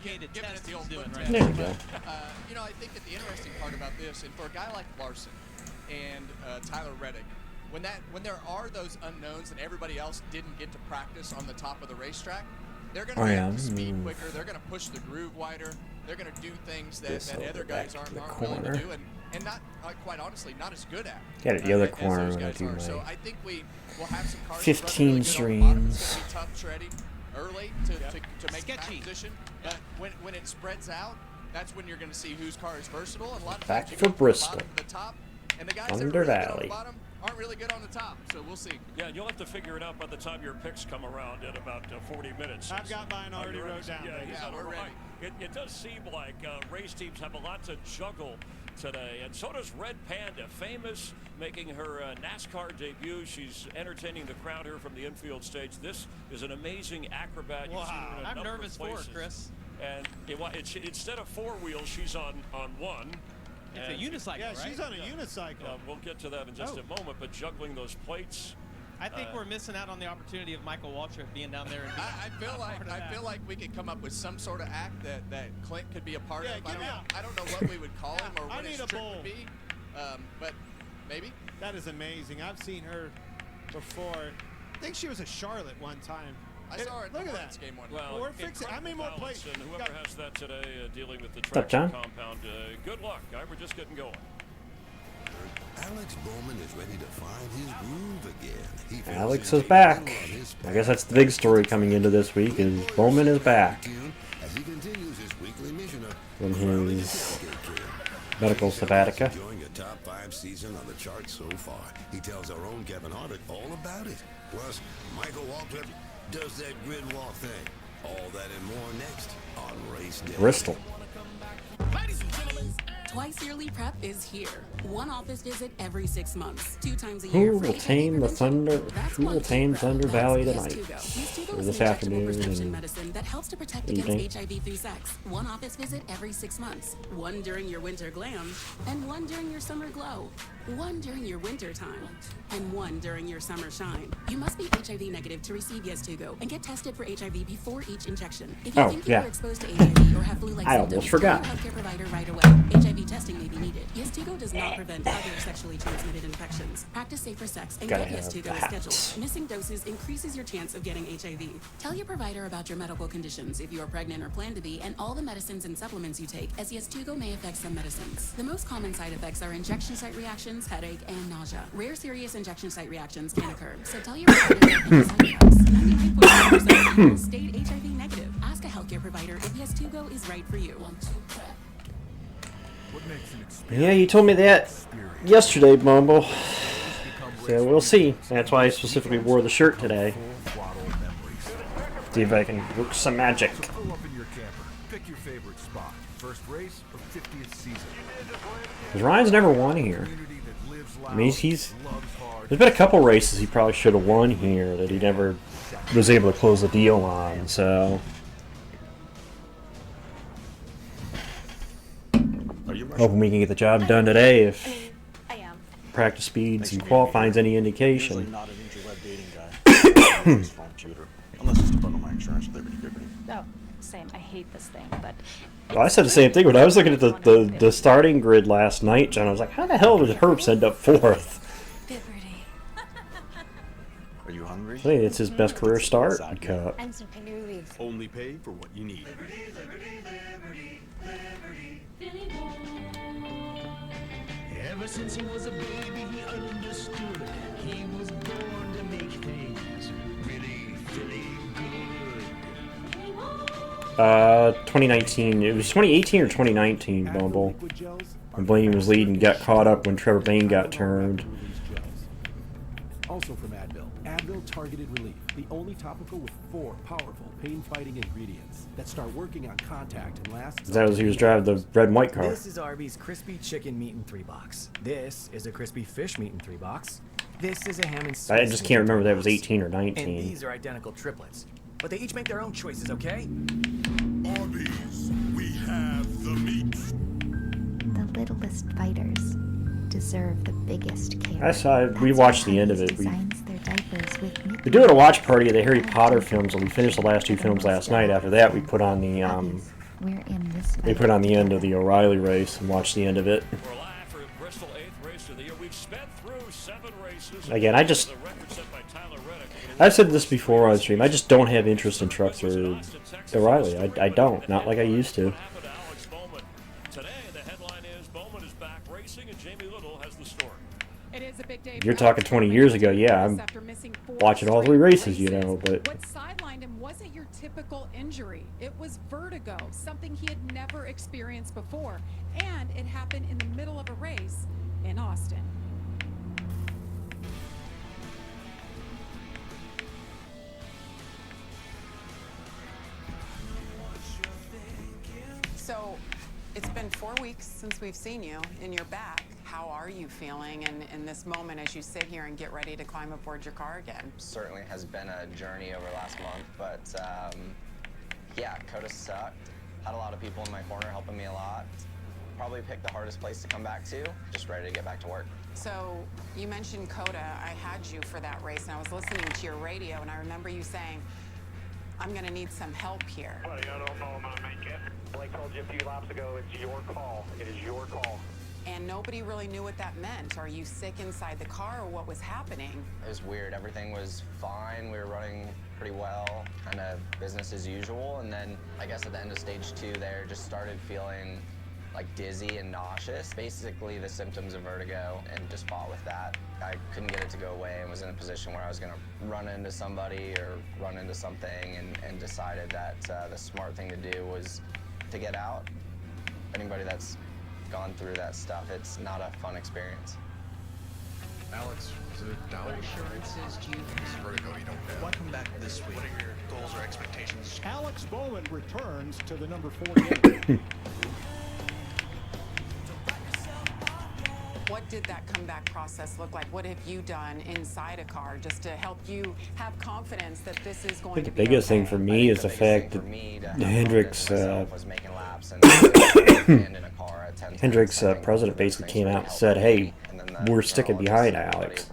sophisticated test the he's old doing foot right test. now. There we go. You know, I think that the interesting part about this, and for a guy like Larson and Tyler Reddick, when there are those unknowns and everybody else didn't get to practice on the top of the racetrack, they're going to be able to speed quicker. They're going to push the groove wider. They're going to do things that other guys aren't willing to do, and not quite honestly not as good at. Get it the other as corner those when I guys do are. my So I think we will have some cars 15 really good on the bottom. It's streams. going to be tough treading early to make that position, but when it spreads out, that's when you're going to see whose car is versatile. And a lot of Back times you for go from the Bristol. bottom to the top, and the guys Thunder that are really good on Valley. the bottom aren't really good on the top. So we'll see. Yeah, you'll have to figure it out by the time your picks come around in about 40 minutes. I've got mine already wrote down. Yeah, we're ready. It does seem like race teams have a lot to juggle today, and so does Red Panda, famous, making her NASCAR debut. She's entertaining the crowd here from the infield stage. This is an amazing acrobat. You've seen her in a I'm number nervous of for her, places. Chris. And instead of four wheels, she's on one. It's a unicycle, Yeah, right? she's on a unicycle. We'll get to that in just a moment, but juggling those plates. I think we're missing out on the opportunity of Michael Waltrip being down there. And I feel like we could come up with some sort of act that Clint could be a part of. I don't know what we would call him or what his trick would be, but maybe. That is amazing. I've seen her before. I think she was at Charlotte one time. I saw her at Look the at Hornets that. game one. Well, we're fixing. How many more balance, plates? and whoever has that today dealing with the up, traction John? compound, good luck. We're just getting going. Alex Bowman is ready to find his groove again. He Alex is back. I guess that's the big story coming into this week is Bowman is back as he continues his weekly mission of from his medical sabbatica. enjoying a top 5 season on the charts so far. He tells our own Kevin Harvick all about it. Plus, Michael Waltrip does that grid walk thing. All that and more next on Race Day. Bristol. Twice yearly prep is here. One office visit every 6 months. 2 times a year. Who will tame the Thunder? Who will tame Thunder Valley tonight? Or this afternoon prescription and medicine that helps to protect evening? against HIV through sex. One office visit every 6 months. One during your winter glam, and one during your summer glow. One during your winter time, and one during your summer shine. You must be HIV negative to receive Yes2Go and get tested for HIV before each injection. If you think you were exposed to HIV or have flu-like I symptoms, almost forgot. tell your healthcare provider right away. HIV testing may be needed. Yes2Go does not prevent other sexually transmitted infections. Practice safer sex and Gotta get have Yes2Go the as hats. scheduled. Missing doses increases your chance of getting HIV. Tell your provider about your medical conditions if you are pregnant or plan to be, and all the medicines and supplements you take, as Yes2Go may affect some medicines. The most common side effects are injection site reactions, headache, and nausea. Rare serious injection site reactions can occur, so tell your provider about any side effects. 99.9% of people stayed HIV negative. Ask a healthcare provider if Yes2Go is right for you. Yeah, you told me that yesterday, Bumble. So we'll see. That's why I specifically wore the shirt today. See if I can work some magic. Pull up in your camper. Pick your favorite spot. First race or 50th season. Because Ryan's never won here. Community that lives I mean, loud, he's loves hard. there's been a couple races he probably should have won here that he never was able to close the deal on. So hoping we can get the job done today if I am. practice speeds and qualifying's any indication. Usually not an interweb dating guy. I'm a phone shooter. Unless it's to bundle my insurance with Liberty. Oh, same. I hate this thing, but. Well, I said the same thing when I was looking at the starting grid last night, John. I was like, how the hell did Herbst end up 4th? Are you hungry? I think it's his best career start in Cup. And some movies. Only pay for what you need. Ever since he was a baby, he understood. He was born to make things really, really good. 2019. It was 2018 or 2019, Bumble. When Blaney was leading, got caught up when Trevor Bayne got turned. Also from Advil Targeted Relief, the only topical with 4 powerful pain-fighting ingredients that start working on contact and last. That was he was driving the red and white car. This is Arby's crispy chicken meat in 3 box. This is a crispy fish meat in 3 box. This is a ham and I just can't remember if that was 18 or 19. And these are identical triplets, but they each make their own choices. Okay? Arby's, we have the meat. The littlest fighters deserve the biggest care. I saw. We watched the end of it. Designs their diapers with meat. We're doing a watch party of the Harry Potter films, and we finished the last 2 films last night. After that, we put on the We're in this They fight put on the end of together. the O'Reilly race and watched the end of it. We're live for Bristol 8th race of the year. We've spent through 7 races. Again, I just... The record set by Tyler Reddick. I've said this before on stream. I just don't have interest in trucks or O'Reilly. I don't. Not like I used to. Today, the headline is Bowman is back racing and Jamie Little has the story. It is a big day. If you're talking 20 years ago, yeah, I'm watching all 3 races, you know, but... What sidelined him wasn't your typical injury. It was vertigo, something he had never experienced before. And it happened in the middle of a race in Austin. So, it's been 4 weeks since we've seen you in your back. How are you feeling in this moment as you sit here and get ready to climb aboard your car again? Certainly has been a journey over last month, but yeah, COTA sucked. Had a lot of people in my corner helping me a lot. Probably picked the hardest place to come back to. Just ready to get back to work. So, you mentioned COTA. I had you for that race, and I was listening to your radio, and I remember you saying, I'm going to need some help here. Buddy, I don't know I'm going to make it. Like I told you a few laps ago, it's your call. It is your call. And nobody really knew what that meant. Are you sick inside the car, or what was happening? It was weird. Everything was fine. We were running pretty well, kind of business as usual. And then I guess at the end of stage 2 there, just started feeling like dizzy and nauseous. Basically the symptoms of vertigo, and just fought with that. I couldn't get it to go away and was in a position where I was going to run into somebody or run into something, and decided that the smart thing to do was to get out. Anybody that's gone through that stuff, it's not a fun experience. Alex, is it down? What assurances do you have? Vertigo you don't have. Why come back this week? What are your goals or expectations? Alex Bowman returns to the number 48. What did that comeback process look like? What have you done inside a car just to help you have confidence that this is I going think to the be biggest okay? thing for me is the fact that Hendrick's Hendrick's president basically came out and said, "Hey, we're sticking behind Alex."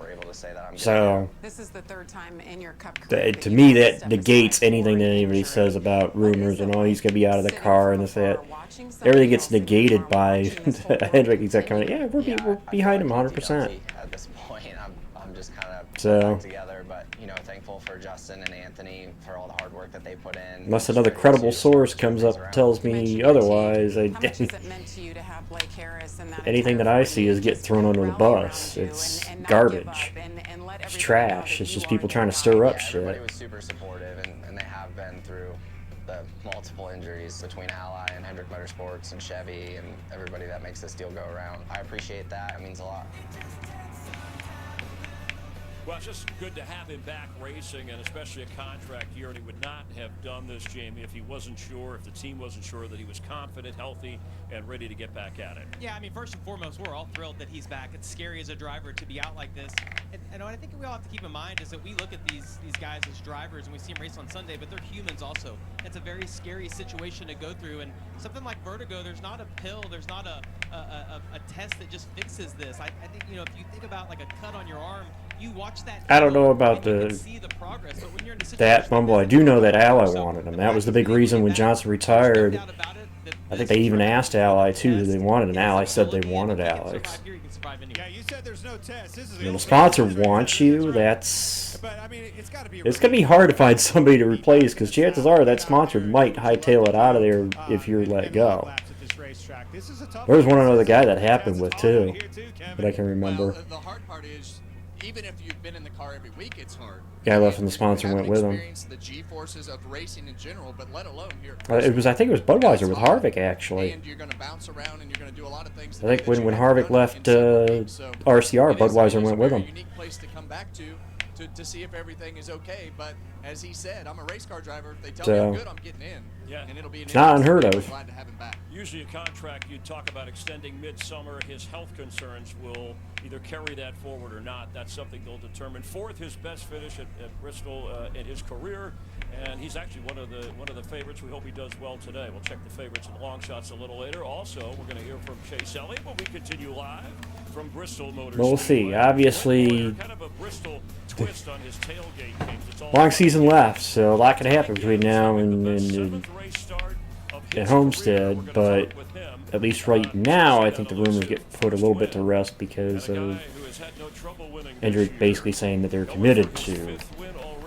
So this is the 3rd time in your cup to me, that negates anything that anybody says about rumors and he's gonna be out of the car and this that. Everything gets negated by Hendrick. He's like, yeah, we're behind him 100%. At this point, I'm just kind of So together, but you know, thankful for Justin and Anthony for all the hard work that they put in. Unless another credible source comes up and tells me otherwise, anything that I see is get thrown under the bus. It's garbage. It's trash. It's just people trying to stir up shit. Everybody was super supportive, and they have been through the multiple injuries between Ally and Hendrick Motorsports and Chevy and everybody that makes this deal go around. I appreciate that. It means a lot. Well, it's just good to have him back racing, and especially a contract year. And he would not have done this, Jamie, if he wasn't sure, if the team wasn't sure that he was confident, healthy, and ready to get back at it. Yeah, I mean, first and foremost, we're all thrilled that he's back. It's scary as a driver to be out like this. And what I think we all have to keep in mind is that we look at these guys as drivers and we see them race on Sunday, but they're humans also. It's a very scary situation to go through. And something like vertigo, there's not a pill, there's not a test that just fixes this. I think, you know, if you think about like a cut on your arm, you watch that. I don't know about that Bumble. I do know that Ally wanted him. That was the big reason when Johnson retired. I think they even asked Ally too who they wanted, and Ally said they wanted Alex. Yeah, you said there's no test. This is When the sponsor wants you, that's... It's going to be hard to find somebody to replace, because chances are that sponsor might hightail it out of there if you're let go. There was one other guy that happened with too, that I can remember. Well, the hard part is, even if you've been in the car every week, it's hard. Guy left and the sponsor went with him. Experience the G-forces of racing in general, but let alone here. I think it was Budweiser with Harvick actually. And you're going to bounce around and you're going to do a lot of things. I think when Harvick left RCR, Budweiser went with him. Unique place to come back to see if everything is okay. But as he said, I'm a race car driver. If they tell me I'm good, I'm getting in. Yeah, and it'll be it's not unheard of. Glad to have him back. Usually a contract you'd talk about extending midsummer. His health concerns will either carry that forward or not. That's something they'll determine. 4th, his best finish at Bristol in his career, and he's actually one of the favorites. We hope he does well today. We'll check the favorites and long shots a little later. Also, we're going to hear from Chase Elliott when we continue live from Bristol Motors. We'll see. Obviously, kind of a Bristol twist on his tailgate games. It's all long season left, so a lot can happen between now and race start of at Homestead, but at least right now, I think the rumors get put a little bit to rest because of Hendrick basically saying that they're committed to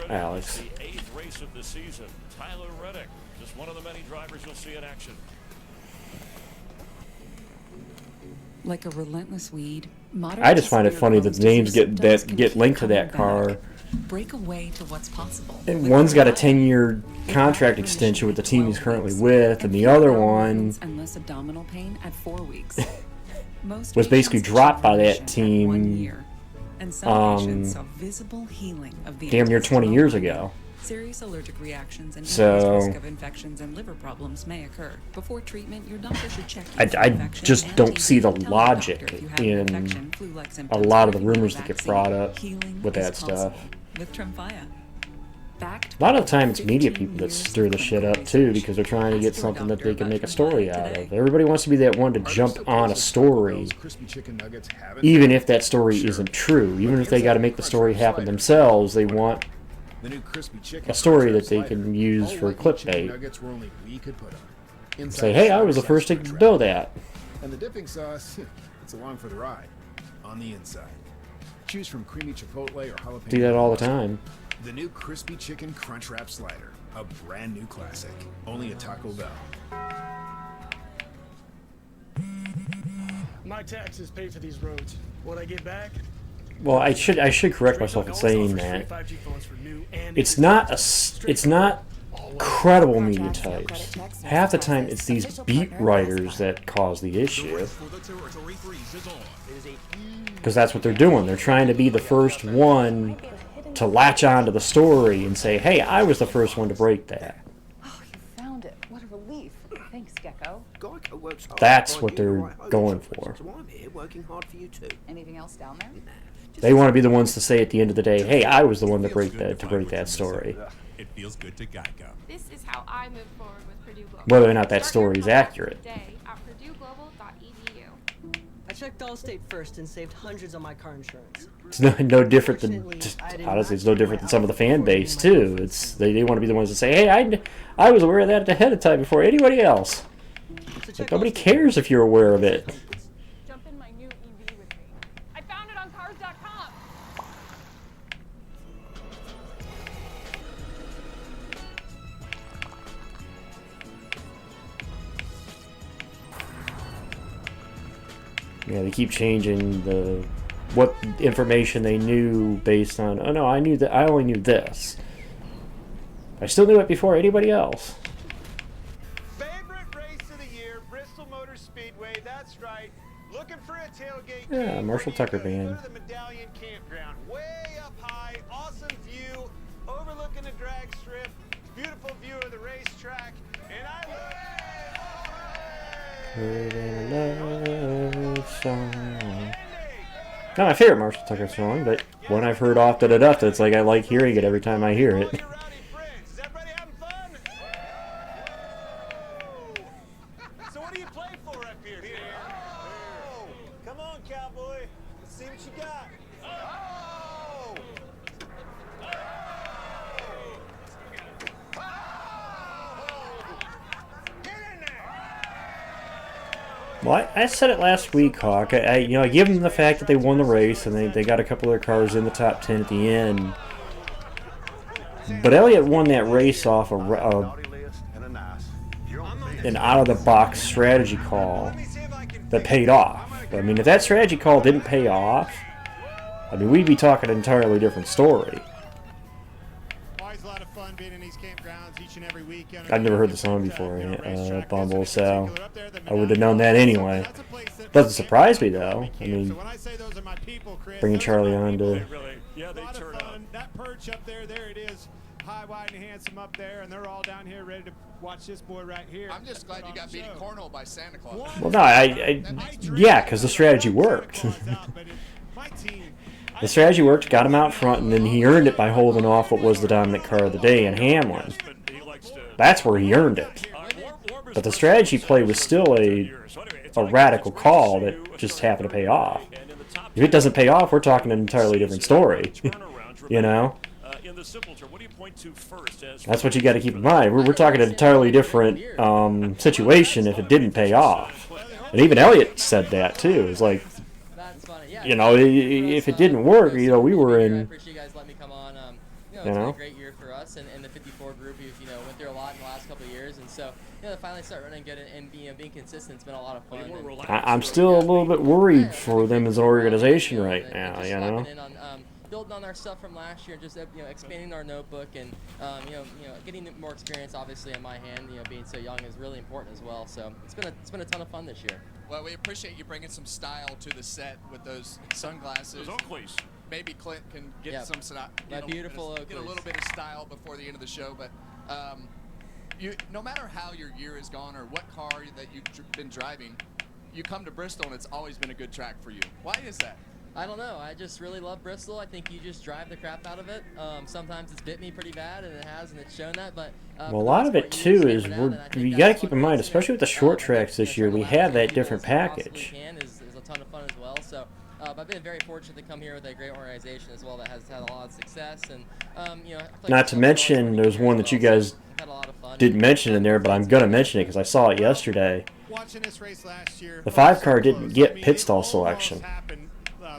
Alex. The 8th race of the season. Tyler Reddick, just one of the many drivers you'll see in action. Like a relentless weed, I just find it funny that the names get linked to that car. Break away to what's possible. And one's got a 10-year contract extension with the team he's currently with, and the other one and less abdominal pain at 4 weeks. Most was basically dropped by that patients at 1 team year, and some patients saw visible healing of the damn near 20 intestinal years lining. ago. Serious allergic reactions and So- increased risk of infections and liver problems may occur. Before treatment, your doctor should check you for I infection just and don't TB. see the Tell your logic doctor if you have an in infection, flu-like a symptoms, lot or of the if you need a rumors that get vaccine. brought up Healing with is that stuff. possible with Tremfya. A lot of the time it's media people that stir the shit up too because they're trying to get something that they can make a story out of. Everybody wants to be that one to jump on a story, even if that story isn't true. Even if they got to make the story happen themselves, they want a story that they can use for clickbait. Say, hey, I was the first to know that. And the dipping sauce, it's along for the ride. On the inside. Choose from creamy chipotle or jalapeno. Do that all the time. The new crispy chicken crunch wrap slider, a brand new classic, only at Taco Bell. My taxes pay for these roads. What I get back? Well, I should correct myself in saying that it's not credible media types. Half the time, it's these beat writers that cause the issue. Because that's what they're doing. They're trying to be the first one to latch onto the story and say, hey, I was the first one to break that. Oh, you found it. What a relief. Thanks, Gecko. That's what they're going for. So I'm here working hard for you too. Anything else down there? They want to be the ones to say at the end of the day, hey, I was the one to break that story. It feels good to Geico. This is how I move forward with Purdue Global. Whether or not that story is accurate. Today at purdueglobal.edu. I checked Allstate first and saved hundreds on my car insurance. It's no different than, honestly, it's no different than some of the fan base, too. It's they want to be the ones to say, hey, I was aware of that ahead of time before anybody else. Like, nobody cares if you're aware of it. Jump in my new EV with me. I found it on cars.com. Yeah, they keep changing what information they knew based on, oh no, I knew that, I only knew this. I still knew it before anybody else. Favorite race of the year, Bristol Motor Speedway, that's right. Looking for a tailgate. Yeah, Marshall Tucker Band. Go to the Medallion Campground, way up high, awesome view, overlooking the drag strip, beautiful view of the racetrack, and I love Love song. Not my favorite Marshall Tucker song, but one I've heard often enough that it's like I like hearing it every time I hear it. So what do you play for up here? Oh, come on, cowboy. Let's see what you got. Oh! Well, I said it last week, Hawk. I give them the fact that they won the race and they got a couple of their cars in the top 10 at the end. But Elliott won that race off an out-of-the-box strategy call that paid off. I mean, if that strategy call didn't pay off, I mean, we'd be talking an entirely different story. Always a lot of fun being in these campgrounds each and every weekend. I've never heard the song before, Bumble, so I would have known that anyway. Doesn't surprise me, though. I mean, bringing Charlie on to... Yeah, they turn on. That perch up there, there it is. High, wide, and handsome up there, and they're all down here ready to watch this boy right here. I'm just glad you got beat at cornhole by Santa Claus. Well, no, yeah, because the strategy worked. The strategy worked, got him out front, and then he earned it by holding off what was the dominant car of the day in Hamlin. That's where he earned it. But the strategy play was still a radical call that just happened to pay off. If it doesn't pay off, we're talking an entirely different story. You know? in the simple term, what do you point to first? As That's what you got to keep in mind. We're talking an entirely different situation if it didn't pay off. And even Elliott said that too. It's like, you know, if it didn't work, you know, we were in. I appreciate you guys letting me come on. It's been a great year for us and the 54 group. We've went through a lot in the last couple of years, and so to finally start running good and being consistent, it's been a lot of fun. I'm still a little bit worried for them as an organization right now. You know. Building on our stuff from last year, just expanding our notebook, and getting more experience. Obviously, on my hand, being so young is really important as well. So it's been a ton of fun this year. Well, we appreciate you bringing some style to the set with those sunglasses. Those Oakleys. Maybe Clint can get some beautiful get a little bit of style before the end of the show. But no matter how your year has gone or what car that you've been driving, you come to Bristol and it's always been a good track for you. Why is that? I don't know. I just really love Bristol. I think you just drive the crap out of it. Sometimes it's bit me pretty bad, and it has, and it's shown that. But well, a lot of it too is you got to keep in mind, especially with the short tracks this year, we have that different package. Is a ton of fun as well. So I've been very fortunate to come here with a great organization as well that has had a lot of success. And not to mention, there's one that you guys didn't mention in there, but I'm gonna mention it because I saw it yesterday. The 5 car didn't get pit stall selection.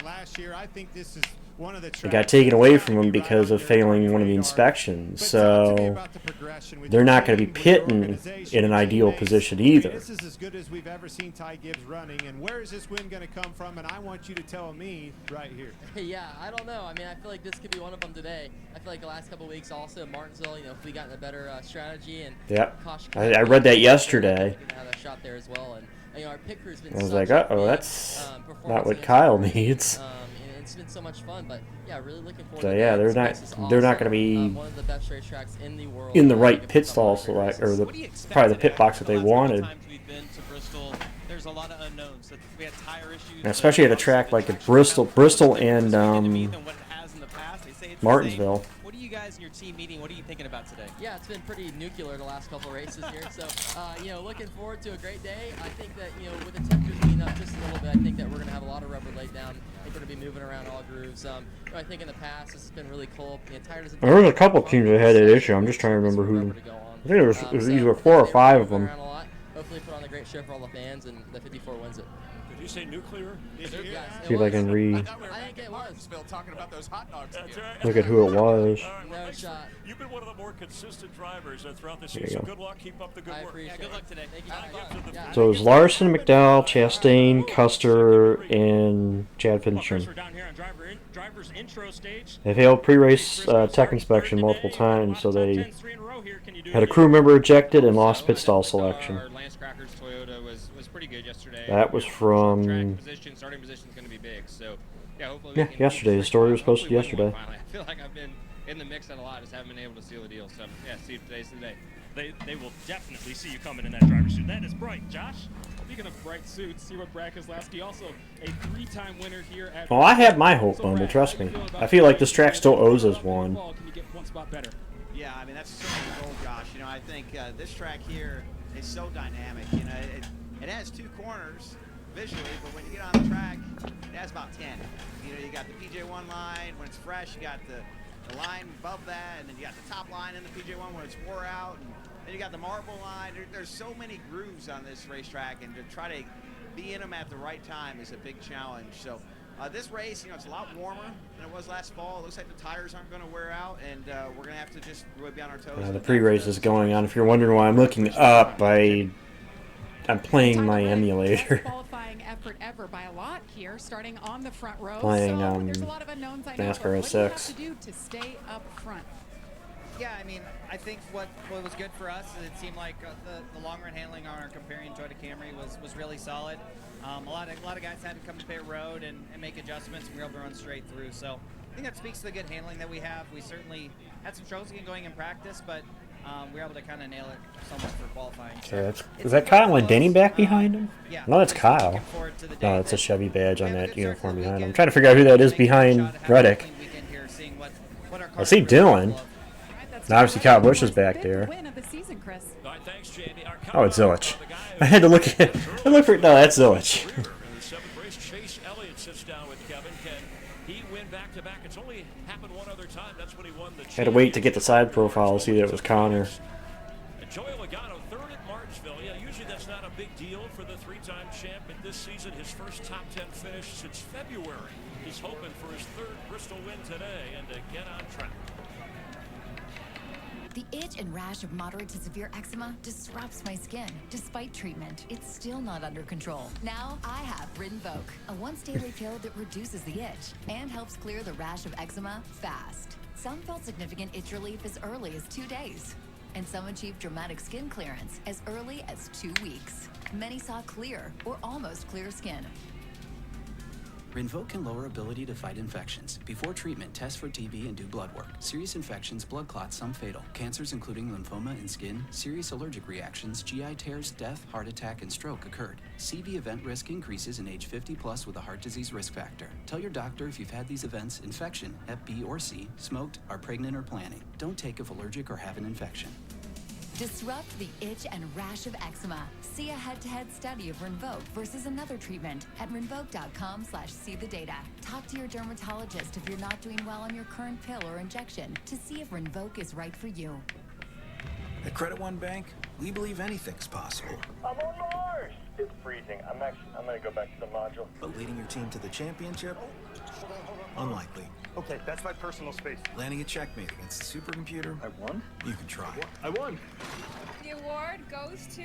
Last year, I think this is one of the it got taken away from them because of failing one of the inspections, so they're not going to be pitting in an ideal position either. This is as good as we've ever seen Ty Gibbs running, and where is this win going to come from? And I want you to tell me right here. Yeah, I don't know. I mean, I feel like this could be one of them today. I feel like the last couple of weeks also, Martinsville, if we gotten a better strategy and I read that yesterday. Had a shot there as well, and our pit crew's been I was like, uh-oh, that's not what Kyle needs. It's been so much fun, but yeah, really looking forward. So to yeah, that. they're not going to be one of the best racetracks in the world. In the right pit stall select, or probably the pit box that they wanted. There's a lot of unknowns. We had tire issues, and especially at a track like at Bristol and Martinsville. What are you guys in your team meeting? What are you thinking about today? Yeah, it's been pretty nuclear the last couple of races here. So, looking forward to a great day. I think that, with the temperatures being up just a little bit, I think that we're going to have a lot of rubber laid down. I think we're going to be moving around all grooves. I think in the past, this has been really cold. There was a couple teams that had that issue. I'm just trying to remember who. I think it was either 4 or 5 of them. Hopefully put on a great show for all the fans, and the 54 wins it. Did you say nuclear? See if I can read. I think it was. Talking about those hot dogs. That's right. Look at who it was. No shot. You've been one of the more consistent drivers throughout the season. Good luck. Keep up the good work. Yeah, good luck today. Thank you. So it was Larson, McDowell, Chastain, Custer, and Chad Finchon. They failed pre-race tech inspection multiple times, so they had a crew member ejected and lost pit stall selection. That was from. Yeah, yesterday. The story was posted yesterday. I feel like I've been in the mix a lot, just haven't been able to seal the deal. So yeah, see if today's the day. They will definitely see you coming in that driver's suit. That is bright, Josh. Speaking of bright suits, see what Brad Keselowski, also a 3-time winner here at. Well, I have my hope on it. Trust me. I feel like this track still owes us one. Can you get one spot better? Yeah, I mean that's certainly the goal, Josh. I think this track here is so dynamic. It has 2 corners visually, but when you get on the track, it has about 10. You got the PJ1 line when it's fresh, you got the line above that, and then you got the top line in the PJ1 when it's wore out, and then you got the marble line. There's so many grooves on this racetrack, and to try to be in them at the right time is a big challenge. So this race, it's a lot warmer than it was last fall. It looks like the tires aren't going to wear out, and we're going to have to just really be on our toes. The pre-race is going on. If you're wondering why I'm looking up, I'm playing my emulator. Qualifying effort ever by a lot here, starting on the front row. Playing there's a lot of unknowns. I know, NASCAR 06. What do you have to do to stay up front? Yeah, I mean, I think what was good for us is it seemed like the long run handling on our comparing Toyota Camry was really solid. A lot of guys had to come to pit road and make adjustments, and we were able to run straight through. So I think that speaks to the good handling that we have. We certainly had some troubles getting going in practice, but we were able to kind of nail it so much for qualifying. So is that Kyle and Denny back behind him? No, that's Kyle. No, it's a Chevy badge on that uniform behind him. I'm trying to figure out who that is behind Reddick. I see Dylan. Now, obviously, Kyle Busch is back there. Oh, it's Zilich. I had to look at it. No, that's Zilich. Chase Elliott sits down with Kevin. Can he win back-to-back? It's only happened one other time. That's when he won the Had to wait to get the side profile to see that it was Connor. And Joey Logano, third at Martinsville. Yeah, usually that's not a big deal for the three-time champ. But this season, his first top 10 finish since February. He's hoping for his third Bristol win today and to get on track. The itch and rash of moderate to severe eczema disrupts my skin. Despite treatment, it's still not under control. Now I have Rinvoq, a once-daily pill that reduces the itch and helps clear the rash of eczema fast. Some felt significant itch relief as early as 2 days, and some achieved dramatic skin clearance as early as 2 weeks. Many saw clear or almost clear skin. Rinvoq can lower ability to fight infections. Before treatment, test for TB and do blood work. Serious infections, blood clots, some fatal. Cancers including lymphoma and skin, serious allergic reactions, GI tears, death, heart attack, and stroke occurred. CV event risk increases in age 50 plus with a heart disease risk factor. Tell your doctor if you've had these events, infection, Hep B or C, smoked, are pregnant or planning. Don't take if allergic or have an infection. Disrupt the itch and rash of eczema. See a head-to-head study of Rinvoq versus another treatment at rinvoq.com/see the data. Talk to your dermatologist if you're not doing well on your current pill or injection to see if Rinvoq is right for you. At Credit One Bank, we believe anything's possible. I'm on Mars! It's freezing. I'm gonna go back to the module. But leading your team to the championship? Unlikely. Okay, that's my personal space. Landing a checkmate against the supercomputer? I won? You can try. I won! The award goes to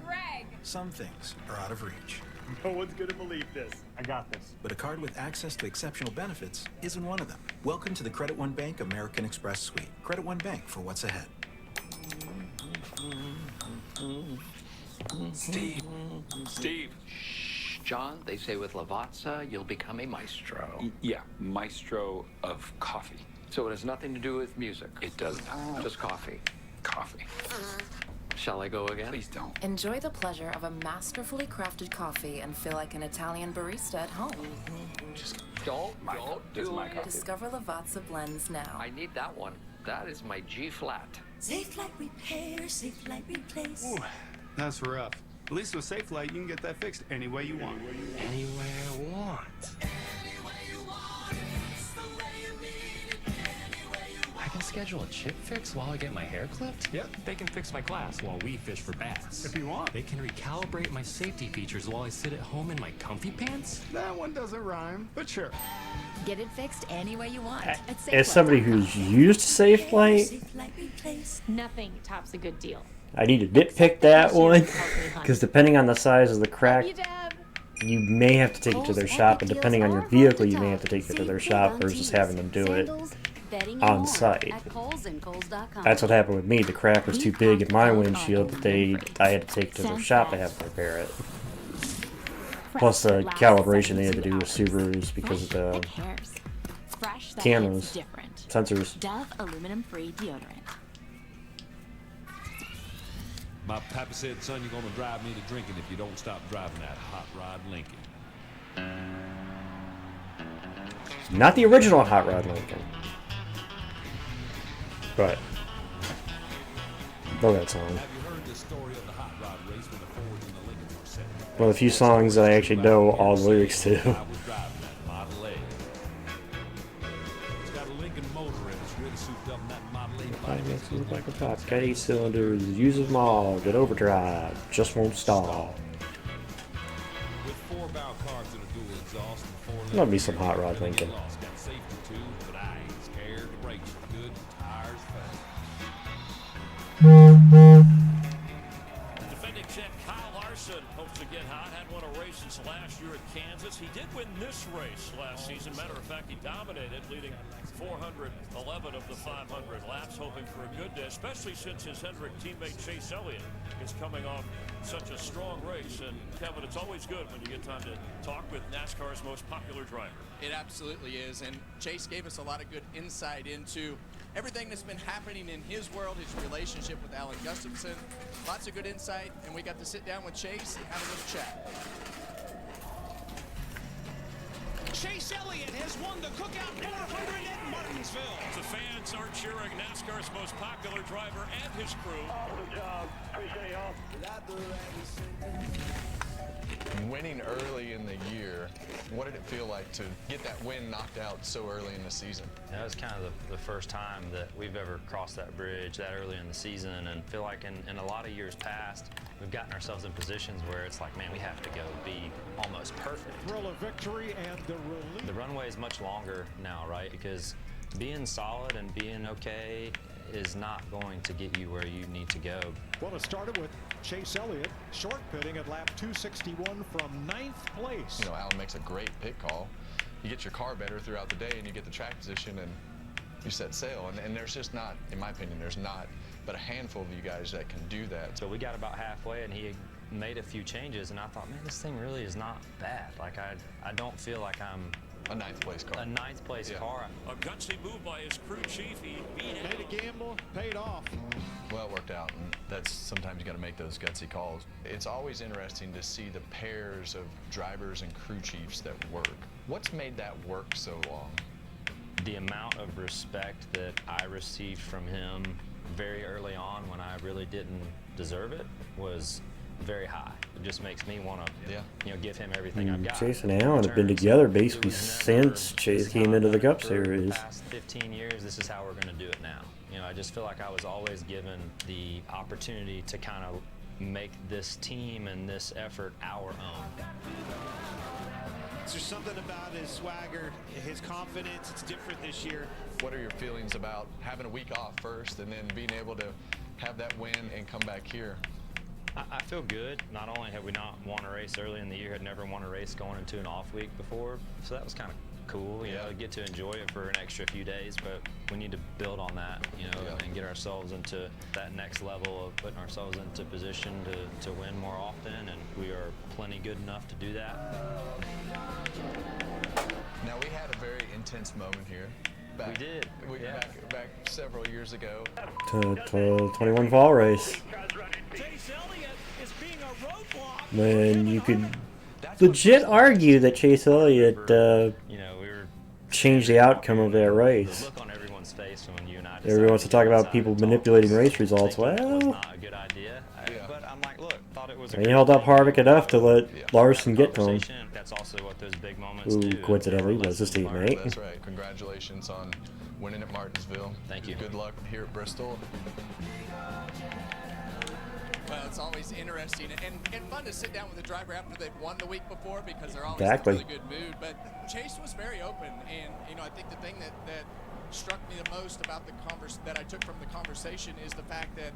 Greg. Some things are out of reach. No one's gonna believe this. I got this. But a card with access to exceptional benefits isn't one of them. Welcome to the Credit One Bank American Express Suite. Credit One Bank for what's ahead. Steve. John, they say with Lavazza, you'll become a maestro. Yeah, maestro of coffee. So it has nothing to do with music. It does not. Just coffee. Coffee. Shall I go again? Please don't. Enjoy the pleasure of a masterfully crafted coffee and feel like an Italian barista at home. Just don't This is do my it. coffee. Discover Lavazza blends now. I need that one. That is my G flat. Safe Light Repair, Safe Light Replace. Ooh, that's rough. At least with Safe Light, you can get that fixed any way you want. Anywhere I want. I can schedule a chip fix while I get my hair clipped? Yep. They can fix my glass while we fish for bass. If you want. They can recalibrate my safety features while I sit at home in my comfy pants? That one doesn't rhyme, but sure. Get it fixed any way you want. At As somebody who's used Safe Light, Nothing tops a good deal. I need to nitpick that one because depending on the size of the crack, you may have to take it to their shop, and depending on your vehicle, you may have to take it to their shop versus having them do it on site. That's what happened with me. The crack was too big in my windshield that I had to take it to their shop to have them repair it. Plus the calibration they had to do with Subarus because of the cameras, sensors. Dove aluminum-free deodorant. My papa said, son, you're gonna drive me to drinking if you don't stop driving that hot rod Lincoln. Not the original Hot Rod Lincoln. But love that song. Have you heard the story of the hot rod race when the Fords and the Lincolns were set? One of the few songs that I actually know all the lyrics to. I was driving that Model A. It's got a Lincoln motor and it's really souped up in that Model A body. Makes it look like a top. Got 8 cylinders, uses them all, get overdrive, just won't stall. With 4 bow carbs and a dual exhaust and 4 Love me some Hot Rod Lincoln. Got safety too, but I ain't scared. The brakes are good, tires fast. Defending champ Kyle Larson hopes to get hot. Had won a race since last year at Kansas. He did win this race last season. Matter of fact, he dominated, leading 411 of the 500 laps, hoping for a good day, especially since his Hendrick teammate Chase Elliott is coming off such a strong race. And Kevin, it's always good when you get time to talk with NASCAR's most popular driver. It absolutely is, and Chase gave us a lot of good insight into everything that's been happening in his world, his relationship with Alan Gustafson. Lots of good insight, and we got to sit down with Chase and have a little chat. Chase Elliott has won the Cookout 400 at Martinsville. The fans are cheering NASCAR's most popular driver and his crew. Awesome job. Appreciate y'all. Winning early in the year What did it feel like to get that win knocked out so early in the season? That was kind of the first time that we've ever crossed that bridge that early in the season, and feel like in a lot of years past, we've gotten ourselves in positions where it's like, man, we have to go be almost perfect. Thrill of victory and the relief. The runway is much longer now, right? Because being solid and being okay is not going to get you where you need to go. Well, it started with Chase Elliott short pitting at lap 261 from 9th place. You know, Alan makes a great pit call. You get your car better throughout the day and you get the track position and you set sail. And there's just not, in my opinion, there's not but a handful of you guys that can do that. So we got about halfway and he had made a few changes and I thought, man, this thing really is not bad. Like I don't feel like I'm a 9th place car. A 9th place car. A gutsy move by his crew chief. He beat it. Made a gamble, paid off. Well, it worked out, and that's sometimes you got to make those gutsy calls. It's always interesting to see the pairs of drivers and crew chiefs that work. What's made that work so long? The amount of respect that I received from him very early on when I really didn't deserve it was very high. It just makes me want to, give him everything I've got. Chase and Alan have been together basically since Chase came into the Cup Series. For the past 15 years, this is how we're going to do it now. I just feel like I was always given the opportunity to kind of make this team and this effort our own. There's something about his swagger, his confidence. It's different this year. What are your feelings about having a week off first and then being able to have that win and come back here? I feel good. Not only have we not won a race early in the year, had never won a race going into an off week before, so that was kind of cool, you know, to get to enjoy it for an extra few days, but we need to build on that, and get ourselves into that next level of putting ourselves into position to win more often, and we are plenty good enough to do that. Now, we had a very intense moment here. We did. Back several years ago. 21 fall race. When you could legit argue that Chase Elliott changed the outcome of that race. The look on everyone's face when you and I Everyone wants to talk about people manipulating race results. Well, not a good idea. But I'm like, look, thought it was. He held up Harvick enough to let Larson get to him. That's also what those big moments Who coincidentally was his teammate. That's right. Congratulations on winning at Martinsville. Thank you. Good luck here at Bristol. Well, it's always interesting and fun to sit down with a driver after they've won the week before because they're always Exactly. in a really good mood. But Chase was very open, and I think the thing that struck me the most about that I took from the conversation is the fact that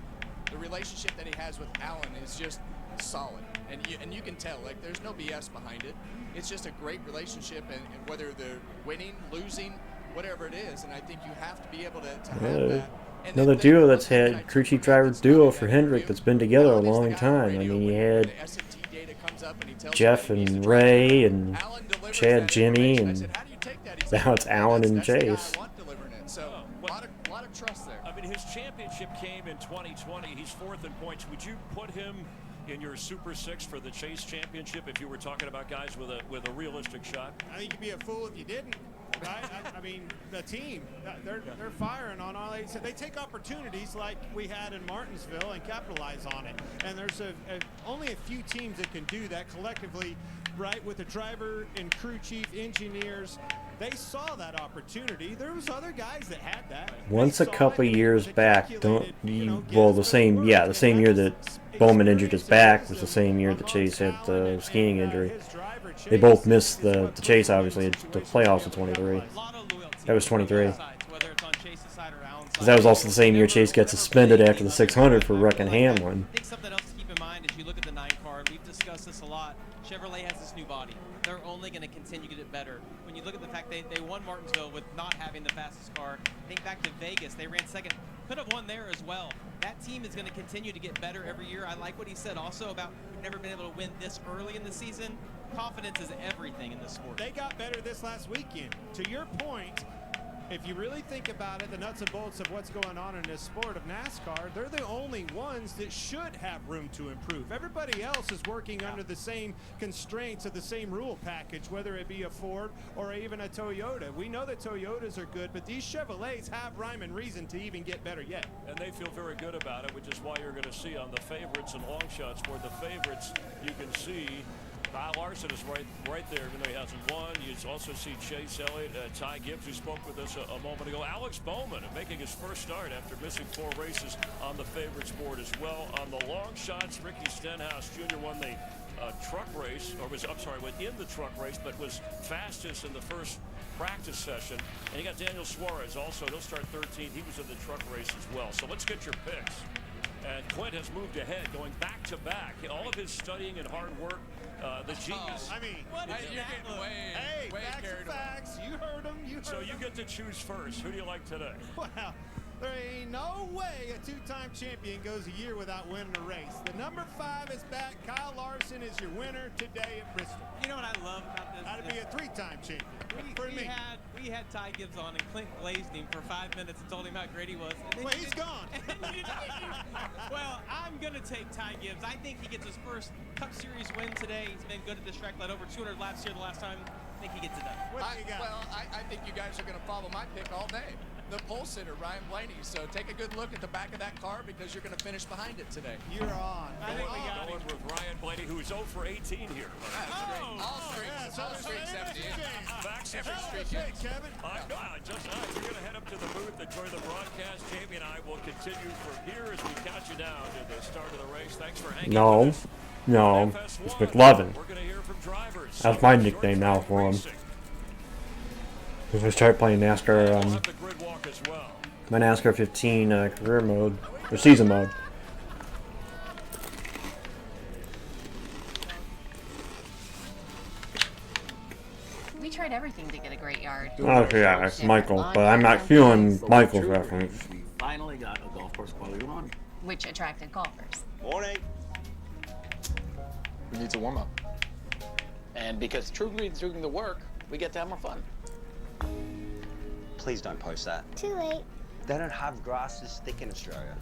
the relationship that he has with Alan is just solid, and you can tell, like, there's no BS behind it. It's just a great relationship, and whether they're winning, losing, whatever it is, and I think you have to be able to have that. Another duo that's had crew chief driver duo for Hendrick that's been together a long time. I mean, you had Jeff and Ray and Chad, Jimmy, and now it's Alan and Chase. So a lot of trust there. I mean, his championship came in 2020. He's 4th in points. Would you put him in your Super 6 for the Chase Championship if you were talking about guys with a realistic shot? I think you'd be a fool if you didn't. Right? I mean, the team, they're firing on all eight. So they take opportunities like we had in Martinsville and capitalize on it. And there's only a few teams that can do that collectively, right? With the driver and crew chief, engineers, they saw that opportunity. There was other guys that had that. Once a couple years back, the same year that Bowman injured his back was the same year that Chase had the skiing injury. They both missed the Chase, obviously, the playoffs in 23. That was 23. That was also the same year Chase got suspended after the 600 for wrecking Hamlin. I think something else to keep in mind as you look at the 9 car, we've discussed this a lot. Chevrolet has this new body. They're only going to continue to get better. When you look at the fact they won Martinsville with not having the fastest car, think back to Vegas, they ran 2nd. Could have won there as well. That team is going to continue to get better every year. I like what he said also about we've never been able to win this early in the season. Confidence is everything in this sport. They got better this last weekend. To your point, if you really think about it, the nuts and bolts of what's going on in this sport of NASCAR, they're the only ones that should have room to improve. Everybody else is working under the same constraints of the same rule package, whether it be a Ford or even a Toyota. We know that Toyotas are good, but these Chevrolets have rhyme and reason to even get better yet. And they feel very good about it, which is why you're going to see on the favorites and long shots where the favorites you can see Kyle Larson is right there, even though he hasn't won. You also see Chase Elliott, Ty Gibbs, who spoke with us a moment ago. Alex Bowman making his first start after missing 4 races on the favorites board as well. On the long shots, Ricky Stenhouse Jr. won the truck race, or was in the truck race, but was fastest in the first practice session. And you got Daniel Suarez also. He'll start 13th. He was in the truck race as well. So let's get your picks. And Clint has moved ahead, going back to back. All of his studying and hard work, the genius. I mean, What is you're getting way facts carried are away. facts. You heard them. So you get to choose first. Who do you like today? Well, there ain't no way a 2-time champion goes a year without winning a race. The number 5 is back. Kyle Larson is your winner today at Bristol. You know what I love about this? That'd be a 3-time champion. We had Ty Gibbs on, and Clint glazed him for 5 minutes and told him how great he was. And then Well, he's gone. Well, I'm going to take Ty Gibbs. I think he gets his first Cup Series win today. He's been good at this track, led over 200 laps here the last time. I think he gets it done. I think you guys are going to follow my pick all day. The pole sitter, Ryan Blaney. So take a good look at the back of that car because you're going to finish behind it today. You're on. I think we got Going with Ryan Blaney, who is 0 for 18 here. That's great. All streaks 70. Facts Every streak. Kevin. Just nice. You're going to head up to the booth and join the broadcast. Jamie and I will continue from here as we count you down to the start of the race. Thanks for hanging No. with us. No. It's McLovin. We're going to hear from drivers. That's my nickname now for him. Because I started playing NASCAR, my NASCAR 15 career mode, or season mode. We tried everything to get a great yard. Oh yeah, it's Michael, but I'm not feeling Michael's reference. We finally got a golf course quality lawn. Which attracted golfers. Morning. We need to warm up. And because True Green's doing the work, we get to have more fun. Please don't post that. Too late. They don't have grass this thick in Australia.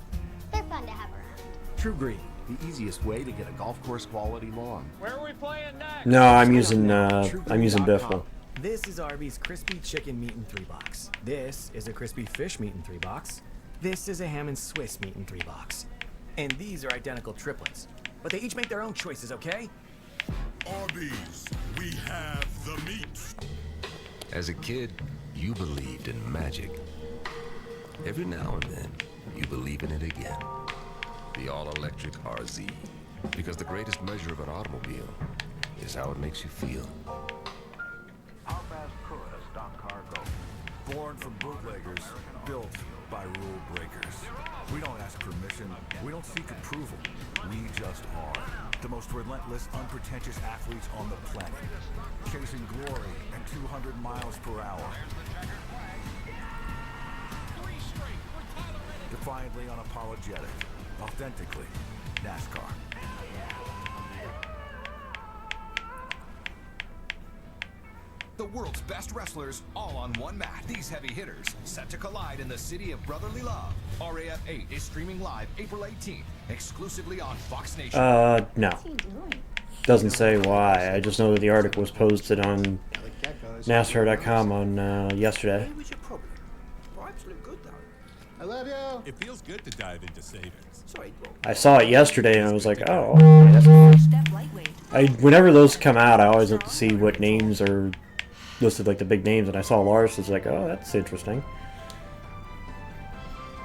They're fun to have around. True Green, the easiest way to get a golf course quality lawn. Where are we playing next? No, I'm using Biffle. This is Arby's crispy chicken meat in 3 box. This is a crispy fish meat in 3 box. This is a ham and Swiss meat in 3 box. And these are identical triplets. But they each make their own choices, okay? Arby's, we have the meat. As a kid, you believed in magic. Every now and then, you believe in it again. The all-electric RZ. Because the greatest measure of an automobile is how it makes you feel. How fast could a stock car go? Born from bootleggers, built by rule breakers. We don't ask permission. We don't seek approval. We just are. The most relentless, unpretentious athletes on the planet. Chasing glory at 200 miles per hour. Defiantly unapologetic. Authentically NASCAR. The world's best wrestlers all on one mat. These heavy hitters set to collide in the city of brotherly love. RAF 8 is streaming live April 18th, exclusively on Fox Nation. No. Doesn't say why. I just know that the article was posted on NASCAR.com on yesterday. I love you. It feels good to dive into savings. I saw it yesterday and I was like, oh. Whenever those come out, I always look to see what names are listed, like the big names, and I saw Lars. Was like, oh, that's interesting.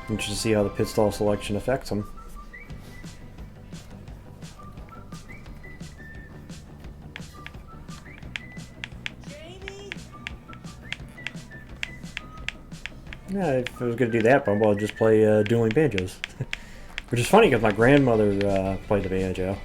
Interesting to see how the pit stall selection affects them. Yeah, if I was going to do that bumble, I'd just play Dueling Banjos. Which is funny because my grandmother played the banjo.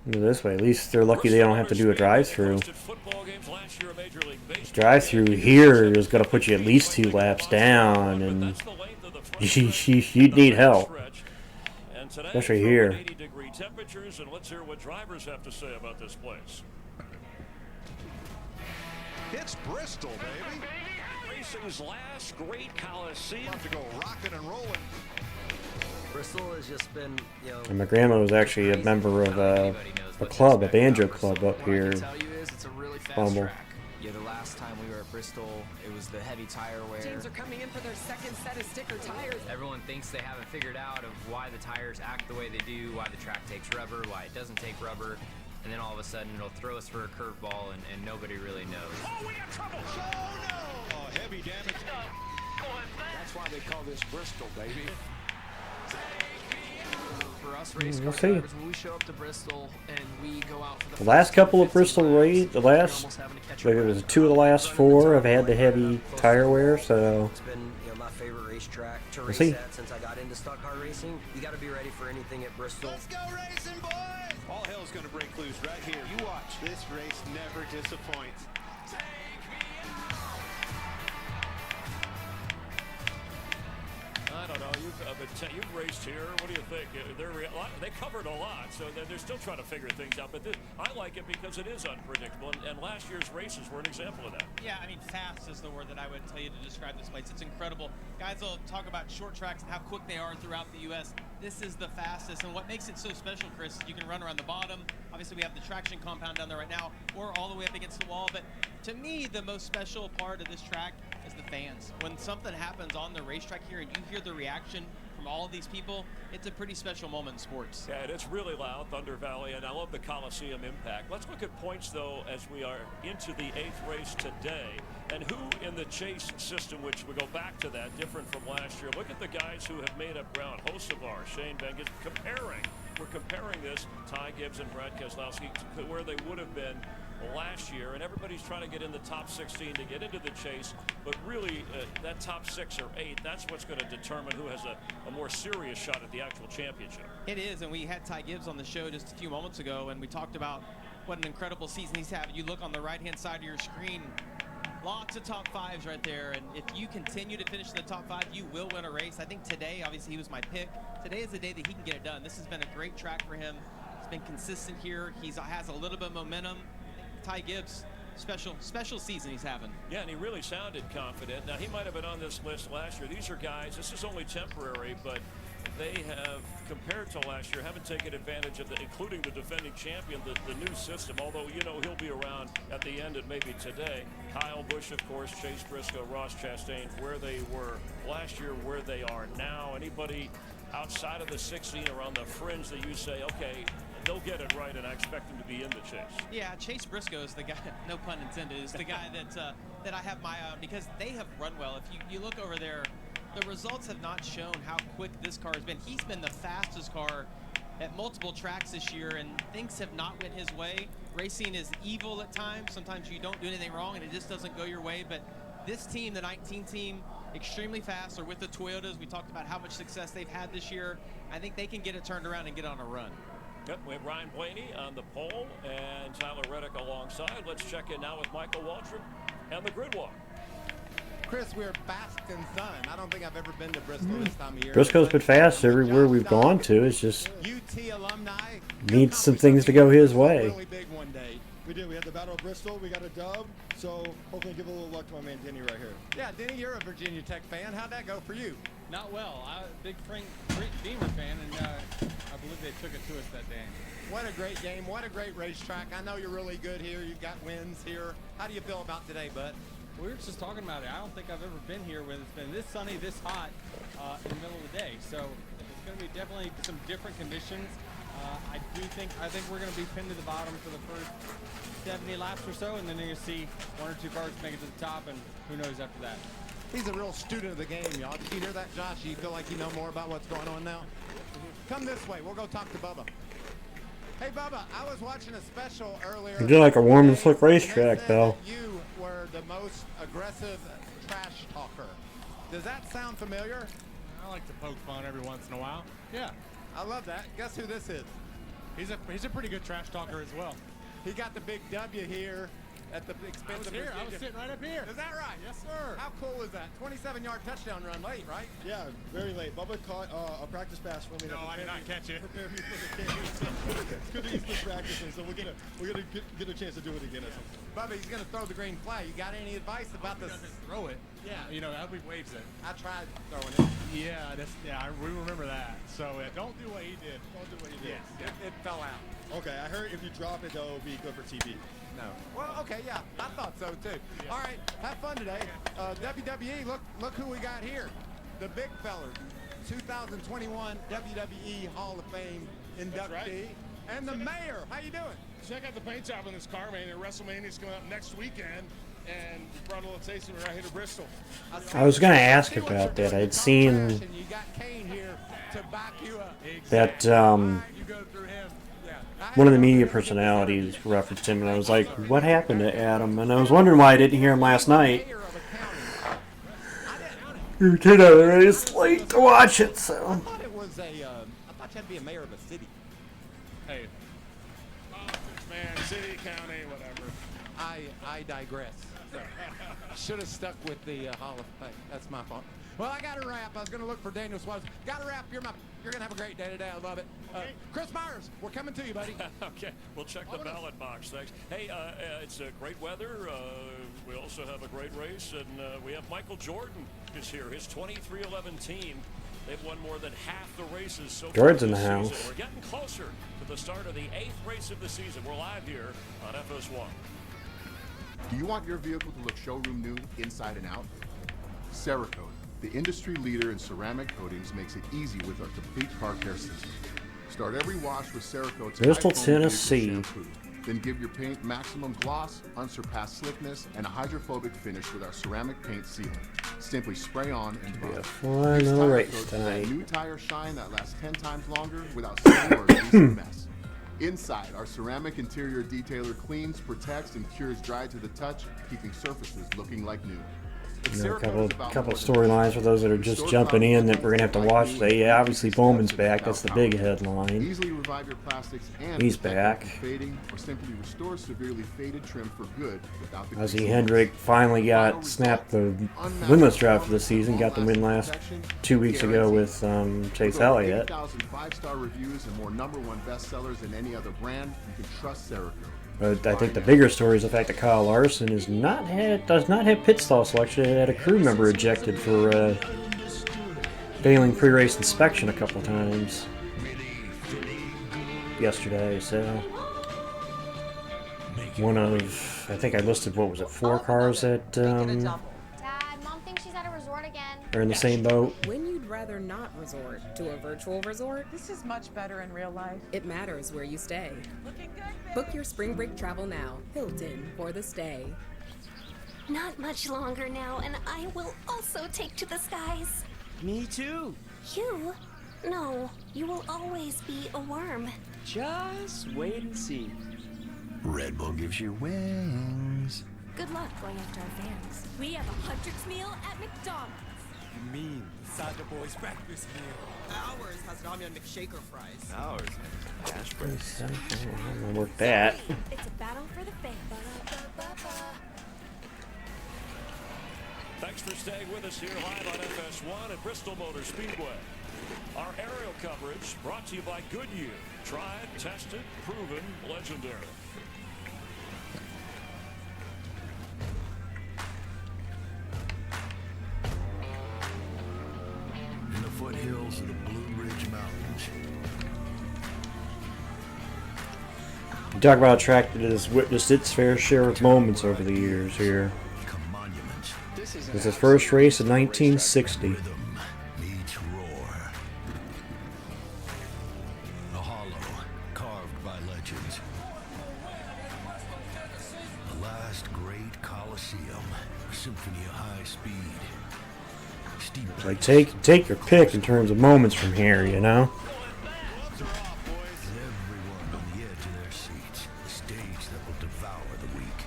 This way, at least they're lucky they don't have to do a drive-through. Drive-through here is going to put you at least 2 laps down, and you'd need help, especially here. 80-degree temperatures, and let's hear what drivers have to say about this place. It's Bristol, baby. Racing's last great Coliseum. About to go rocking and rolling. Bristol has just been, And my grandma was actually a member of a club, a banjo club up What I here. can tell you is it's a really fast Bumble. track. Yeah, the last time we were at Bristol, it was the heavy tire wear. Teams are coming in for their second set of sticker tires. Everyone thinks they have it figured out of why the tires act the way they do, why the track takes rubber, why it doesn't take rubber, and then all of a sudden it'll throw us for a curveball and nobody really knows. Oh, we have trouble! Oh, no! Oh, heavy damage. That's why they call this Bristol, baby. For us race We'll car see. drivers, when we show up to Bristol and we go out for The last couple of Bristol races, the last, like it was 2 of the last 4 have had the heavy tire wear, so It's been my favorite racetrack to We'll race see. at since I got into stock car racing. You got to be ready for anything at Bristol. Let's go racing, boys! All hell's going to break loose right here. You watch. This race never disappoints. I don't know. You've raced here. What do you think? They covered a lot, so they're still trying to figure things out. But I like it because it is unpredictable, and last year's races were an example of that. Yeah, I mean, fast is the word that I would tell you to describe this place. It's incredible. Guys will talk about short tracks and how quick they are throughout the U.S. This is the fastest, and what makes it so special, Chris, is you can run around the bottom. Obviously, we have the traction compound down there right now, or all the way up against the wall. But to me, the most special part of this track is the fans. When something happens on the racetrack here and you hear the reaction from all of these people, it's a pretty special moment in sports. Yeah, and it's really loud, Thunder Valley, and I love the Coliseum impact. Let's look at points, though, as we are into the 8th race today. And who in the chase system, which we go back to that, different from last year. Look at the guys who have made up ground. Hocevar, Shane Vengus, we're comparing this, Ty Gibbs and Brad Keselowski, to where they would have been last year, and everybody's trying to get in the top 16 to get into the chase, but really that top 6 or 8, that's what's going to determine who has a more serious shot at the actual championship. It is, and we had Ty Gibbs on the show just a few moments ago, and we talked about what an incredible season he's having. You look on the right-hand side of your screen, lots of top 5s right there, and if you continue to finish in the top 5, you will win a race. I think today, obviously, he was my pick. Today is the day that he can get it done. This has been a great track for him. He's been consistent here. He has a little bit of momentum. Ty Gibbs, special season he's having. Yeah, and he really sounded confident. Now, he might have been on this list last year. These are guys, this is only temporary, but they have, compared to last year, haven't taken advantage of including the defending champion, the new system, although, he'll be around at the end and maybe today. Kyle Busch, of course, Chase Briscoe, Ross Chastain, where they were last year, where they are now. Anybody outside of the 16 or on the fringe that you say, okay, they'll get it right, and I expect them to be in the chase. Yeah, Chase Briscoe is the guy, no pun intended, is the guy that I have my eye on because they have run well. If you look over there, the results have not shown how quick this car has been. He's been the fastest car at multiple tracks this year, and things have not went his way. Racing is evil at times. Sometimes you don't do anything wrong, and it just doesn't go your way. But this team, the 19 team, extremely fast. Or with the Toyotas, we talked about how much success they've had this year. I think they can get it turned around and get on a run. Yep, we have Ryan Blaney on the pole and Tyler Reddick alongside. Let's check in now with Michael Waltrip and the grid walk. Chris, we're bask in sun. I don't think I've ever been to Bristol this time of year. Briscoe's been fast everywhere we've gone to. It's just UT alumni needs some things to go his way. really big one day. We did. We had the Battle of Bristol. We got a dub. So hopefully give a little luck to my man Denny right here. Yeah, Denny, you're a Virginia Tech fan. How'd that go for you? Not well. I'm a big Frank Beamer fan, and I believe they took it to us that day. What a great game. What a great racetrack. I know you're really good here. You've got wins here. How do you feel about today, bud? We were just talking about it. I don't think I've ever been here when it's been this sunny, this hot in the middle of the day. So it's going to be definitely some different conditions. I think we're going to be pinned to the bottom for the first 70 laps or so, and then you're going to see 1 or 2 cars make it to the top, and who knows after that. He's a real student of the game, y'all. Did you hear that, Josh? You feel like you know more about what's going on now? Come this way. We'll go talk to Bubba. Hey, Bubba, I was watching a special earlier. You do like a warm and slick racetrack, though. You were the most aggressive trash talker. Does that sound familiar? I like to poke fun every once in a while. Yeah. I love that. Guess who this is? He's a pretty good trash talker as well. He got the big W here at the expense of I was sitting right up here. Is that right? Yes, sir. How cool is that? 27-yard touchdown run late, right? Yeah, very late. Bubba caught a practice pass for me. No, I did not catch it. Prepare me for the game. It's good that he's been practicing, so we're gonna get a chance to do it again. Bubba, he's gonna throw the green flag. You got any advice about this? Throw it. Yeah, you know, how he waves it. I tried throwing it. Yeah, we remember that. So don't do what he did. Don't do what he did. Yes, it fell out. Okay, I heard if you drop it, though, it'll be good for TV. No. Well, okay, yeah, I thought so too. Yeah. All right, have fun today. WWE, look who we got here. The big fella, 2021 WWE Hall of Fame inductee, right. and the mayor. How you doing? Check out the paint job on this car, man. And WrestleMania's coming up next weekend, and we brought a little taste of it right here to Bristol. I was gonna ask about that. I'd seen You got Kane here to back you up. that one of the media personalities referenced him, and I was like, "What happened to Adam?" And I was wondering why I didn't hear him last night. You know, it's late to watch it, so. I thought it was I thought you had to be a mayor of a city. Hey, politics, man, city, county, whatever. I digress. Should have stuck with the Hall of Fame. That's my fault. Well, I got a wrap. I was going to look for Daniel Suarez. Got a wrap. You're going to have a great day today. I love it. Chris Myers, we're coming to you, buddy. Okay, we'll check the ballot box. Thanks. Hey, it's great weather. We also have a great race, and we have Michael Jordan is here. His 23-11 team. They've won more than half the races so far Jordan's in this the season. house. We're getting closer to the start of the 8th race of the season. We're live here on FS1. Do you want your vehicle to look showroom new inside and out? Cerakote, the industry leader in ceramic coatings, makes it easy with our complete car care system. Start every wash with Cerakote's Bristol, high foam Tennessee. vehicle shampoo. Then give your paint maximum gloss, unsurpassed slickness, and a hydrophobic finish with our ceramic paint sealant. Simply spray on and Be a buff. fun Use little Tire race Coat for tonight. that new tire shine that lasts 10 times longer without sealing or releasing mess. Inside, our ceramic interior detailer cleans, protects, and cures dry to the touch, keeping surfaces looking like new. You know, a couple of storylines for those that are just jumping in that we're gonna have to watch today. Yeah, obviously Bowman's back. That's the big headline. Easily revive your plastics and He's protect back. them from fading, or simply restore severely faded trim for good without the Ozzie greasy Hendrick finally snapped the winless drive for the season. Got the win last 2 weeks ago with Chase Elliott. 8,000 5-star reviews and more #1 bestsellers than any other brand. You can trust Cerakote. But I think the bigger story is the fact that Kyle Larson does not have pit stall selection. Had a crew member ejected for failing pre-race inspection a couple of times yesterday. So one of, I think I listed, what was it, 4 cars that Dad, Mom thinks she's at a resort again. are in the same boat. When you'd rather not resort to a virtual resort, this is much better in real life. It matters where you stay. Book your spring break travel now. Hilton for the stay. Not much longer now, and I will also take to the skies. Me too. You? No, you will always be a worm. Just wait and see. Red Bull gives you wings. Good luck going after our fans. We have a hunter's meal at McDonald's. You mean the Saga Boys breakfast meal? Ours has ramen McShaker fries. Ours has hash browns. I'm gonna work that. It's a battle for the fans. Thanks for staying with us here live on FS1 at Bristol Motor Speedway. Our aerial coverage brought to you by Goodyear. Tried, tested, proven, legendary. In the foothills of the Blue Ridge Mountains. You talk about a track that has witnessed its fair share of moments over the years here. This is his first race in 1960. Meets roar. A hollow carved by legends. The last great Coliseum. Symphony of high speed. Steep It's like take your pick in terms of moments from here, you know? everyone on the edge of their seats. The stage that will devour the weak.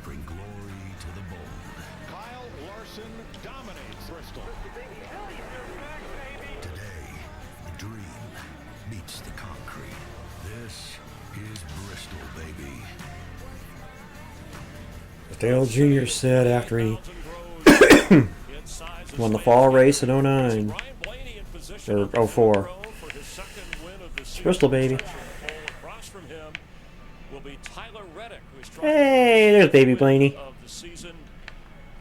Bring glory to the bold. Kyle Larson dominates Bristol. Today, the dream meets the concrete. This is Bristol, baby. Dale Jr. said after he won the fall race in 09 or 04. It's Bristol, baby. Across from him will be Tyler Reddick, who's Hey, there's baby Blaney. of the season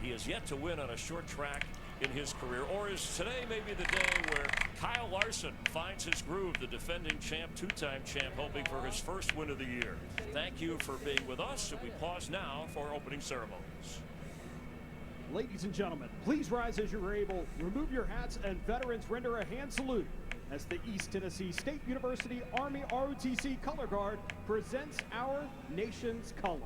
He has yet to win on a short track in his career. Or is today maybe the day where Kyle Larson finds his groove, the defending champ, two-time champ, hoping for his first win of the year? Thank you for being with us, and we pause now for opening ceremonies. Ladies and gentlemen, please rise as you're able. Remove your hats, and veterans render a hand salute as the East Tennessee State University Army ROTC Color Guard presents our nation's colors.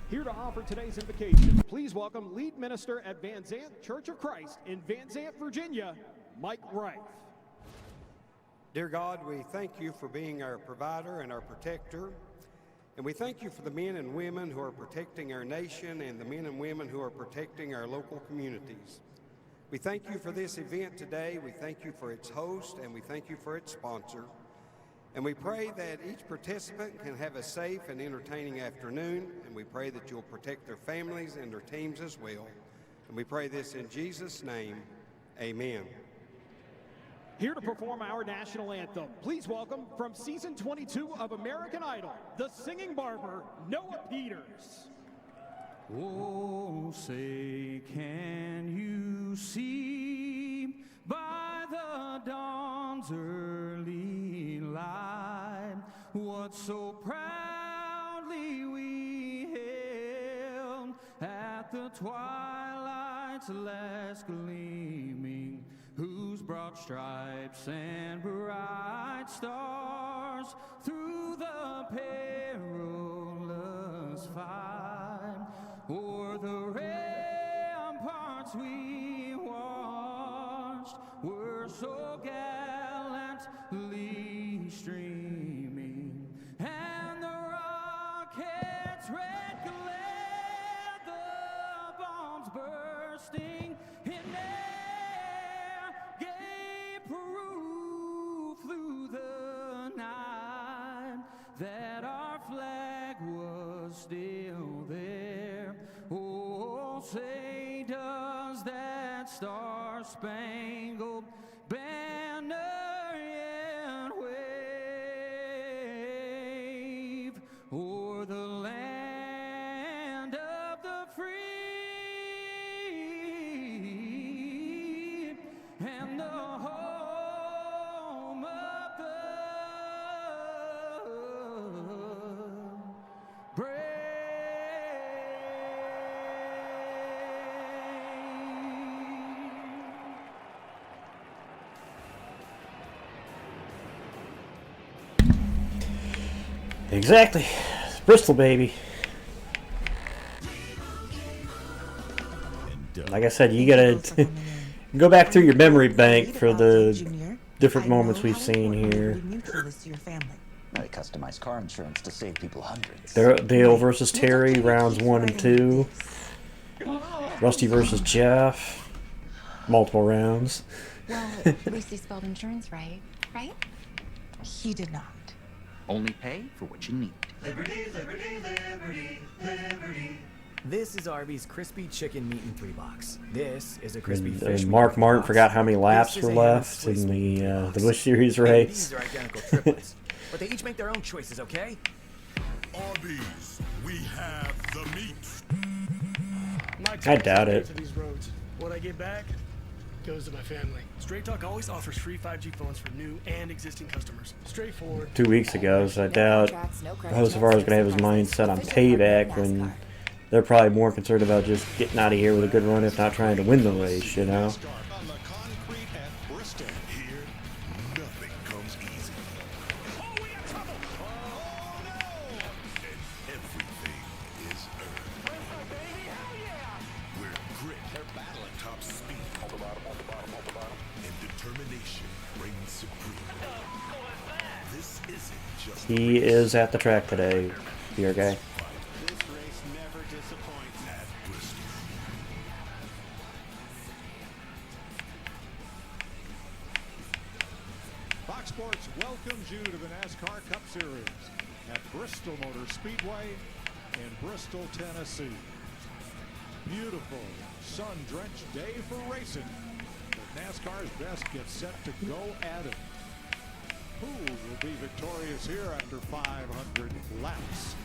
Here to offer today's invocation, please welcome lead minister at Van Zant Church of Christ in Van Zant, Virginia, Mike Reif. Dear God, we thank you for being our provider and our protector. And we thank you for the men and women who are protecting our nation and the men and women who are protecting our local communities. We thank you for this event today. We thank you for its host, and we thank you for its sponsor. And we pray that each participant can have a safe and entertaining afternoon, and we pray that you'll protect their families and their teams as well. And we pray this in Jesus' name, amen. Here to perform our national anthem, please welcome from season 22 of American Idol, the singing barber, Noah Peters. Oh, say, can you see by the dawn's early light what so proudly we hailed at the twilight's last gleaming, whose broad stripes and bright stars through the perilous fight o'er the ramparts we watched were so gallantly streaming, and the rocket's red glare, the bombs bursting in air, gave proof through the night that our flag was still there. Oh, say, does that star-spangled banner yet wave o'er the land of the free and the home of the brave? Exactly. It's Bristol, baby. Like I said, you gotta go back through your memory bank for the different moments we've seen here. I customize car insurance to save people hundreds. Dale versus Terry, rounds 1 and 2. Rusty versus Jeff, multiple rounds. Well, Lucy spelled insurance right? He did not. Only pay for what you need. Liberty, liberty, liberty, liberty. This is Arby's crispy chicken meat in 3 box. This is a crispy fish. And Mark Martin forgot how many laps were left in the Busch Series race. These are identical triplets, but they each make their own choices, okay? Arby's, we have the meat. I doubt it. For these roads. What I get back goes to my family. Straight Talk always offers free 5G phones for new and existing customers. Straightforward. 2 weeks ago, so I doubt Jose Var's going to have his mind set on payback when they're probably more concerned about just getting out of here with a good run, if not trying to win the race, you know? He is at the track today, dear guy. Fox Sports welcomes you to the NASCAR Cup Series at Bristol Motor Speedway in Bristol, Tennessee. Beautiful, sun-drenched day for racing. But NASCAR's best gets set to go at it. Who will be victorious here after 500 laps?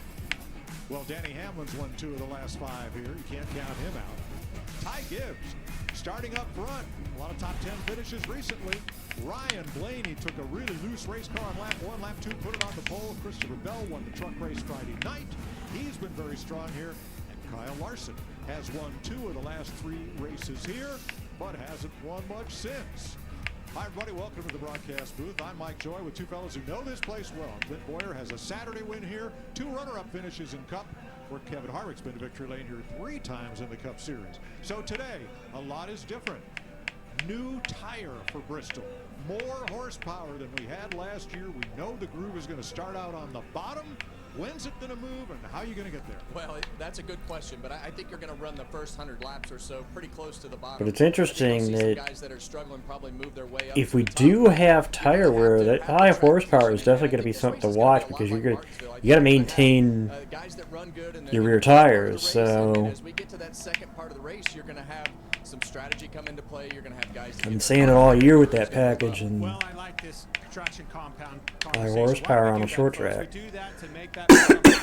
Well, Danny Hamlin's won 2 of the last 5 here. You can't count him out. Ty Gibbs starting up front. A lot of top 10 finishes recently. Ryan Blaney took a really loose race car on lap 1. Lap 2 put it on the pole. Christopher Bell won the truck race Friday night. He's been very strong here. And Kyle Larson has won 2 of the last 3 races here, but hasn't won much since. Hi, everybody. Welcome to the broadcast booth. I'm Mike Joy with 2 fellows who know this place well. Clint Boyer has a Saturday win here, 2 runner-up finishes in Cup, where Kevin Harvick's been to victory lane here 3 times in the Cup Series. So today, a lot is different. New tire for Bristol. More horsepower than we had last year. We know the groove is going to start out on the bottom. When's it going to move, and how are you going to get there? Well, that's a good question, but I think you're going to run the first 100 laps or so pretty close to the bottom. But it's interesting that guys that are struggling probably move their way up if we do have tire wear, that high horsepower is definitely going to be something to watch, because you got to maintain your rear tires. So as we get to that second part of the race, you're going to have some strategy come into play. You're going to have guys. I've been saying it all year with that package, and Well, I like this traction compound high horsepower on a short track. We do that to make that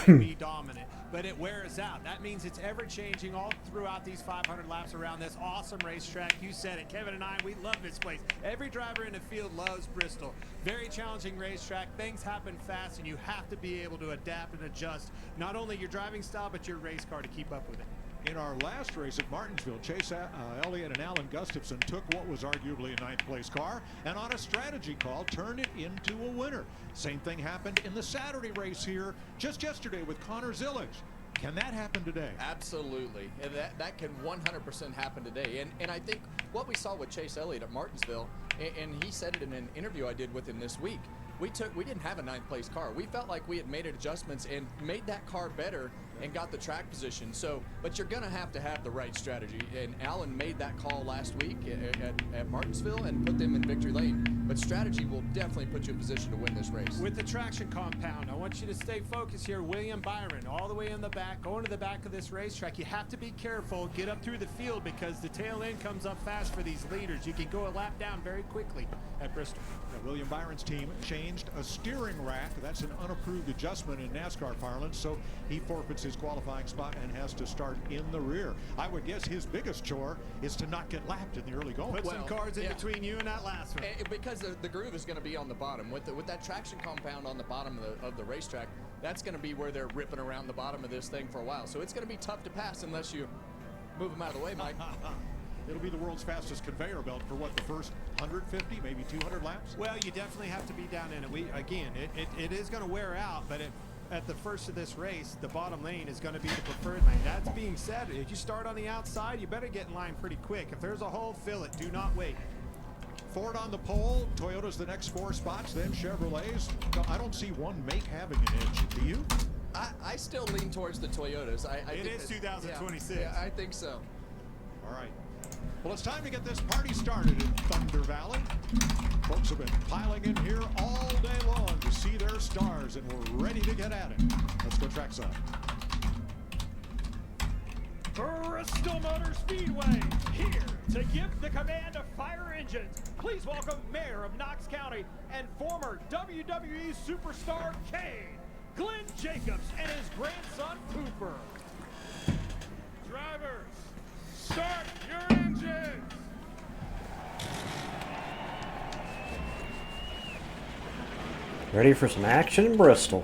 be dominant, but it wears out. That means it's ever changing all throughout these 500 laps around this awesome racetrack. You said it, Kevin and I, we love this place. Every driver in the field loves Bristol. Very challenging racetrack. Things happen fast, and you have to be able to adapt and adjust not only your driving style but your race car to keep up with it. In our last race at Martinsville, Chase Elliott and Alan Gustafson took what was arguably a 9th place car and on a strategy call turned it into a winner. Same thing happened in the Saturday race here just yesterday with Connor Zillage. Can that happen today? Absolutely. And that can 100% happen today. And I think what we saw with Chase Elliott at Martinsville, and he said it in an interview I did with him this week, we didn't have a 9th place car. We felt like we had made adjustments and made that car better and got the track position. So, but you're going to have the right strategy. And Alan made that call last week at Martinsville and put them in victory lane. But strategy will definitely put you in position to win this race. With the traction compound, I want you to stay focused here. William Byron, all the way in the back, going to the back of this racetrack. You have to be careful, get up through the field, because the tail end comes up fast for these leaders. You can go a lap down very quickly at Bristol. Now, William Byron's team changed a steering rack. That's an unapproved adjustment in NASCAR parlance, so he forfeits his qualifying spot and has to start in the rear. I would guess his biggest chore is to not get lapped in the early going. Put some cars in between you and that last one. Because the groove is going to be on the bottom. With that traction compound on the bottom of the racetrack, that's going to be where they're ripping around the bottom of this thing for a while. So it's going to be tough to pass unless you move them out of the way, Mike. It'll be the world's fastest conveyor belt for what, the first 150, maybe 200 laps? Well, you definitely have to be down in it. It is going to wear out, but at the first of this race, the bottom lane is going to be the preferred lane. That being said, if you start on the outside, you better get in line pretty quick. If there's a hole, fill it. Do not wait. Ford on the pole. Toyota's the next 4 spots, then Chevrolet's. I don't see one make having an edge. Do you? I still lean towards the Toyotas. It is 2026. Yeah, I think so. All right. Well, it's time to get this party started in Thunder Valley. Folks have been piling in here all day long to see their stars, and we're ready to get at it. Let's go trackside. Bristol Motor Speedway, here to give the command of fire engines. Please welcome Mayor of Knox County and former WWE superstar Kane, Glenn Jacobs, and his grandson Cooper. Drivers, start your engines! Ready for some action in Bristol.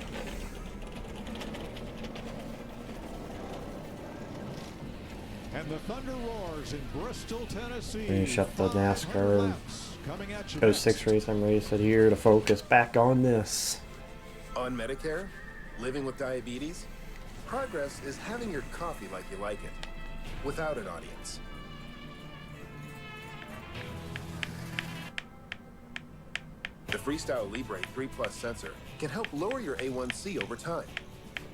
And the thunder roars in Bristol, Tennessee. Finish up the NASCAR 06 race. I'm ready to sit here to focus back on this. On Medicare? Living with diabetes? Progress is having your coffee like you like it, without an audience. The Freestyle Libre 3 Plus sensor can help lower your A1C over time.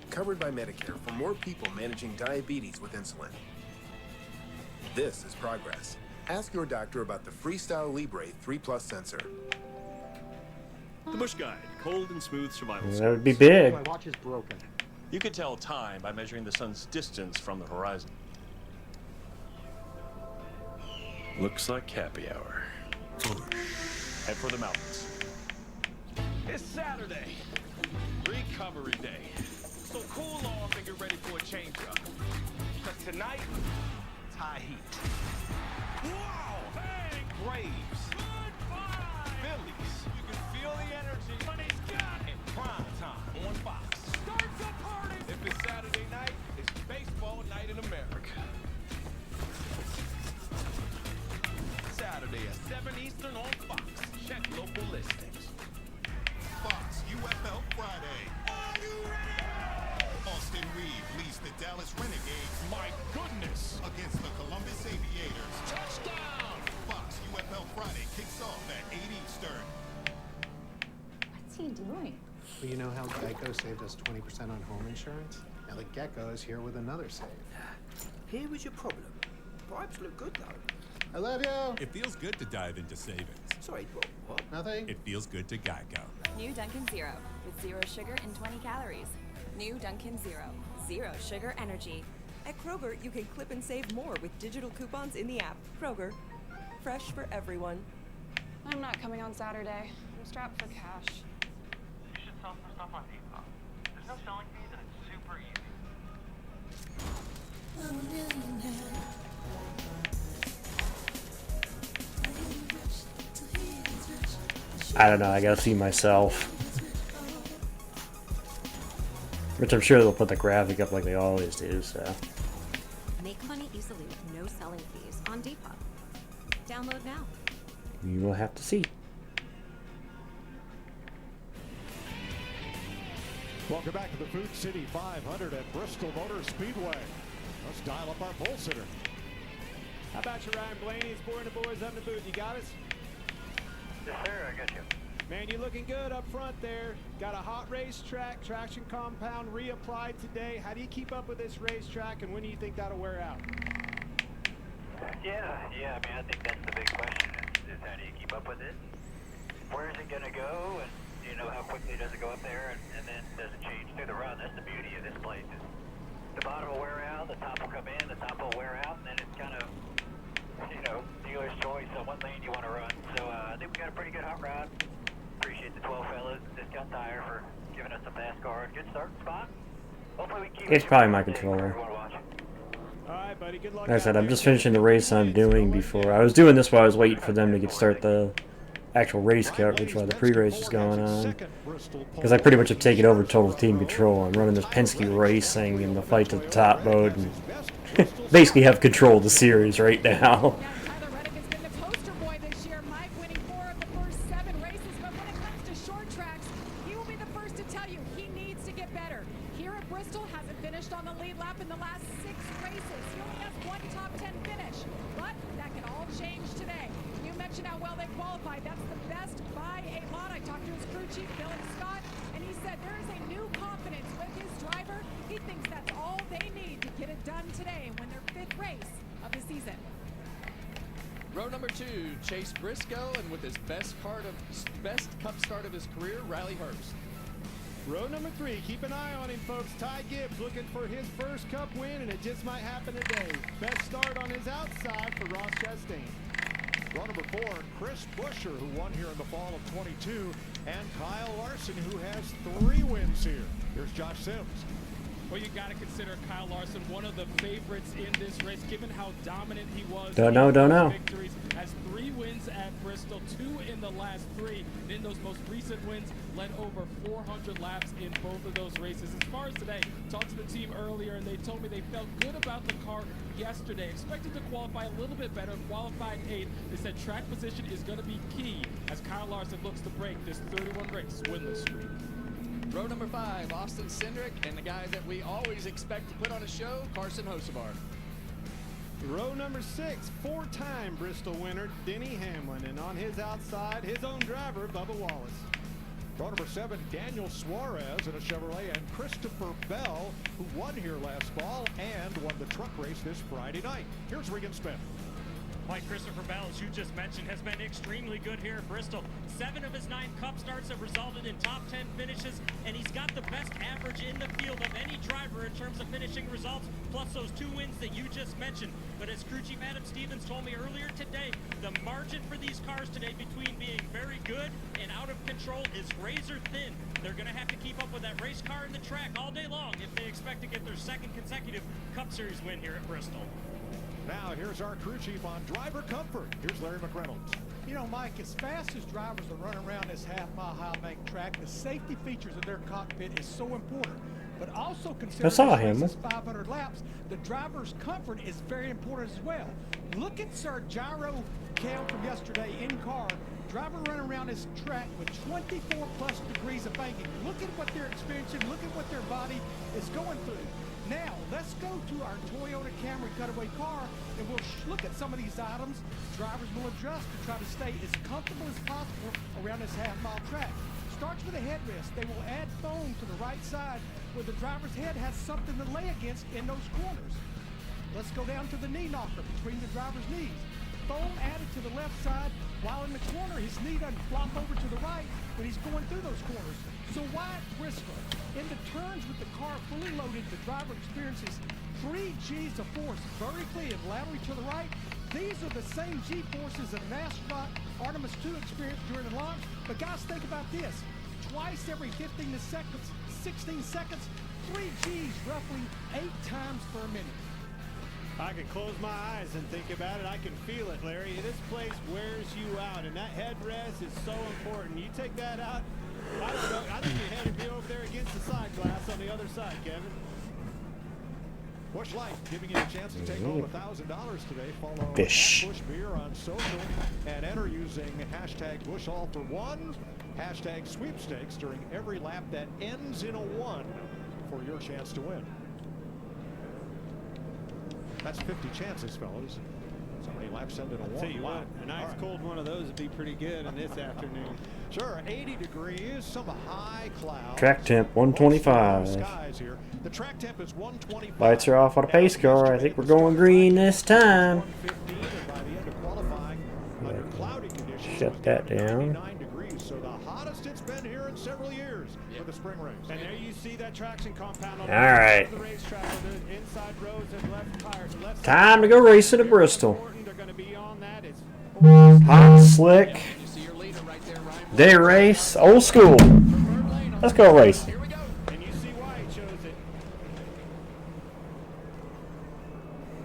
Covered by Medicare for more people managing diabetes with insulin. This is progress. Ask your doctor about the Freestyle Libre 3 Plus sensor. The Bush Guide, cold and smooth survival. That would be big. My watch is broken. You can tell time by measuring the sun's distance from the horizon. Looks like happy hour. Head for the mountains. It's Saturday, recovery day. So cool off and get ready for high heat. Wow! Bang! Braves. Goodbye! Phillies. You can feel the energy. But he's got it. Prime time on Fox. Start the party! If it's Saturday night, it's baseball night in America. Saturday at 7 Eastern on Fox. Check local listings. Fox UFL Friday. Are you ready? Austin Reed leads the Dallas Renegades. My goodness! Against the Columbus Aviators. Touchdown! Fox UFL Friday kicks off at 8 Eastern. What's he doing? Well, you know how Geico saved us 20% on home insurance? Now the Gecko is here with another save. Here was your problem. Bribes look good, though. I love you. It feels good to dive into savings. Sorry, what? Nothing. It feels good to Geico. New Dunkin' Zero, with 0 sugar and 20 calories. New Dunkin' Zero, 0 sugar energy. At Kroger, you can clip and save more with digital coupons in the app. Kroger, fresh for everyone. I'm not coming on Saturday. I'm strapped for cash. You should sell some stuff on Depop. There's no selling fees and it's super easy. I don't know, I gotta see myself. Which I'm sure they'll put the graphic up like they always do, so. Make money easily with no selling fees on Depop. Download now. You will have to see. Welcome back to the Food City 500 at Bristol Motor Speedway. Let's dial up our pole sitter. How about you, Ryan Blaney? It's Boy and the boys up in the booth. You got us? Yes, sir, I got you. Man, you're looking good up front there. Got a hot racetrack, traction compound reapplied today. How do you keep up with this racetrack, and when do you think that'll wear out? Yeah, I mean, I think that's the big question is how do you keep up with it? Where is it going to go? And, you know, how quickly does it go up there? And then does it change through the run? That's the beauty of this place. Is the bottom will wear out, the top will come in, the top will wear out, and then it's kind of, you know, dealer's choice on what lane you want to run. So I think we got a pretty good hot rod. Appreciate the 12 fellas at Discount Tire for giving us a fast car and good starting spot. Hopefully we keep It's probably my controller. All right, buddy. Good luck. Like I said, I'm just finishing the race I'm doing before. I was doing this while I was waiting for them to start the actual race coverage while the pre-race is going on. Because I pretty much have taken over total team control. I'm running this Penske Racing in the fight to the top mode and basically have control of the series right now. Row number 2, Chase Briscoe, and with his best Cup start of his career, Riley Herbst. Row number 3, keep an eye on him, folks. Ty Gibbs looking for his first Cup win, and it just might happen today. Best start on his outside for Ross Chastain. Row number 4, Chris Buescher, who won here in the fall of 22, and Kyle Larson, who has 3 wins here. Here's Josh Sims. Well, you got to consider Kyle Larson one of the favorites in this race, given how dominant he was. Don't know. Victories, has 3 wins at Bristol, 2 in the last 3. And in those most recent wins, led over 400 laps in both of those races. As far as today, talked to the team earlier, and they told me they felt good about the car yesterday. Expected to qualify a little bit better, qualified 8th. They said track position is going to be key as Kyle Larson looks to break this 31 race winless streak. Row number 5, Austin Cindric, and the guy that we always expect to put on a show, Carson Hocevar. Row number 6, 4-time Bristol winner, Denny Hamlin, and on his outside, his own driver, Bubba Wallace. Row number 7, Daniel Suarez in a Chevrolet, and Christopher Bell, who won here last fall and won the truck race this Friday night. Here's Regan Smith. Like Christopher Bell, as you just mentioned, has been extremely good here at Bristol. 7 of his 9 Cup starts have resulted in top 10 finishes, and he's got the best average in the field of any driver in terms of finishing results, plus those 2 wins that you just mentioned. But as crew chief Adam Stevens told me earlier today, the margin for these cars today between being very good and out of control is razor thin. They're going to have to keep up with that race car in the track all day long if they expect to get their 2nd consecutive Cup Series win here at Bristol. Now, here's our crew chief on driver comfort. Here's Larry McReynolds. You know, Mike, as fast as drivers are running around this half-mile high-bank track, the safety features of their cockpit is so important. But also consider saw this him. race is 500 laps. The driver's comfort is very important as well. Look at Sir Gyro Cam from yesterday in car. Driver running around this track with 24 plus degrees of banking. Look at what they're experiencing. Look at what their body is going through. Now, let's go to our Toyota Camry cutaway car, and we'll look at some of these items. Drivers will adjust to try to stay as comfortable as possible around this half-mile track. Starts with a headrest. They will add foam to the right side where the driver's head has something to lay against in those corners. Let's go down to the knee knocker between the driver's knees. Foam added to the left side, while in the corner his knee doesn't flop over to the right when he's going through those corners. So Wyatt Briscoe, in the turns with the car fully loaded, the driver experiences 3 G's of force vertically and laterally to the right. These are the same G forces that an astronaut Artemis 2 experienced during the launch. But guys, think about this. Twice every 16 seconds, 3 G's roughly 8 times per minute. I can close my eyes and think about it. I can feel it, Larry. This place wears you out, and that headrest is so important. You take that out, I don't know. I think your head would be over there against the side glass on the other side, Kevin. Busch Light giving you a chance to take home $1,000 today. Follow Fish. Busch Beer on social and enter using hashtag BuschAllForOne, hashtag sweepstakes during every lap that ends in a 1 for your chance to win. That's 50 chances, fellas. So many laps end in a 1. I'll tell you what, a nice cold one of those would be pretty good in this afternoon. Sure, 80 degrees, some high clouds. Track temp 125. Skies here. The track temp is 125. Lights are off on a pace car. I think we're going green this time. Shut that down. So the hottest it's been here in several years for the spring race. And there you see that traction compound on All right. the racetrack with the inside rows and left tires. Left Time to go racing at Bristol. They're going to be on that. It's Hot, slick. Day race, old school. Let's go race. And you see why he chose it.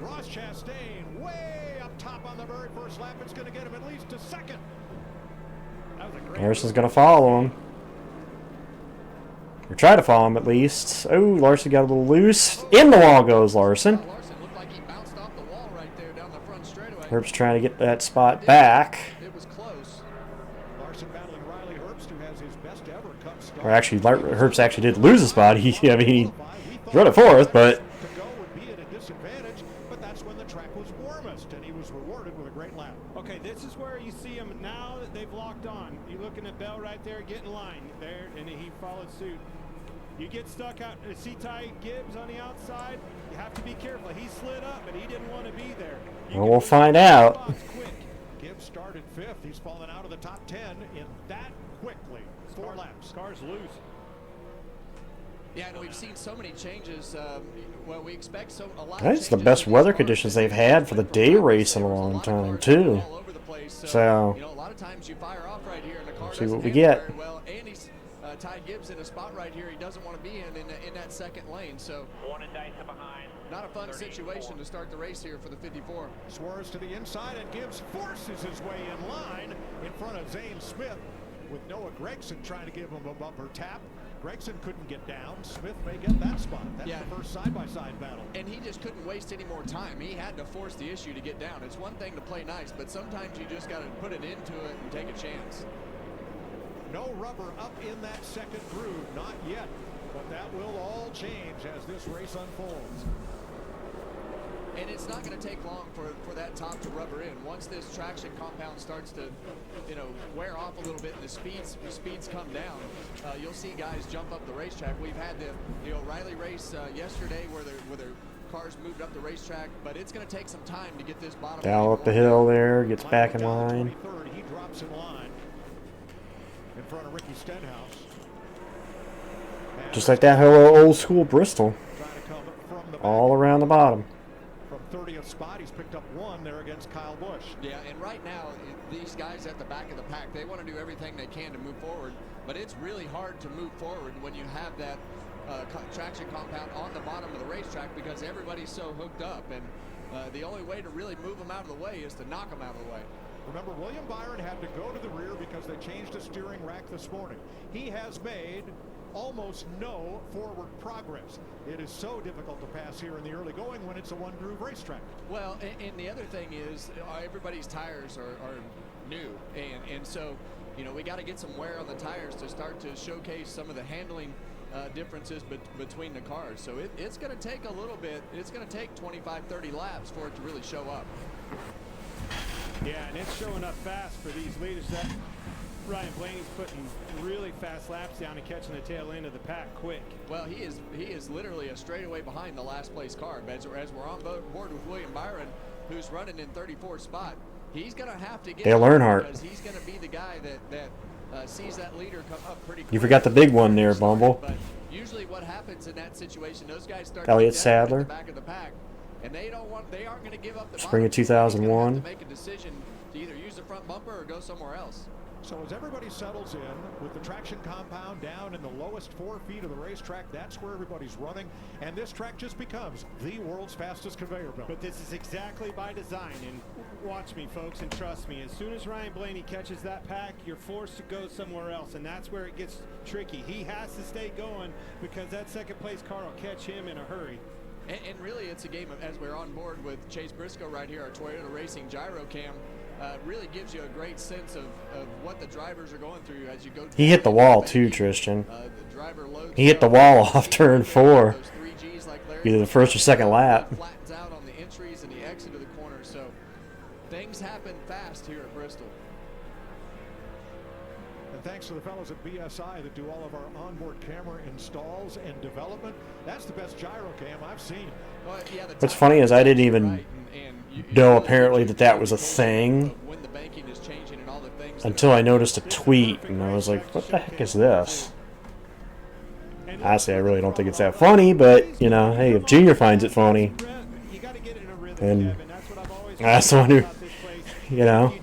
Ross Chastain way up top on the very first lap. It's going to get him at least a second. That was a great Larson's going to follow him. Or try to follow him at least. Oh, Larson got a little loose. In the wall goes Larson. Herb's trying to get that spot back. It was close. Larson battling Riley Herbst, who has his best ever Cup start. Or actually, Herbst actually did lose a spot. He run it fourth, but To go would be at a disadvantage, but that's when the track was warmest, and he was rewarded with a great lap. Okay, this is where you see him now that they've locked on. You're looking at Bell right there, get in line there, and he followed suit. You get stuck out. See Ty Gibbs on the outside. You have to be careful. He slid up, but he didn't want to be there. well, we'll find out. Gibbs started 5th. He's fallen out of the top 10 in that quickly. 4 laps. Car's loose. Yeah, and we've seen so many changes. Well, we expect a lot. That's the best weather conditions they've had for the day race in a long time, too. So, you know, a lot of times you fire off right here, and the car see what doesn't we handle get. very well. And he's Ty Gibbs in a spot right here he doesn't want to be in that second lane. So not a fun situation to start the race here for the 54. Swerves to the inside, and Gibbs forces his way in line in front of Zane Smith, with Noah Gregson trying to give him a bumper tap. Gregson couldn't get down. Smith may get that spot. That's the first side-by-side battle. And he just couldn't waste any more time. He had to force the issue to get down. It's one thing to play nice, but sometimes you just got to put it into it and take a chance. No rubber up in that second groove, not yet. But that will all change as this race unfolds. And it's not going to take long for that top to rubber in. Once this traction compound starts to, you know, wear off a little bit and the speeds come down, you'll see guys jump up the racetrack. We've had the, you know, Riley race yesterday where their cars moved up the racetrack, but it's going to take some time to get this bottom. Down up the hill there, gets back in line. He drops in line in front of Ricky Stenhouse. Just like that hello old school Bristol. All around the bottom. From 30th spot, he's picked up 1 there against Kyle Busch. Yeah, and right now, these guys at the back of the pack, they want to do everything they can to move forward, but it's really hard to move forward when you have that traction compound on the bottom of the racetrack because everybody's so hooked up. And The only way to really move them out of the way is to knock them out of the way. Remember, William Byron had to go to the rear because they changed the steering rack this morning. He has made almost no forward progress. It is so difficult to pass here in the early going when it's a one-groove racetrack. Well, and the other thing is everybody's tires are new, and so, you know, we got to get some wear on the tires to start to showcase some of the handling differences between the cars. So it's going to take a little bit. It's going to take 25-30 laps for it to really show up. Yeah, and it's showing up fast for these leaders. That Ryan Blaney's putting really fast laps down and catching the tail end of the pack quick. Well, he is literally a straightaway behind the last place car. As we're on board with William Byron, who's running in 34th spot, he's going to have to get Dale Earnhardt, because he's going to be the guy that sees that leader come up pretty quick. You forgot the big one there, Bumble. But usually what happens in that situation, those guys start Elliott to get Sadler. at the back of the pack, and they aren't going to give up the Spring of bottom. They're gonna 2001. have to make a decision to either use the front bumper or go somewhere else. So as everybody settles in with the traction compound down in the lowest 4 feet of the racetrack, that's where everybody's running, and this track just becomes the world's fastest conveyor belt. But this is exactly by design, and watch me, folks, and trust me, as soon as Ryan Blaney catches that pack, you're forced to go somewhere else, and that's where it gets tricky. He has to stay going because that second place car will catch him in a hurry. And really, it's a game of, as we're on board with Chase Briscoe right here, our Toyota Racing gyro cam, really gives you a great sense of what the drivers are going through as you go. He hit the wall too, Tristan. The driver loads He hit the wall off turn 4, those 3Gs like Larry, either the first or second lap. flattens out on the entries and the exit of the corner, so things happen fast here at Bristol. And thanks to the fellows at BSI that do all of our onboard camera installs and development. That's the best gyro cam I've seen. Well, yeah, What's funny is I didn't even know apparently that was a thing when the banking is changing and all the things until I noticed a tweet, and I was like, what the heck is this? Honestly, I really don't think it's that funny, but, you know, hey, if Junior finds it funny, and that's the one who, you know,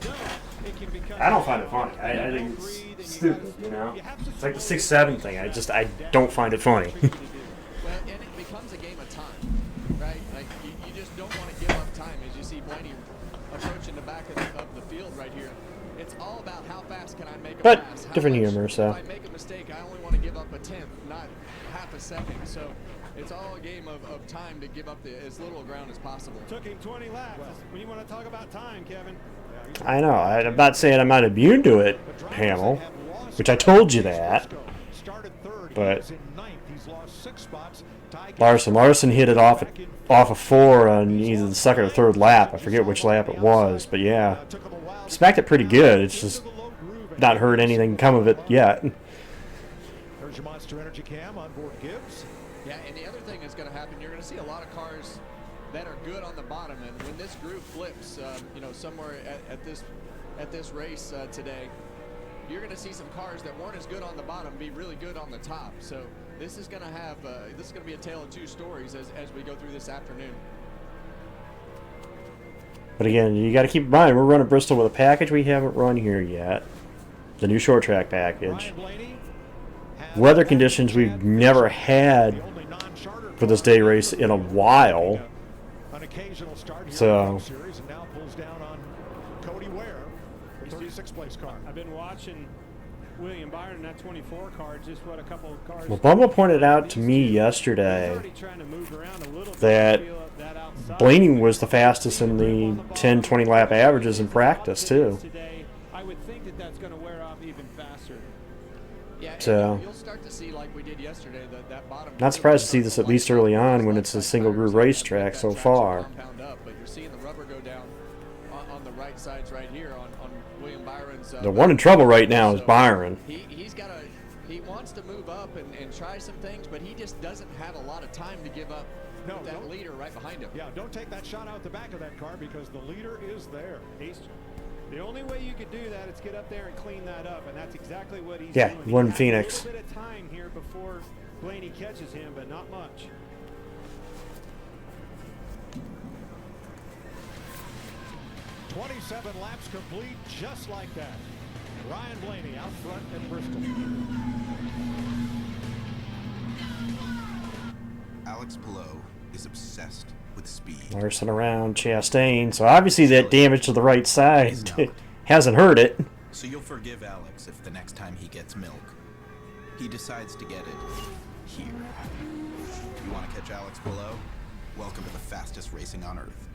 I don't find it funny. I think it's stupid, you know? It's like the 6-7 thing. I don't find it funny. Well, and it becomes a game of time, right? Like you just don't want to give up time as you see Blaney approaching the back of the field right here. It's all about how fast can I make a But pass. different humor, so. If I make a mistake, I only want to give up a tenth, not half a second. So it's all a game of time to give up as little ground as possible. Took him 20 laps. When you want to talk about time, Kevin. I know. I'm not saying I'm not immune to it, panel, which I told you that. But Larson hit it off of 4 on either the second or third lap. I forget which lap it was, but yeah, smacked it pretty good. It's just not heard anything come of it yet. There's your Monster Energy cam on board Gibbs. Yeah, and the other thing that's going to happen, you're going to see a lot of cars that are good on the bottom, and when this group flips, you know, somewhere at this race today, you're going to see some cars that weren't as good on the bottom be really good on the top. So this is going to have this is going to be a tale of two stories as we go through this afternoon. But again, you got to keep in mind, we're running Bristol with a package we haven't run here yet. The new short track package. Weather conditions we've never had for this day race in a while. An occasional start here So in the series, and now pulls down on Cody Ware, the 36th place car. I've been watching William Byron in that 24 car, just what a couple of cars. well, Bumble pointed out to me yesterday that Blaney was the fastest in the 10-20 lap averages in practice too. I would think that that's going to wear off even faster. Yeah, So you'll start to see, like we did yesterday, that bottom. not surprised to see this at least early on when it's a single groove racetrack so far. Compound up, but you're seeing the rubber go down on the right sides right here on William Byron's. The one in trouble right now is Byron. He wants to move up and try some things, but he just doesn't have a lot of time to give up with that leader right behind him. Yeah, don't take that shot out the back of that car because the leader is there. The only way you could do that is get up there and clean that up, and that's exactly what he's Yeah, doing. he won has Phoenix. A little bit of time here before Blaney catches him, but not much. "27 laps complete just like that. Ryan Blaney out front at Bristol. Alex Pillow is obsessed with speed. Larson around Chastain. So obviously that damage to the right side hasn't hurt it. So you'll forgive Alex if the next time he gets milk, he decides to get it here. You want to catch Alex below? Welcome to the fastest racing on Earth.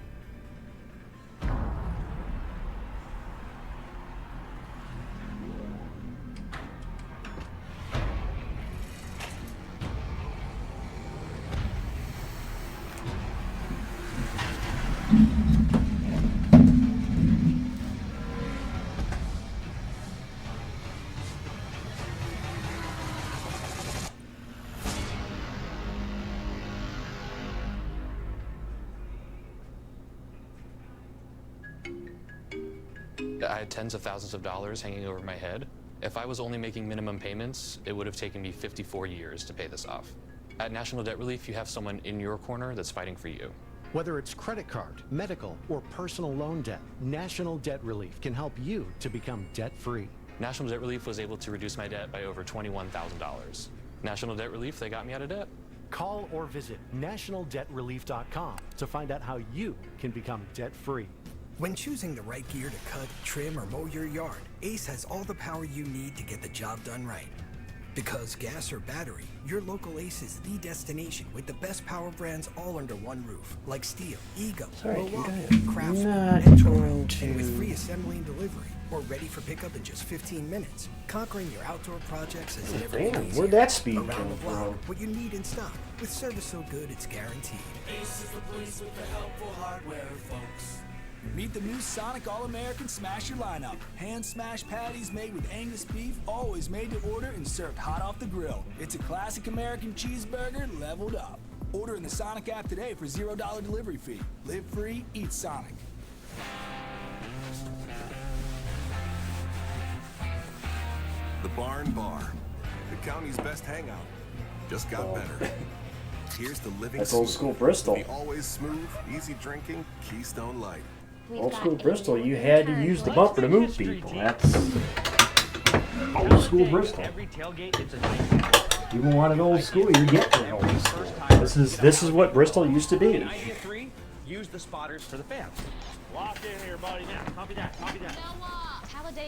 I had tens of thousands of dollars hanging over my head. If I was only making minimum payments, it would have taken me 54 years to pay this off. At National Debt Relief, you have someone in your corner that's fighting for you. Whether it's credit card, medical, or personal loan debt, National Debt Relief can help you to become debt-free. National Debt Relief was able to reduce my debt by over $21,000. National Debt Relief, they got me out of debt. Call or visit nationaldebtrelief.com to find out how you can become debt-free. When choosing the right gear to cut, trim, or mow your yard, Ace has all the power you need to get the job done right. Because gas or battery, your local Ace is the destination with the best power brands all under one roof, like Steel, Ego, Milwaukee, Craftsman, and Toro, and with free assembly and delivery, or ready for pickup in just 15 minutes. Conquering your outdoor projects is never been easier. Where'd that speed Around come the block, from? what you need in stock, with service so good it's guaranteed. Ace is the place with the helpful hardware, folks. Meet the new Sonic All-American Smasher lineup. Hand-smashed patties made with Angus beef, always made to order and served hot off the grill. It's a classic American cheeseburger leveled up. Order in the Sonic app today for $0 delivery fee. Live free, eat Sonic. The Barn Bar, the county's best hangout, just got better. Here's the living That's old school Bristol. The always smooth, easy drinking Keystone Light. Old school Bristol, you had to use the bumper to move people. That's old school Bristol. Even wanted old school, you're getting old school. This is what Bristol used to be. Idea 3, use the spotters for the fans. Lock in here, buddy. Now, copy that, copy that.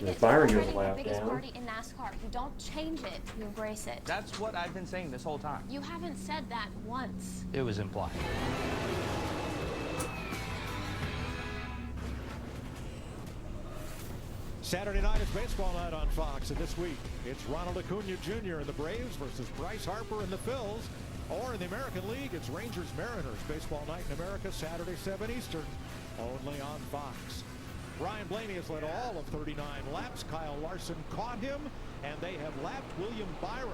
If Byron goes a lap the biggest down. party in NASCAR. You don't change it, you embrace it. That's what I've been saying this whole time. You haven't said that once. It was implied. Saturday night is baseball night on Fox, and this week it's Ronald Acuna Jr. and the Braves versus Bryce Harper and the Phils. Or in the American League, it's Rangers-Mariners. Baseball night in America, Saturday, 7 Eastern, only on Fox. Ryan Blaney has led all of 39 laps. Kyle Larson caught him, and they have lapped William Byron,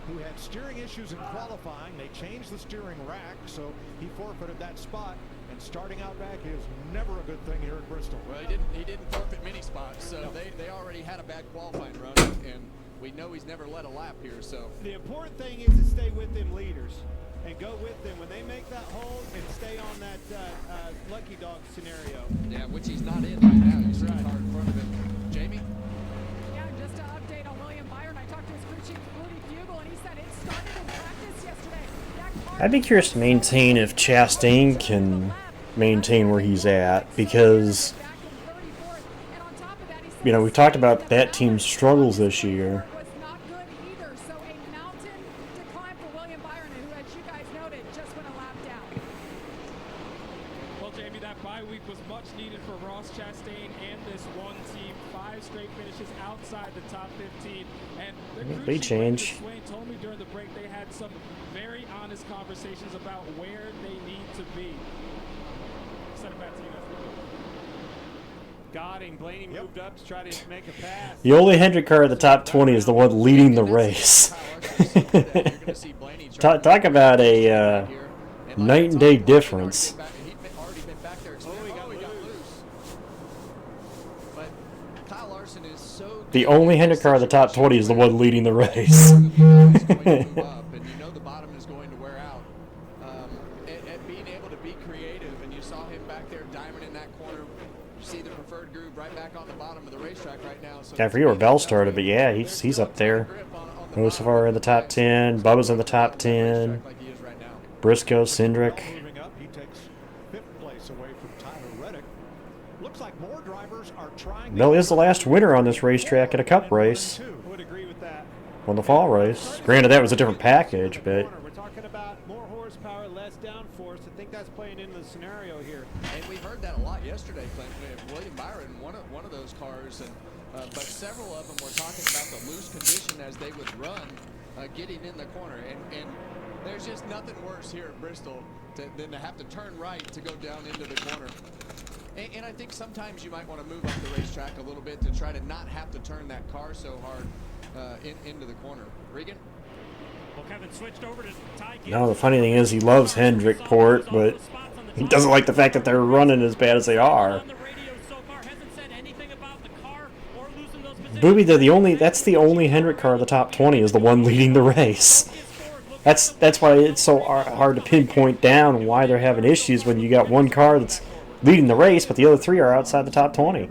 who had steering issues in qualifying. They changed the steering rack, so he forfeited that spot. And starting out back is never a good thing here at Bristol. Well, he didn't forfeit many spots, so no. they already had a bad qualifying run, and we know he's never led a lap here. So the important thing is to stay with them leaders and go with them when they make that hole and stay on that lucky dog scenario. Yeah, which he's not in right now. You see the car in front of him. Jamie? Yeah, just to update on William Byron, I talked to his crew chief, Rudy Fugle, and he said it started in practice yesterday. I'd be curious to maintain if Chastain can maintain where he's at, because, you know, we talked about that team's struggles this year. Well, Jamie, that bye week was much needed for Ross Chastain and this one team. 5 straight finishes outside the top 15. And the They change. Swain told me during the break they had some very honest conversations about where they need to be. Send it back to you guys. Godding, Blaney moved up to try to make a pass. The only Hendrick car at the top 20 is the one leading the race. Talk about a night and day difference. The only Hendrick car at the top 20 is the one leading the race. I forget where Bell started, but yeah, he's up there. Mosafar in the top 10. Bubba's in the top 10. Briscoe, Cindric. Mel is the last winner on this racetrack at a Cup race. Would agree with that. On the fall race. Granted, that was a different package, but We're talking about more horsepower, less downforce. I think that's playing into the scenario here. And we heard that a lot yesterday, Clint. William Byron, one of those cars, and but several of them were talking about the loose condition as they would run, getting in the corner. And there's just nothing worse here at Bristol than to have to turn right to go down into the corner. And I think sometimes you might want to move up the racetrack a little bit to try to not have to turn that car so hard into the corner. Regan? Well, Kevin switched over to Ty Gibbs. no, the funny thing is he loves Hendrickport, but he doesn't like the fact that they're running as bad as they are. Booby, that's the only Hendrick car in the top 20 is the one leading the race. That's why it's so hard to pinpoint down why they're having issues when you got one car that's leading the race, but the other three are outside the top 20.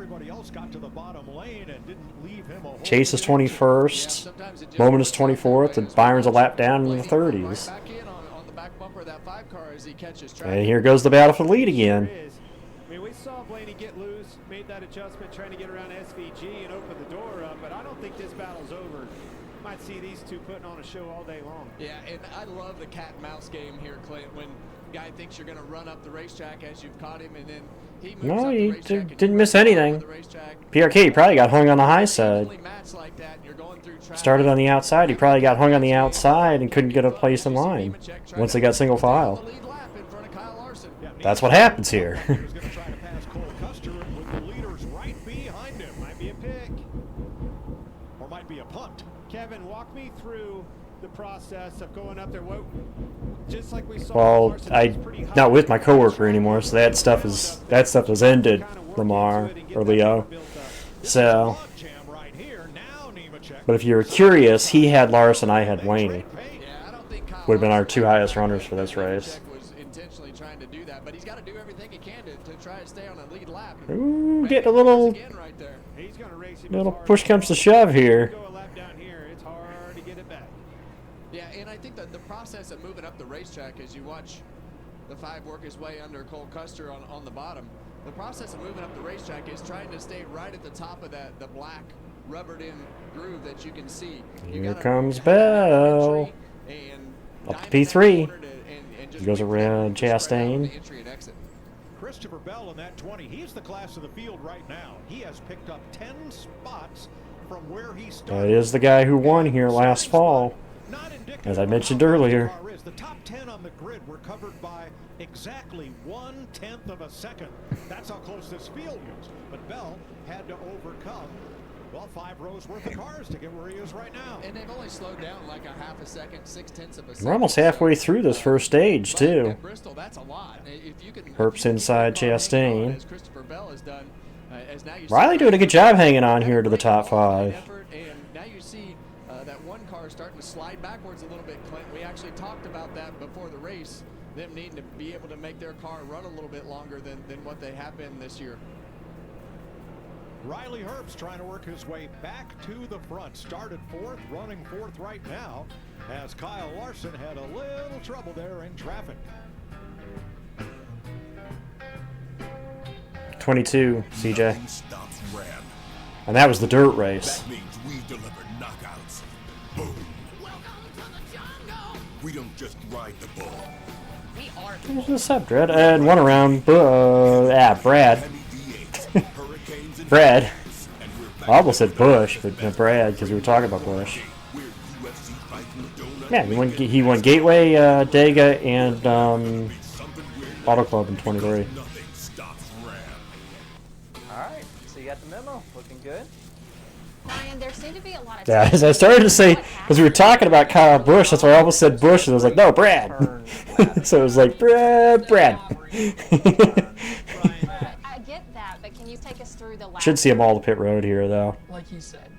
Chase is 21st, Moment is 24th, and Byron's a lap down in the 30s. And here goes the battle for the lead again. I mean, we saw Blaney get loose, made that adjustment, trying to get around SVG and open the door up, but I don't think this battle's over. Might see these two putting on a show all day long. Yeah, and I love the cat and mouse game here, Clint, when guy thinks you're going to run up the racetrack as you've caught him, and then he moves No, up the he racetrack didn't miss anything. PRK probably got hung on the high side. Started on the outside. He probably got hung on the outside and couldn't get a place in line once they got single file. That's what happens here. Or might be a punt. Kevin, walk me through the process of going up there. Just like we saw. Well, I'm not with my coworker anymore, so that stuff is ended, Lamar or Leo. So, but if you're curious, he had Larson, I had Blaney. Would have been our two highest runners for this race. Ooh, getting a little push comes to shove here. Yeah, and I think that the process of moving up the racetrack as you watch the five work his way under Cole Custer on the bottom, the process of moving up the racetrack is trying to stay right at the top of the black rubbered in groove that you can see. Here comes Bell. Up to P3. He goes around Chastain. Christopher Bell in that 20. He's the class of the field right now. He has picked up 10 spots from where he started. That is the guy who won here last fall, as I mentioned earlier. The top 10 on the grid were covered by exactly 1/10 of a second. That's how close this field is. But Bell had to overcome, well, 5 rows worth of cars to get where he is right now. And they've only slowed down like a half a second, 0.6 of a second. We're almost halfway through this first stage, too. At Bristol, that's a lot. Herp's inside Chastain. Riley doing a good job hanging on here to the top 5. And now you see that one car starting to slide backwards a little bit, Clint. We actually talked about that before the race, them needing to be able to make their car run a little bit longer than what they have been this year. Riley Herbst trying to work his way back to the front. Started 4th, running 4th right now, as Kyle Larson had a little trouble there in traffic. 22, CJ. And that was the dirt race. That means we deliver knockouts. Boom. We don't just ride the bull. What's up, Dredd? And one around, Brad. Brad. I almost said Bush, but no, Brad, because we were talking about Bush. Yeah, he won Gateway, Dega, and Auto Club in 23. Alright, so you got the memo. Looking good. Ryan, there seemed to be a lot of Yeah, as I started to say, because we were talking about Kyle Busch, that's why I almost said Bush, and I was like, no, Brad. So it was like, Brad. I get that, but can you take us through the last... Should see them all to pit road here, though. Like you said.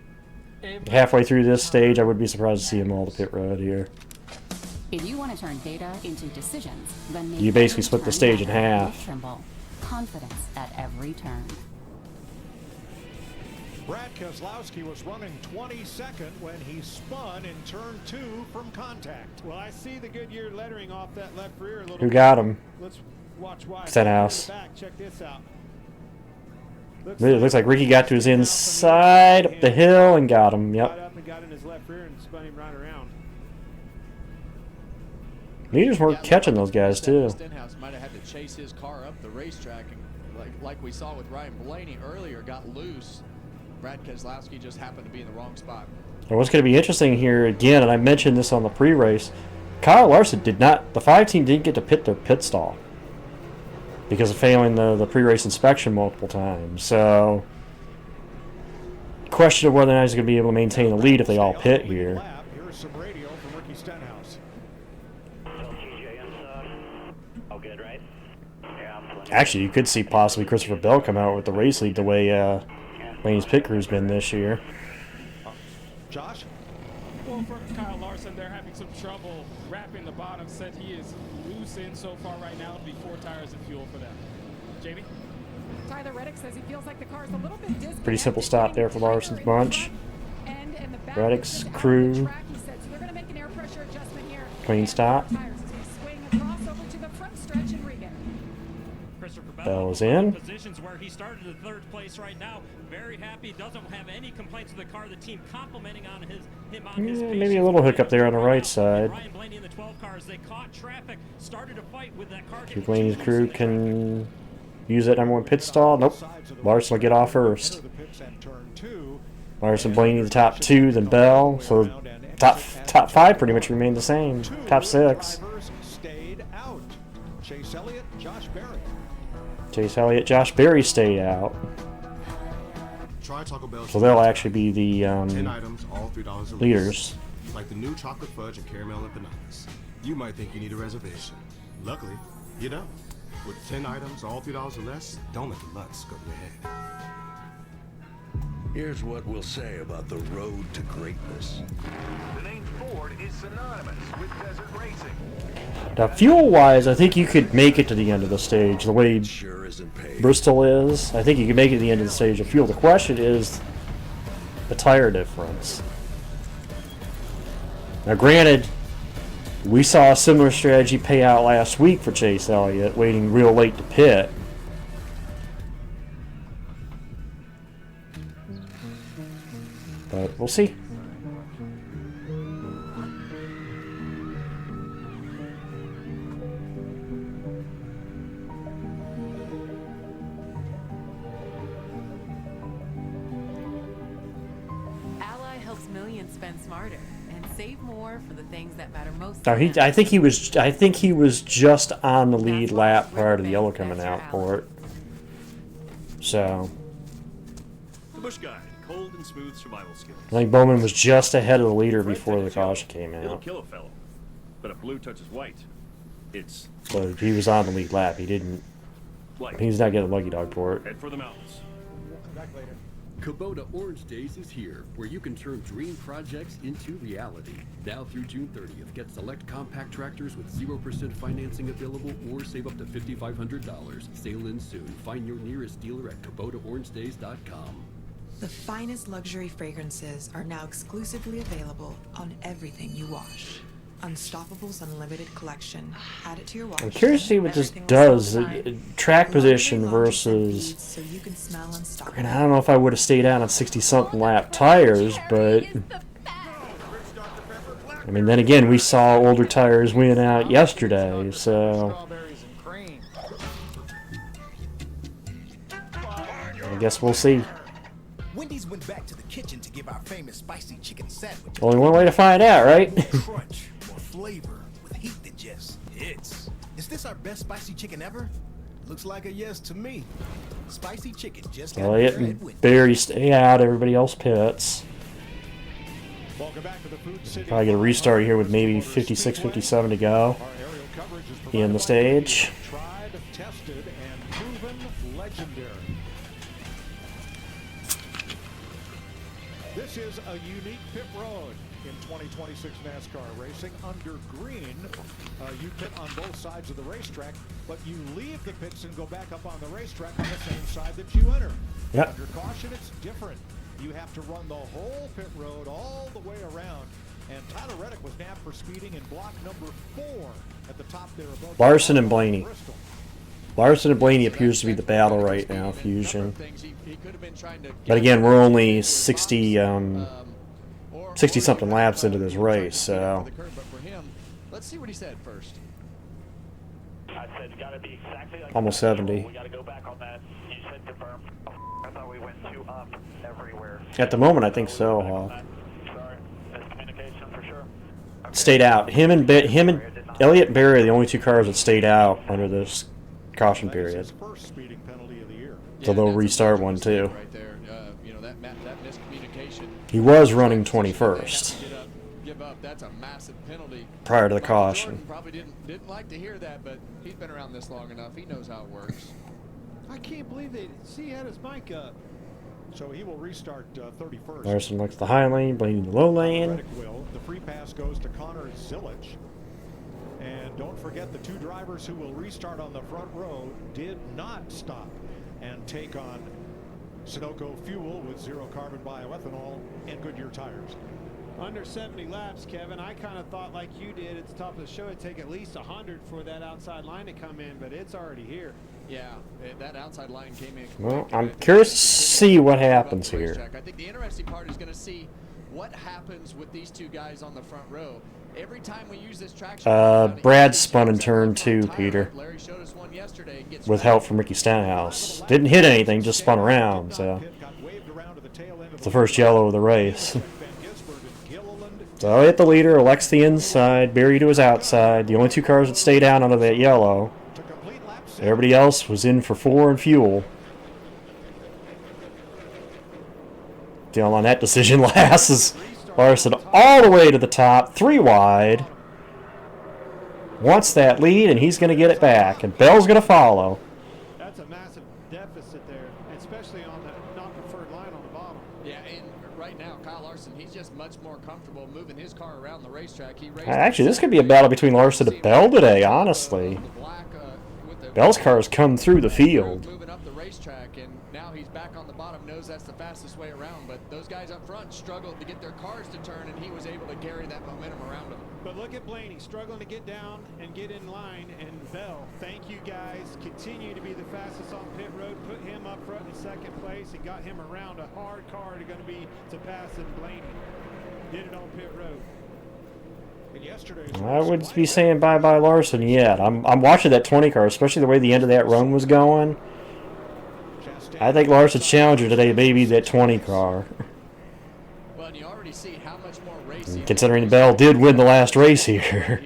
Halfway through this stage, I would be surprised to see them all to pit road here. If you want to turn data into decisions, then You basically split the stage in half. Trimble. Confidence at every turn. Brad Keselowski was running 22nd when he spun in turn 2 from contact. Well, I see the Goodyear lettering off that left rear a little Who got him? Let's watch why. Stenhouse. Check this out. It looks like Ricky got to his inside, up the hill, and got him. Got Yep. up and got in his left rear and spun him right around. Leaders weren't catching those guys, too. Stenhouse might have had to chase his car up the racetrack, and like we saw with Ryan Blaney earlier, got loose. Brad Keselowski just happened to be in the wrong spot. And what's going to be interesting here again, and I mentioned this on the pre-race, Kyle Larson did not. The 5 team didn't get to pit their pit stall because of failing the pre-race inspection multiple times. So, question of whether or not he's going to be able to maintain the lead if they all pit here. Here's some radio from Ricky Stenhouse. Actually, you could see possibly Christopher Bell come out with the race lead the way Lane's pit crew's been this year. Josh? Well, for Kyle Larson, they're having some trouble wrapping the bottom. Said he is loose in so far right now. It'll be 4 tires of fuel for them. Jamie? Tyler Reddick says he feels like the car's a little bit disconnected. Pretty simple stop there for Larson's bunch. And the back Reddick's of the crew. track, he said. So they're going to make an air pressure adjustment here. Clean stop. Tires as we swing across over to the front stretch and Regan. Bell's in. Positions where he started in 3rd place right now. Very happy. Doesn't have any complaints with the car. The team complimenting on him on his Yeah, maybe a little hiccup there on the right side. Ryan Blaney in the 12 cars. They caught traffic. Started a fight with that car. See if Blaney's crew can use that #1 pit stall. Nope. Larson will get off first. Larson, Blaney, the top 2, then Bell. So top 5 pretty much remained the same. Top 6. Stayed out. Chase Elliott, Josh Berry. Chase Elliott, Josh Berry stayed out. Try Taco Bell. So they'll actually be the 10 items, all $3 a leaders. Like the new chocolate fudge and caramel empanadas. You might think you need a reservation. Luckily, you don't. With 10 items, all $3 or less, don't let the lutz go to your head. Here's what we'll say about the road to greatness. The name Ford is synonymous with desert racing. Now, fuel-wise, I think you could make it to the end of the stage the way Bristol is. I think you can make it to the end of the stage of fuel. The question is the tire difference. Now, granted, we saw a similar strategy pay out last week for Chase Elliott, waiting real late to pit. But we'll see. Ally helps millions spend smarter and save more for the things that matter most. Now I think he was just on the lead lap prior to the yellow coming out for it. So The Bush Guide, cold and smooth survival skills. I think Bowman was just ahead of the leader before the caution came It'll out. kill a fellow, but if blue touches white, it's So he was on the lead lap. He didn't. He's not getting a lucky dog for it. head for the mountains. Back later. Kubota Orange Days is here, where you can turn dream projects into reality. Now through June 30th, get select compact tractors with 0% financing available or save up to $5,500. Sale ends soon. Find your nearest dealer at KubotaOrangeDays.com. The finest luxury fragrances are now exclusively available on everything you wash. Unstoppable's Unlimited Collection. Add it to your wash. I'm curious to see what this does. Track position versus. So you can smell unstoppable. And I don't know if I would have stayed out on 60-something lap tires, but I mean, then again, we saw older tires win out yesterday, so I guess we'll see. Wendy's went back to the kitchen to give our famous spicy chicken sandwich. Only one way to find out, right? Crunch, more flavor, with heat that just hits. Is this our best spicy chicken ever? Looks like a yes to me. Spicy chicken just got Elliott better at and Wendy's. Barry stay out. Everybody else pits. Welcome back to the Food City. Probably get a restart here with maybe 56, 57 to go in the stage. Tried, tested, and proven legendary. This is a unique pit road in 2026 NASCAR racing. Under green, you pit on both sides of the racetrack, but you leave the pits and go back up on the racetrack on the same side that you enter. Yep. Under caution, it's different. You have to run the whole pit road all the way around. And Tyler Reddick was nabbed for speeding in block number 4 at the top there above. Larson and Blaney. Bristol. Larson and Blaney appears to be the battle right now, Fusion. But again, we're only 60-something laps into this race, so... Let's see what he said first. I said it's got to be exactly like almost 70. We got to go back on that. You said confirm. I thought we went 2 up everywhere. At the moment, I think so, Sorry, miscommunication for sure. Stayed out. Him and Elliott and Berry are the only 2 cars that stayed out under this caution period. So they'll restart one too. Right there, you know, that miscommunication. He was running 21st. Give up. That's a massive penalty. Prior to the caution. Probably didn't like to hear that, but he's been around this long enough. He knows how it works. I can't believe they he had his mic up. So he will restart 31st. Larson looks the high lane, Blaney the low lane. The free pass goes to Connor Zilich. And don't forget the 2 drivers who will restart on the front row did not stop and take on Sunoco fuel with 0 carbon bioethanol and Goodyear tires. Under 70 laps, Kevin, I kind of thought like you did at the top of the show, it'd take at least 100 for that outside line to come in, but it's already here. Yeah, that outside line came in. Well, I'm curious to see what happens here. I think the interesting part is going to see what happens with these 2 guys on the front row. Every time we use this traction, Brad spun in turn 2, Peter. With help from Ricky Stenhouse. Didn't hit anything, just spun around, so. It's the first yellow of the race. So hit the leader, elects the inside, Berry to his outside. The only 2 cars that stayed out of that yellow. Everybody else was in for 4 and fuel. Deal on that decision last is Larson all the way to the top, 3 wide. Wants that lead, and he's going to get it back. And Bell's going to follow. That's a massive deficit there, especially on the non-preferred line on the bottom. Yeah, and right now, Kyle Larson, he's just much more comfortable moving his car around the racetrack. Actually, this could be a battle between Larson and Bell today, honestly. Bell's car's come through the field. Moving up the racetrack, and now he's back on the bottom, knows that's the fastest way around. But those guys up front struggled to get their cars to turn, and he was able to carry that momentum around them. But look at Blaney struggling to get down and get in line, and Bell, thank you guys, continue to be the fastest on pit road, put him up front in 2nd place and got him around a hard car to pass in Blaney. Did it on pit road. I wouldn't be saying bye-bye Larson yet. I'm watching that 20 car, especially the way the end of that run was going. I think Larson's challenger today may be that 20 car. Well, and you already see how much more racing. Considering Bell did win the last race here.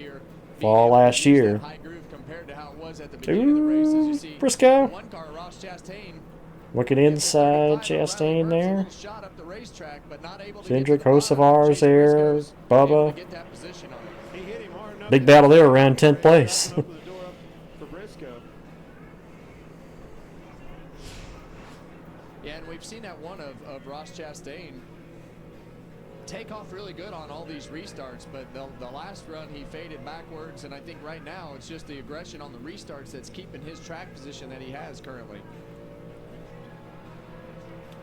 Fall last year. Ooh, Briscoe. Looking inside Chastain there. Cindric, Hocevar's there. Bubba. Big battle there around 10th place. Yeah, and we've seen that one of Ross Chastain take off really good on all these restarts, but the last run he faded backwards, and I think right now it's just the aggression on the restarts that's keeping his track position that he has currently.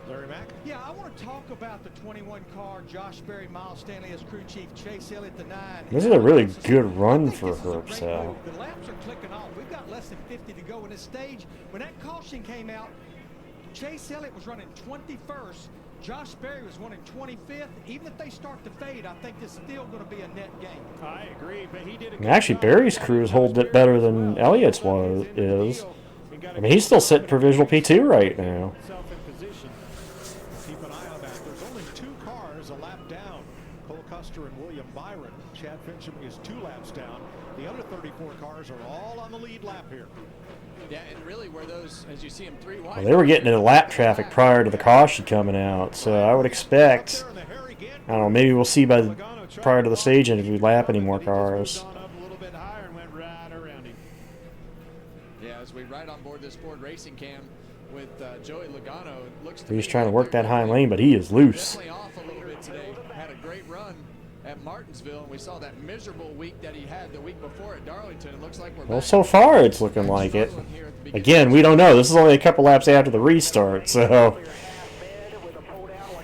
Larry Mack? Yeah, I want to talk about the 21 car, Josh Berry, Miles Stanley as crew chief, Chase Elliott, the 9. This is a really good run for Herb Sal. The laps are clicking off. We've got less than 50 to go in this stage. When that caution came out, Chase Elliott was running 21st. Josh Berry was running 25th. Even if they start to fade, I think it's still going to be a net gain. I agree, but he did a Actually, Berry's crews hold it better than Elliott's is. I mean, he's still sitting provisional P2 right now. Keep an eye on that. There's only 2 cars a lap down. Cole Custer and William Byron. Chad Fincham is 2 laps down. The other 34 cars are all on the lead lap here. Yeah, and really where those, as you see them 3 wide. Well, they were getting into lap traffic prior to the caution coming out, so I would expect, I don't know, maybe we'll see prior to the stage end if we lap any more cars. Yeah, as we ride on board this Ford Racing Cam with Joey Logano, it looks to He's trying to work that high lane, but he is loose. Definitely off a little bit today. Had a great run at Martinsville, and we saw that miserable week that he had the week before at Darlington. It looks like we're Well, so far it's looking like it. Again, we don't know. This is only a couple laps after the restart, so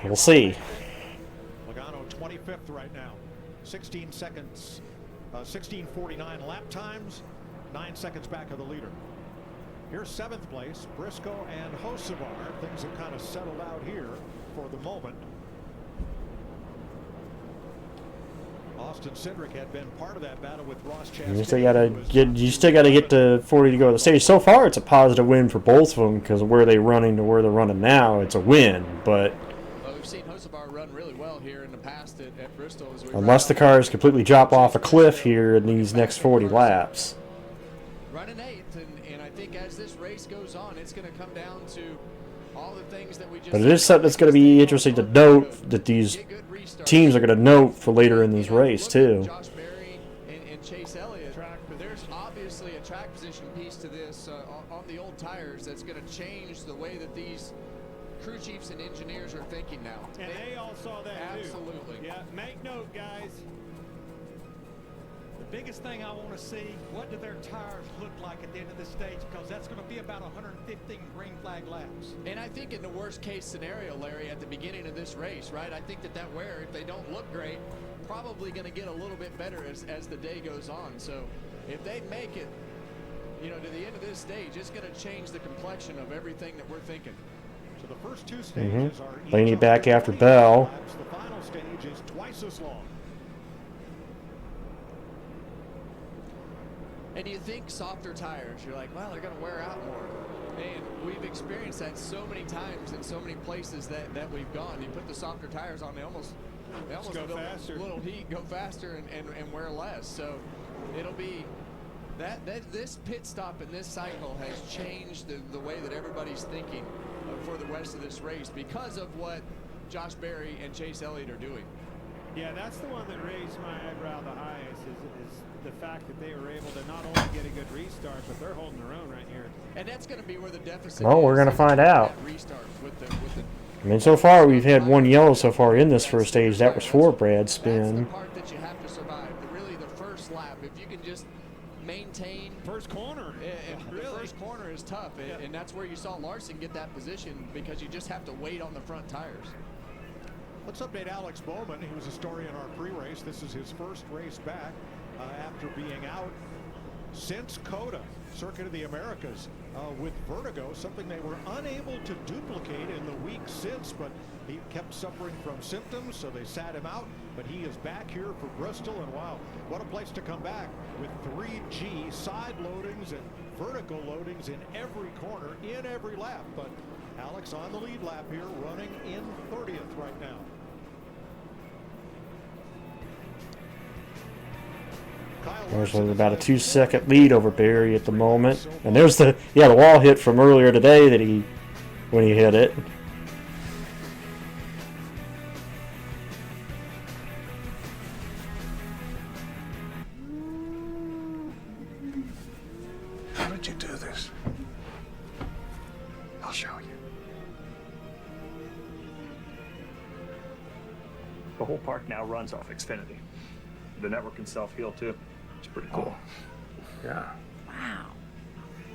we'll see. Logano 25th right now. 16 seconds, 16:49 lap times, 9 seconds back of the leader. Here's 7th place, Briscoe and Hocevar. Things have kind of settled out here for the moment. Austin Cindric had been part of that battle with Ross Chastain. You still gotta get to 40 to go to the stage. So far, it's a positive win for both of them because of where they're running to where they're running now. It's a win, but we've seen Hocevar run really well here in the past at Bristol. Unless the cars completely drop off a cliff here in these next 40 laps. Running 8th, and I think as this race goes on, it's going to come down to all the things that we just. But it is something that's going to be interesting to note that these teams are going to note for later in this race too. Josh Berry and Chase Elliott. There's obviously a track position piece to this on the old tires that's going to change the way that these crew chiefs and engineers are thinking now. And they all saw that absolutely. Too. Yeah, make note, guys. The biggest thing I want to see, what do their tires look like at the end of the stage? Because that's going to be about 115 green flag laps. And I think in the worst case scenario, Larry, at the beginning of this race, right, I think that wear, if they don't look great, probably going to get a little bit better as the day goes on. So if they make it, to the end of this stage, it's going to change the complexion of everything that we're thinking. So the first 2 stages are Blaney back after Bell. The final stage is twice as long. And you think softer tires, you're like, well, they're going to wear out more. And we've experienced that so many times in so many places that we've gone. You put the softer tires on, they almost go faster. Little heat, go faster, and wear less. So it'll be that this pit stop in this cycle has changed the way that everybody's thinking for the rest of this race because of what Josh Berry and Chase Elliott are doing. Yeah, that's the one that raised my eyebrow the highest is the fact that they were able to not only get a good restart, but they're holding their own right here. And that's going to be where the deficit Well, we're going to find out. I mean, so far we've had one yellow so far in this first stage. That was for Brad Spin. That's the part that you have to survive. Really, the first lap. If you can just maintain first corner. The first corner is tough, and that's where you saw Larson get that position because you just have to wait on the front tires. Let's update Alex Bowman. He was a story in our pre-race. This is his first race back after being out since COTA, Circuit of the Americas, with vertigo, something they were unable to duplicate in the week since, but he kept suffering from symptoms, so they sat him out. But he is back here for Bristol, and wow, what a place to come back with 3G side loadings and vertical loadings in every corner, in every lap. But Alex on the lead lap here, running in 30th right now. There's about a 2-second lead over Berry at the moment, and there's the wall hit from earlier today that when he hit it. How did you do this? I'll show you. The whole park now runs off Xfinity. The network can self-heal too. It's pretty cool. Yeah. Wow.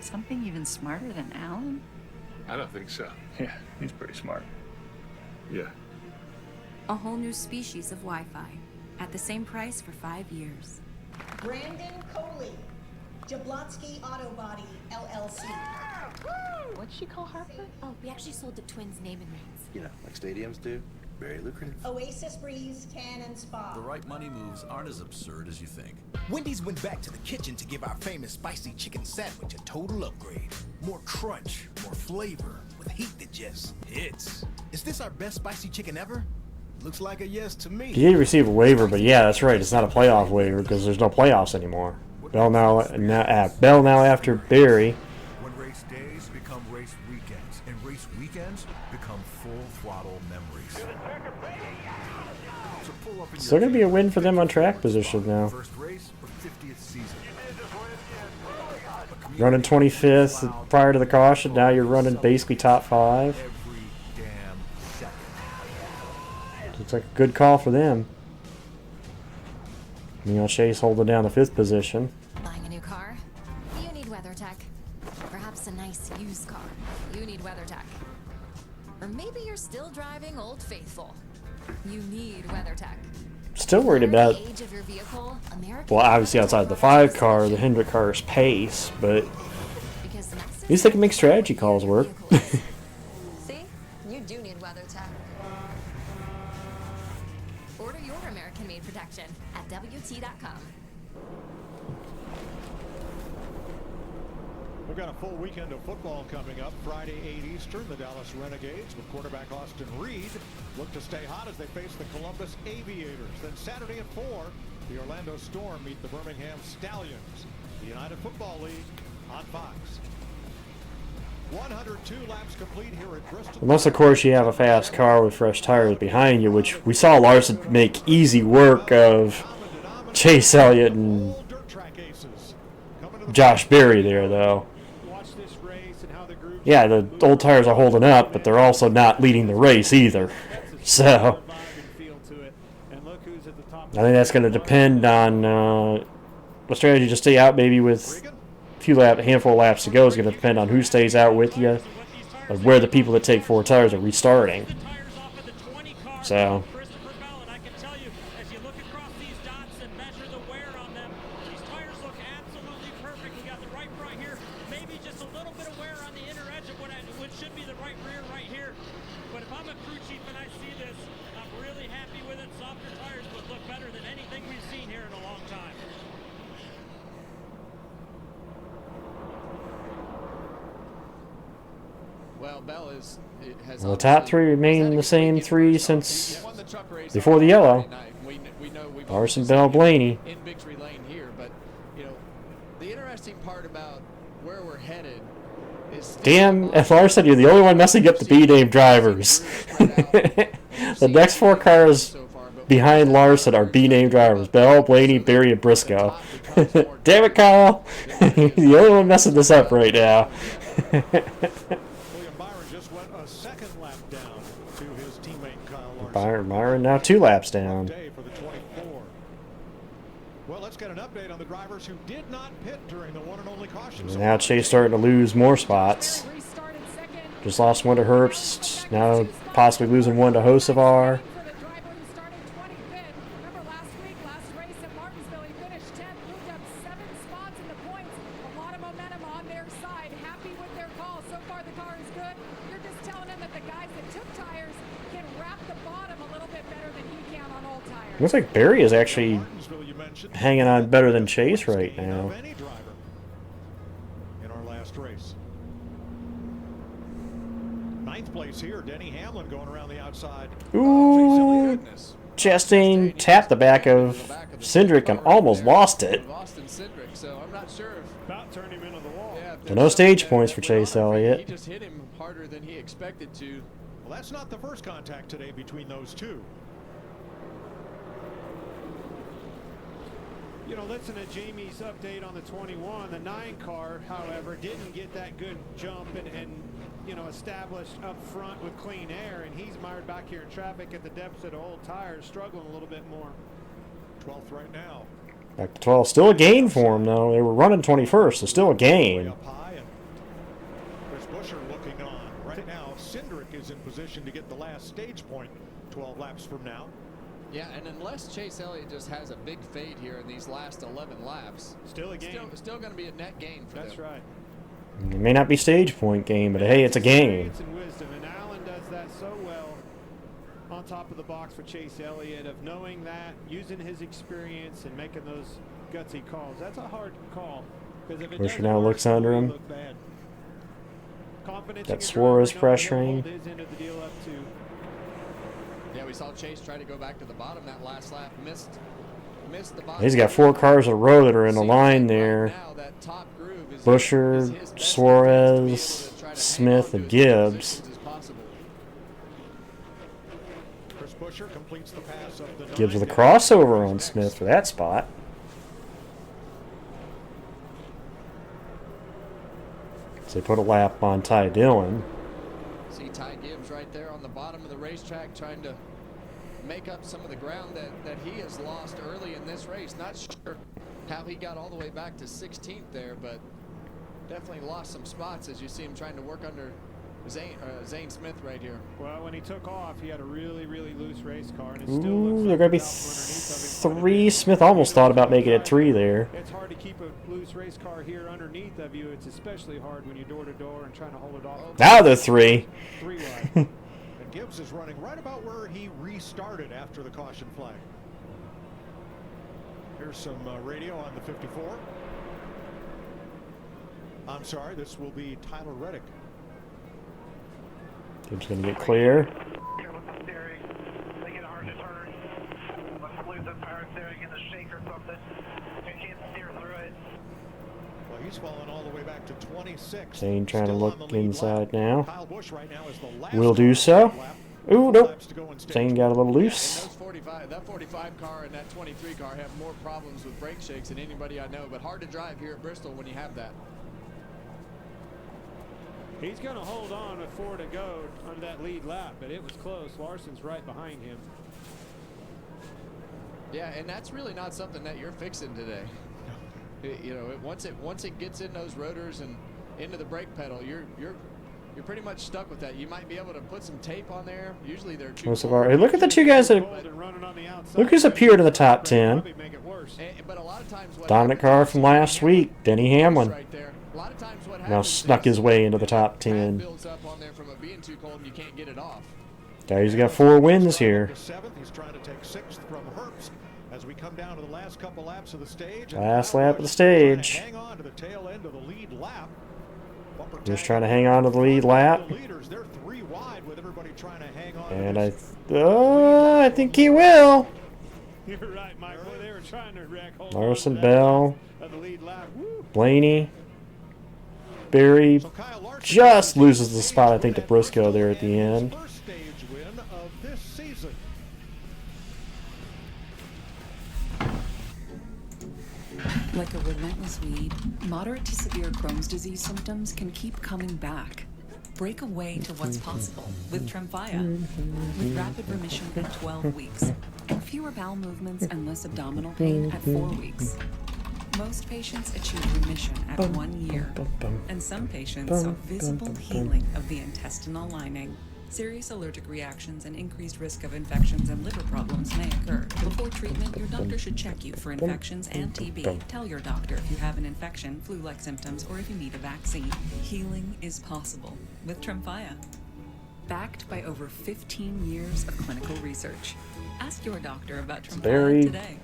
Something even smarter than Alan? I don't think so. Yeah, he's pretty smart. Yeah. A whole new species of Wi-Fi at the same price for 5 years. Brandon Coley, Jablonski Auto Body, LLC. What'd she call Harper? Oh, we actually sold the twins name and rings. You know, like stadiums do. Very lucrative. Oasis Breeze, Tan and Spa. The right money moves aren't as absurd as you think. Wendy's went back to the kitchen to give our famous spicy chicken sandwich a total upgrade. More crunch, more flavor, with heat that just hits. Is this our best spicy chicken ever? Looks like a yes to me. He did receive a waiver, but yeah, that's right. It's not a playoff waiver because there's no playoffs anymore. Bell now after Berry. When race days become race weekends, and race weekends become full throttle memories. So pull up in Still gonna be a win for them on track position now. First race or 50th season. Running 25th prior to the caution. Now you're running basically top 5. Every damn second. It's like a good call for them. Chase holding down the 5th position. Buying a new car? You need WeatherTech. Perhaps a nice used car. You need WeatherTech. Or maybe you're still driving Old Faithful. You need WeatherTech. Still worried about, The age of your vehicle, American well, obviously outside the 5 car, the Hendrick car's pace, but because the next At least they can make strategy calls work. See? You do need WeatherTech. Order your American-made protection at WT.com. We've got a full weekend of football coming up. Friday, 8 Eastern, the Dallas Renegades with quarterback Austin Reed look to stay hot as they face the Columbus Aviators. Then Saturday at 4, the Orlando Storm meet the Birmingham Stallions. The United Football League on Fox. 102 laps complete here at Bristol. Unless, of course, you have a fast car with fresh tires behind you, which we saw Larson make easy work of Chase Elliott and Josh Berry there, though. Yeah, the old tires are holding up, but they're also not leading the race either. So, I think that's going to depend on the strategy to stay out maybe with a handful of laps to go is going to depend on who stays out with you, or where the people that take 4 tires are restarting. So, well, the top 3 remain the same 3 since before the yellow. Larson, Bell, Blaney. In victory lane here, but you know, the interesting part about where we're headed is damn, as Larson, you're the only one messing up the B-name drivers. The next 4 cars behind Larson are B-name drivers: Bell, Blaney, Berry, and Briscoe. Damn it, Kyle! You're the only one messing this up right now. Byron now 2 laps down. Well, let's get an update on the drivers who did not pit during the one and only caution. And now Chase starting to lose more spots. Just lost 1 to Herbst. Now possibly losing 1 to Hocevar. Looks like Berry is actually hanging on better than Chase right now. In our last race. 9th place here, Denny Hamlin going around the outside. Ooh, Chastain tapped the back of Cindric and almost lost it. So no stage points for Chase Elliott. He just hit him harder than he expected to. Well, that's not the first contact today between those 2. You know, listen to Jamie's update on the 21. The 9 car, however, didn't get that good jump and you know, established up front with clean air, and he's mired back here in traffic at the deficit of old tires, struggling a little bit more. 12th right now. Back to 12. Still a gain for him, though. They were running 21st, so still a gain. Chris Buescher looking on. Right now, Cindric is in position to get the last stage point 12 laps from now. Yeah, and unless Chase Elliott just has a big fade here in these last 11 laps, still a gain. Still going to be a net gain for That's them. right. It may not be stage point game, but hey, it's a game. And wisdom, and Allen does that so well on top of the box for Chase Elliott, of knowing that, using his experience and making those gutsy calls. That's a hard call, because if it Buescher now looks under him. Got Suarez pressuring. Yeah, we saw Chase try to go back to the bottom that last lap. Missed the bottom. He's got 4 cars in a row that are in the line there. Buescher, Suarez, Smith, and Gibbs. Gibbs with a crossover on Smith for that spot. So they put a lap on Ty Dillon. See Ty Gibbs right there on the bottom of the racetrack trying to make up some of the ground that he has lost early in this race. Not sure how he got all the way back to 16th there, but definitely lost some spots as you see him trying to work under Zane Smith right here. Well, when he took off, he had a really, really loose race car, and it still Ooh, looks they're like gonna be it's out from underneath of him. 3. Smith almost thought about making it 3 there. It's hard to keep a loose race car here underneath of you. It's especially hard when you're door to door and trying to hold it off. Now they're 3. 3 wide. And Gibbs is running right about where he restarted after the caution flag. Here's some radio on the 54. I'm sorry, this will be Tyler Reddick. Gibbs gonna get clear. They get hard to turn. Must lose the power steering in the shake or something. You can't steer through it. Well, he's fallen all the way back to 26. Zane trying to look inside now. Kyle Busch right now is the last Will do so. Ooh, nope. Zane got a little loose. That 45 car and that 23 car have more problems with brake shakes than anybody I know, but hard to drive here at Bristol when you have that. He's going to hold on with 4 to go on that lead lap, but it was close. Larson's right behind him. Yeah, and that's really not something that you're fixing today. You know, once it gets in those rotors and into the brake pedal, you're pretty much stuck with that. You might be able to put some tape on there. Usually they're too. Hey, look at the 2 guys that look who's appeared in the top 10. But a lot of times Dominant car from last week, Denny Hamlin. Now snuck his way into the top 10. Guy's got 4 wins here. He's trying to take 6th from Herbst as we come down to the last couple laps of the stage. Last lap of the stage. Hang on to the tail end of the lead lap. Just trying to hang on to the lead lap. They're 3 wide with everybody trying to hang on. And I think he will. You're right, Mike. Boy, they were trying to wreck Larson, Bell, Blaney, Barry just loses the spot, I think, to Briscoe there at the end. First stage win of this season. Like a relentless weed, moderate to severe Crohn's disease symptoms can keep coming back. Break away to what's possible with Tremfya. With rapid remission at 12 weeks, and fewer bowel movements and less abdominal pain at 4 weeks. Most patients achieve remission at 1 year, and some patients saw visible healing of the intestinal lining. Serious allergic reactions and increased risk of infections and liver problems may occur. Before treatment, your doctor should check you for infections and TB. Tell your doctor if you have an infection, flu-like symptoms, or if you need a vaccine. Healing is possible with Tremfya. Backed by over 15 years of clinical research. Ask your doctor about Tremfya today.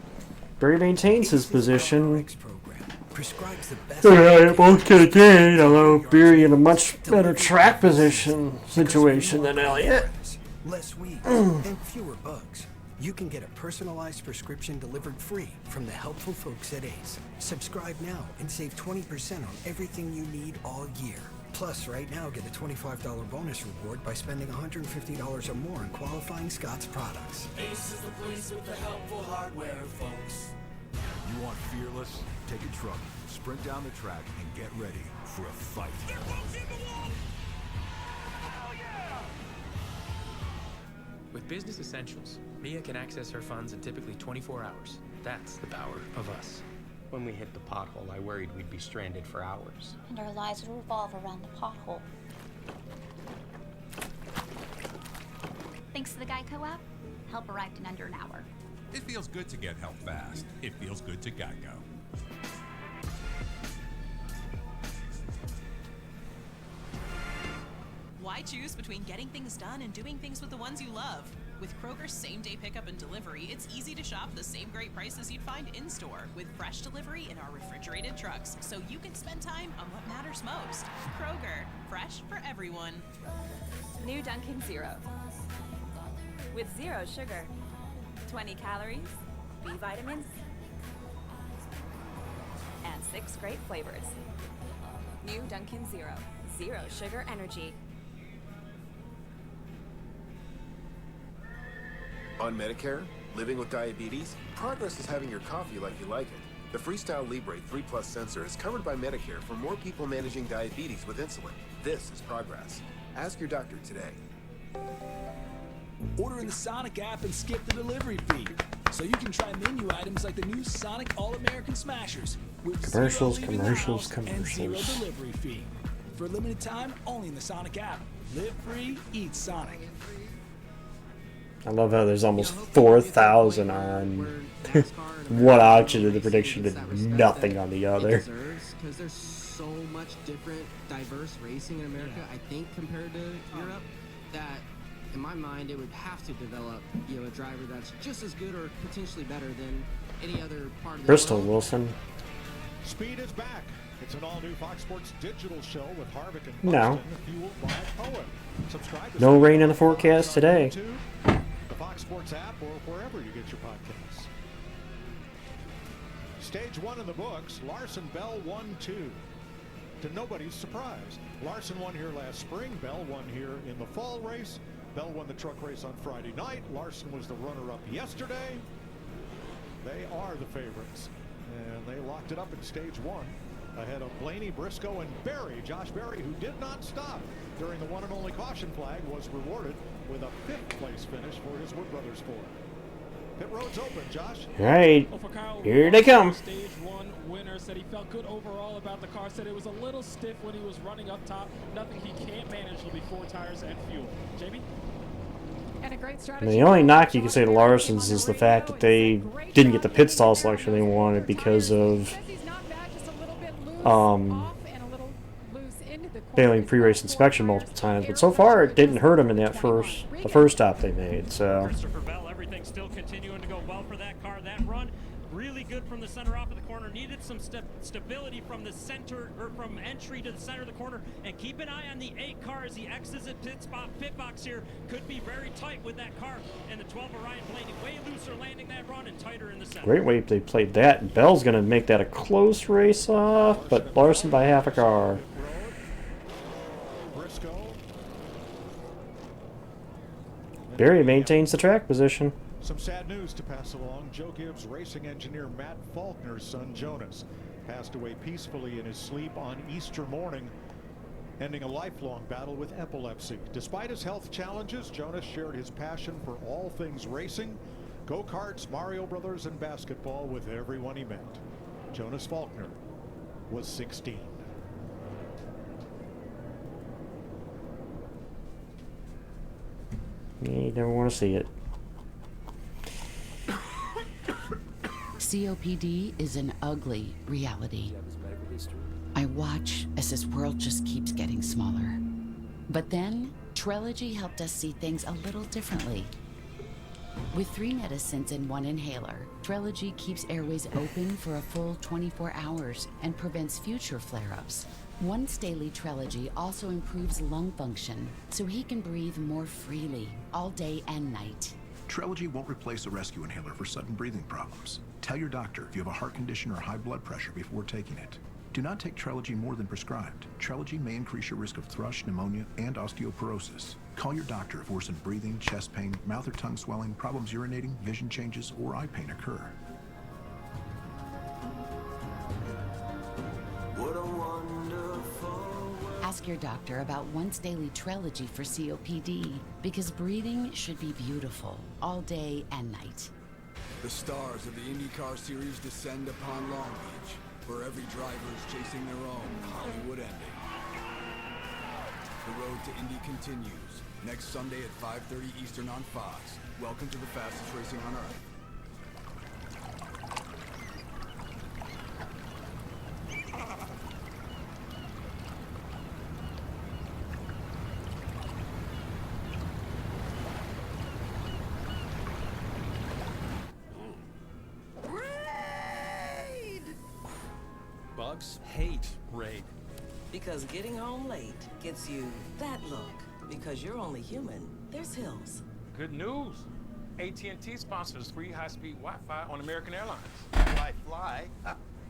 Barry maintains his position. Yeah, both could have gained, although Barry in a much better track position situation than Elliott. Less weeds and fewer bugs. You can get a personalized prescription delivered free from the helpful folks at Ace. Subscribe now and save 20% on everything you need all year. Plus, right now, get a $25 bonus reward by spending $150 or more on qualifying Scott's products. Ace is the place with the helpful hardware, folks. You want fearless? Take a truck, sprint down the track, and get ready for a fight. With Business Essentials, Mia can access her funds in typically 24 hours. That's the power of us. When we hit the pothole, I worried we'd be stranded for hours. And our lives would revolve around the pothole. Thanks to the Geico app, help arrived in under an hour. It feels good to get help fast. It feels good to Geico. Why choose between getting things done and doing things with the ones you love? With Kroger's same-day pickup and delivery, it's easy to shop the same great prices you'd find in-store with fresh delivery in our refrigerated trucks, so you can spend time on what matters most. Kroger, fresh for everyone. New Dunkin' Zero. With 0 sugar, 20 calories, B vitamins, and 6 great flavors. New Dunkin' Zero. 0 sugar energy. On Medicare, living with diabetes, progress is having your coffee like you like it. The Freestyle Libre 3 Plus sensor is covered by Medicare for more people managing diabetes with insulin. This is progress. Ask your doctor today. Order in the Sonic app and skip the delivery fee. So you can try menu items like the new Sonic All-American Smashers with Commercials, zero leaving the commercials, house and 0 commercials. delivery fee. For a limited time, only in the Sonic app. Live free, eat Sonic. I love how there's almost 4,000 on one auction, and the prediction did nothing on the other. Because there's so much different, diverse racing in America, I think, compared to Europe, that in my mind it would have to develop, you know, a driver that's just as good or potentially better than any other part of the Bristol world. Wilson. Speed is back. It's an all-new Fox Sports digital show with Harvick and No. Buxton, fueled by Poet. Subscribe to No Speed rain in the on forecast Fox on today. YouTube, the Fox Sports app, or wherever you get your podcasts. Stage 1 in the books. Larson Bell 1-2. To nobody's surprise, Larson won here last spring. Bell won here in the fall race. Bell won the truck race on Friday night. Larson was the runner-up yesterday. They are the favorites, and they locked it up in stage 1 ahead of Blaney, Briscoe, and Berry. Josh Berry, who did not stop during the one and only caution flag, was rewarded with a 5th place finish for his Wood Brothers Ford. Pit road's open, Josh. All right, here they come. Stage 1 winner said he felt good overall about the car. Said it was a little stiff when he was running up top. Nothing he can't manage will be 4 tires and fuel. JB? And a great I strategy. mean, the only knock you can say to Larson's is the fact that they didn't get the pit stall selection they wanted because of failing pre-race inspection multiple times. But so far, it didn't hurt them in that the first stop they made. So. Christopher Bell, everything still continuing to go well for that car. That run really good from the center off of the corner. Needed some stability from the center, or from entry to the center of the corner. And keep an eye on the 8 car as he exits at pit box here. Could be very tight with that car. And the 12 Orion Blaney way looser landing that run and tighter in the center. Great way they played that. Bell's going to make that a close race off, but Larson by half a car. Berry maintains the track position. Some sad news to pass along. Joe Gibbs racing engineer Matt Faulkner's son Jonas passed away peacefully in his sleep on Easter morning, ending a lifelong battle with epilepsy. Despite his health challenges, Jonas shared his passion for all things racing, go-karts, Mario Brothers, and basketball with everyone he met. Jonas Faulkner was 16. You never want to see it. COPD is an ugly reality. I watch as this world just keeps getting smaller. But then, Trelegy helped us see things a little differently. With 3 medicines and 1 inhaler, Trelegy keeps airways open for a full 24 hours and prevents future flare-ups. Once daily Trelegy also improves lung function, so he can breathe more freely all day and night. Trelegy won't replace a rescue inhaler for sudden breathing problems. Tell your doctor if you have a heart condition or high blood pressure before taking it. Do not take Trelegy more than prescribed. Trelegy may increase your risk of thrush, pneumonia, and osteoporosis. Call your doctor if worsened breathing, chest pain, mouth or tongue swelling, problems urinating, vision changes, or eye pain occur. What a wonderful world. Ask your doctor about once daily Trelegy for COPD, because breathing should be beautiful all day and night. The stars of the IndyCar Series descend upon Long Beach, where every driver is chasing their own Hollywood ending. The road to Indy continues next Sunday at 5:30 Eastern on Fox. Welcome to the fastest racing on Earth. Bugs hate raid. Because getting home late gets you that look. Because you're only human, there's Hills. Good news. AT&T sponsors free high-speed Wi-Fi on American Airlines. Why fly?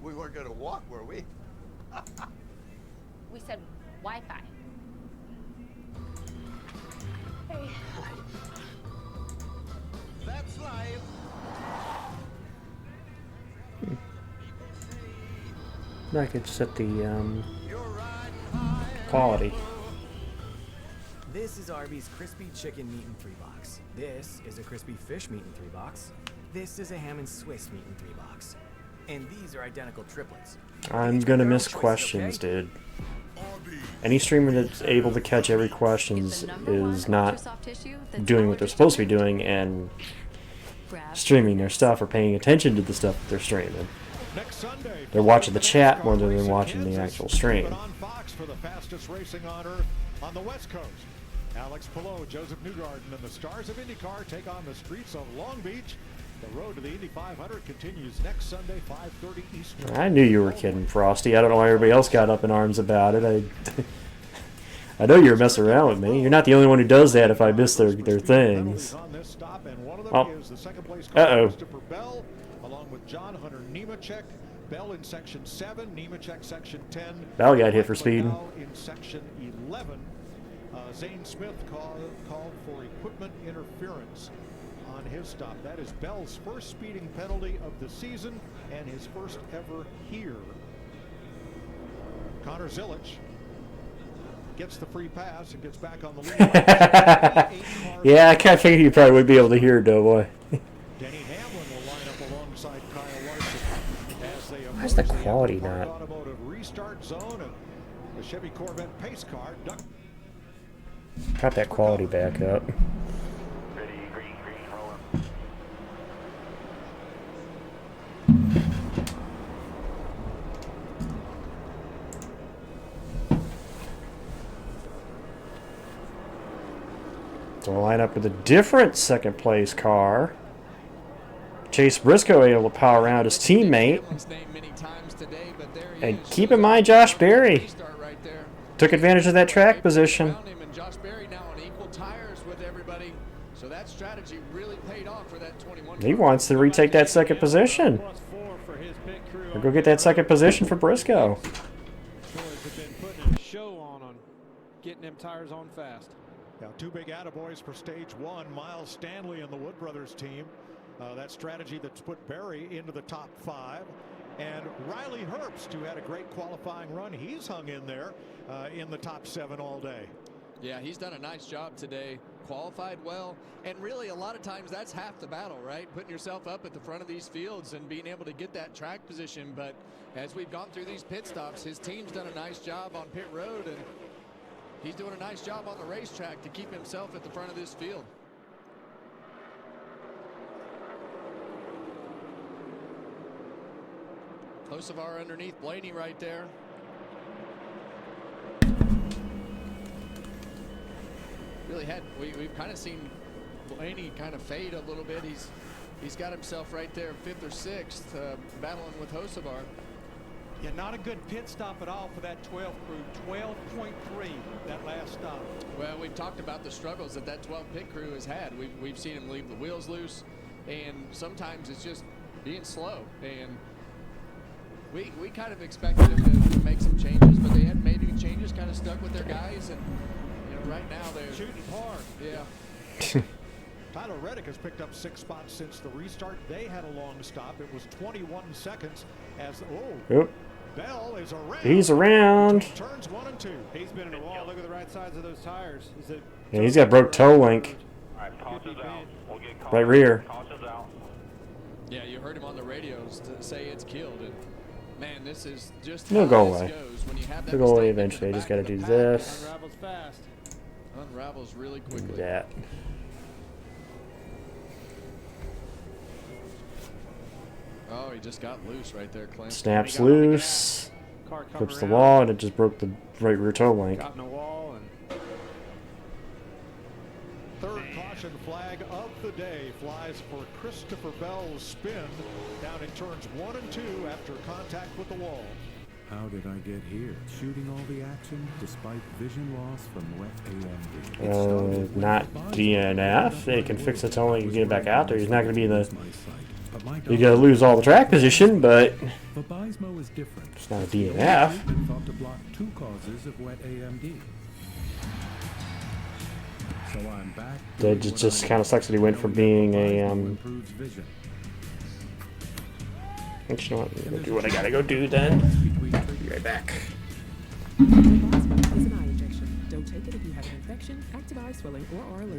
We weren't going to walk, were we? We said Wi-Fi. Hey. That's life. I could set the quality. This is Arby's crispy chicken meat in 3 box. This is a crispy fish meat in 3 box. This is a ham and Swiss meat in 3 box. And these are identical triplets. I'm gonna miss questions, dude. Any streamer that's able to catch every question is not doing what they're supposed to be doing and streaming their stuff or paying attention to the stuff that they're streaming. They're watching the chat more than they're watching the actual stream. On Fox for the fastest racing on Earth on the West Coast. Alex Palou, Joseph Newgarden, and the stars of IndyCar take on the streets of Long Beach. The road to the Indy 500 continues next Sunday, 5:30 Eastern. I knew you were kidding, Frosty. I don't know why everybody else got up in arms about it. I know you're messing around with me. You're not the only one who does that if I miss their things. Oh. Uh-oh. Bell, along with John Hunter Nemechek. Bell in section 7, Nemechek section 10. Bell got hit for speeding. In section 11. Zane Smith called for equipment interference on his stop. That is Bell's first speeding penalty of the season and his first ever here. Connor Zilich gets the free pass and gets back on the lead. Yeah, I kind of figured you probably would be able to hear it, Doughboy. Denny Hamlin will line up alongside Kyle Larson as they Where's the quality not? automotive restart zone, and the Chevy Corvette pace car ducked. Got that quality back up. Ready, green, rolling. So we'll line up with a different second place car. Chase Briscoe able to power around his teammate. And keep in mind Josh Berry took advantage of that track position. He wants to retake that second position. Or go get that second position for Briscoe. Show on getting them tires on fast. Now, two big attaboys for stage one. Miles Stanley and the Wood Brothers team. That strategy that's put Berry into the top 5. And Riley Herbst, who had a great qualifying run, he's hung in there in the top 7 all day. Yeah, he's done a nice job today. Qualified well, and really a lot of times that's half the battle, right? Putting yourself up at the front of these fields and being able to get that track position. But as we've gone through these pit stops, his team's done a nice job on pit road, and he's doing a nice job on the racetrack to keep himself at the front of this field. Hocevar underneath Blaney right there. Really we've kind of seen Blaney kind of fade a little bit. He's got himself right there 5th or 6th battling with Hocevar. Yeah, not a good pit stop at all for that 12 crew. 12.3 that last stop. Well, we've talked about the struggles that 12 pit crew has had. We've seen him leave the wheels loose, and sometimes it's just being slow. And we kind of expected him to make some changes, but they hadn't made any changes. Kind of stuck with their guys, and right now they're shooting hard. Yeah. Tyler Reddick has picked up 6 spots since the restart. They had a long stop. It was 21 seconds as Bell is around. He's around. Turns 1 and 2. He's been in the wall. Look at the right sides of those tires. Yeah, he's got broke toe link. Right rear. Yeah, you heard him on the radios to say it's killed, and man, this is just He'll how go this away. goes when you have that He'll go away mistake in the eventually. I just back got to of the do pack. this. Unravels fast. Unravels really quickly. Do that. Oh, he just got loose right there, Clint. Snaps loose. Flips the wall, and it just broke the right rear toe link. Got in the wall and third caution flag of the day flies for Christopher Bell's spin down in turns 1 and 2 after contact with the wall. How did I get here? Shooting all the action despite vision loss from wet AMD. Not DNF. They can fix the toe link and get it back out there. He's not going to be in the. You're going to lose all the track position, but is different. It's not a DNF. Thought to block 2 causes of wet AMD. So I'm back. That just kind of sucks that he went from being a. You know what? I'm gonna do what I gotta go do then. Be right back.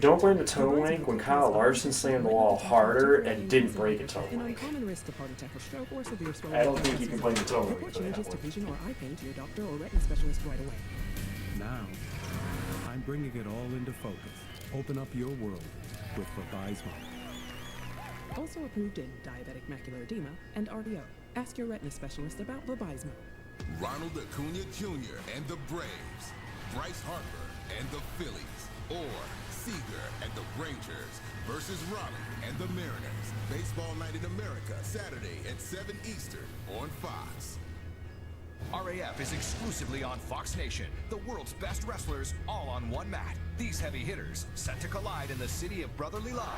Don't blame the toe link when Kyle Larson slammed the wall harder and didn't break a toe link. I don't think you can blame the toe link for that one. Now, I'm bringing it all into focus. Open up your world with Vabysmo. Also approved in diabetic macular edema and RDO. Ask your retina specialist about Vabysmo. Ronald Acuna Jr. and the Braves, Bryce Harper and the Phillies, or Seager and the Rangers versus Raleigh and the Mariners. Baseball Night in America, Saturday at 7 Eastern on Fox. RAF is exclusively on Fox Nation. The world's best wrestlers all on one mat. These heavy hitters set to collide in the city of brotherly love.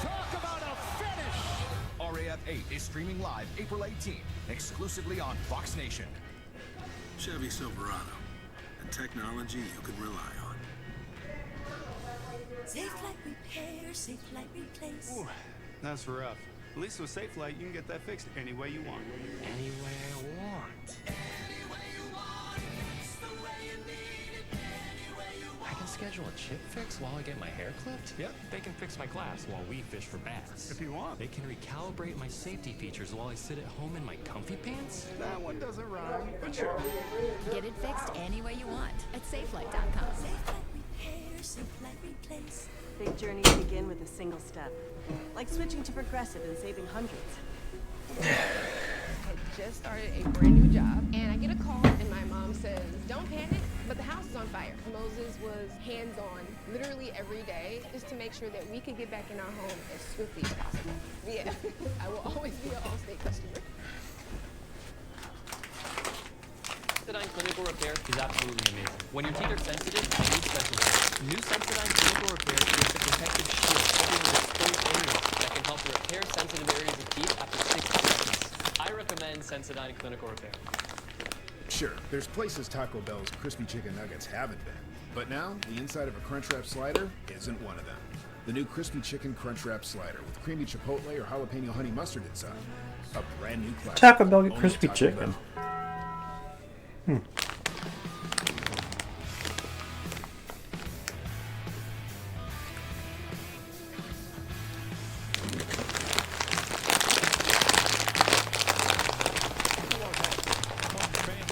Talk about a finish! RAF 8 is streaming live April 18th, exclusively on Fox Nation. Chevy Silverado. And technology you can rely on. Safe Light Repair, Safe Light Replace. Ooh, that's rough. At least with Safe Light, you can get that fixed any way you want. Any way I want. I can schedule a chip fix while I get my hair clipped? Yep. They can fix my glass while we fish for bass. If you want. They can recalibrate my safety features while I sit at home in my comfy pants? That one doesn't rhyme, but sure. Get it fixed any way you want at safelight.com. Safe Light Repair, Safe Light Replace. Big journeys begin with a single step. Like switching to Progressive and saving hundreds. I just started a brand new job, and I get a call, and my mom says, "Don't panic, but the house is on fire." Moses was hands-on literally every day just to make sure that we could get back in our home as swiftly as possible. Yeah, I will always be an Allstate customer. Sensodyne Clinical Repair is absolutely amazing. When your teeth are sensitive, you need special care. New Sensodyne Clinical Repair creates a protective shield covering the exposed areas that can help repair sensitive areas of teeth after 60 seconds. I recommend Sensodyne Clinical Repair. Sure, there's places Taco Bell's crispy chicken nuggets haven't been. But now, the inside of a Crunchwrap slider isn't one of them. The new crispy chicken Crunchwrap slider with creamy chipotle or jalapeno honey mustard inside. A brand new classic. Taco Bell get Only crispy Taco chicken. Bell. Fan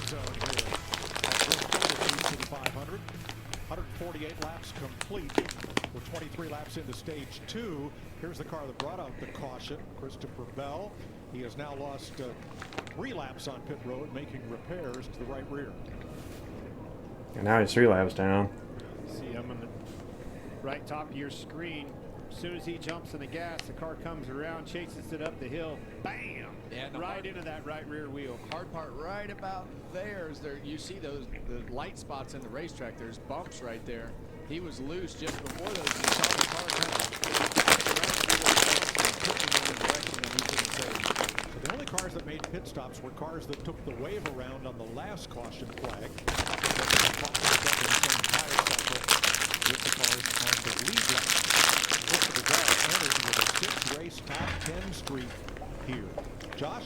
zone here at Bristol, the 500. 148 laps complete. We're 23 laps into stage 2. Here's the car that brought out the caution, Christopher Bell. He has now lost 3 laps on pit road, making repairs to the right rear. And now he's 3 laps down. See him on the right top of your screen. As soon as he jumps in the gas, the car comes around, chases it up the hill, bam! Yeah, right into that right rear wheel. Hard part right about there is there. You see the light spots in the racetrack. There's bumps right there. He was loose just before those. You saw the car kind of direction, and he couldn't save. The only cars that made pit stops were cars that took the wave around on the last caution flag. With the cars on the lead lap. Christopher Bell enters with a 6-race top 10 streak here. Josh?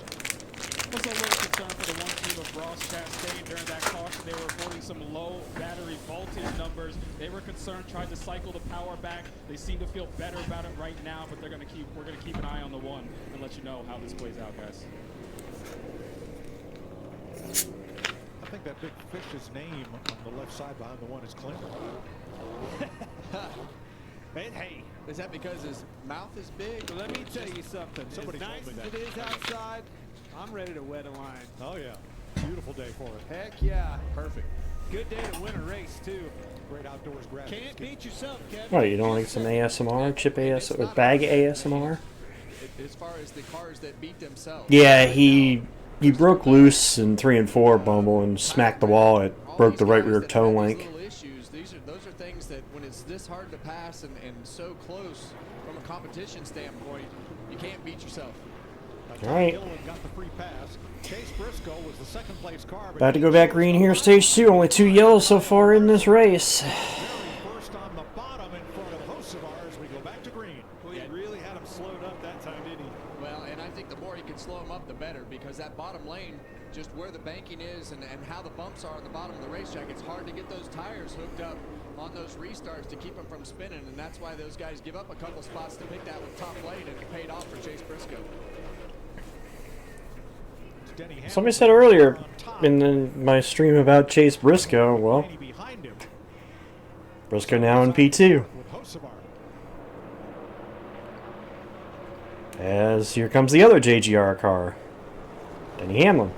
Was a little concerned for the one team of Ross Chastain during that caution. They were reporting some low battery voltage numbers. They were concerned, tried to cycle the power back. They seem to feel better about it right now, but we're gonna keep an eye on the one and let you know how this plays out, guys. I think that big fish's name on the left side behind the one is Clinton. Hey, is that because his mouth is big? Well, let me tell you something. Somebody as nice told me as that. it is outside, I'm ready to wet a line. Oh, yeah. Beautiful day for it. Heck yeah. Perfect. Good day to win a race, too. Great outdoors graphics. Can't beat yourself, Kevin. What, you don't like some ASMR? Chip ASMR? Or bag ASMR? As far as the cars that beat themselves. Yeah, he broke loose in 3 and 4 Bumble and smacked the wall. It broke the right rear toe link. Those are things that when it's this hard to pass and so close from a competition standpoint, you can't beat yourself. All right. Got the free pass. Chase Briscoe was the second place car. About to go back green here, stage 2. Only 2 yellows so far in this race. First on the bottom in front of Hocevar. We go back to green. Well, he really had him slowed up that time, didn't he? Well, and I think the more he can slow him up, the better, because that bottom lane, just where the banking is and how the bumps are on the bottom of the racetrack, it's hard to get those tires hooked up on those restarts to keep them from spinning, and that's why those guys give up a couple spots to pick that with top lane, and it paid off for Chase Briscoe. Somebody said earlier in my stream about Chase Briscoe, well, Briscoe now in P2. As here comes the other JGR car. Denny Hamlin.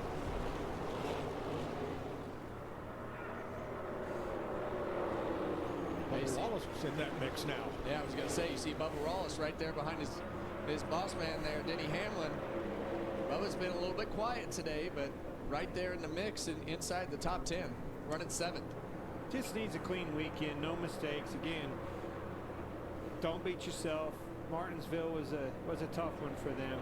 Wallace is in that mix now. Yeah, I was going to say, you see Bubba Wallace right there behind his boss man there, Denny Hamlin. Bubba's been a little bit quiet today, but right there in the mix and inside the top 10, running 7th. Just needs a clean weekend, no mistakes. Again, don't beat yourself. Martinsville was a tough one for them.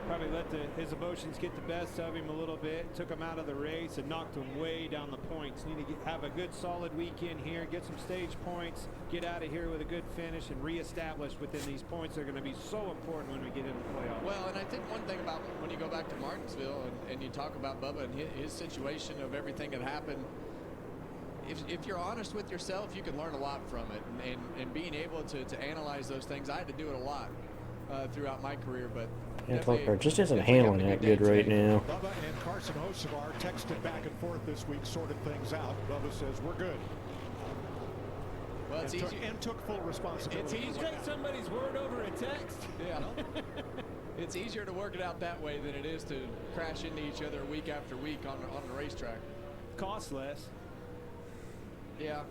Probably let his emotions get the best of him a little bit. Took him out of the race and knocked him way down the points. Need to have a good solid weekend here. Get some stage points. Get out of here with a good finish and reestablish within these points. They're going to be so important when we get into the playoffs. Well, and I think one thing about when you go back to Martinsville and you talk about Bubba and his situation of everything that happened, if you're honest with yourself, you can learn a lot from it. And being able to analyze those things, I had to do it a lot throughout my career, but just isn't handling that good right now. Bubba and Carson Hocevar texted back and forth this week, sorted things out. Bubba says, we're good. Well, it's and took full responsibility. It's Take somebody's word over a text. Yeah. It's easier to work it out that way than it is to crash into each other week after week on the racetrack. Costs less. Yeah.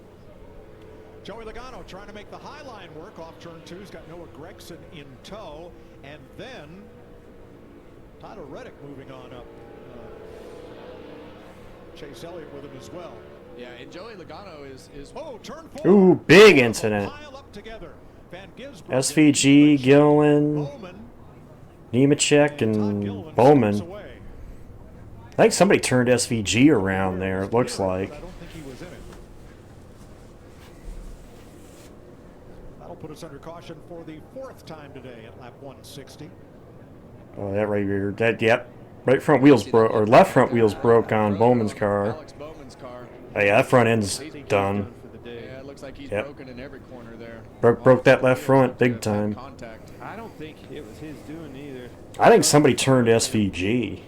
Joey Logano trying to make the high line work off turn 2. He's got Noah Gregson in tow. And then Tyler Reddick moving on up. Chase Elliott with him as well. Yeah, and Joey Logano is oh, turn 4. Ooh, big incident. SVG, Gillen, Nemechek, and Bowman. I think somebody turned SVG around there, it looks like. I don't think he was in it. That'll put us under caution for the 4th time today at lap 160. Oh, that right rear. Yep. Right front wheels broke, or left front wheels broke on Bowman's car. Oh, yeah, that front end's done. Yeah, it looks like he's broken in every corner there. Broke that left front big time. I don't think it was his doing either. I think somebody turned SVG.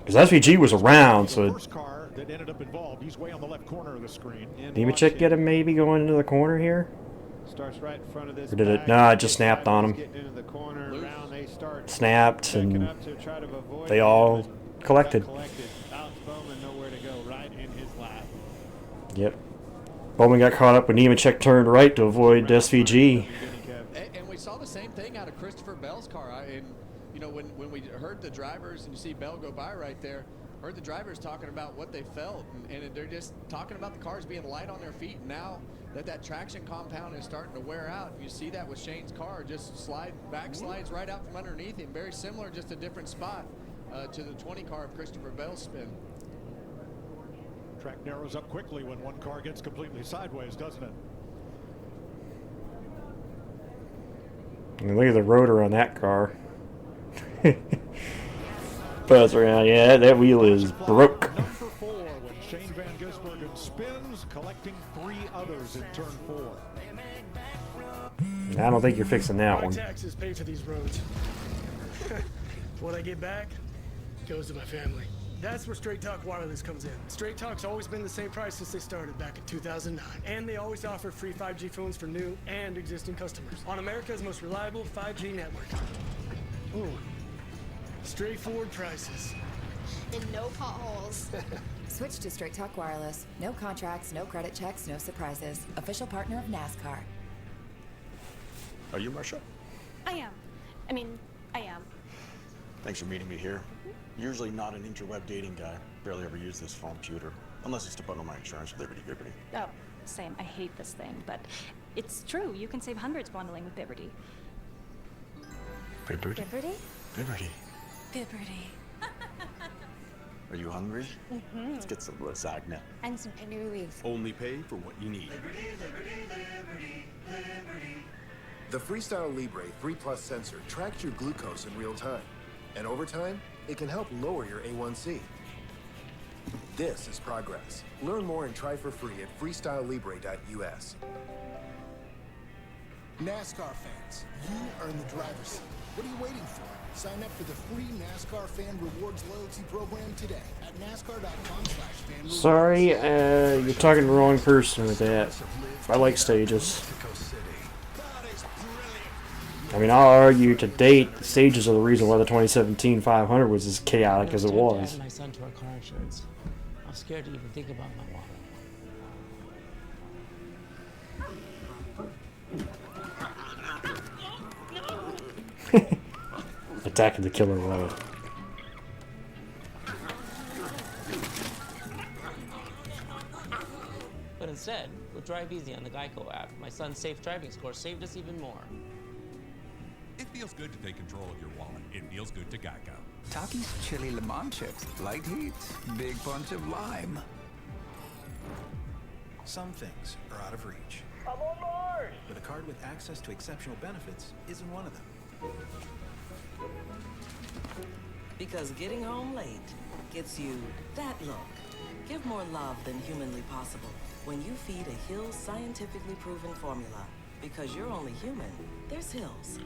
Because SVG was around, so... First car that ended up involved. He's way on the left corner of the screen. Nemechek get him maybe going into the corner here? Starts right in front of this. Or did it? Nah, it just snapped on him. Getting into the corner, around, they start snapped, and they all collected. Alex Bowman nowhere to go, right in his lap. Yep. Bowman got caught up when Nemechek turned right to avoid SVG. And we saw the same thing out of Christopher Bell's car. And you know, when we heard the drivers and you see Bell go by right there, heard the drivers talking about what they felt, and they're just talking about the cars being light on their feet. And now that traction compound is starting to wear out, you see that with Shane's car, just backslides right out from underneath him. Very similar, just a different spot to the 20 car of Christopher Bell's spin. Track narrows up quickly when one car gets completely sideways, doesn't it? I mean, look at the rotor on that car. Buzz around, yeah, that wheel is broke. Number 4 when Shane Van Gisbergen spins, collecting 3 others in turn 4. I don't think you're fixing that one. My taxes pay for these roads. What I get back goes to my family. That's where Straight Talk Wireless comes in. Straight Talk's always been the same price since they started back in 2009. And they always offer free 5G phones for new and existing customers on America's most reliable 5G network. Ooh. Straightforward prices. And no potholes. Switch to Straight Talk Wireless. No contracts, no credit checks, no surprises. Official partner of NASCAR. Are you Marsha? I am. I am. Thanks for meeting me here. Usually not an interweb dating guy. Barely ever use this phone computer. Unless it's to bundle my insurance with Liberty. Oh, same. I hate this thing, but it's true. You can save hundreds bundling with Liberty. Liberty? Liberty? Are you hungry? Mm-hmm. Let's get some lasagna. And some cannolis. Only pay for what you need. The Freestyle Libre 3 Plus sensor tracks your glucose in real time. And over time, it can help lower your A1C. This is progress. Learn more and try for free at freestylelibre.us. NASCAR fans, you are in the driver's seat. What are you waiting for? Sign up for the free NASCAR Fan Rewards Loyalty Program today at NASCAR.com/fan Sorry, you're talking to the wrong person with that. I like stages. I mean, I'll argue to date, the stages are the reason why the 2017 500 was as chaotic as it was. My son to our car insurance. I'm scared to even think about my wallet. Attacking the killer road. But instead, with Drive Easy on the Geico app, my son's safe driving score saved us even more. It feels good to take control of your wallet. It feels good to Geico. Takis chili lemon chips. Light heat, big punch of lime. Some things are out of reach. I'm on board! But a card with access to exceptional benefits isn't one of them. Because getting home late gets you that look. Give more love than humanly possible when you feed a Hill's scientifically proven formula. Because you're only human, there's Hill's.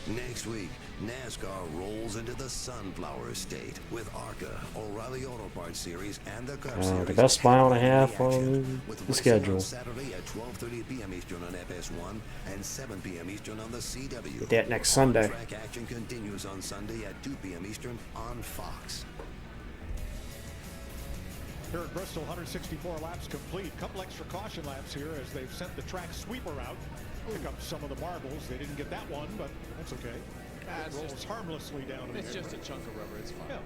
Next week, NASCAR rolls into the Sunflower State with ARCA, O'Reilly Auto Parts Series, and the Cup Series. The best mile and a half on the schedule. Saturday at 12:30 p.m. Eastern on FS1 and 7 p.m. Eastern on the CW. Get that next Sunday. Track action continues on Sunday at 2 p.m. Eastern on Fox. Here at Bristol, 164 laps complete. Couple extra caution laps here as they've sent the track sweeper out. Pick up some of the marbles. They didn't get that one, but that's okay. It rolls harmlessly down. It's just a chunk of rubber. It's fine. Yeah.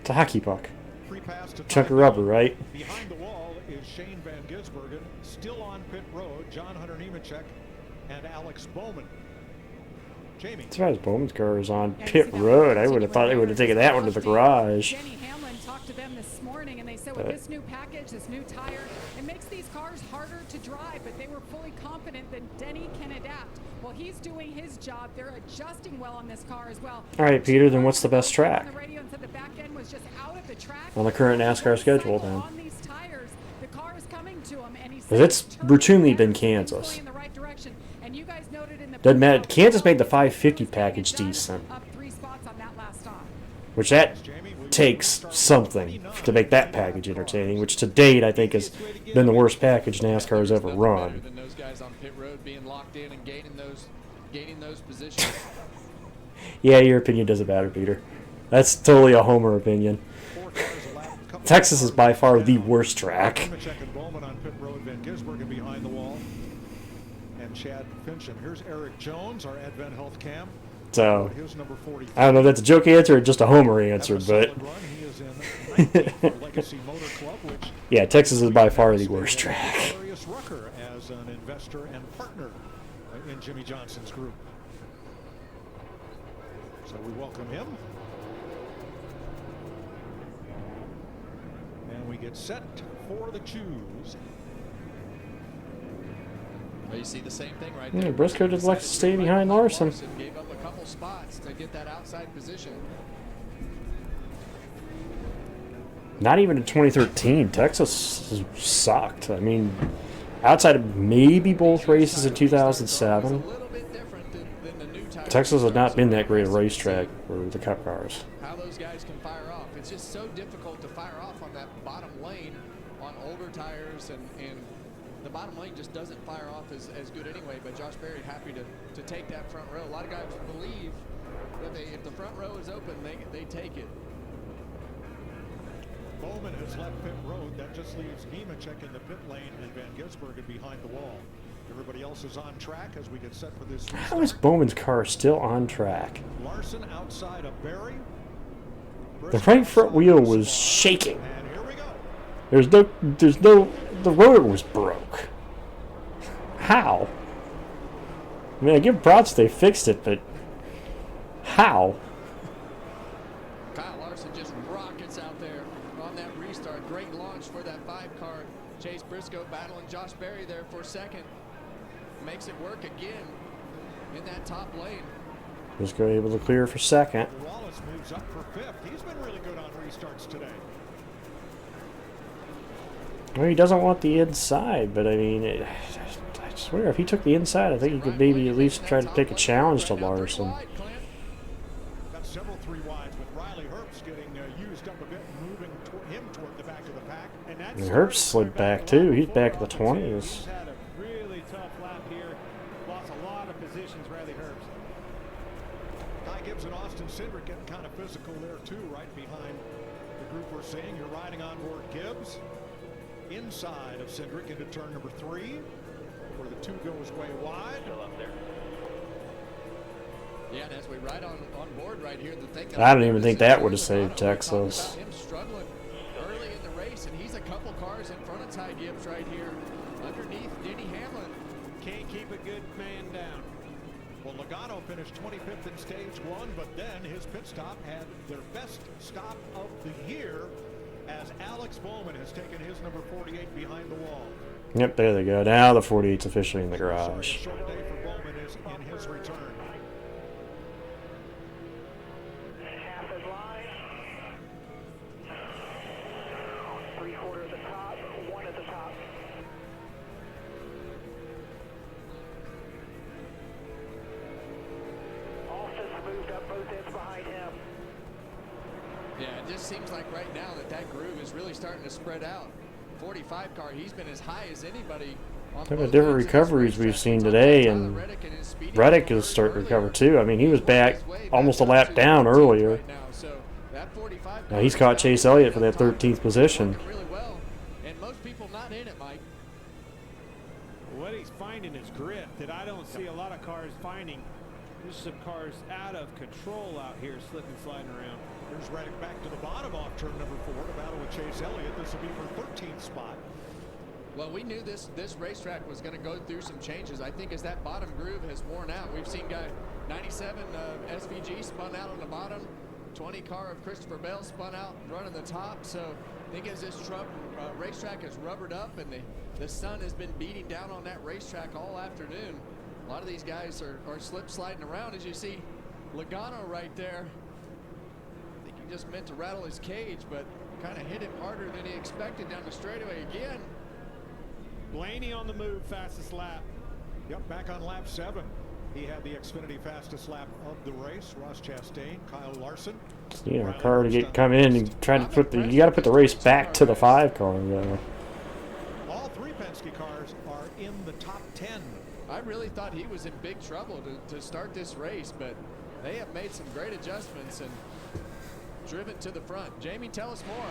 It's a hockey puck. Free pass to Chunk of rubber, right? Behind the wall is Shane Van Gisbergen. Still on pit road, John Hunter Nemechek and Alex Bowman. Jamie. As far as Bowman's car is on pit road, I would have thought they would have taken that one to the garage. Denny Hamlin talked to them this morning, and they said with this new package, this new tire, it makes these cars harder to drive, but they were fully confident that Denny can adapt. Well, he's doing his job. They're adjusting well on this car as well. All right, Peter, then what's the best track? On the radio and said the back end was just out of the track. On the current NASCAR schedule, then. On these tires, the car is coming to him, and he said Because it's routinely been Kansas. in the right direction. And you guys noted in the Doesn't matter. Kansas made the 550 package decent. up 3 spots on that last stop. Which that takes something to make that package entertaining, which to date I think has been the worst package NASCAR has ever run. Than those guys on pit road being locked in and gaining those positions. Yeah, your opinion doesn't matter, Peter. That's totally a homer opinion. Texas is by far the worst track. Nemechek and Bowman on pit road, Van Gisbergen behind the wall. And Chad Fincham. Here's Eric Jones, our Advent Health Cam. So, His number 43. I don't know if that's a joke answer or just a homer answer, but He is in 19th Legacy Motor Club, which yeah, Texas is by far the worst track. Darius Rucker as an investor and partner in Jimmy Johnson's group. So we welcome him. And we get set for the choose. Well, you see the same thing right Yeah, there. Briscoe just likes to stay behind Larson. Gave up a couple spots to get that outside position. Not even in 2013, Texas sucked. I mean, outside of maybe both races in 2007, Texas has not been that great a racetrack for the Cup cars. How those guys can fire off. It's just so difficult to fire off on that bottom lane on older tires, and the bottom lane just doesn't fire off as good anyway. But Josh Berry happy to take that front row. A lot of guys believe that if the front row is open, they take it. Bowman has left pit road. That just leaves Nemechek in the pit lane and Van Gisbergen behind the wall. Everybody else is on track as we get set for this restart. How is Bowman's car still on track? Larson outside of Berry. The right front wheel was shaking. The rotor was broke. How? I mean, I give props they fixed it, but how? Kyle Larson just rockets out there on that restart. Great launch for that 5-car. Chase Briscoe battling Josh Berry there for second. Makes it work again in that top lane. Briscoe able to clear for second. Wallace moves up for 5th. He's been really good on restarts today. Well, he doesn't want the inside, but I mean, I swear, if he took the inside, I think he could maybe at least try to take a challenge to Larson. Got several 3 wides with Riley Herbst getting used up a bit, moving him toward the back of the pack. And Herbst slid back too. He's back in the 20s. He's had a really tough lap here. Lost a lot of positions, Riley Herbst. Ty Gibbs and Austin Cindric getting kind of physical there too, right behind the group we're seeing. You're riding on board Gibbs. Inside of Cindric into turn number 3, where the 2 goes way wide. Still up there. Yeah, and as we ride on board right here, the thing I don't even think that would have saved Texas. him struggling early in the race, and he's a couple cars in front of Ty Gibbs right here, underneath Denny Hamlin. Can't keep a good man down. Well, Logano finished 25th in stage 1, but then his pit stop had their best stop of the year, as Alex Bowman has taken his number 48 behind the wall. Yep, there they go. Now the 48's officially in the garage. Short day for Bowman is in his return. Half is line. 3/4 at the top, 1 at the top. Austin's moved up both ends behind him. Yeah, it just seems like right now that groove is really starting to spread out. 45 car, he's been as high as anybody. Look at the different recoveries we've seen today, and Reddick is starting to recover too. I mean, he was back almost a lap down earlier. Now he's caught Chase Elliott for that 13th position. Really well, and most people not in it, Mike. What he's finding is grit that I don't see a lot of cars finding. There's some cars out of control out here, slipping, sliding around. Here's Reddick back to the bottom off turn number 4 to battle with Chase Elliott. This will be for 13th spot. Well, we knew this racetrack was going to go through some changes. I think as that bottom groove has worn out, we've seen 97 SVG spun out on the bottom, 20 car of Christopher Bell spun out running the top. So I think as this racetrack has rubbered up and the sun has been beating down on that racetrack all afternoon, a lot of these guys are slip sliding around. As you see Logano right there, I think he just meant to rattle his cage, but kind of hit him harder than he expected down the straightaway again. Blaney on the move, fastest lap. Yep, back on lap 7. He had the Xfinity fastest lap of the race. Ross Chastain, Kyle Larson. You know, a car to come in and try to put you got to put the race back to the 5 car though. All 3 Penske cars are in the top 10. I really thought he was in big trouble to start this race, but they have made some great adjustments and driven to the front. Jamie, tell us more.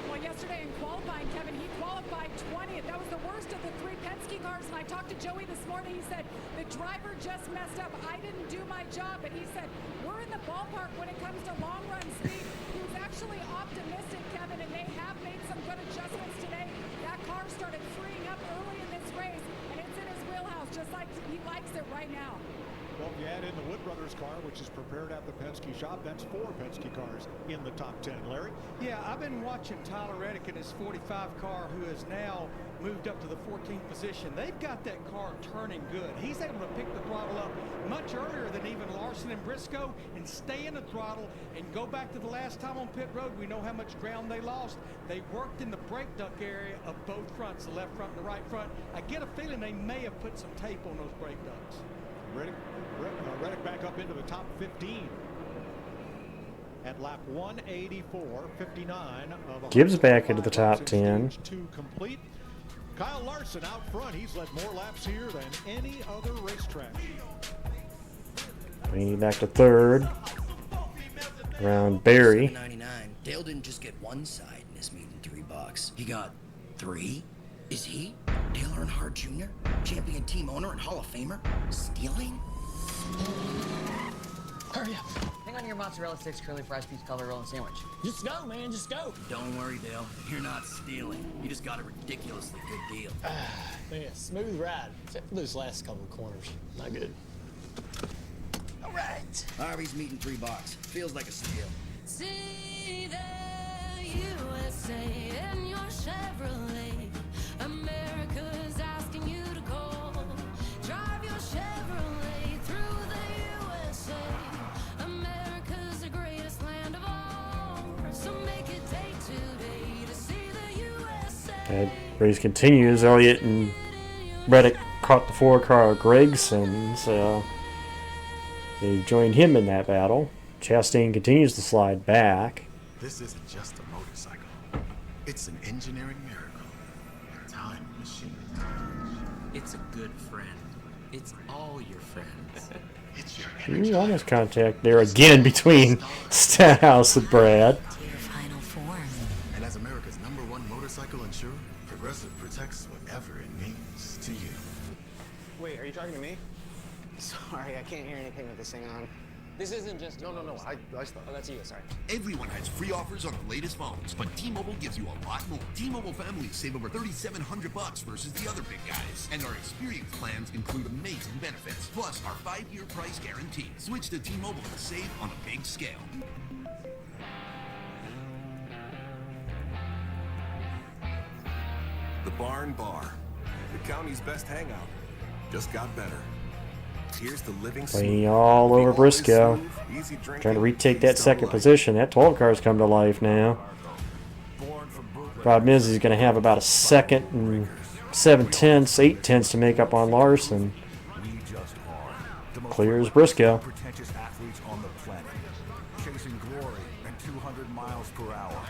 Well, yesterday in qualifying, Kevin, he qualified 20th. That was the worst of the 3 Penske cars. And I talked to Joey this morning. He said, the driver just messed up. I didn't do my job. But he said, we're in the ballpark when it comes to long run speed. He was actually optimistic, Kevin, and they have made some good adjustments today. That car started freeing up early in this race, and it's in his wheelhouse, just like he likes it right now. Well, if you add in the Wood Brothers car, which is prepared at the Penske shop, that's 4 Penske cars in the top 10. Larry? Yeah, I've been watching Tyler Reddick in his 45 car, who has now moved up to the 14th position. They've got that car turning good. He's able to pick the throttle up much earlier than even Larson and Briscoe and stay in the throttle and go back to the last time on pit road. We know how much ground they lost. They worked in the brake duct area of both fronts, the left front and the right front. I get a feeling they may have put some tape on those brake ducts. Reddick back up into the top 15 at lap 184, 59 of Gibbs back into the top 10. 2 complete. Kyle Larson out front. He's led more laps here than any other racetrack. Blaney back to 3rd. Around Barry. $7.99. Dale didn't just get 1 side in this meeting, $3. He got 3. Is he, Dale Earnhardt Jr., champion team owner and Hall of Famer, stealing? Hurry up. Hang on to your mozzarella sticks, curly fries, pizza, color roll, and sandwich. Just go, man, just go. Don't worry, Dale. You're not stealing. You just got a ridiculously good deal. Man, smooth ride. Except for those last couple of corners. Not good. All right. Harvey's meeting $3. Feels like a steal. See the USA in your Chevrolet. America's asking you to call. Drive your Chevrolet through the USA. America's the greatest land of all. So make it take today to see the USA. Race continues. Elliott and Reddick caught the 4-car Gregson, so they've joined him in that battle. Chastain continues to slide back. This isn't just a motorcycle. It's an engineering miracle. A time machine. It's a good friend. It's all your friends. It's your Ooh, almost contact there again between Stenhouse and Brad. And as America's #1 motorcycle insurer, Progressive protects whatever it means to you. Wait, are you talking to me? Sorry, I can't hear anything with this thing on. This isn't just No, I stopped. Oh, that's you, sorry. Everyone has free offers on the latest phones, but T-Mobile gives you a lot more. T-Mobile families save over $3,700 versus the other big guys. And our experience plans include amazing benefits, plus our 5-year price guarantee. Switch to T-Mobile and save on a big scale. The Barn Bar, the county's best hangout, just got better. Here's the living Playing all over Briscoe. Trying to retake that second position. That 12 car's come to life now. Problem is he's going to have about a second and 7/10, 8/10 to make up on Larson. Clears Briscoe. Pretentious athletes on the planet, chasing glory at 200 miles per hour.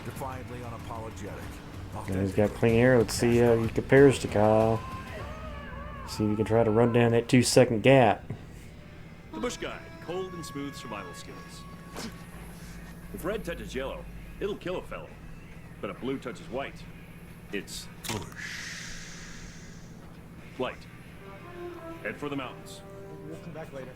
Defiantly unapologetic. And he's got clean air. Let's see how he compares to Kyle. See if he can try to run down that 2-second gap. The Bush Guide, cold and smooth survival skills. If red touches yellow, it'll kill a fellow. But if blue touches white, it's light. Head for the mountains. We'll come back later.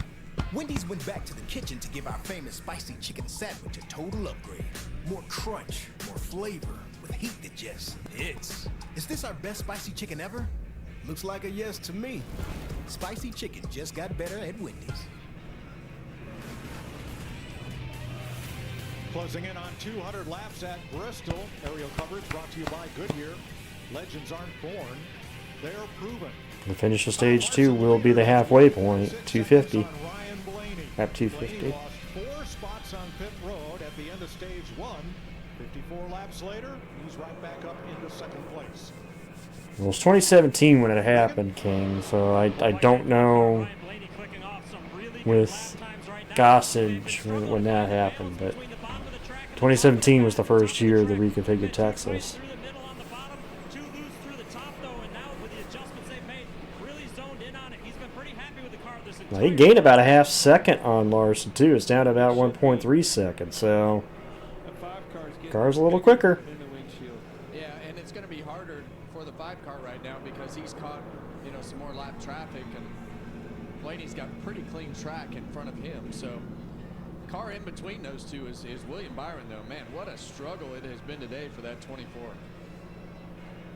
Wendy's went back to the kitchen to give our famous spicy chicken sandwich a total upgrade. More crunch, more flavor, with heat that just hits. Is this our best spicy chicken ever? Looks like a yes to me. Spicy chicken just got better at Wendy's. Closing in on 200 laps at Bristol. Aerial coverage brought to you by Goodyear. Legends aren't born, they're proven. The finish of stage 2 will be the halfway point, 250. Lap 250. Lost 4 spots on pit road at the end of stage 1. 54 laps later, he's right back up into second place. Well, it was 2017 when it happened, King, so I don't know with Gossage when that happened, but 2017 was the first year they reconfigured Texas. Well, he gained about a half second on Larson too. It's down to about 1.3 seconds, so car's a little quicker. Yeah, and it's going to be harder for the 5-car right now because he's caught, some more lap traffic, and Blaney's got pretty clean track in front of him. So car in between those two is William Byron, though. Man, what a struggle it has been today for that 24.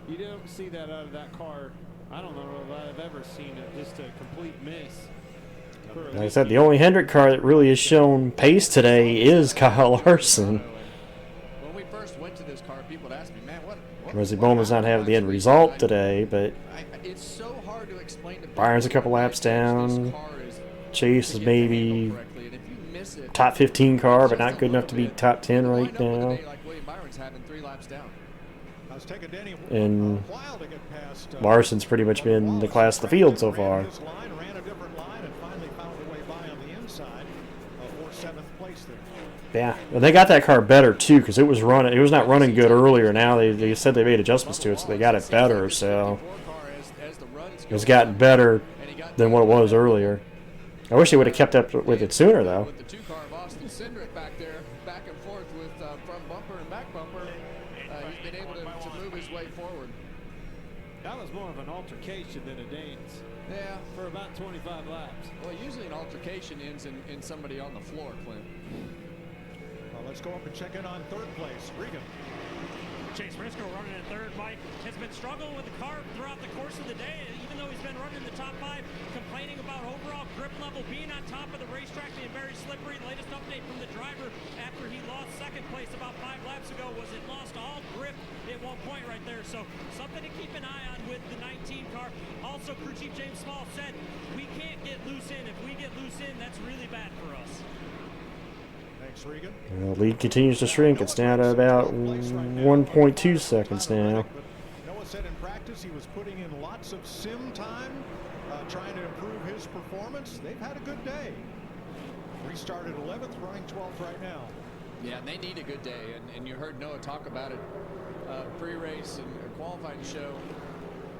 You don't see that out of that car. I don't know if I've ever seen it. Just a complete miss. Like I said, the only Hendrick car that really has shown pace today is Kyle Larson. When we first went to this car, people would ask me, man, what Rosie Bowman's not having the end result today, but it's so hard to explain to Byron's a couple laps down. Chase is maybe top 15 car, but not good enough to be top 10 right now. And Larson's pretty much been the class of the field so far. Yeah, and they got that car better too because it was running. It was not running good earlier. Now they said they made adjustments to it, so they got it better. So it's gotten better than what it was earlier. I wish they would have kept up with it sooner, though. With the 2-car of Austin Cindric back there, back and forth with front bumper and back bumper, he's been able to move his way forward. That was more of an altercation than a dance. Yeah, for about 25 laps. Well, usually an altercation ends in somebody on the floor, Clint. Well, let's go up and check in on 3rd place. Regan. Chase Briscoe running in 3rd. Mike has been struggling with the car throughout the course of the day, even though he's been running the top 5, complaining about overall grip level, being on top of the racetrack, being very slippery. Latest update from the driver after he lost 2nd place about 5 laps ago was it lost all grip at one point right there. So something to keep an eye on with the 19 car. Also, crew chief James Small said, we can't get loose in. If we get loose in, that's really bad for us. A Thanks, Regan. The lead continues to shrink. It's down to about 1.2 seconds now. Noah said in practice he was putting in lots of sim time, trying to improve his performance. They've had a good day. Restarted 11th, running 12th right now. Yeah, and they need a good day, and you heard Noah talk about it pre-race and qualifying show.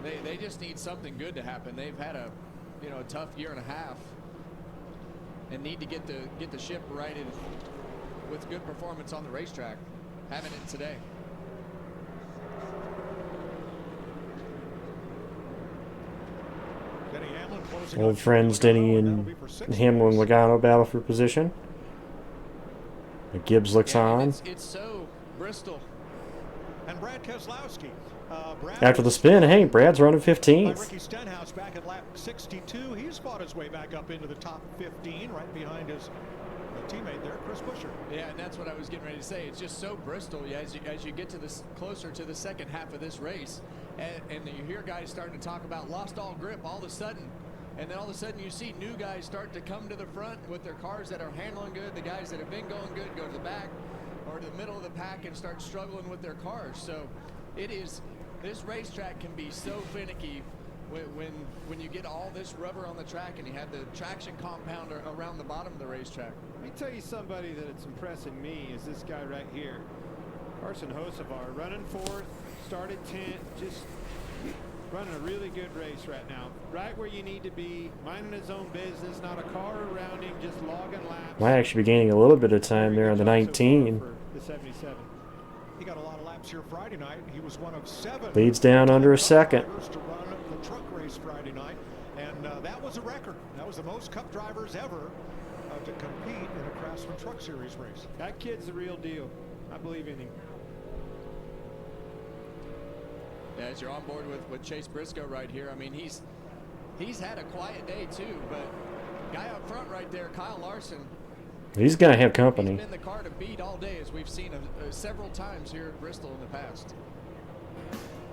They just need something good to happen. They've had a tough year and a half, and need to get the ship righted with good performance on the racetrack. Having it today. Old friends Denny and Hamlin Logano battle for position. Gibbs looks on. It's so Bristol. And Brad Keselowski. After the spin, hey, Brad's running 15th. Ricky Stenhouse back at lap 62. He's fought his way back up into the top 15, right behind his teammate there, Chris Buescher. Yeah, and that's what I was getting ready to say. It's just so Bristol. Yeah, as you get to this closer to the second half of this race, and you hear guys starting to talk about lost all grip all of a sudden. And then all of a sudden you see new guys start to come to the front with their cars that are handling good. The guys that have been going good go to the back or to the middle of the pack and start struggling with their cars. So this racetrack can be so finicky when you get all this rubber on the track and you have the traction compound around the bottom of the racetrack. Let me tell you somebody that's impressing me is this guy right here. Carson Hocevar running 4th, started 10th, just running a really good race right now. Right where you need to be, minding his own business, not a car around him, just logging laps. Might actually be gaining a little bit of time there on the 19. The 77. He got a lot of laps here Friday night. He was one of 7. Leads down under a second. To run the truck race Friday night, and that was a record. That was the most Cup drivers ever to compete in a Craftsman Truck Series race. That kid's the real deal. I believe in him. As you're on board with Chase Briscoe right here, I mean, he's had a quiet day too, but guy up front right there, Kyle Larson. He's going to have company. He's been the car to beat all day, as we've seen several times here at Bristol in the past.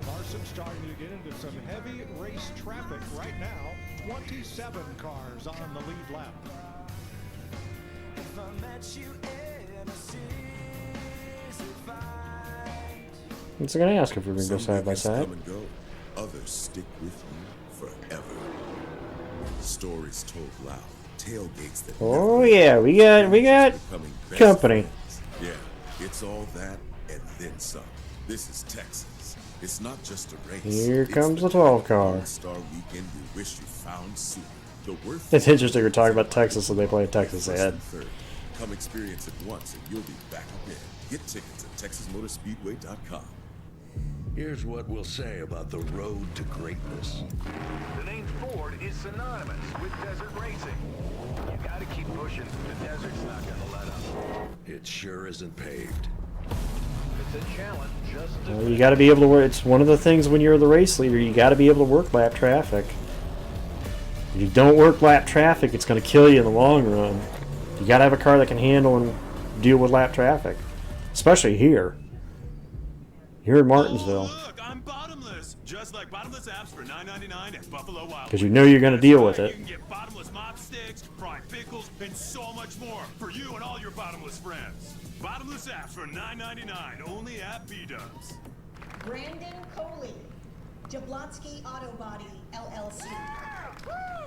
Larson starting to get into some heavy race traffic right now. 27 cars on the lead lap. If I met you in a season fight. What's it going to ask if we're going to go side by side? Come and go. Others stick with you forever. Stories told loud. Tailgates that Oh yeah, we got company. Yeah, it's all that and then some. This is Texas. It's not just a race. Here comes the 12 car. Star weekend you wish you found sooner. It's interesting we're talking about Texas and they play Texas ahead. Come experience it once and you'll be back again. Get tickets at TexasMotorspeedway.com. Here's what we'll say about the road to greatness. The name Ford is synonymous with desert racing. You gotta keep pushing. The desert's not gonna let up. It sure isn't paved. It's a challenge just to... Well, you got to be able to work. It's one of the things when you're the race leader. You got to be able to work lap traffic. If you don't work lap traffic, it's going to kill you in the long run. You got to have a car that can handle and deal with lap traffic, especially here. Here in Martinsville. Oh, look, I'm bottomless. Just like bottomless apps for $9.99 at Buffalo Wild. Because you know you're going to deal with it. You can get bottomless mop sticks, fried pickles, and so much more for you and all your bottomless friends. Bottomless apps for $9.99 only at B-Dubs. Brandon Coley, Jablonski Auto Body, LLC.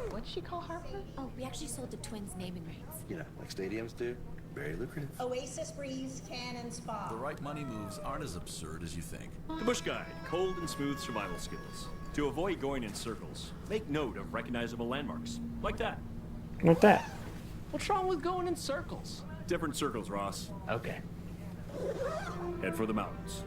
What did she call Harper? Oh, we actually sold the twins naming rights. You know, like stadiums do. Very lucrative. Oasis Breeze Cannon Spa. The right money moves aren't as absurd as you think. The Bush Guide, cold and smooth survival skills. To avoid going in circles, make note of recognizable landmarks. Like that. Like that. What's wrong with going in circles? Different circles, Ross. Okay. Head for the mountains.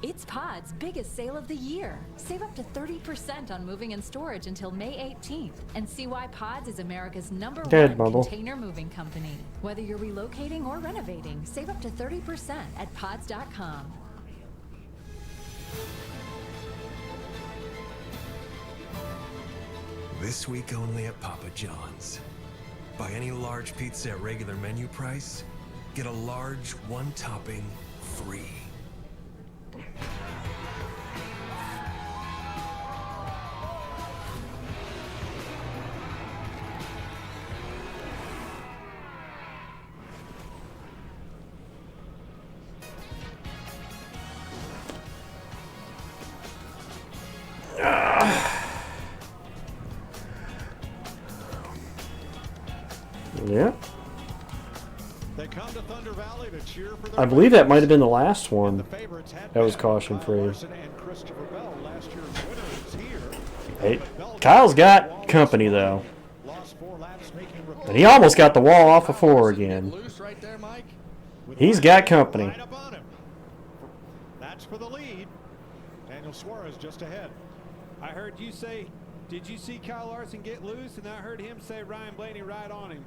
It's Pod's biggest sale of the year. Save up to 30% on moving and storage until May 18th. And see why Pods is America's #1 container moving company. Whether you're relocating or renovating, save up to 30% at pods.com. This week only at Papa John's. Buy any large pizza at regular menu price, get a large one topping free. Yeah. They come to Thunder Valley to cheer for I believe that might have been the last one that was caution free. Hey, Kyle's got company though. And he almost got the wall off of 4 again. He's got company. That's for the lead. Daniel Suarez just ahead. I heard you say, did you see Kyle Larson get loose? And I heard him say Ryan Blaney right on him.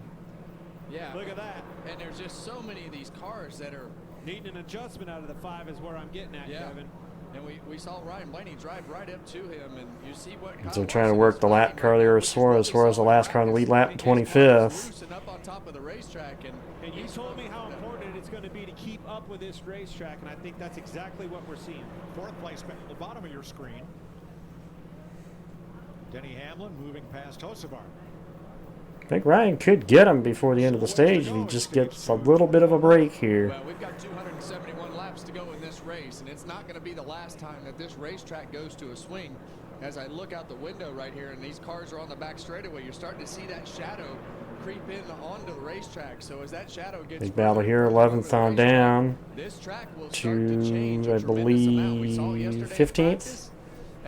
Yeah. Look at that. And there's just so many of these cars that are needing an adjustment out of the 5 is where I'm getting at, Kevin. And we saw Ryan Blaney drive right up to him, and you see what So they're trying to work the lap car there with Suarez. Suarez the last car on the lead lap, 25th. up on top of the racetrack, and you told me how important it's going to be to keep up with this racetrack, and I think that's exactly what we're seeing. 4th place at the bottom of your screen. Denny Hamlin moving past Hocevar. I think Ryan could get him before the end of the stage if he just gets a little bit of a break here. Well, we've got 271 laps to go in this race, and it's not going to be the last time that this racetrack goes to a swing. As I look out the window right here, and these cars are on the back straightaway, you're starting to see that shadow creep in onto the racetrack. So as that shadow gets Big battle here, 11th on down this track will to, start to change I believe, 15th.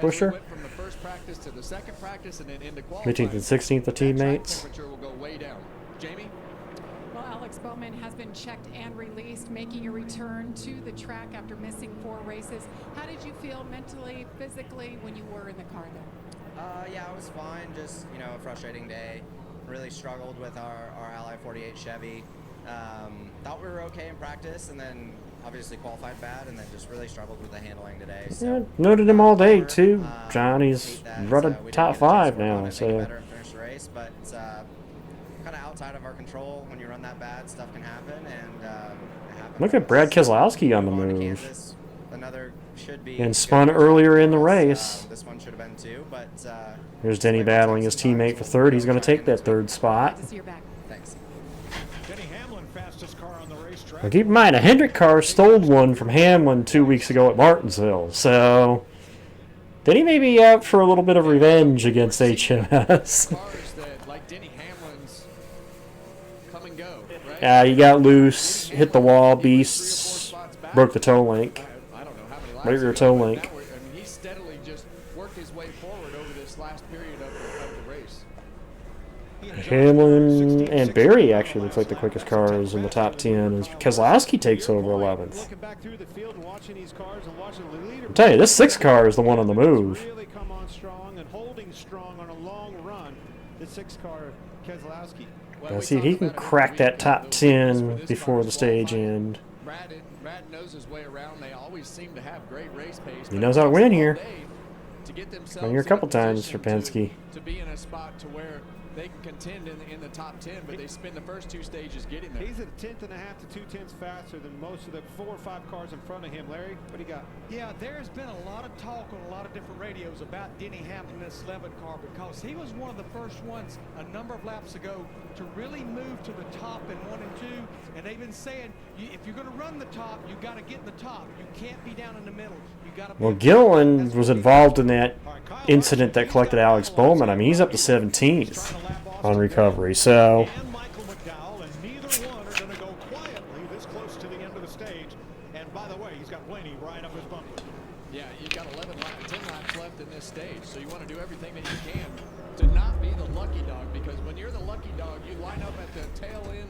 Busher. From the first practice to the second practice and then into 15th and 16th, the teammates. temperature will go way down. Jamie? Well, Alex Bowman has been checked and released, making your return to the track after missing 4 races. How did you feel mentally, physically when you were in the car there? Yeah, I was fine. Just, you know, a frustrating day. Really struggled with our Ally 48 Chevy. Thought we were okay in practice, and then obviously qualified bad, and then just really struggled with the handling today. So, Yeah, noted him all day too, John. He's running top 5 now, so. Better and finish the race, but kind of outside of our control. When you run that bad, stuff can happen, and it happened. Look at Brad Keselowski on the move. Kansas, another should be and spun earlier in the race. This one should have been too, but Here's Denny battling his teammate for 3rd. He's going to take that 3rd spot. Thanks. Denny Hamlin, fastest car on the racetrack. Now keep in mind, a Hendrick car stole one from Hamlin 2 weeks ago at Martinsville, so Denny may be out for a little bit of revenge against HMS. He got loose, hit the wall, beasts, broke the toe link. Break your toe link. He steadily just worked his way forward over this last period of the race. Hamlin and Barry actually looks like the quickest cars in the top 10 as Keselowski takes over 11th. I'm telling you, this 6th car is the one on the move. Really come on strong and holding strong on a long run. The 6th car, Keselowski. Now see if he can crack that top 10 before the stage end. Brad knows his way around. They always seem to have great race pace. He knows how to win here. Been Won here a couple times for Penske. To be in a spot to where they can contend in the top 10, but they spend the first 2 stages getting there. He's a 1/10 and a half to 2 tenths faster than most of the 4 or 5 cars in front of him. Larry, what do you got? Yeah, there's been a lot of talk on a lot of different radios about Denny Hamlin in this 11 car because he was one of the first ones a number of laps ago to really move to the top in 1 and 2. And they've been saying, if you're going to run the top, you got to get in the top. You can't be down in the middle. You got to. Well, Gillen was involved in that incident that collected Alex Bowman. I mean, he's up to 17th on recovery, so. And Michael McDowell, and neither one are going to go quietly this close to the end of the stage. And by the way, he's got Blaney right up his bumper. Yeah, you've got 10 laps left in this stage, so you want to do everything that you can to not be the lucky dog, because when you're the lucky dog, you line up at the tail end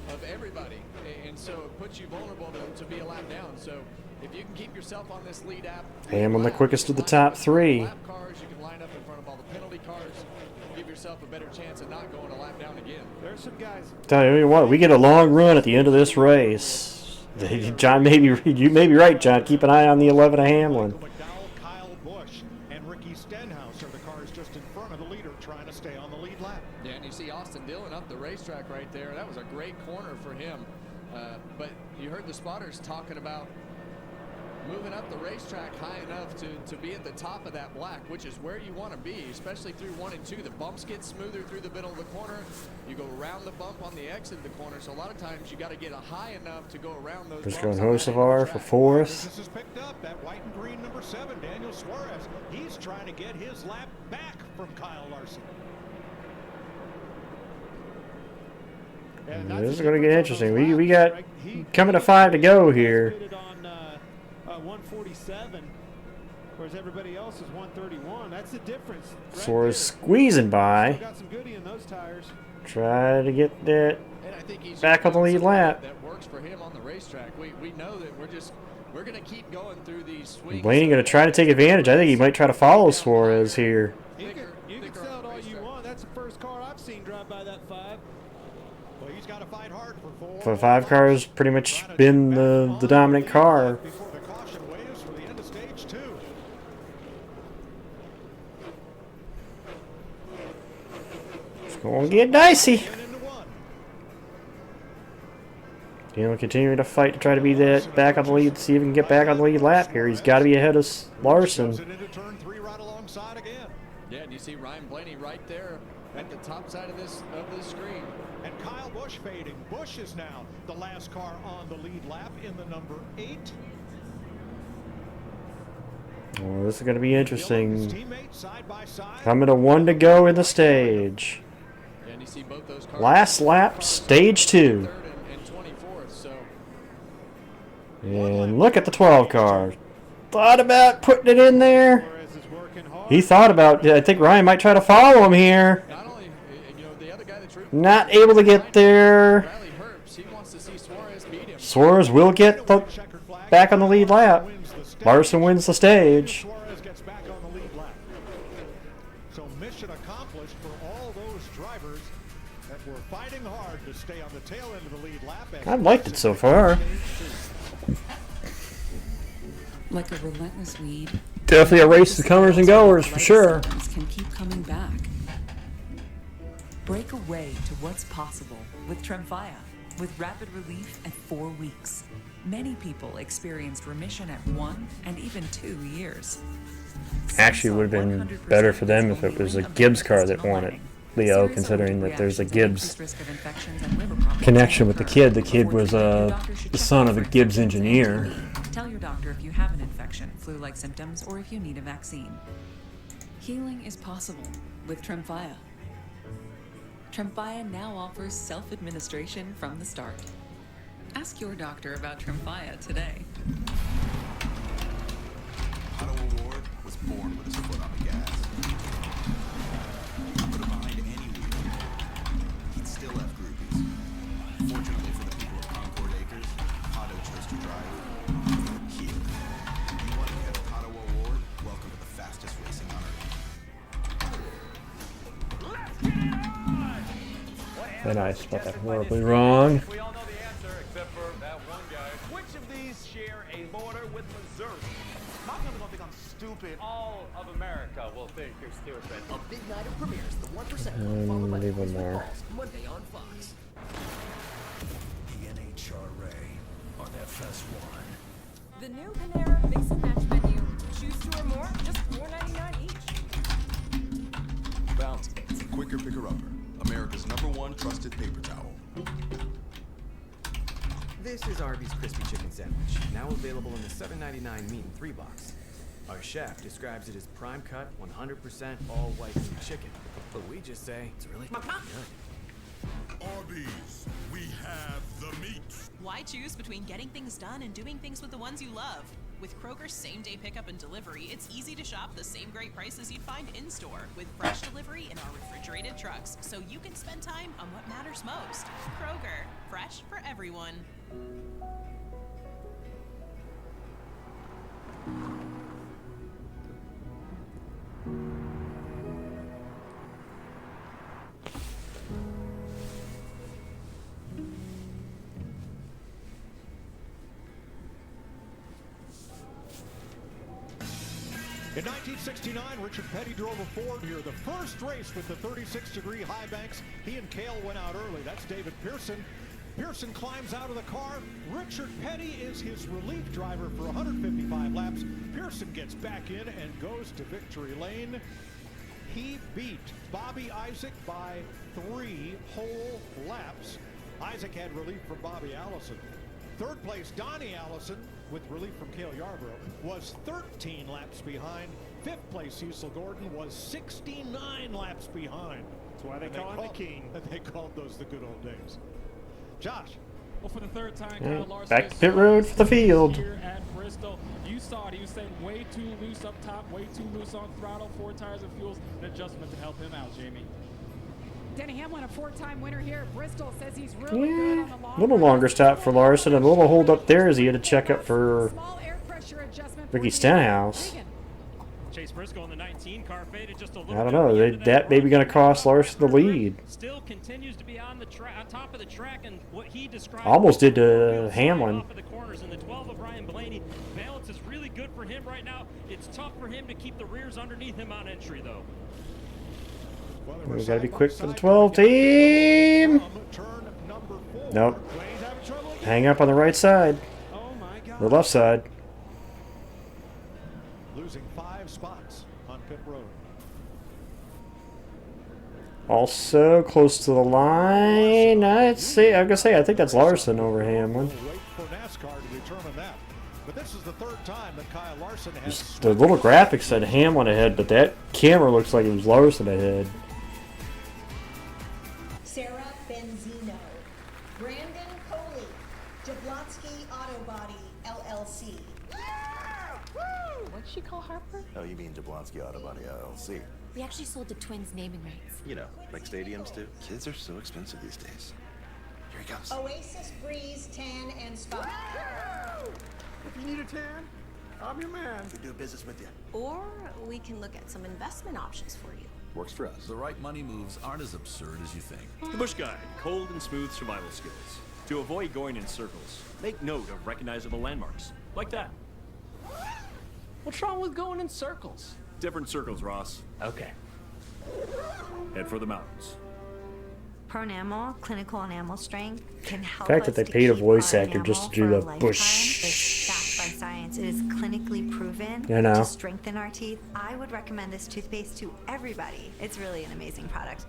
of everybody, and so it puts you vulnerable to be a lap down. So if you can keep yourself on this lead app, Hamlin the quickest of the top 3. lap cars, you can line up in front of all the penalty cars, give yourself a better chance of not going a lap down again. There's some guys. Tell you what, we get a long run at the end of this race. John, you may be right, John. Keep an eye on the 11 of Hamlin. McDowell, Kyle Busch, and Ricky Stenhouse are the cars just in front of the leader trying to stay on the lead lap. Yeah, and you see Austin Dillon up the racetrack right there. That was a great corner for him. But you heard the spotters talking about moving up the racetrack high enough to be at the top of that black, which is where you want to be, especially through 1 and 2. The bumps get smoother through the middle of the corner. You go around the bump on the exit of the corner, so a lot of times you got to get high enough to go around those. Just going Hocevar for 4th. This is picked up. That white and green number 7, Daniel Suarez. He's trying to get his lap back from Kyle Larson. This is going to get interesting. We got coming to 5 to go here. On 147, whereas everybody else is 131. That's the difference. Right Suarez squeezing by. Got some goodie in those tires. Try to get that back on the lead lap. That works for him on the racetrack. We know that we're going to keep going through these swings. Blaney going to try to take advantage. I think he might try to follow Suarez here. You can sell it all you want. That's the first car I've seen drive by that 5. Well, he's got to fight hard for 4. The 5 car's pretty much been the dominant car. Before the caution waves for the end of stage 2. It's going to get dicey. Daniel continuing to fight to try to be that back on the lead, see if he can get back on the lead lap here. He's got to be ahead of Larson. Yeah, and you see Ryan Blaney right there at the top side of this screen. And Kyle Busch fading. Busch is now the last car on the lead lap in the number 8. Oh, this is going to be interesting. Coming to 1 to go in the stage. Yeah, and you see both those cars Last lap, stage 2. and 24th, so And look at the 12 car. Thought about putting it in there. He thought about, I think Ryan might try to follow him here. not only the other guy that's rooting Not able to get there. Riley Herbst, he wants to see Suarez beat him. Suarez will get back on the lead lap. Larson wins the stage. Suarez gets back on the lead lap. So mission accomplished for all those drivers that were fighting hard to stay on the tail end of the lead lap. I've liked it so far. Like a relentless weed. Definitely a race of comers and goers for sure. Can keep coming back. Break away to what's possible with Tremfya, with rapid relief at 4 weeks. Many people experienced remission at 1 and even 2 years. Actually, it would have been better for them if it was a Gibbs car that won it, Leo, considering that there's a Gibbs connection with the kid. The kid was the son of a Gibbs engineer. Tell your doctor if you have an infection, flu-like symptoms, or if you need a vaccine. Healing is possible with Tremfya. Tremfya now offers self-administration from the start. Ask your doctor about Tremfya today. Otto Award was born with his foot on the gas. Put him behind any wheel, he'd still have groupies. Fortunately for the people of Concord Acres, Otto chose to drive here. You want to get a Otto Award? Welcome to the fastest racing on earth. Let's get it on! Then I spelled that horribly wrong. We all know the answer, except for that one guy. Which of these share a border with Missouri? How come we don't think I'm stupid? All of America will think you're stupid. A big night of premieres, the 1% followed by Leave the him there. Monday on Fox. The NHRA on FS1. The new Panera Mix and Match menu. Choose 2 or more, just $4.99 each. Bounty, quicker picker-upper. America's #1 trusted paper towel. This is Arby's Crispy Chicken Sandwich, now available in the $7.99 meat and 3 box. Our chef describes it as prime cut, 100% all white meat chicken, but we just say it's really good. Arby's, we have the meat. Why choose between getting things done and doing things with the ones you love? With Kroger's same-day pickup and delivery, it's easy to shop the same great prices you'd find in-store with fresh delivery in our refrigerated trucks, so you can spend time on what matters most. Kroger, fresh for everyone. In 1969, Richard Petty drove a Ford here. The first race with the 36-degree high banks. He and Cale went out early. That's David Pearson. Pearson climbs out of the car. Richard Petty is his relief driver for 155 laps. Pearson gets back in and goes to victory lane. He beat Bobby Isaac by 3 whole laps. Isaac had relief from Bobby Allison. Third place, Donnie Allison, with relief from Cale Yarborough, was 13 laps behind. Fifth place, Cecil Gordon, was 69 laps behind. That's why they call him the king. They called those the good old days. Josh. Well, for the third time, Yeah, Kyle Larson back to is pit road for the field. Here at Bristol, you saw it. He was saying way too loose up top, way too loose on throttle. 4 tires and fuels, an adjustment to help him out, Jamie. Denny Hamlin, a 4-time winner here at Bristol, says he's really good on the long A little longer stop for Larson, and a little hold up there as he had to check up for Ricky Stenhouse. Chase Briscoe in the 19 car faded just a little I don't know. That may be going to cost Larson the lead. Still continues to be on the on top of the track, and what he described Almost did to Hamlin. off of the corners in the 12 of Ryan Blaney. Balance is really good for him right now. It's tough for him to keep the rears underneath him on entry, though. We got to be quick for the 12 team. Nope. Hang up on the right side. The left side. Losing 5 spots on pit road. Also close to the line. I'm gonna say I think that's Larson over Hamlin. Wait for NASCAR to determine that. But this is the 3rd time that Kyle Larson has. The little graphic said Hamlin ahead, but that camera looks like it was Larson ahead. Sarah Benzino, Brandon Coley, Jablonski Auto Body LLC. What did she call Harper? Oh, you mean Jablonski Auto Body LLC? We actually sold the twins naming rights. You know, like stadiums do. Kids are so expensive these days. Here he comes. Oasis Breeze Tan and Spa. If you need a tan, I'm your man. We do business with you. Or we can look at some investment options for you. Works for us. The right money moves aren't as absurd as you think. The Bush Guide, cold and smooth survival skills. To avoid going in circles, make note of recognizable landmarks, like that. What's wrong with going in circles? Different circles, Ross. Okay. Head for the mountains. Pronamel, clinical and animal strength, can help The fact that they paid a voice actor just to do the bush. It's backed by science. It is clinically proven to strengthen our teeth. I would recommend this toothpaste to everybody. It's really an amazing product.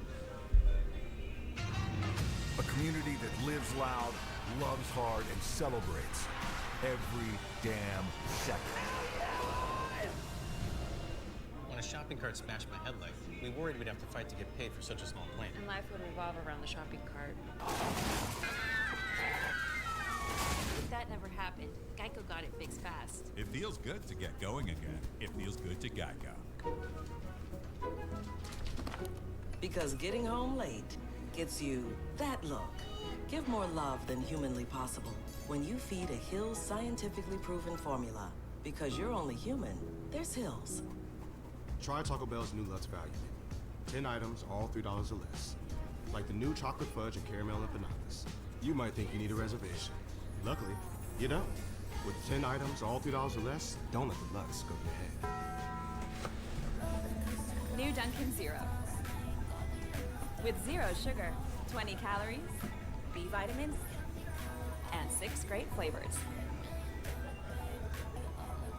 A community that lives loud, loves hard, and celebrates every damn second. When a shopping cart smashed my headlight, we worried we'd have to fight to get paid for such a small claim. And life would revolve around the shopping cart. If that never happened, Geico got it fixed fast. It feels good to get going again. It feels good to Geico. Because getting home late gets you that look. Give more love than humanly possible when you feed a Hill's scientifically proven formula. Because you're only human, there's Hill's. Try Taco Bell's new Lutz Value. 10 items, all $3 or less. Like the new chocolate fudge and caramel empanadas. You might think you need a reservation. Luckily, you don't. With 10 items, all $3 or less, don't let the Lutz go to your head. New Dunkin' Zero. With 0 sugar, 20 calories, B vitamins, and 6 great flavors.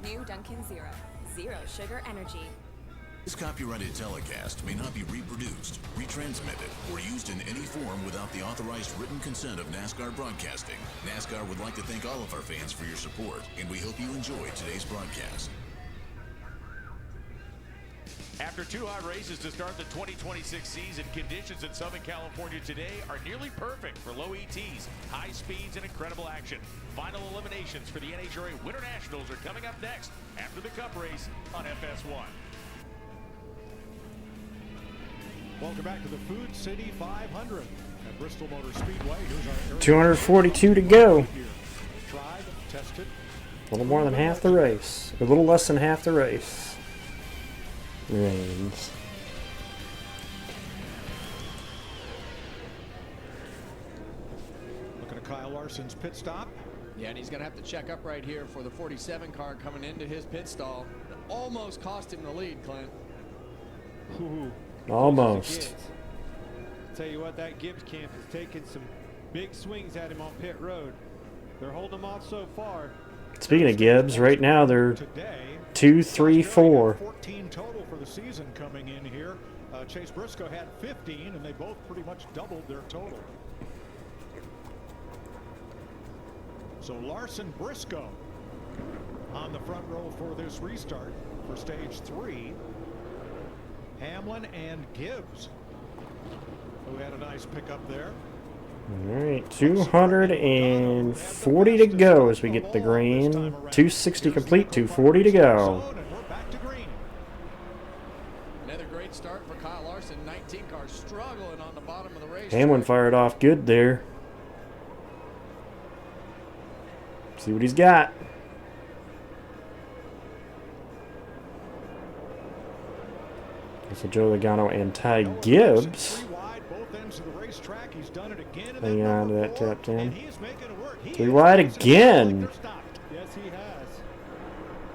New Dunkin' Zero. 0 sugar energy. This copyrighted telecast may not be reproduced, retransmitted, or used in any form without the authorized written consent of NASCAR Broadcasting. NASCAR would like to thank all of our fans for your support, and we hope you enjoyed today's broadcast. After 2 hot races to start the 2026 season, conditions in Southern California today are nearly perfect for low ETs, high speeds, and incredible action. Final eliminations for the NHRA Winter Nationals are coming up next after the Cup race on FS1. Welcome back to the Food City 500 at Bristol Motor Speedway. Here's our 242 to go. Tried, tested. A little more than half the race. A little less than half the race. Remains. Looking at Kyle Larson's pit stop. Yeah, and he's going to have to check up right here for the 47 car coming into his pit stall. Almost cost him the lead, Clint. Ooh. Almost. Tell you what, that Gibbs camp is taking some big swings at him on pit road. They're holding him off so far. Speaking of Gibbs, right now they're 2, 3, 4. 14 total for the season coming in here. Chase Briscoe had 15, and they both pretty much doubled their total. So Larson Briscoe on the front row for this restart for stage 3. Hamlin and Gibbs, who had a nice pickup there. Alright, 240 to go as we get the green. 260 complete, 240 to go. Another great start for Kyle Larson. 19 cars struggling on the bottom of the race. Hamlin fired off good there. See what he's got. So Joe Logano and Ty Gibbs. Hang on to that top 10. 3 wide again. Yes, he has.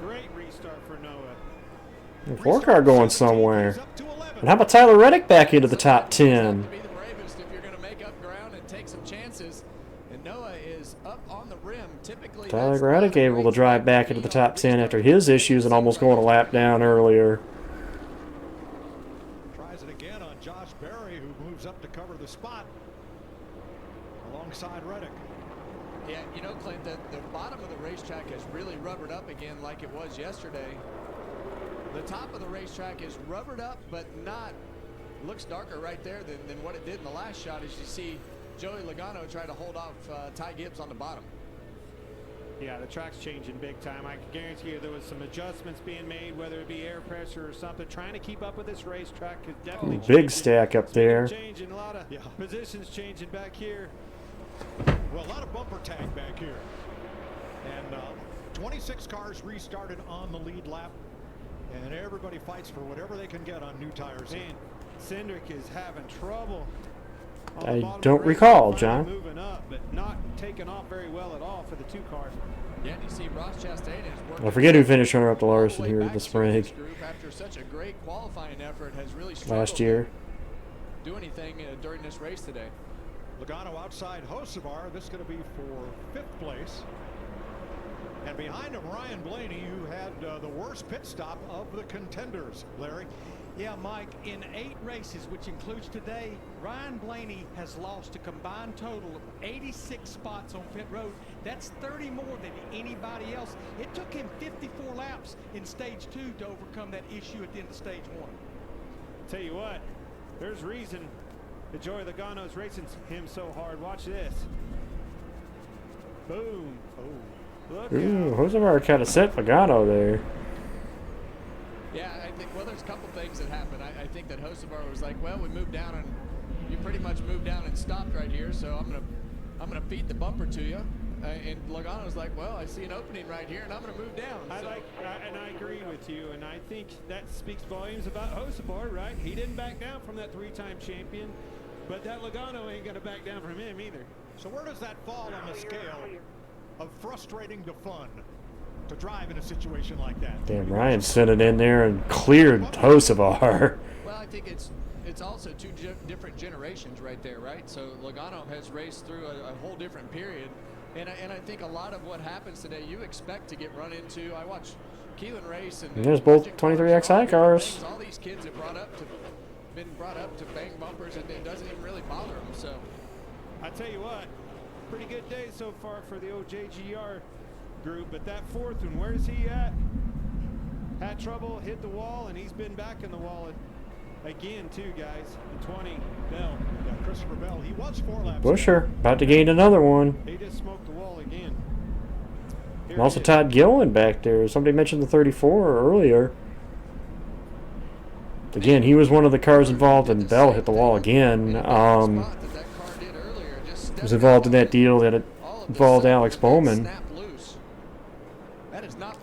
Great restart for Noah. 4 car going somewhere. And how about Tyler Reddick back into the top 10? Be the bravest if you're going to make up ground and take some chances. And Noah is up on the rim. Typically, Tyler Reddick able to drive back into the top 10 after his issues and almost going a lap down earlier. Tries it again on Josh Berry, who moves up to cover the spot alongside Reddick. Yeah, you know, Clint, the bottom of the racetrack has really rubbered up again like it was yesterday. The top of the racetrack is rubbered up, but not, looks darker right there than what it did in the last shot, as you see Joey Logano try to hold off Ty Gibbs on the bottom. Yeah, the track's changing big time. I can guarantee you there was some adjustments being made, whether it be air pressure or something. Trying to keep up with this racetrack is definitely big stack up there. Changing a lot of positions changing back here. Well, a lot of bumper tag back here. And 26 cars restarted on the lead lap. And everybody fights for whatever they can get on new tires. Man, Cindric is having trouble. I don't recall, John. Moving up, but not taking off very well at all for the 2 cars. Yeah, and you see Ross Chastain is working. I forget who finished runner-up to Larson here this spring. After such a great qualifying effort, has really Last year. Do anything during this race today. Logano outside Hocevar. This is going to be for 5th place. And behind him, Ryan Blaney, who had the worst pit stop of the contenders. Larry? Yeah, Mike, in 8 races, which includes today, Ryan Blaney has lost a combined total of 86 spots on pit road. That's 30 more than anybody else. It took him 54 laps in stage 2 to overcome that issue at the end of stage 1. Tell you what, there's reason that Joey Logano's racing him so hard. Watch this. Boom. Oh, look Ooh, Hocevar kind of set Logano there. Yeah, I think, well, there's a couple things that happened. I think that Hocevar was like, well, we moved down and you pretty much moved down and stopped right here, so I'm gonna feed the bumper to you. And Logano's like, well, I see an opening right here, and I'm gonna move down. And I agree with you, and I think that speaks volumes about Hocevar, right? He didn't back down from that 3-time champion, but that Logano ain't gonna back down from him either. So where does that fall on the scale of frustrating to fun to drive in a situation like that? Damn, Ryan sent it in there and cleared Hocevar. Well, I think it's also 2 different generations right there, right? So Logano has raced through a whole different period, and I think a lot of what happens today, you expect to get run into. I watched Keelan race, and there's both 23XI cars. All these kids have been brought up to bang bumpers, and it doesn't even really bother them. So I tell you what, pretty good day so far for the OJGR group, but that 4th one, where's he at? Had trouble, hit the wall, and he's been back in the wall again too, guys. The 20, Bell. Yeah, Christopher Bell, he was 4 laps. Busher, about to gain another one. He just smoked the wall again. And also Todd Gillen back there. Somebody mentioned the 34 earlier. Again, he was one of the cars involved, and Bell hit the wall again. Was involved in that deal that involved Alex Bowman.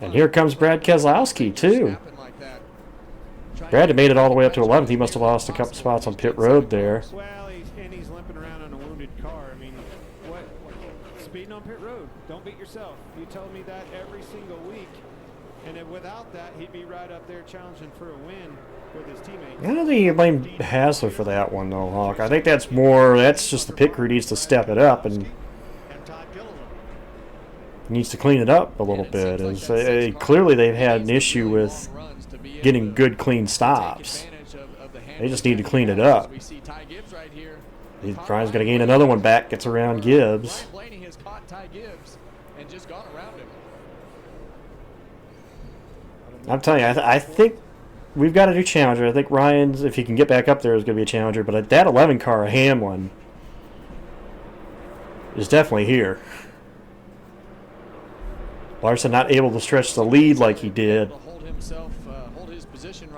And here comes Brad Keselowski, too. Brad had made it all the way up to 11th. He must have lost a couple spots on pit road there. Well, he's limping around on a wounded car. I mean, what? Speeding on pit road. Don't beat yourself. You tell me that every single week. And then without that, he'd be right up there challenging for a win with his teammates. I don't think you blame Hassler for that one, though, Hawk. I think that's just the pit crew needs to step it up and needs to clean it up a little bit. Clearly, they've had an issue with getting good, clean stops. They just need to clean it up. Brian's going to gain another one back, gets around Gibbs. Blaney has caught Ty Gibbs and just gone around him. I'm telling you, I think we've got a new challenger. I think Ryan's, if he can get back up there, is going to be a challenger. But that 11 car, Hamlin, is definitely here. Larson not able to stretch the lead like he did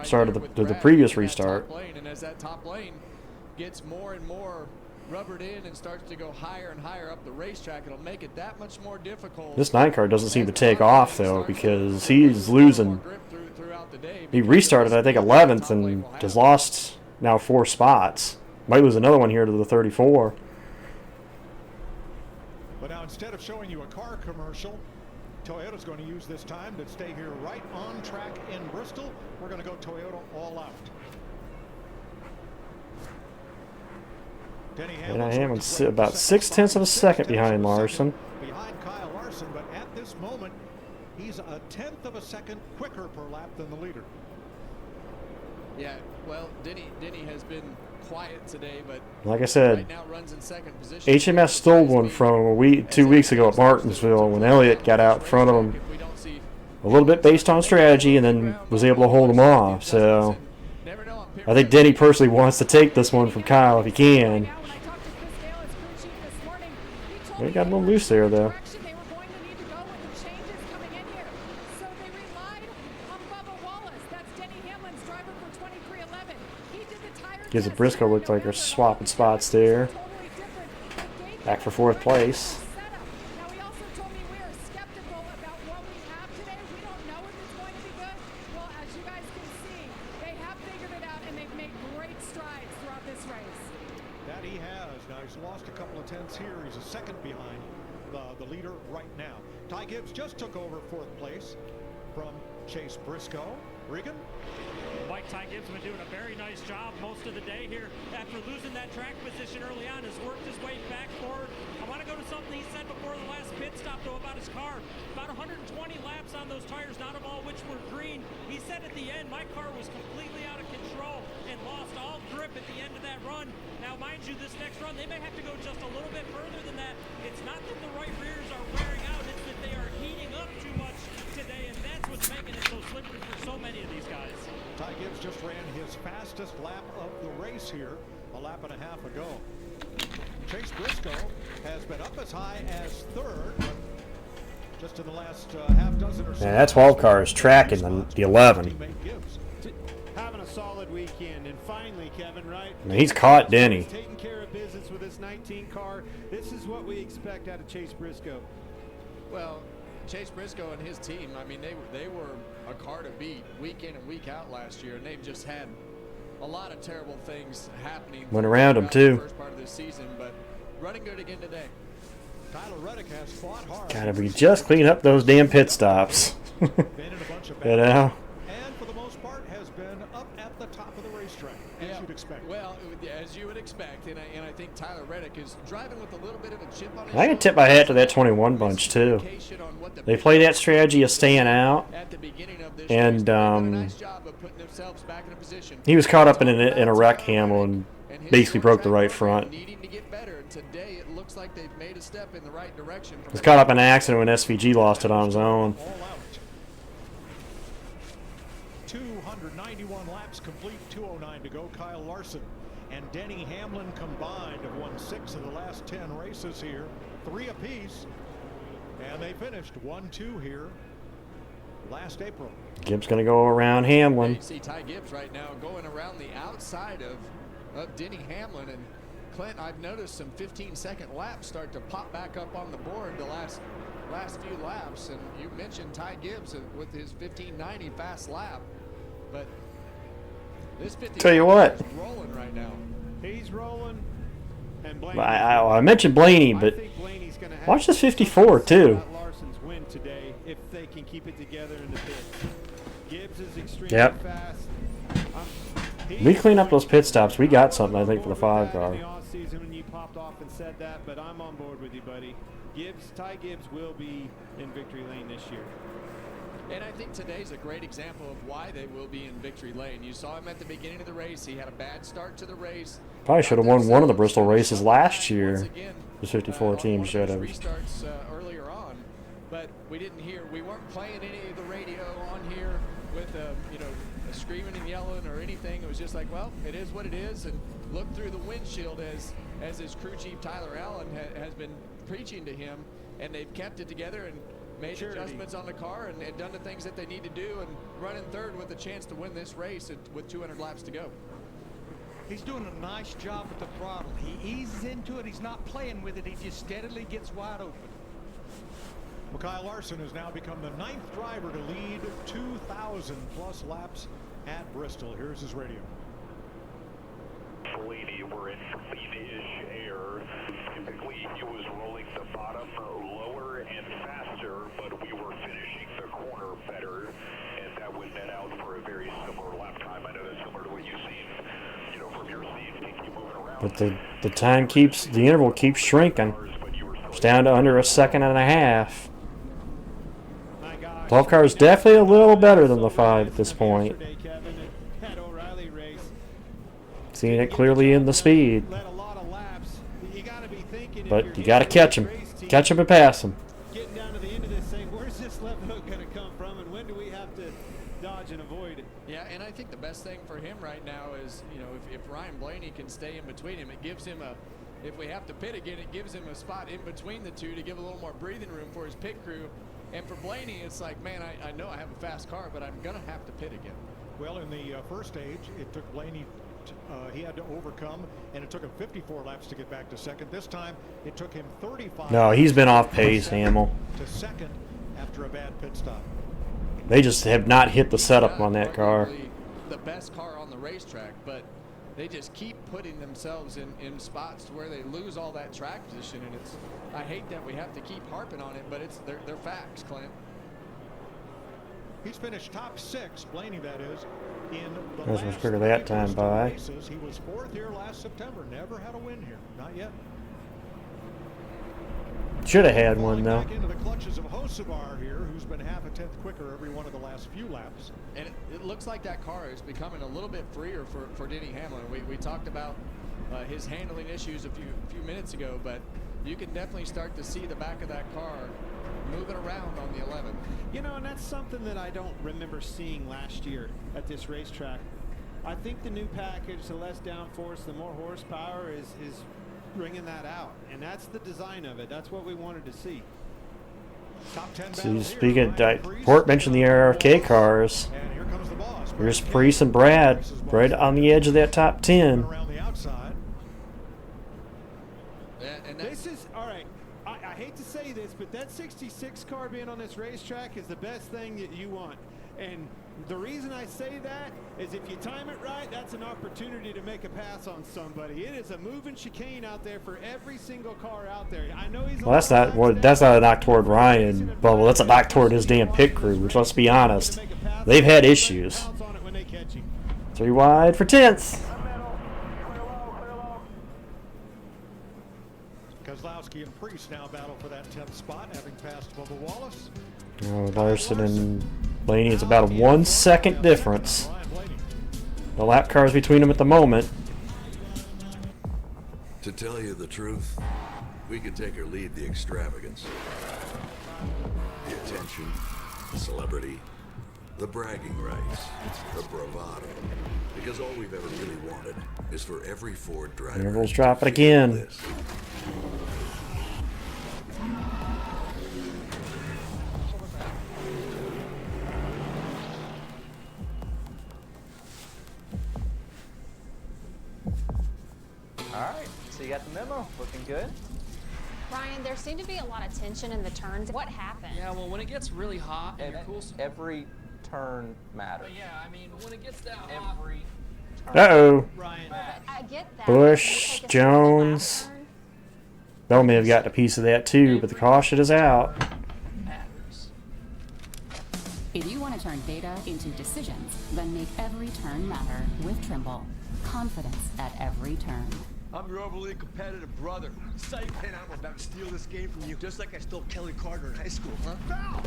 start of the previous restart. And as that top lane gets more and more rubbered in and starts to go higher and higher up the racetrack, it'll make it that much more difficult. This 9 car doesn't seem to take off though, because he's losing. He restarted, I think, 11th and has lost now 4 spots. Might lose another one here to the 34. But now instead of showing you a car commercial, Toyota's going to use this time to stay here right on track in Bristol. We're going to go Toyota all out. Denny Hamlin's about 0.6 of a second behind Larson. Behind Kyle Larson, but at this moment, he's 1/10 of a second quicker per lap than the leader. Yeah, well, Denny has been quiet today, but like I said, right now runs in second position. HMS stole one from 2 weeks ago at Martinsville when Elliott got out in front of him a little bit based on strategy and then was able to hold him off. So I think Denny personally wants to take this one from Kyle if he can. He got a little loose there, though. Gives it Briscoe looked like they're swapping spots there. Back for 4th place. Just took over 4th place from Chase Briscoe. Regan? Mike Ty Gibbs been doing a very nice job most of the day here. After losing that track position early on, has worked his way back forward. I want to go to something he said before the last pit stop, though, about his car. About 120 laps on those tires, not of all which were green. He said at the end, my car was completely out of control and lost all grip at the end of that run. Now, mind you, this next run, they may have to go just a little bit further than that. It's not that the right rears are wearing out, it's that they are heating up too much today, and that's what's making it so slippery for so many of these guys. Ty Gibbs just ran his fastest lap of the race here a lap and a half ago. Chase Briscoe has been up as high as 3rd, but just in the last half dozen or so. Yeah, that 12 car is tracking the 11. Having a solid weekend, and finally, Kevin, right? I mean, he's caught Denny. Taking care of business with this 19 car. This is what we expect out of Chase Briscoe. Well, Chase Briscoe and his team, I mean, they were a car to beat week in and week out last year, and they've just had a lot of terrible things happening. Went around them too. The first part of this season, but running good again today. Tyler Reddick has fought hard. God, if we just clean up those damn pit stops. You know? And for the most part has been up at the top of the racetrack, as you'd expect. Well, as you would expect, and I think Tyler Reddick is driving with a little bit of a chip on his I can tip my hat to that 21 bunch too. They play that strategy of staying out, and he was caught up in a wreck, Hamill, and basically broke the right front. Today it looks like they've made a step in the right direction. He was caught up in an accident when SVG lost it on his own. 291 laps complete, 209 to go. Kyle Larson and Denny Hamlin combined have won 6 of the last 10 races here, 3 apiece, and they finished 1-2 here last April. Gibbs going to go around Hamlin. You see Ty Gibbs right now going around the outside of Denny Hamlin, and Clint, I've noticed some 15-second laps start to pop back up on the board the last few laps, and you mentioned Ty Gibbs with his 15:90 fast lap, but this 50 Tell you what, is rolling right now. He's rolling, and Blaney, I mentioned Blaney, but watch this 54 too. Larson's win today if they can keep it together in the pit. Gibbs is extremely fast. We clean up those pit stops. We got something, I think, for the 5 car. In the off season when you popped off and said that, but I'm on board with you, buddy. Ty Gibbs will be in victory lane this year. And I think today's a great example of why they will be in victory lane. You saw him at the beginning of the race. He had a bad start to the race. Probably should have won one of the Bristol races last year. The 54 team should have. Restarts earlier on, but we weren't playing any of the radio on here with screaming and yelling or anything. It was just like, well, it is what it is, and look through the windshield as his crew chief Tyler Allen has been preaching to him, and they've kept it together and made adjustments on the car and done the things that they need to do and run in third with a chance to win this race with 200 laps to go. He's doing a nice job with the throttle. He eases into it. He's not playing with it. He just steadily gets wide open. Well, Kyle Larson has now become the 9th driver to lead 2,000 plus laps at Bristol. Here's his radio. Blaney, we're in clean-ish air. Typically, he was rolling the bottom lower and faster, but we were finishing the corner better, and that would net out for a very similar lap time. I know that's similar to what you've seen, you know, from your seat. Keep moving around. But the time keeps, the interval keeps shrinking. It's down to under a second and a half. 12 car is definitely a little better than the 5 at this point. Seeing it clearly in the speed. But you got to catch him. Catch him and pass him. Getting down to the end of this thing, where's this left hook going to come from, and when do we have to dodge and avoid it? Yeah, and I think the best thing for him right now is, you know, if Ryan Blaney can stay in between him, it gives him a, if we have to pit again, it gives him a spot in between the two to give a little more breathing room for his pit crew. And for Blaney, it's like, man, I know I have a fast car, but I'm going to have to pit again. Well, in the first stage, it took Blaney, he had to overcome, and it took him 54 laps to get back to second. This time, it took him 35. No, he's been off pace, Hamill. To second after a bad pit stop. They just have not hit the setup on that car. The best car on the racetrack, but they just keep putting themselves in spots to where they lose all that track position, and it's, I hate that we have to keep harping on it, but it's they're facts, Clint. He's finished top 6, Blaney that is, in the Let's last figure that time by. races. He was 4th here last September. Never had a win here. Not yet. Should have had one though. Back into the clutches of Hocevar here, who's been half a tenth quicker every one of the last few laps. And it looks like that car is becoming a little bit freer for Denny Hamlin. We talked about his handling issues a few minutes ago, but you can definitely start to see the back of that car moving around on the 11. You know, and that's something that I don't remember seeing last year at this racetrack. I think the new package, the less downforce, the more horsepower is bringing that out, and that's the design of it. That's what we wanted to see. Top 10 See, speaking of, Port mentioned the RFK cars. Here's Priest and Brad right on the edge of that top 10. Around the outside. And this is, all right, I hate to say this, but that 66 car being on this racetrack is the best thing that you want. And the reason I say that is if you time it right, that's an opportunity to make a pass on somebody. It is a moving chicane out there for every single car out there. I know he's. Well, that's not a knock toward Ryan Bubble. That's a knock toward his damn pit crew. Which, let's be honest, they've had issues. 3 wide for 10th. Kozlowski and Priest now battle for that 10th spot, having passed Bubba Wallace. Oh, Larson and Blaney, it's about a 1 second difference. The lap cars between them at the moment. To tell you the truth, we could take or leave the extravagance, the attention, the celebrity, the bragging rights, the bravado. Because all we've ever really wanted is for every Ford driver. Intervals drop it again. Alright, so you got the memo. Looking good? Ryan, there seemed to be a lot of tension in the turns. What happened? Yeah, well, when it gets really hot and you're cool. Every turn matters. But yeah, I mean, when it gets that hot. Uh-oh. Ryan. I get that. Bush, Jones. Bell may have gotten a piece of that too, but the caution is out. If you want to turn data into decisions, then make every turn matter with Trimble. Confidence at every turn. I'm your overly competitive brother. Psych, man, I'm about to steal this game from you, just like I stole Kelly Carter in high school, huh? Foul!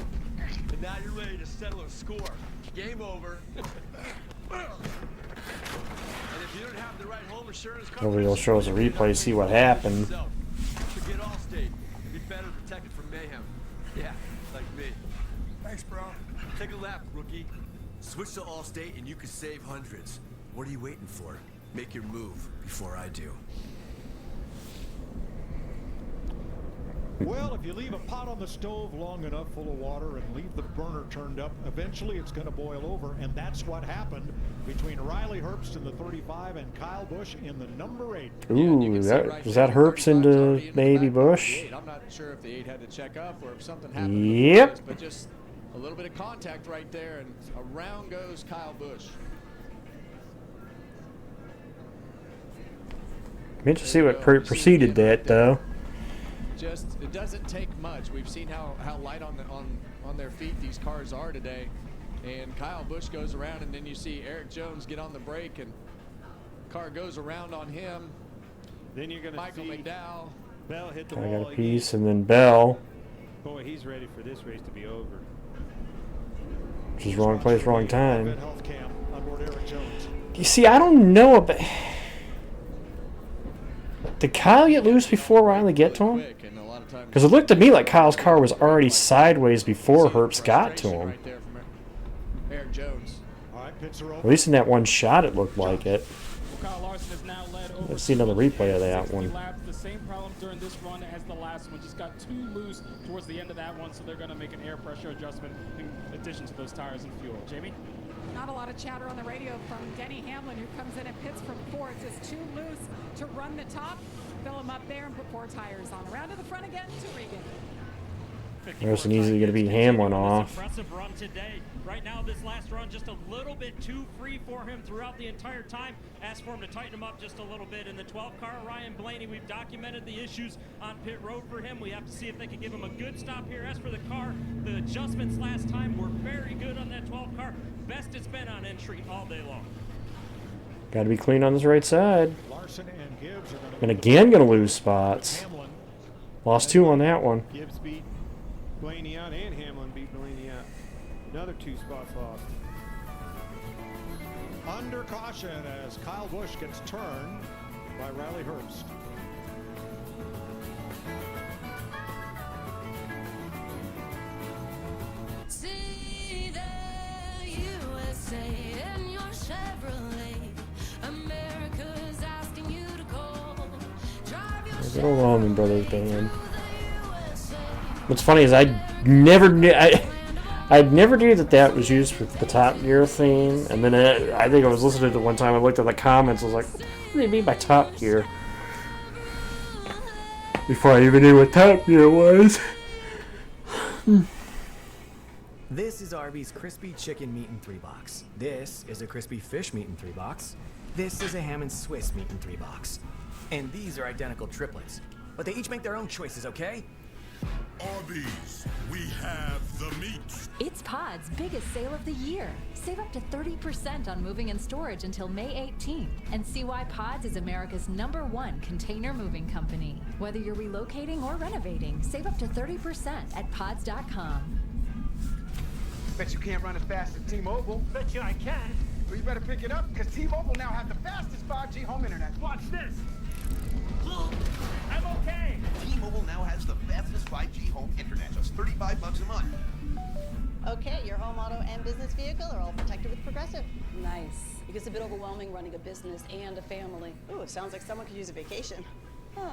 And now you're ready to settle a score. Game over. And if you don't have the right home insurance coverage, Nobody will show us a replay, see what happened. Forget Allstate. Be better protected from mayhem. Yeah, like me. Thanks, bro. Take a lap, rookie. Switch to Allstate and you could save hundreds. What are you waiting for? Make your move before I do. Well, if you leave a pot on the stove long enough full of water and leave the burner turned up, eventually it's going to boil over, and that's what happened between Riley Herbst in the 35 and Kyle Busch in the number 8. Ooh, was that Herbst into maybe Busch? I'm not sure if the 8 had to check up or if something happened. Yep. But just a little bit of contact right there, and around goes Kyle Busch. Interesting to see what preceded that, though. Just it doesn't take much. We've seen how light on their feet these cars are today, and Kyle Busch goes around, and then you see Eric Jones get on the brake, and car goes around on him. Then you're going to Michael see McDowell. Bell hit the I wall got a piece, again. and then Bell. Boy, he's ready for this race to be over. Which is wrong place, wrong time. You see, I don't know about... Did Kyle get loose before Riley get to him? Because it looked to me like Kyle's car was already sideways before Herbst got to him. Eric Jones. At least in that one shot, it looked like it. Kyle Larson has now led over. Let's see another replay of that one. Laps, the same problem during this run as the last one. Just got too loose towards the end of that one, so they're going to make an air pressure adjustment in addition to those tires and fuel. Jamie? Not a lot of chatter on the radio from Denny Hamlin, who comes in and pits from 4. It's just too loose to run the top, fill him up there, and put 4 tires on. Around to the front again to Regan. Harrison easily going to beat Hamlin off. Impressive run today. Right now, this last run just a little bit too free for him throughout the entire time. Asked for him to tighten him up just a little bit. In the 12 car, Ryan Blaney, we've documented the issues on pit road for him. We have to see if they can give him a good stop here. As for the car, the adjustments last time were very good on that 12 car. Best it's been on entry all day long. Got to be clean on this right side. Larson and Gibbs are And again, going to lose spots. Lost 2 on that one. Gibbs beat Blaney out, and Hamlin beat Blaney out. Another 2 spots lost. under caution as Kyle Busch gets turned by Riley Herbst. See the USA in your Chevrolet. America's asking you to call. Drive your Good old Allman Brothers band. What's funny is I never knew that was used for the Top Gear theme, and then I think I was listening to it one time. I looked at the comments. I was like, "What do they mean by Top Gear?" Before I even knew what Top Gear was. This is Arby's crispy chicken meat in 3-box. This is a crispy fish meat in 3-box. This is a ham and Swiss meat in 3-box. And these are identical triplets, but they each make their own choices, okay? Arby's, we have the meat. It's Pod's biggest sale of the year. Save up to 30% on moving and storage until May 18th. And see why Pods is America's #1 container moving company. Whether you're relocating or renovating, save up to 30% at pods.com. Bet you can't run as fast as T-Mobile. Bet you I can. Well, you better pick it up, because T-Mobile now has the fastest 5G home internet. Watch this. I'm okay. T-Mobile now has the fastest 5G home internet, just $35 a month. Okay, your home, auto, and business vehicle are all protected with Progressive. Nice. It gets a bit overwhelming running a business and a family. Ooh, it sounds like someone could use a vacation. Huh.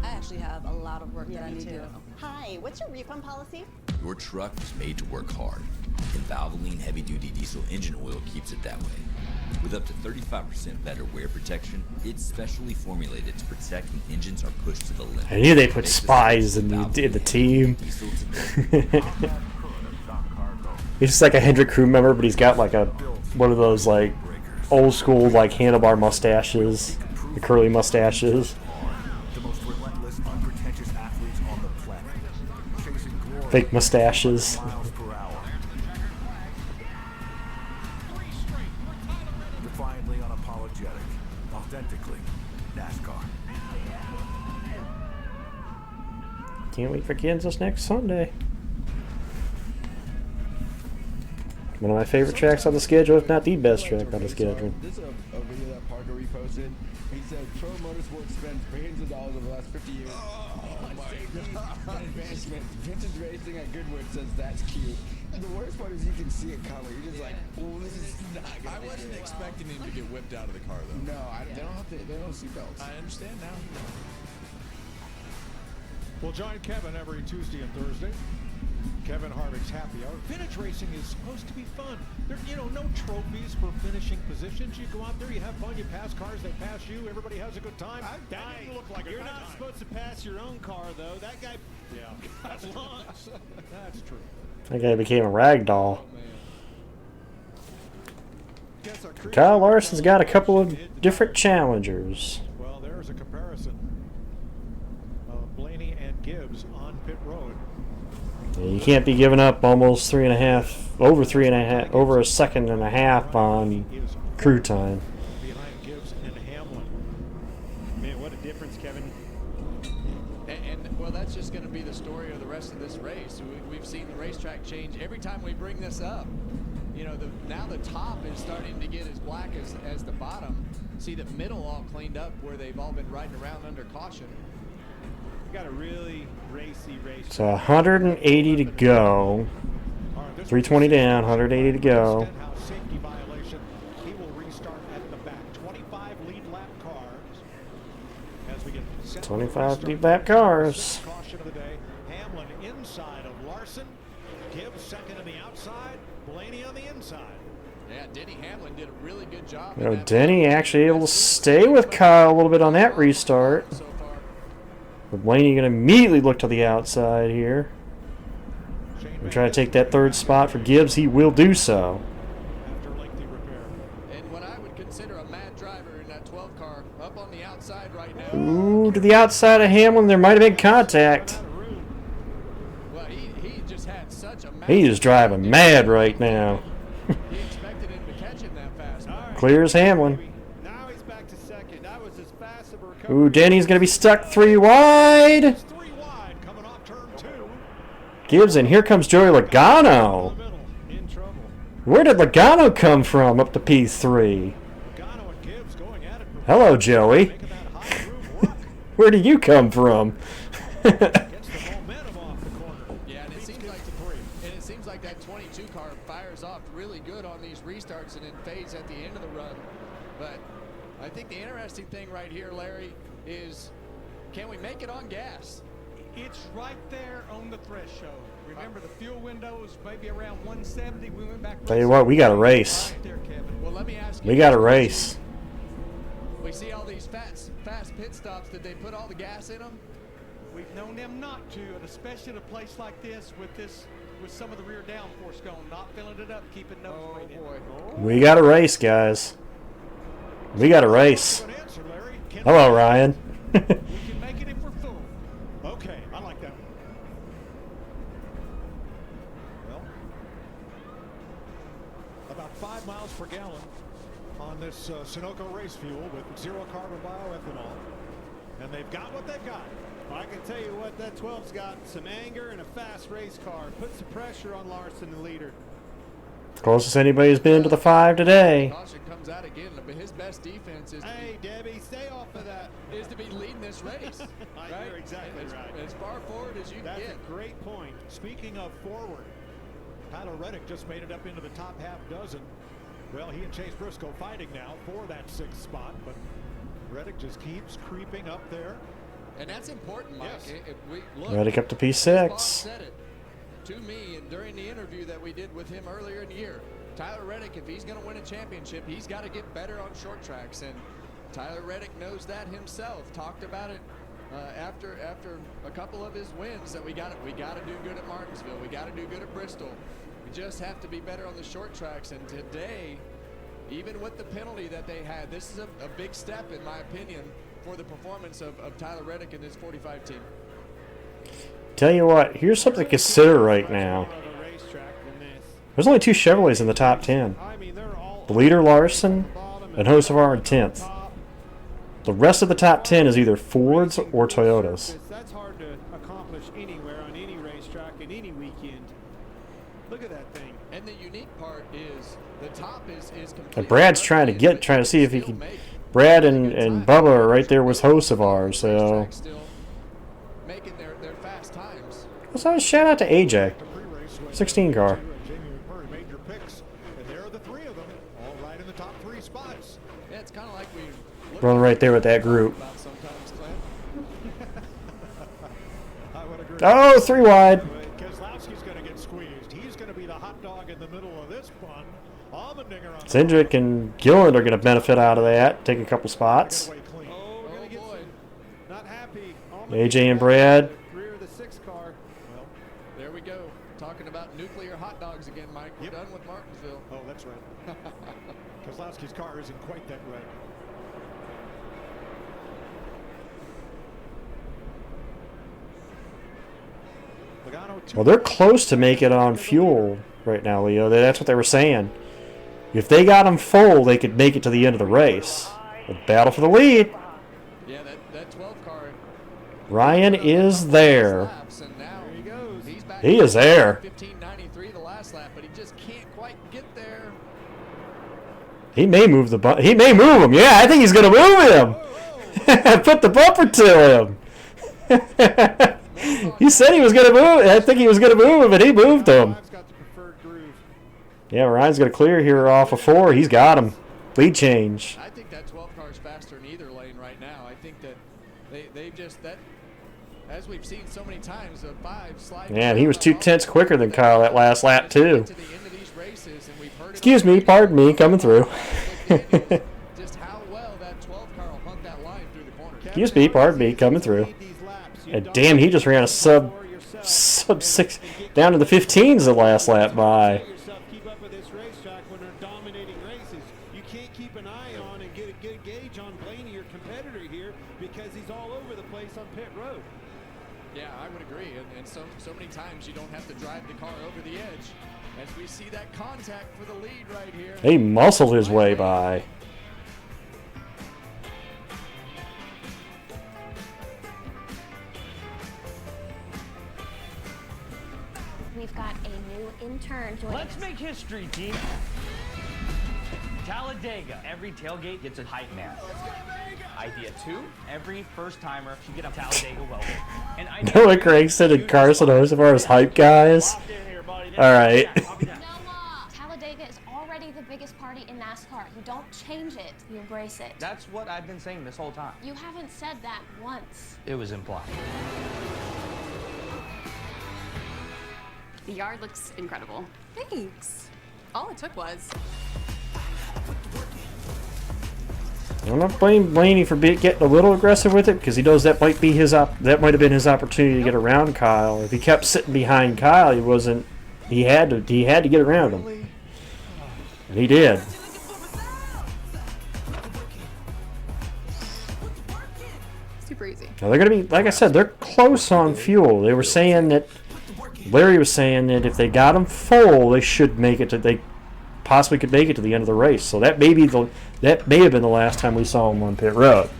I actually have a lot of work that I need to do. Hi, what's your refund policy? Your truck is made to work hard, and Valvoline heavy-duty diesel engine oil keeps it that way. With up to 35% better wear protection, it's specially formulated to protect when engines are pushed to the limit. I knew they put spies in the team. He's just like a Hendrick crew member, but he's got like one of those like old school like handlebar mustaches, the curly mustaches. The most relentless, unpretentious athletes on the planet. Chasing glory. Fake mustaches. Miles per hour. Defiantly unapologetic. Authentically NASCAR. Can't wait for Kansas next Sunday. One of my favorite tracks on the schedule, if not the best track on the schedule. This is a video that Parker reposted. He said Pro Motorsports spends billions of dollars over the last 50 years on safety and advancement. Vintage Racing at Goodwood says that's cute. The worst part is you can see it coming. You're just like, oh, this is not gonna I wasn't expecting him to get whipped out of the car, though. No, they don't have to. They don't see belts. I understand now. We'll join Kevin every Tuesday and Thursday. Kevin Harvick's Happy Hour. Vintage racing is supposed to be fun. There, no trophies for finishing positions. You go out there, you have fun, you pass cars, they pass you, everybody has a good time. That didn't look like a You're good not time. supposed to pass your own car, though. That guy got launched. That's true. That guy became a rag doll. Kyle Larson's got a couple of different challengers. Well, there's a comparison of Blaney and Gibbs on pit road. You can't be giving up almost over 3.5, over a second and a half on crew time. Behind Gibbs and Hamlin. Man, what a difference, Kevin. And well, that's just going to be the story of the rest of this race. We've seen the racetrack change every time we bring this up. Now the top is starting to get as black as the bottom. See the middle all cleaned up where they've all been riding around under caution. Got a really racy race. So 180 to go. 320 down, 180 to go. Safety violation. He will restart at the back. 25 lead lap cars. As we get 25 lead lap cars. Caution of the day. Hamlin inside of Larson. Gibbs second on the outside. Blaney on the inside. Yeah, Denny Hamlin did a really good job. Denny actually able to stay with Kyle a little bit on that restart. But Blaney going to immediately look to the outside here. We're trying to take that third spot for Gibbs. He will do so. And what I would consider a mad driver in that 12 car up on the outside right now. Ooh, to the outside of Hamlin. There might have been contact. Well, he just had such a He is driving mad right now. He expected him to catch him that fast. Clears Hamlin. Now he's back to second. That was as fast of a recovery. Ooh, Denny's going to be stuck 3 wide. Gibbs, and here comes Joey Logano. Where did Logano come from up to P3? Hello, Joey. Where did you come from? Yeah, and it seems like that 22 car fires off really good on these restarts and then fades at the end of the run. But I think the interesting thing right here, Larry, is can we make it on gas? It's right there on the threshold. Remember, the fuel window was maybe around 170. We went back. Tell you what, we got a race. Right there, Kevin. Well, let me ask you. We got a race. We see all these fast pit stops. Did they put all the gas in them? We've known them not to, and especially at a place like this with some of the rear downforce going, not filling it up, keeping nose weight in. We got a race, guys. We got a race. Hello, Ryan. We can make it if we're full. Okay, I like that one. Well, about 5 miles per gallon on this Sunoco race fuel with zero carbon bioethanol. And they've got what they've got. I can tell you what, that 12's got some anger and a fast race car. Puts some pressure on Larson, the leader. Closest anybody's been to the 5 today. Caution comes out again, but his best defense is Hey, Debbie, stay off of that. Is to be leading this race. Right? You're exactly right. As far forward as you can That's get. a great point. Speaking of forward, Tyler Reddick just made it up into the top half dozen. Well, he and Chase Briscoe fighting now for that 6th spot, but Reddick just keeps creeping up there. And that's important, Mike. Yes. Reddick up to Boss P6. said it to me and during the interview that we did with him earlier in the year. Tyler Reddick, if he's going to win a championship, he's got to get better on short tracks. And Tyler Reddick knows that himself. Talked about it after a couple of his wins that we got to do good at Martinsville. We got to do good at Bristol. We just have to be better on the short tracks. And today, even with the penalty that they had, this is a big step, in my opinion, for the performance of Tyler Reddick and his 45 team. Tell you what, here's something to consider right now. There's only 2 Chevrolets in the top 10. The leader, Larson, and Hocevar in 10th. The rest of the top 10 is either Fords or Toyotas. That's hard to accomplish anywhere on any racetrack in any weekend. Look at that thing. And the unique part is the top is completely. And Brad's trying to see if he can. Brad and Bubba are right there with Hocevar, so. Making their fast times. So shout out to AJ, 16 car. Jamie McMurray made your picks, and there are the 3 of them, all right in the top 3 spots. Yeah, it's kind of like we Running right there with that group. I Oh, 3 wide. Keselowski's going to get squeezed. He's going to be the hot dog in the middle of this bun. Allmendinger on Cindric and Gilliland are going to benefit out of that, take a couple spots. Oh, boy. Not happy. AJ and Brad. Rear of the 6 car. Well, there we go. Talking about nuclear hot dogs again, Mike. We're done with Martinsville. Oh, that's right. Keselowski's car isn't quite that red. Well, they're close to make it on fuel right now, Leo. That's what they were saying. If they got them full, they could make it to the end of the race. A battle for the lead. Yeah, that 12 car. Ryan is there. He is there. 15.93 the last lap, but he just can't quite get there. He may move the bump. He may move him. Yeah, I think he's going to move him. Put the bumper to him. He said he was going to move. I think he was going to move him, and he moved him. Yeah, Ryan's going to clear here off of 4. He's got him. Lead change. I think that 12 car is faster in either lane right now. I think that they just, that, as we've seen so many times, a 5 slide. Man, he was 2/10 quicker than Kyle that last lap, too. Excuse me, pardon me, coming through. Just how well that 12 car will hunt that line through the corner. Excuse me, pardon me, coming through. And damn, he just ran a sub 6 down to the 15s the last lap by. Keep up with this racetrack when they're dominating races. You can't keep an eye on and get a good gauge on Blaney, your competitor here, because he's all over the place on pit road. Yeah, I would agree. And so many times you don't have to drive the car over the edge. As we see that contact for the lead right here. He muscled his way by. We've got a new intern joining Let's make history, team. Talladega. Every tailgate gets a hype man. Idea 2, every first-timer should get a Talladega welder. And Know what Gregson and Carson are as hype guys? Alright. Talladega is already the biggest party in NASCAR. You don't change it, you embrace it. That's what I've been saying this whole time. You haven't said that once. It was implied. The yard looks incredible. Thanks. All it took was. I'm not blaming Blaney for getting a little aggressive with it, because he knows that might be that might have been his opportunity to get around Kyle. If he kept sitting behind Kyle, he had to get around him, and he did. Super easy. Now they're gonna be, like I said, they're close on fuel. They were saying that. Larry was saying that if they got them full, they should make it to. They possibly could make it to the end of the race. So that may have been the last time we saw him on pit road.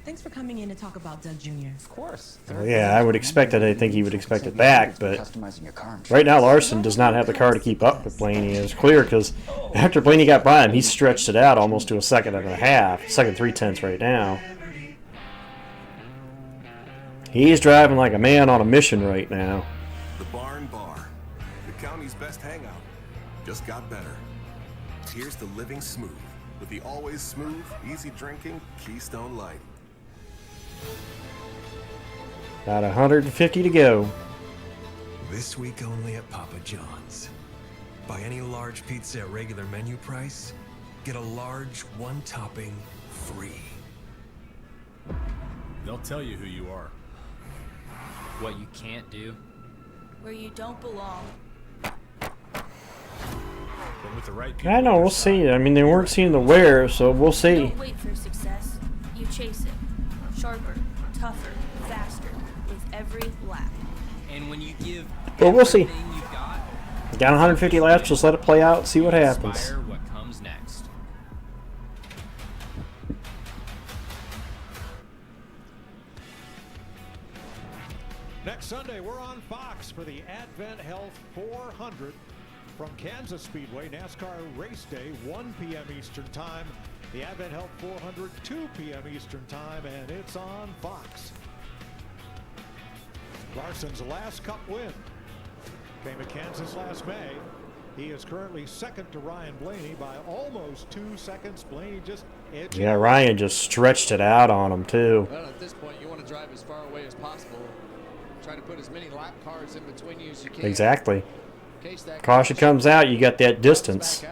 Thanks for coming in to talk about Doug Jr. Of course. Well, yeah, I would expect it. I think he would expect it back, but right now Larson does not have the car to keep up with Blaney. It's clear because after Blaney got by him, he stretched it out almost to a second and a half, second 3/10 right now. He's driving like a man on a mission right now. The Barn Bar, the county's best hangout, just got better. Here's the Living Smooth with the always smooth, easy drinking Keystone Light. About 150 to go. This week only at Papa John's. Buy any large pizza at regular menu price, get a large one topping free. They'll tell you who you are. What you can't do. Where you don't belong. But with the right people. I know, we'll see. I mean, they weren't seeing the wear, so we'll see. Don't wait for success. You chase it. Sharper, tougher, faster, with every lap. And when you give But we'll see. everything you've got, Got 150 laps, just let it play out, see what happens. inspire what comes next. Next Sunday, we're on Fox for the Advent Health 400. from Kansas Speedway, NASCAR Race Day, 1 p.m. Eastern Time. The Advent Health 400, 2 p.m. Eastern Time, and it's on Fox. Larson's last Cup win came at Kansas last May. He is currently second to Ryan Blaney by almost 2 seconds. Blaney just edging. Yeah, Ryan just stretched it out on him, too. Well, at this point, you want to drive as far away as possible. Try to put as many lap cars in between you as you can. Exactly. Caution comes out, you got that distance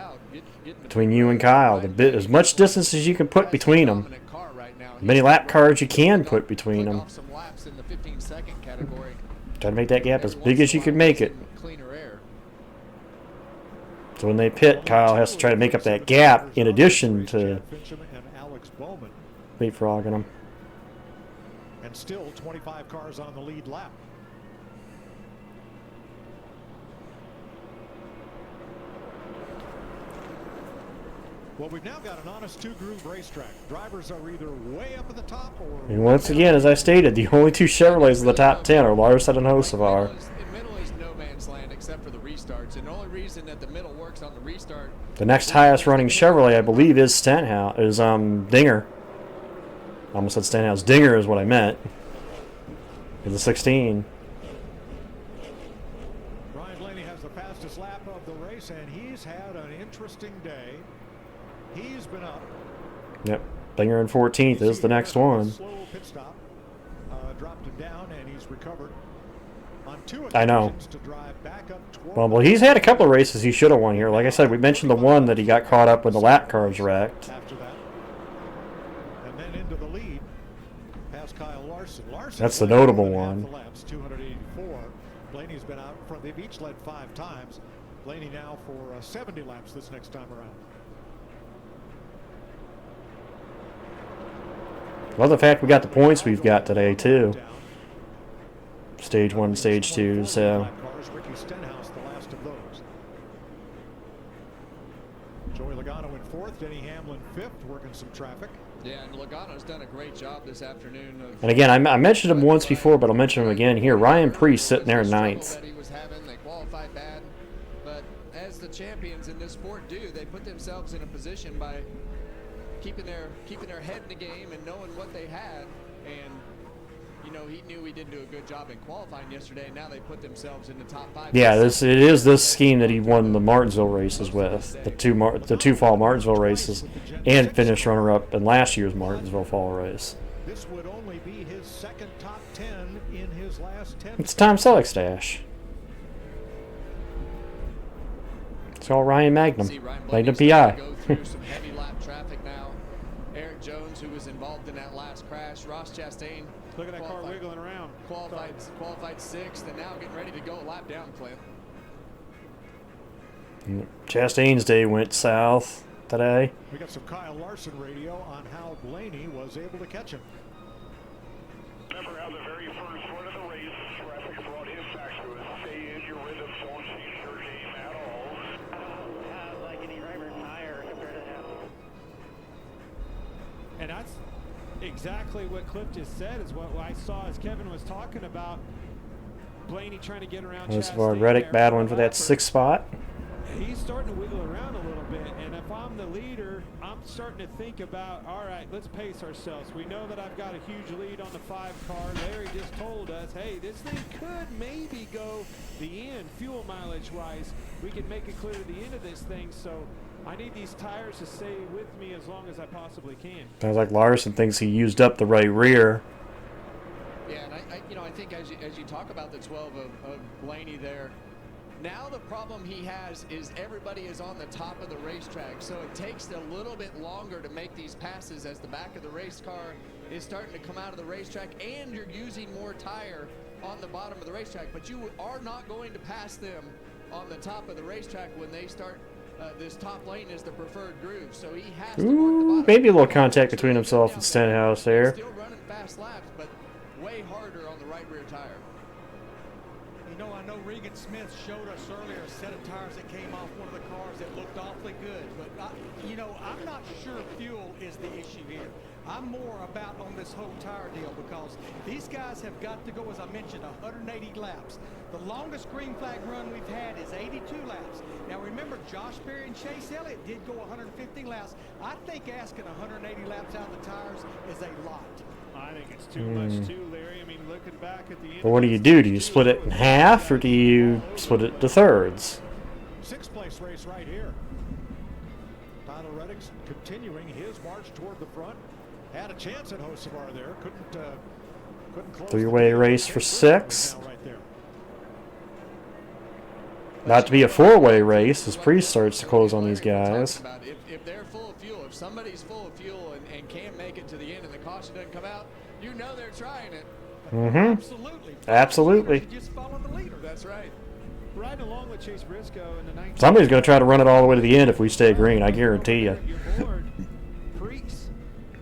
between you and Kyle. As much distance as you can put between them. As many lap cars you can put between them. Try to make that gap as big as you can make it. So when they pit, Kyle has to try to make up that gap in addition to leapfrogging them. And still 25 cars on the lead lap. Well, we've now got an honest two-groove racetrack. Drivers are either way up at the top or... And once again, as I stated, the only two Chevrolets in the top 10 are Larson and Hocevar. The middle is no man's land except for the restarts, and the only reason that the middle works on the restart... The next highest running Chevrolet, I believe, is Stenhouse, is Dinger. I almost said Stenhouse. Dinger is what I meant. In the 16. Ryan Blaney has the fastest lap of the race, and he's had an interesting day. He's been up. Yep. Dinger in 14th is the next one. Slow pit stop. Dropped him down, and he's recovered on 2 I know. occasions to drive back up toward... Well, he's had a couple of races he should have won here. Like I said, we mentioned the one that he got caught up when the lap cars wrecked. After that. And then into the lead. Past Kyle Larson. That's the notable one. The laps, 284. Blaney's been out front. They've each led 5 times. Blaney now for 70 laps this next time around. Well, the fact we got the points we've got today, too. Stage 1, Stage 2, so... Ricky Stenhouse, the last of those. Joey Logano in 4th, Denny Hamlin 5th, working some traffic. Yeah, and Logano's done a great job this afternoon. And again, I mentioned him once before, but I'll mention him again here. Ryan Priest sitting there in 9th. They qualified bad, but as the champions in this sport do, they put themselves in a position by keeping their head in the game and knowing what they had. And you know, he knew he didn't do a good job in qualifying yesterday, and now they put themselves in the top 5. Yeah, it is this scheme that he won the Martinsville races with, the two fall Martinsville races, and finished runner-up in last year's Martinsville fall race. This would only be his second top 10 in his last 10. It's Tom Selleck's stash. It's all Ryan Magnum, Magnum PI. Go through some heavy lap traffic now. Eric Jones, who was involved in that last crash, Ross Chastain. Look at that car wiggling around. Qualified 6th, and now getting ready to go a lap down, Clint. Chastain's day went south today. We got some Kyle Larson radio on how Blaney was able to catch him. Remember how the very first one of the race, traffic brought him back to us. Stay in your rhythm, don't change your game at all. Have like any rubber tire compared to him. And that's exactly what Cliff just said, is what I saw as Kevin was talking about. Blaney trying to get around Chastain. Reddick battling for that 6th spot. He's starting to wiggle around a little bit, and if I'm the leader, I'm starting to think about, all right, let's pace ourselves. We know that I've got a huge lead on the 5 car. Larry just told us, hey, this thing could maybe go the end, fuel mileage-wise. We can make it clear to the end of this thing, so I need these tires to stay with me as long as I possibly can. Sounds like Larson thinks he used up the right rear. Yeah, and I think as you talk about the 12 of Blaney there, now the problem he has is everybody is on the top of the racetrack, so it takes a little bit longer to make these passes as the back of the race car is starting to come out of the racetrack, and you're using more tire on the bottom of the racetrack, but you are not going to pass them on the top of the racetrack when they start. This top lane is the preferred groove, so he has to work the bottom. Maybe a little contact between himself and Stenhouse there. Still running fast laps, but way harder on the right rear tire. You know, I know Regan Smith showed us earlier a set of tires that came off one of the cars that looked awfully good, but I'm not sure fuel is the issue here. I'm more about on this whole tire deal because these guys have got to go, as I mentioned, 180 laps. The longest green flag run we've had is 82 laps. Now remember, Josh Berry and Chase Elliott did go 150 laps. I think asking 180 laps out of the tires is a lot. I think it's too much too, Larry. I mean, looking back at the end. But what do you do? Do you split it in half, or do you split it to thirds? Sixth place race right here. Tyler Reddick's continuing his march toward the front. Had a chance at Hocevar there. Couldn't close. Three-way race for 6. Right there. Not to be a 4-way race as Priest starts to close on these guys. If they're full of fuel, if somebody's full of fuel and can't make it to the end and the caution doesn't come out, you know they're trying it. Absolutely. Absolutely. Just follow the leader. That's right. Riding along with Chase Briscoe in the 19. Somebody's going to try to run it all the way to the end if we stay green, I guarantee you. Freaks.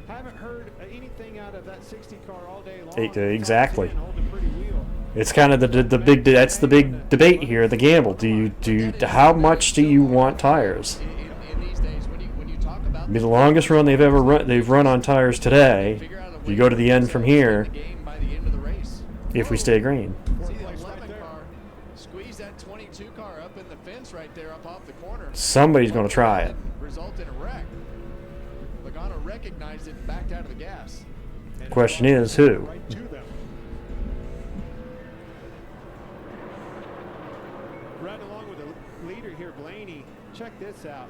Haven't heard anything out of that 60 car all day long. Exactly. It's kind of the big that's the big debate here, the gamble. How much do you want tires? It'll be the longest run they've run on tires today. If you go to the end from here, if we stay green. See the 11 car squeeze that 22 car up in the fence right there up off the corner. Somebody's going to try it. Result in a wreck. Logano recognized it and backed out of the gas. Question is, who? Right along with the leader here, Blaney. Check this out.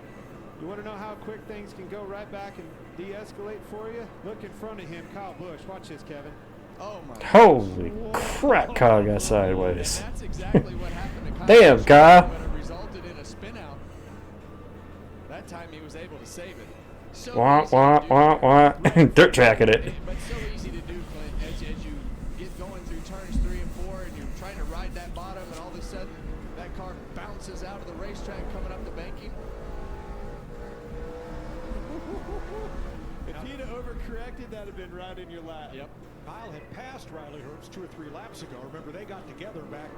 You want to know how quick things can go right back and de-escalate for you? Look in front of him, Kyle Busch. Watch this, Kevin. Oh my! Holy crap, Kyle got sideways. That's exactly what happened to Kyle. Damn, Kyle. When it resulted in a spin out. That time he was able to save it. So Wah, wah, wah, wah. Dirt tracking it. But so easy to do, Clint, as you get going through turns 3 and 4 and you're trying to ride that bottom and all of a sudden that car bounces out of the racetrack coming up the banking. If he'd have overcorrected, that'd have been right in your lap. Yep. Kyle had passed Riley Herbst 2 or 3 laps ago. Remember, they got together back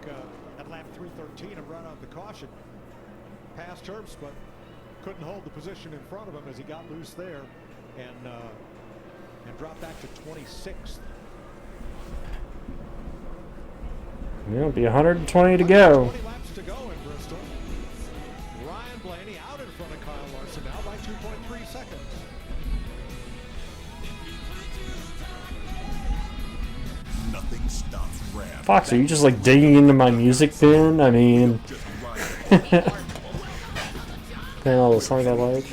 at lap 313 and run out the caution. Passed Herbst, but couldn't hold the position in front of him as he got loose there and dropped back to 26th. It'll be 120 to go. 20 laps to go in Bristol. Ryan Blaney out in front of Kyle Larson now by 2.3 seconds. Nothing stops Ram. Fox, are you just like digging into my music bin? I mean, playing all the songs I like.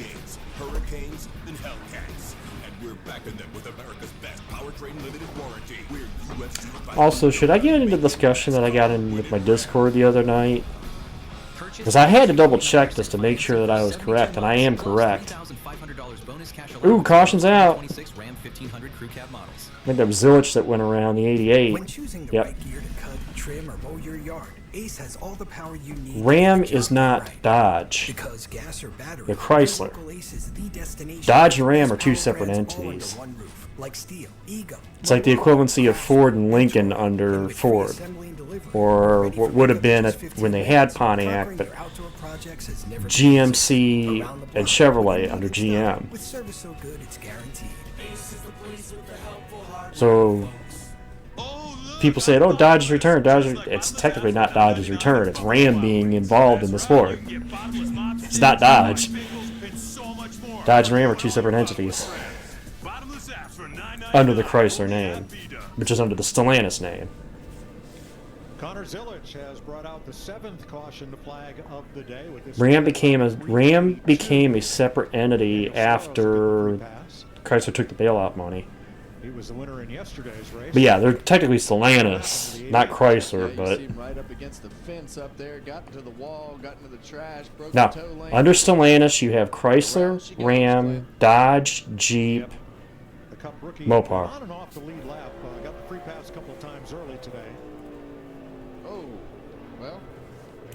Hurricanes and Hellcats. And we're backing them with America's best powertrain limited warranty. We're UFC. Also, should I get into the discussion that I got in with my Discord the other night? Because I had to double check this to make sure that I was correct, and I am correct. Ooh, caution's out. I think that was Zillich that went around the 88. When choosing the Yep. right gear to cut, trim, or mow your yard, Ace has all the power you need. Ram is not Dodge. Because gas or battery, They're Chrysler. local Ace is the destination. Dodge and Ram are two separate entities. One roof, like steel, Ego, It's like the equivalency of Ford and Lincoln under Ford, or what would have been when they had Pontiac, but GMC and Chevrolet under GM. with service so good it's guaranteed. So people say, "Oh, Dodge's return." It's technically not Dodge's return. It's Ram being involved in the sport. It's not Dodge. Dodge and Ram are two separate entities under the Chrysler name, which is under the Stellantis name. Connor Zillich has brought out the 7th caution flag of the day with this. Ram became a separate entity after Chrysler took the bailout money. He was the winner in yesterday's race. But yeah, they're technically Stellantis, not Chrysler. But You see him right up against the fence up there, got into the wall, got into the trash, broke now, the tow lane. under Stellantis, you have Chrysler, Ram, Dodge, Jeep, The Cup rookie Mopar. on and off the lead lap. Got the free pass a couple of times early today. Oh, well.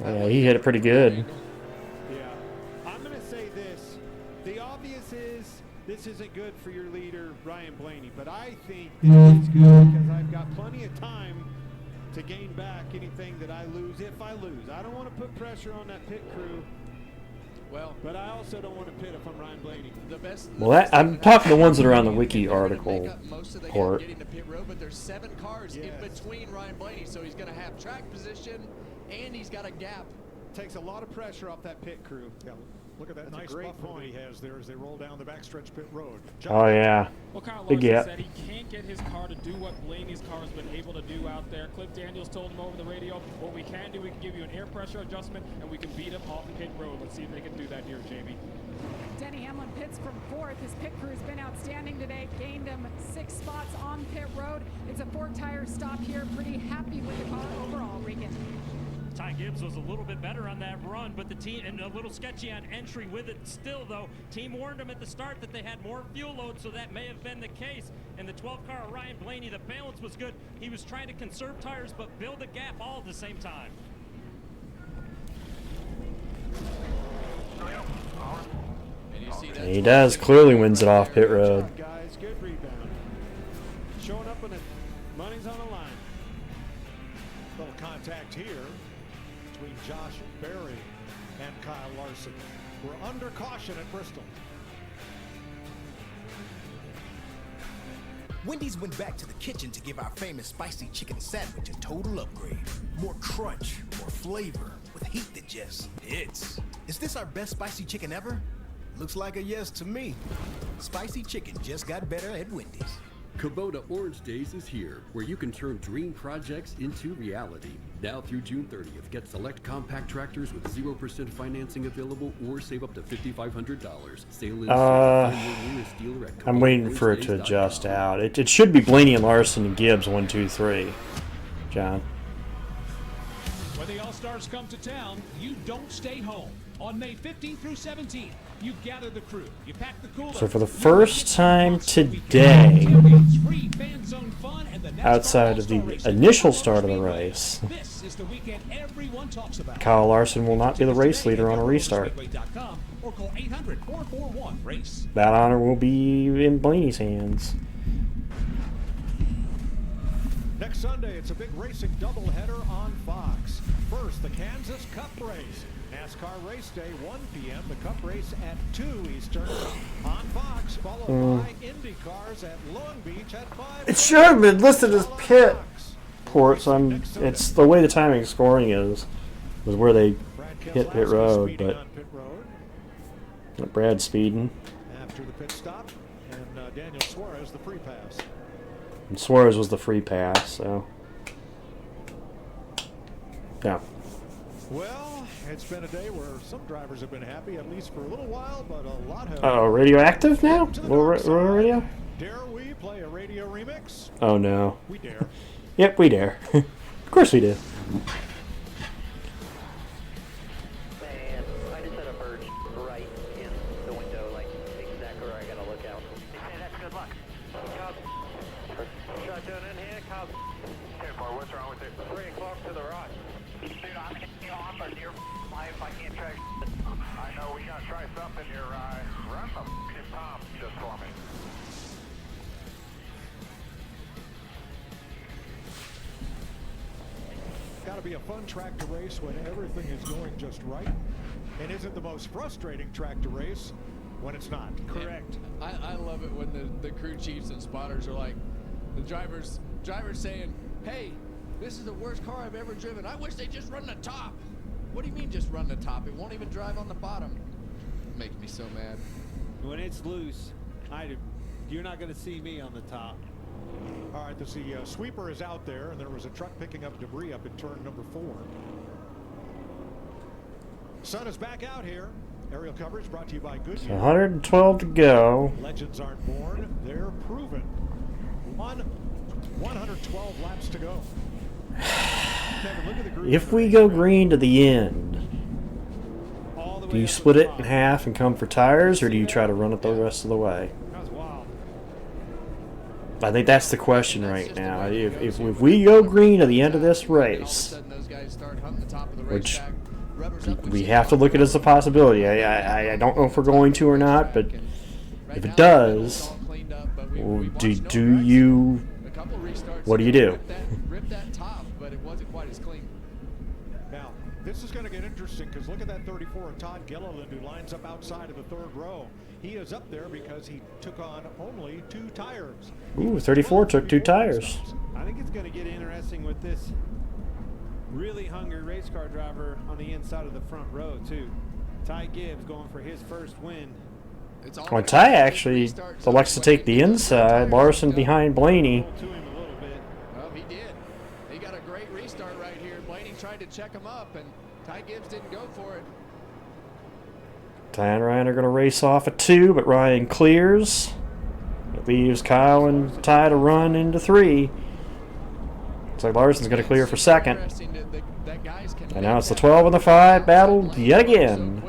Yeah, he hit it pretty good. Yeah. I'm going to say this. The obvious is this isn't good for your leader, Ryan Blaney, but I think that it is good because I've got plenty of time to gain back anything that I lose if I lose. I don't want to put pressure on that pit crew. Well, but I also don't want to pit if I'm Ryan Blaney. The best. Well, I'm talking the ones that are on the wiki article. Or Getting to pit road, but there's 7 cars in between Ryan Blaney, so he's going to have track position, and he's got a gap. Takes a lot of pressure off that pit crew. Yeah, look at that nice buffer that he has there as they roll down the backstretch pit road. Oh yeah. Well, Kyle Big Larson gap. said he can't get his car to do what Blaney's car has been able to do out there. Cliff Daniels told him over the radio, what we can do, we can give you an air pressure adjustment, and we can beat him off pit road. Let's see if they can do that here, Jamie. Denny Hamlin pits from 4th. His pit crew has been outstanding today. Gained him 6 spots on pit road. It's a 4-tire stop here. Pretty happy with the car overall, Regan. Ty Gibbs was a little bit better on that run, but the team, and a little sketchy on entry with it still, though. Team warned him at the start that they had more fuel load, so that may have been the case. And the 12th car of Ryan Blaney, the balance was good. He was trying to conserve tires, but build a gap all at the same time. He does. Clearly wins it off pit road. Guys, good rebound. Showing up when the money's on the line. Little contact here between Josh Berry and Kyle Larson. We're under caution at Bristol. Wendy's went back to the kitchen to give our famous spicy chicken sandwich a total upgrade. More crunch, more flavor, with heat that just hits. Is this our best spicy chicken ever? Looks like a yes to me. Spicy chicken just got better at Wendy's. Kubota Orange Days is here, where you can turn dream projects into reality. Now through June 30th, get select compact tractors with 0% financing available or save up to $5,500. Sale is your nearest dealer at I'm waiting for it to adjust out. It should be Blaney and Larson and Gibbs 1, 2, 3. John. When the All-Stars come to town, you don't stay home. On May 15th through 17th, you gather the crew, you pack the cooler. So for the first time today, outside of the initial start of the race, Kyle Larson will not be the race leader on a restart. That honor will be in Blaney's hands. Next Sunday, it's a big racing doubleheader on Fox. First, the Kansas Cup race. NASCAR race day, 1 p.m. The Cup race at 2 Eastern on Fox, followed by Indy cars at Long Beach at 5. It should have been listed as pit port, so it's the way the timing scoring is where they hit pit road, but Brad's speeding. After the pit stop, and Daniel Suarez, the free pass. And Suarez was the free pass, so yeah. Well, it's been a day where some drivers have been happy, at least for a little while, but a lot have. Oh, radioactive now? Little radio? Dare we play a radio remix? Oh no. We dare. Yep, we dare. Of course we do. Man, I just had a bird right in the window, like exactly where I gotta look out. Hey, that's good luck. Cub. Shotgun in here, Cub. 10-4, what's wrong with it? 3 o'clock to the right. Dude, I'm getting off a deer life. I can't track. I know we gotta try something here, run the f***ing pump just for me. Got to be a fun track to race when everything is going just right, and isn't the most frustrating track to race when it's not. Correct. I love it when the crew chiefs and spotters are like, the drivers saying, hey, this is the worst car I've ever driven. I wish they just run the top. What do you mean just run the top? It won't even drive on the bottom. It makes me so mad. When it's loose, you're not going to see me on the top. All right, the sweeper is out there, and there was a truck picking up debris up at turn number 4. Sun is back out here. Aerial coverage brought to you by Goodyear. 112 to go. Legends aren't born, they're proven. 112 laps to go. Kevin, look at the group. If we go green to the end, do you split it in half and come for tires, or do you try to run it the rest of the way? I think that's the question right now. If we go green at the end of this race, which we have to look at as a possibility. I don't know if we're going to or not, but if it does, do you? What do you do? Ripped that top, but it wasn't quite as clean. Now, This is going to get interesting because look at that 34 of Todd Gilliland, who lines up outside of the third row. He is up there because he took on only 2 tires. Ooh, 34 took 2 tires. I think it's going to get interesting with this really hungry race car driver on the inside of the front row, too. Ty Gibbs going for his first win. Well, Ty actually elects to take the inside. Larson behind Blaney. Well, he did. He got a great restart right here. Blaney tried to check him up, and Ty Gibbs didn't go for it. Ty and Ryan are going to race off at 2, but Ryan clears. It leaves Kyle and Ty to run into 3. Looks like Larson's going to clear for 2nd. And now it's the 12 and the 5 battle yet again.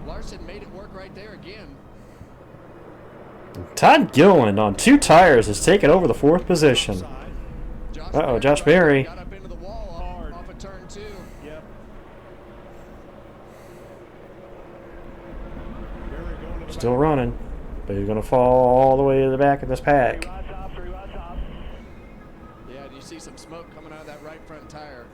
Larson made it work right there again. Todd Gilliland on 2 tires has taken over the 4th position. Uh-oh, Josh Berry. Got up into the wall off of turn 2. Yep. Still running, but he's going to fall all the way to the back of this pack. Yeah, and you see some smoke coming out of that right front tire.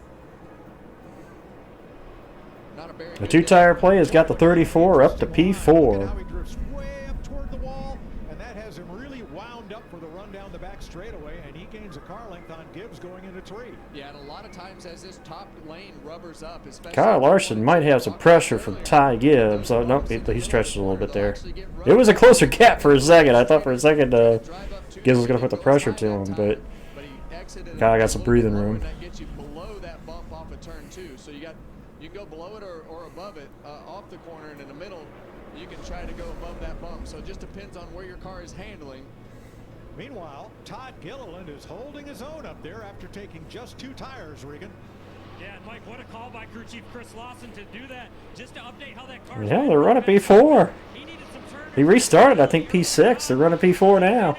Not a Berry. The 2-tire play has got the 34 up to P4. Now he drifts way up toward the wall, and that has him really wound up for the run down the back straightaway, and he gains a car length on Gibbs going into 3. Yeah, and a lot of times as this top lane rubbers up, especially Kyle Larson might have some pressure from Ty Gibbs. Oh, nope, he stretched a little bit there. It was a closer gap for a second. I thought for a second Gibbs was going to put the pressure to him, but Kyle got some breathing room. That gets you below that bump off of turn 2, so you can go below it or above it, off the corner and in the middle. You can try to go above that bump. So it just depends on where your car is handling. Meanwhile, Todd Gilliland is holding his own up there after taking just 2 tires, Regan. Yeah, and Mike, what a call by crew chief Chris Lawson to do that, just to update how that car. Yeah, they're running P4. He restarted, I think, P6. They're running P4 now.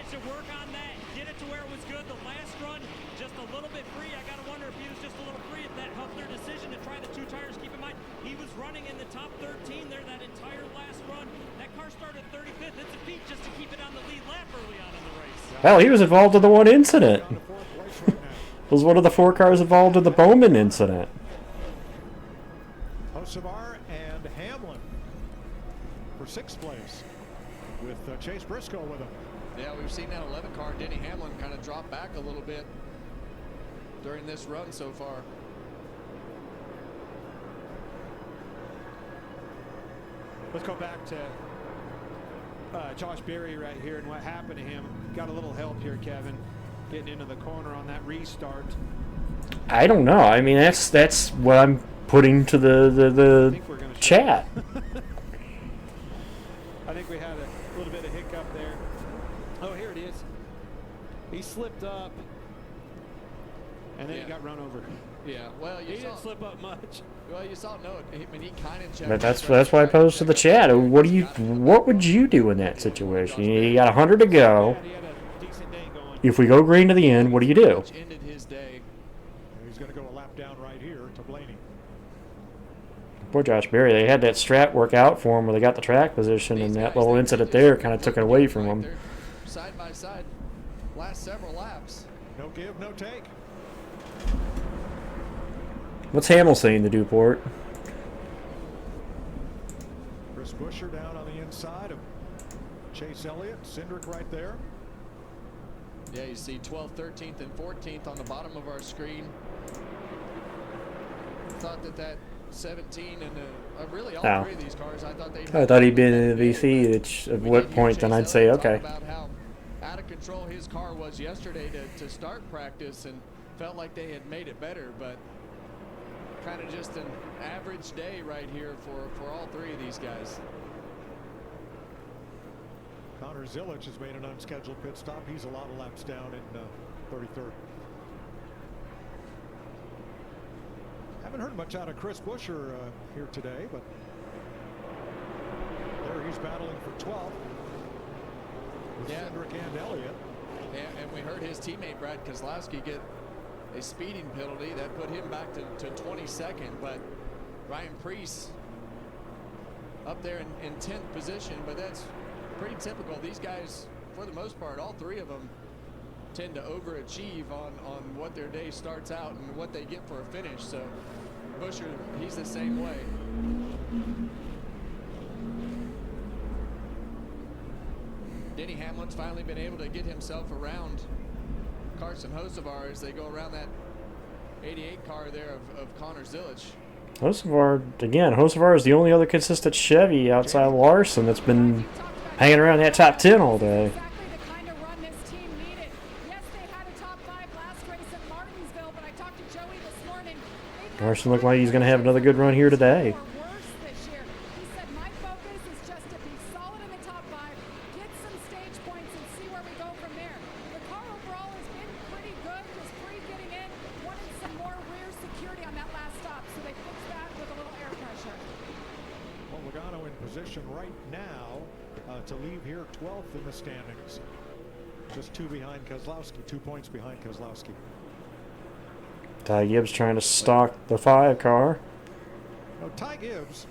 Hell, he was involved in the one incident. Was one of the 4 cars involved in the Bowman incident. Hocevar and Hamlin for 6th place with Chase Briscoe with him. Yeah, we've seen that 11 car, Denny Hamlin, kind of drop back a little bit during this run so far. Let's go back to Josh Berry right here and what happened to him. Got a little help here, Kevin, getting into the corner on that restart. I don't know. I mean, that's what I'm putting to the chat. I think we had a little bit of hiccup there. Oh, here it is. He slipped up, and then he got run over. Yeah, well, he didn't slip up much. Well, you saw I mean, he kind of checked. But that's why I posed to the chat. What would you do in that situation? You got 100 to go. If we go green to the end, what do you do? Ended his day. He's going to go a lap down right here to Blaney. Poor Josh Berry. They had that strat work out for him where they got the track position, and that little incident there kind of took it away from him. Side by side, last several laps. No give, no take. What's Hamill saying to Duport? Chris Buescher down on the inside of Chase Elliott. Cindric right there. Yeah, you see 12th, 13th, and 14th on the bottom of our screen. Thought that 17 and really all 3 of these cars, I thought he'd been in the VC. At what point then I'd say, okay. About how out of control his car was yesterday to start practice, and felt like they had made it better, but kind of just an average day right here for all 3 of these guys. Connor Zilic has made an unscheduled pit stop. He's a lot of laps down in 33rd. Haven't heard much out of Chris Buescher here today, but there he's battling for 12th with Cindric and Elliott. And we heard his teammate Brad Keselowski get a speeding penalty that put him back to 22nd, but Ryan Preece up there in 10th position, but that's pretty typical. These guys, for the most part, all 3 of them tend to overachieve on what their day starts out and what they get for a finish. So Busher, he's the same way. Denny Hamlin's finally been able to get himself around Carson Hocevar as they go around that 88 car there of Connor Zilic. Hocevar, again, Hocevar is the only other consistent Chevy outside of Larson that's been hanging around that top 10 all day. Larson looked like he's going to have another good run here today. Right now to leave here 12th in the standings. Just 2 behind Keselowski, 2 points behind Keselowski. Ty Gibbs trying to stalk the 5 car. No, Ty Gibbs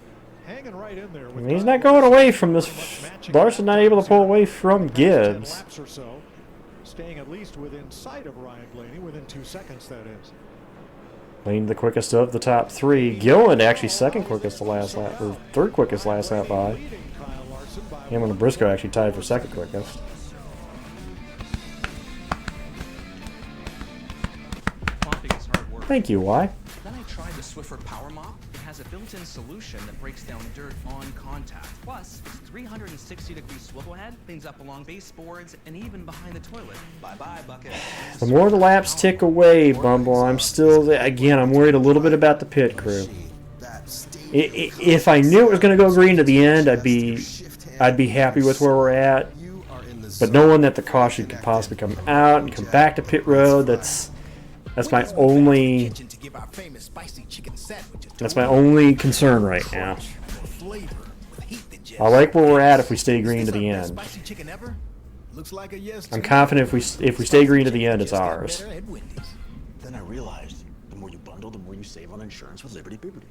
hanging right in there. I mean, he's not going away from this. Larson not able to pull away from Gibbs. Laps or so, staying at least within sight of Ryan Blaney, within 2 seconds that is. Blaney the quickest of the top 3. Gillen actually second quickest the last lap, or third quickest last lap by. Him and Briscoe actually tied for second quickest. Thank you, why? Then I tried the Swiffer Power Mop. It has a built-in solution that breaks down dirt on contact. Plus, its 360-degree swivel head cleans up along baseboards and even behind the toilet. Bye-bye, bucket. The more the laps tick away, Bumble, I'm still, again, I'm worried a little bit about the pit crew. If I knew it was going to go green to the end, I'd be happy with where we're at. But knowing that the caution could possibly come out and come back to pit road, that's my only concern right now. I like where we're at if we stay green to the end. I'm confident if we stay green to the end, it's ours. Then I realized the more you bundle, the more you save on insurance with Liberty Bibbity.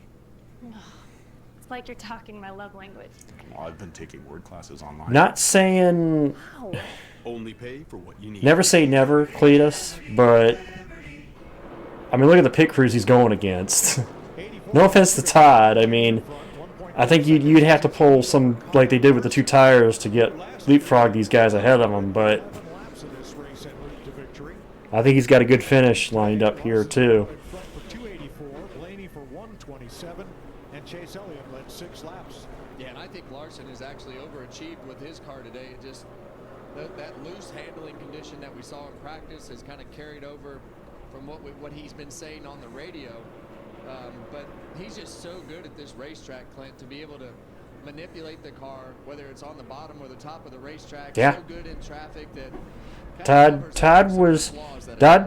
It's like you're talking my love language. Well, I've been taking word classes online. Not saying Only pay for what you need. never say never, Cletus, but I mean, look at the pit crews he's going against. No offense to Todd. I mean, I think you'd have to pull some like they did with the 2 tires to get leapfrog these guys ahead of him, but I think he's got a good finish lined up here too. Chase Elliott led 6 laps. Yeah, and I think Larson has actually overachieved with his car today. It just that loose handling condition that we saw in practice has kind of carried over from what he's been saying on the radio. But he's just so good at this racetrack, Clint, to be able to manipulate the car, whether it's on the bottom or the top of the racetrack. Yeah. So good in traffic that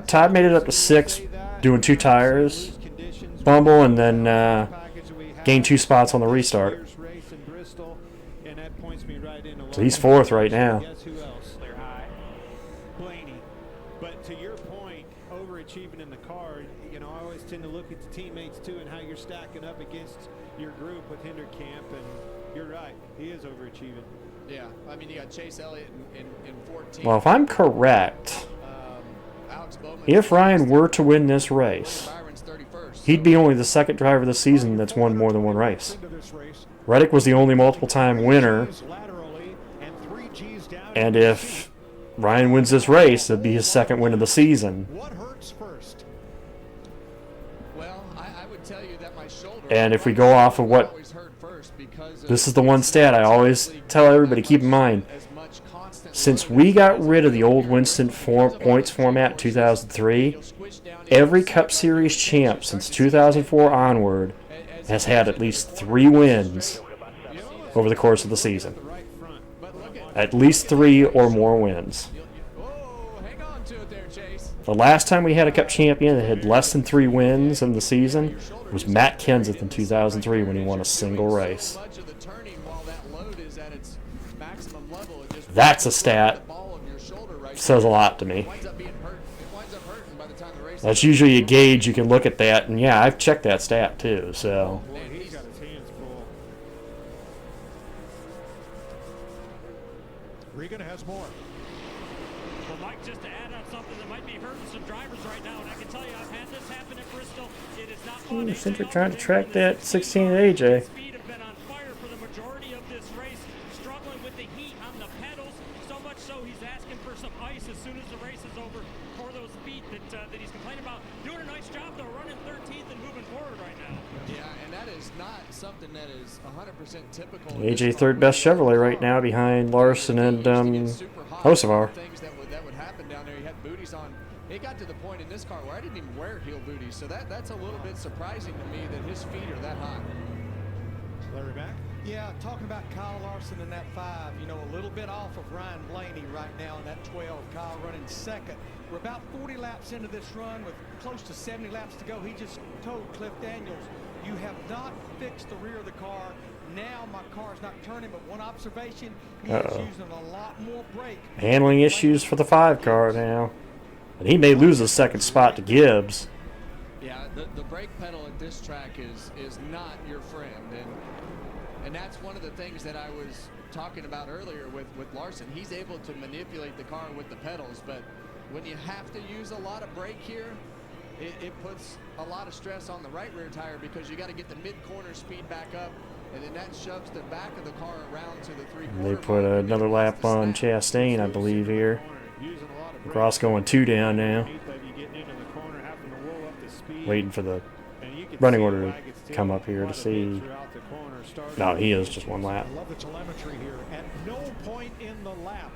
Todd made it up to 6 doing 2 tires, Bumble, and then gained 2 spots on the restart. So he's 4th right now. Guess who else? They're high. Blaney. But to your point, overachieving in the car, you know, I always tend to look at the teammates too and how you're stacking up against your group with Hinderkamp, and you're right, he is overachieving. Yeah, I mean, you got Chase Elliott in 14. Well, if I'm correct, if Ryan were to win this race, he'd be only the 2nd driver this season that's won more than 1 race. Reddick was the only multiple-time winner, and if Ryan wins this race, it'd be his 2nd win of the season. And if we go off of what, this is the one stat I always tell everybody, keep in mind, since we got rid of the old Winston points format in 2003, every Cup Series champ since 2004 onward has had at least 3 wins over the course of the season. At least 3 or more wins. The last time we had a Cup champion that had less than 3 wins in the season was Matt Kenseth in 2003 when he won a single race. That's a stat. Says a lot to me. That's usually a gauge you can look at that, and yeah, I've checked that stat too, so. He's got his hands full. Regan has more. Well, Mike, just to add on something that might be hurting some drivers right now, and I can tell you I've had this happen at Bristol. It is not fun. Cindric trying to track that 16 at AJ. Speed have been on fire for the majority of this race, struggling with the heat on the pedals, so much so he's asking for some ice as soon as the race is over for those feet that he's complaining about. Doing a nice job, though, running 13th and moving forward right now. Yeah, and that is not something that is 100% typical. AJ third best Chevrolet right now behind Larson and Hocevar. Things that would happen down there. He had booties on. It got to the point in this car where I didn't even wear heel booties, so that's a little bit surprising to me that his feet are that high. Larry back. Yeah, talking about Kyle Larson in that 5, you know, a little bit off of Ryan Blaney right now in that 12. Kyle running second. We're about 40 laps into this run with close to 70 laps to go. He just told Cliff Daniels, you have not fixed the rear of the car. Now my car's not turning, but one observation, he is using a lot more brake. Handling issues for the 5 car now. And he may lose his second spot to Gibbs. Yeah, the brake pedal at this track is not your friend, and that's one of the things that I was talking about earlier with Larson. He's able to manipulate the car with the pedals, but when you have to use a lot of brake here, it puts a lot of stress on the right rear tire because you got to get the mid-corner speed back up, and then that shoves the back of the car around to the 3/4. They put another lap on Chastain, I believe, here. Cross going 2 down now. Waiting for the running order to come up here to see. No, he is just 1 lap. I love the telemetry here. At no point in the lap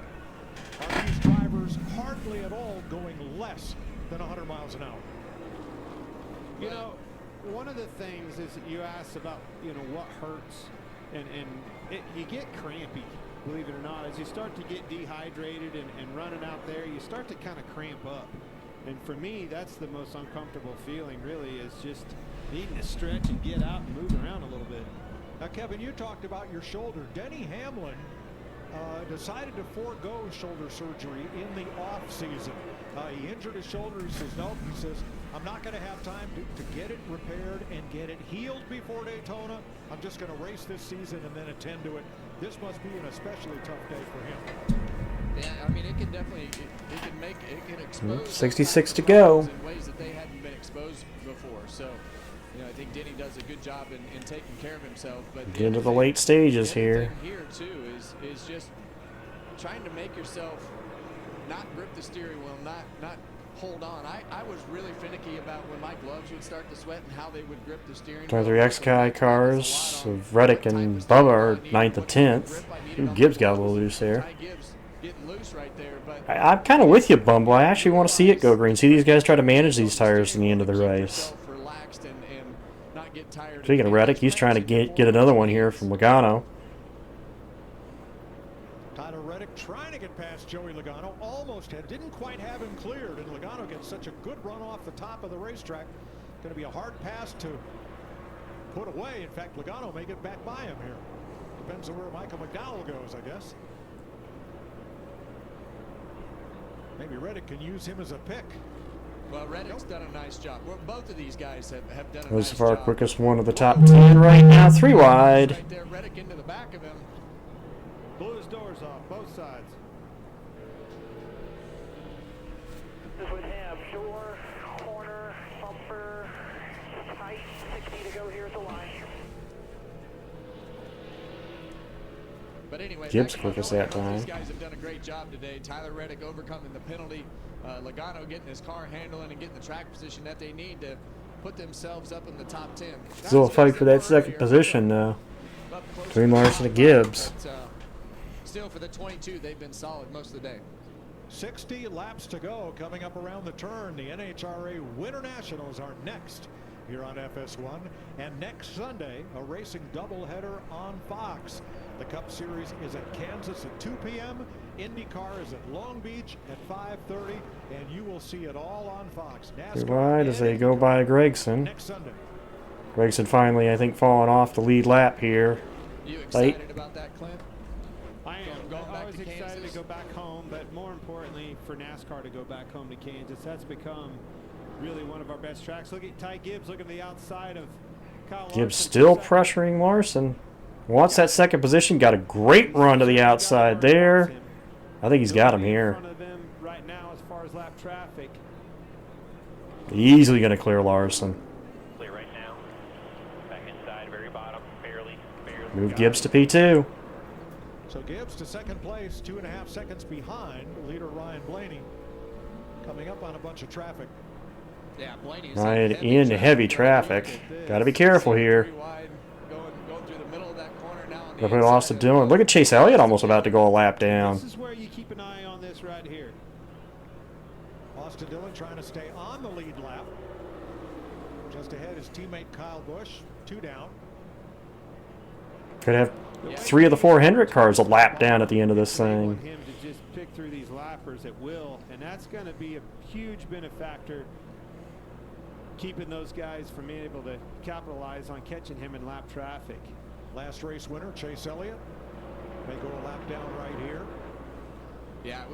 are these drivers hardly at all going less than 100 miles an hour. You know, one of the things is that you asked about, you know, what hurts, and you get crampy, believe it or not. As you start to get dehydrated and running out there, you start to kind of cramp up. And for me, that's the most uncomfortable feeling, really, is just needing to stretch and get out and move around a little bit. Now, Kevin, you talked about your shoulder. Denny Hamlin decided to forego shoulder surgery in the off season. He injured his shoulder. He says, nope. He says, I'm not going to have time to get it repaired and get it healed before Daytona. I'm just going to race this season and then attend to it. This must be an especially tough day for him. Yeah, I mean, it can definitely, it can expose 66 to go. in ways that they hadn't been exposed before. So, you know, I think Denny does a good job in taking care of himself. But Get into the late stages here. Here too is just trying to make yourself not grip the steering wheel, not hold on. I was really finicky about when my gloves would start to sweat and how they would grip the steering wheel. 23 X-Kai cars of Reddick and Bubba are 9th and 10th. Ooh, Gibbs got a little loose there. I'm kind of with you, Bumble. I actually want to see it go green. See these guys try to manage these tires in the end of the race. Speaking of Reddick, he's trying to get another one here from Logano. Tyler Reddick trying to get past Joey Logano. Almost didn't quite have him cleared, and Logano gets such a good run off the top of the racetrack. Going to be a hard pass to put away. In fact, Logano may get back by him here. Depends on where Michael McDowell goes, I guess. Maybe Reddick can use him as a pick. Well, Reddick's done a nice job. Well, both of these guys have done a This nice is our job. quickest one of the top 10 right now. 3 wide. Right there, Reddick into the back of him. Blew his doors off, both sides. This would have door, corner, bumper, tight, 60 to go here at the line. But anyway, Gibbs quickest that time. These guys have done a great job today. Tyler Reddick overcoming the penalty. Logano getting his car handling and getting the track position that they need to put themselves up in the top 10. Still a fight for that second position now between Larson and Gibbs. But, still, for the 22, they've been solid most of the day. 60 laps to go coming up around the turn. The NHRA Winter Nationals are next here on FS1. And next Sunday, a racing doubleheader on Fox. The Cup Series is at Kansas at 2 p.m. IndyCar is at Long Beach at 5:30, and you will see it all on Fox. Good ride as they go by Gregson. Next Sunday. Gregson finally, I think, falling off the lead lap here. You Late. excited about that, Clint? I am. Going back I was to excited Kansas? to go back home, but more importantly for NASCAR to go back home to Kansas. That's become really one of our best tracks. Look at Ty Gibbs looking to the outside of Kyle Gibbs Larson. still pressuring Larson. Wants that second position. Got a great run to the outside there. I think he's got him here. In front of him right traffic. Easily going to clear Larson. Clear right now. Back inside, very bottom, barely. Move Gibbs to P2. So Gibbs to second place, 2.5 seconds behind leader Ryan Blaney. Coming up on a bunch of traffic. Yeah, Blaney's Ryan in heavy traffic. Got to be careful here. Going through the middle of that corner now. Look what Austin doing. Look at Chase Elliott almost about to go a lap down. This is where you keep an eye on this right here. Austin Dillon trying to stay on the lead lap. Just ahead is teammate Kyle Busch, 2 down. Could have 3 of the 4 Hendrick cars a lap down at the end of this I thing. want him to just pick through these lappers at will, and that's going to be a huge benefactor, keeping those guys from being able to capitalize on catching him in lap traffic. Last race winner, Chase Elliott, may go a lap down right here. Yeah, I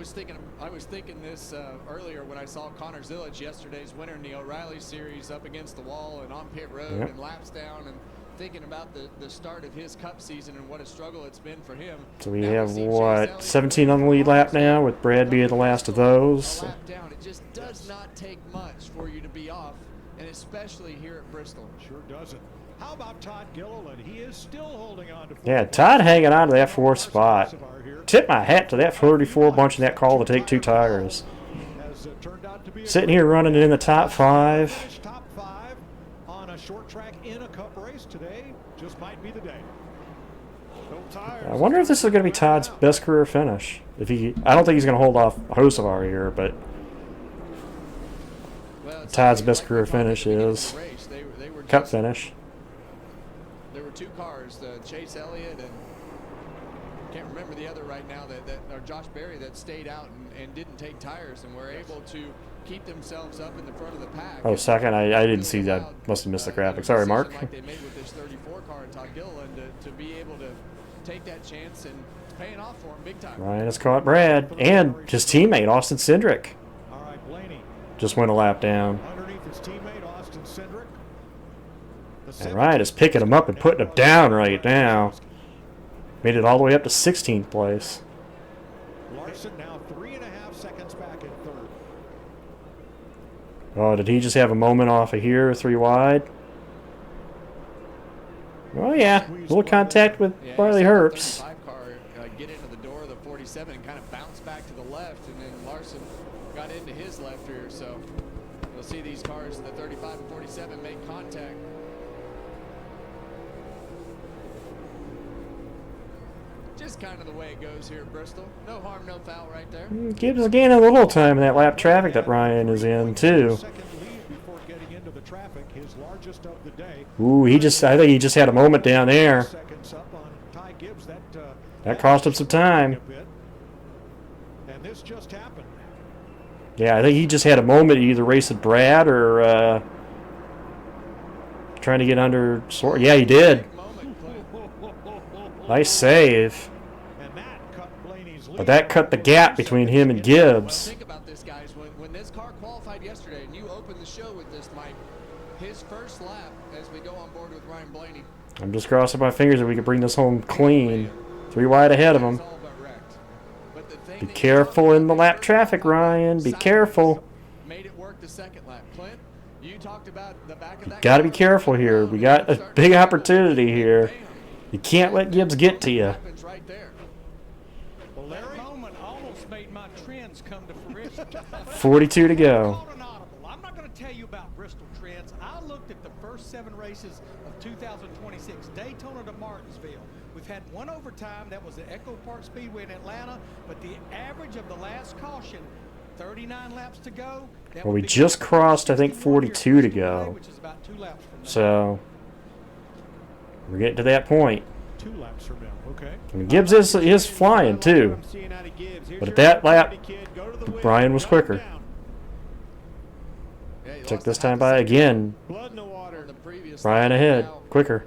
was thinking this earlier when I saw Connor Zillage, yesterday's winner in the O'Reilly Series, up against the wall and on pit road and laps down, and thinking about the start of his Cup season and what a struggle it's been for him. So we have, what, 17 on the lead lap now, with Brad being the last of those. Lap down, it just does not take much for you to be off, and especially here at Bristol. Sure doesn't. How about Todd Gilliland? He is still holding on to. Yeah, Todd hanging on to that 4th spot. Tip my hat to that 34 bunch and that call to take 2 tires. Sitting here running in the top 5. Top 5 on a short track in a Cup race today just might be the day. I wonder if this is going to be Todd's best career finish. If he, I don't think he's going to hold off Hocevar here, but Todd's best career finish is Cup finish. There were 2 cars, Chase Elliott and can't remember the other right now, or Josh Berry, that stayed out and didn't take tires and were able to keep themselves up in the front of the pack. Oh, second, I didn't see that. Must have missed the graphic. Sorry, Mark. Like they made with this 34 car and Todd Gilliland to be able to take that chance, and it's paying off for him big time. Ryan has caught Brad and his teammate Austin Cindric. All right, Blaney. Just went a lap down. Underneath his teammate Austin Cindric. And Ryan is picking him up and putting him down right now. Made it all the way up to 16th place. Larson now 3.5 seconds back in 3rd. Oh, did he just have a moment off of here, 3 wide? Oh yeah, a little contact with Barley Herbst. Get into the door of the 47 and kind of bounce back to the left, and then Larson got into his left rear. So you'll see these cars, the 35 and 47, make contact. Just kind of the way it goes here at Bristol. No harm, no foul right there. Gibbs is gaining a little time in that lap traffic that Ryan is in too. Ooh, I think he just had a moment down there. That cost him some time. And this just happened. Yeah, I think he just had a moment, either racing Brad or trying to get under. Yeah, he did. Nice save. But that cut the gap between him and Gibbs. Think about this, guys. When this car qualified yesterday, and you opened the show with this, Mike, his first lap as we go on board with Ryan Blaney. I'm just crossing my fingers that we can bring this home clean. 3 wide ahead of him. Be careful in the lap traffic, Ryan. Be careful. Made it work the second lap. Clint, you talked about the back of that. Got to be careful here. We got a big opportunity here. You can't let Gibbs get to you. Right there. Well, that moment almost made my trends come to fruition. 42 to go. I'm not going to tell you about Bristol trends. I looked at the first 7 races of 2026, Daytona to Martinsville. We've had 1 overtime. That was at Echo Park Speedway in Atlanta. But the average of the last caution, 39 laps to go. Well, we just crossed, I think, 42 to go. So we're getting to that point. 2 laps from now, okay. I mean, Gibbs is flying too. But at that lap, Brian was quicker. Took this time by again. Brian ahead, quicker.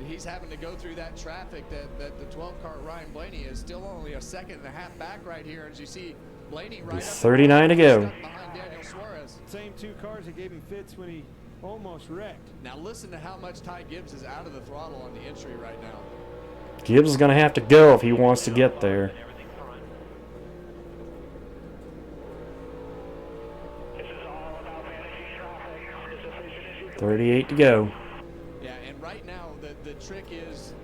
He's having to go through that traffic that the 12 car Ryan Blaney is still only a 1.5 seconds back right here. As you see, Blaney right up 39 to go. behind Daniel Suarez. Same 2 cars that gave him fits when he almost wrecked. Now listen to how much Ty Gibbs is out of the throttle on the entry right now. Gibbs is going to have to go if he wants to get there. 38 to go. Yeah, and right now the trick is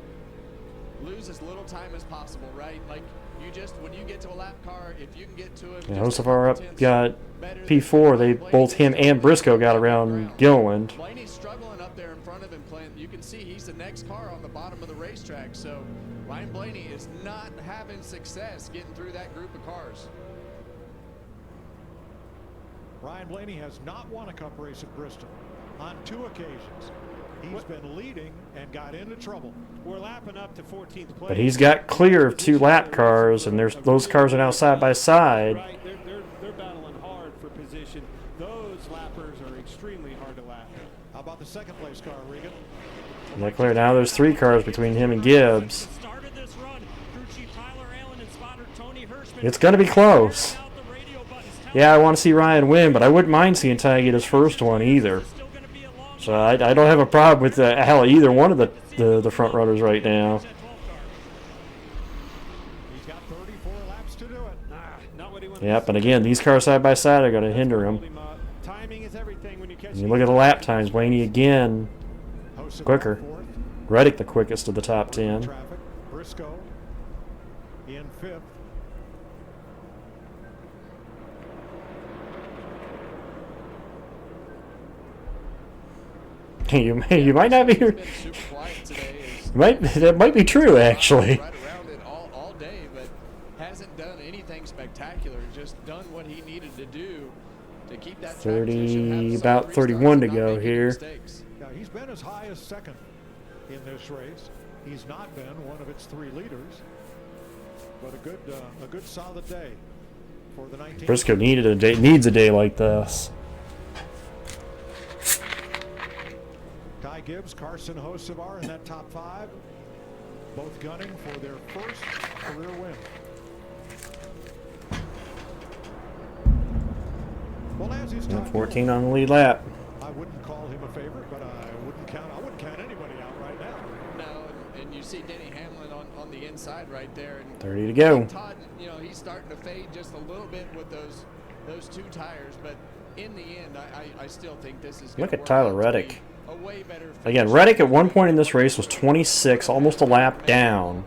lose as little time as possible, right? Like you just when you get to a lap car, if you can get to it. Yeah, Hocevar got P4. They both him and Briscoe got around Gilliland. Blaney's struggling up there in front of him, Clint. You can see he's the next car on the bottom of the racetrack. So Ryan Blaney is not having success getting through that group of cars. Ryan Blaney has not won a Cup race at Bristol on 2 occasions. He's been leading and got into trouble. We're lapping up to 14th place. But he's got clear of 2 lap cars, and those cars are now side by side. Right, they're battling hard for position. Those lappers are extremely hard to lap. How about the second place car, Regan? Not clear. Now there's 3 cars between him and Gibbs. It's going to be close. Yeah, I want to see Ryan win, but I wouldn't mind seeing Ty get his first one either. So I don't have a problem with hell either one of the front runners right now. He's got 34 laps to do it. Not what he wants. Yep, and again, these cars side by side are going to hinder him. Timing is everything when you catch. You look at the lap times, Blaney again quicker. Reddick the quickest of the top 10. Traffic. Briscoe in 5th. You might not be. That might be true actually. Right around it all day, but hasn't done anything spectacular. Just done what he needed to do to keep that 30, about 31 to go here. Yeah, he's been as high as 2nd in this race. He's not been one of its 3 leaders, but a good solid day for the 19. Briscoe needs a day like this. Ty Gibbs, Carson Hocevar in that top 5, both gunning for their first career win. Well, as is Ty 14 on the lead lap. I wouldn't call him a favorite, but I wouldn't count anybody out right now. No, and you see Denny Hamlin on the inside right there. And 30 to go. Todd, he's starting to fade just a little bit with those 2 tires, but in the end, I still think this is. Look at Tyler Reddick. Again, Reddick at one point in this race was 26, almost a lap down.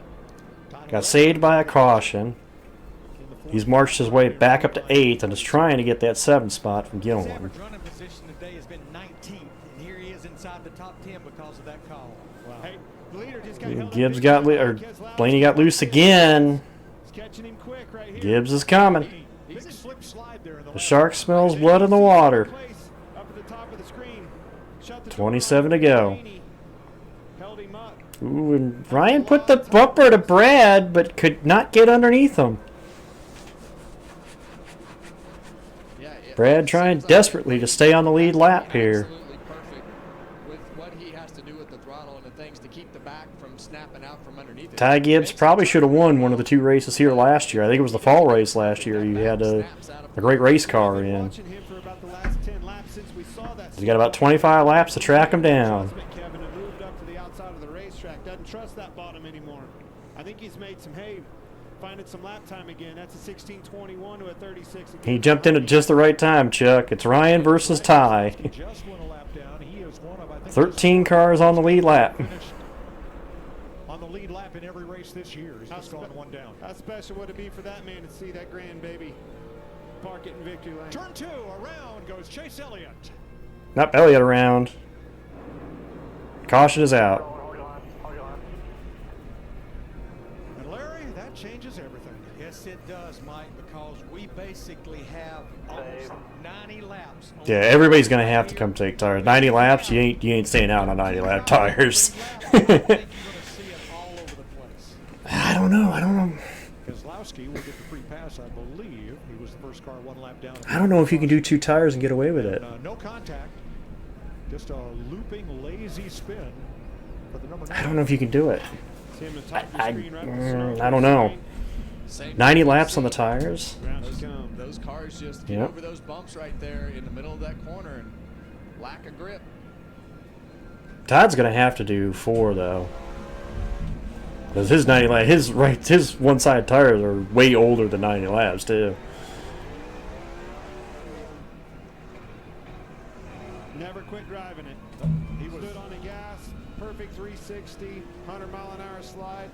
Got saved by a caution. He's marched his way back up to 8th and is trying to get that 7th spot from Gilliland. His average running position today has been 19th, and here he is inside the top 10 because of that call. Wow. Hey, the leader just got Gibbs Blaney got loose again. catching him quick right here. Gibbs is coming. Big slip slide there in The shark smells blood in the water. Up at the top of the screen. 27 to go. Ooh, and Ryan put the bumper to Brad, but could not get underneath him. Brad trying desperately to stay on the lead lap here. Ty Gibbs probably should have won one of the 2 races here last year. I think it was the fall race last year. You had a great race car in. He's got about 25 laps to track him down. Kevin had moved up to the outside of the racetrack. Doesn't trust that bottom anymore. I think he's made some hay, finding some lap time again. That's a 16:21 to a 36. He jumped in at just the right time, Chuck. It's Ryan versus Ty. 13 cars on the lead lap. On the lead lap in every race this year. He's just gone one down. How special would it be for that man to see that grandbaby park it in victory lane? Turn 2, around goes Chase Elliott. Not Elliott around. Caution is out. And Larry, that changes everything. Yes, it does, Mike, because we basically have almost 90 laps. Yeah, everybody's gonna have to come take tires. 90 laps, you ain't staying out on 90 lap tires. I don't know. Keselowski will get the free pass, I believe. He was the first car 1 lap down. I don't know if you can do 2 tires and get away with it. No contact. Just a looping, lazy spin for the number 9. I don't know if you can do it. I don't know. 90 laps on the tires. Those cars just get over those bumps right there in the middle of that corner and lack of grip. Todd's gonna have to do 4 though, because his 90 lap, his one side tires are way older than 90 laps too. Never quit driving it. 160, 100-mile-an-hour slide.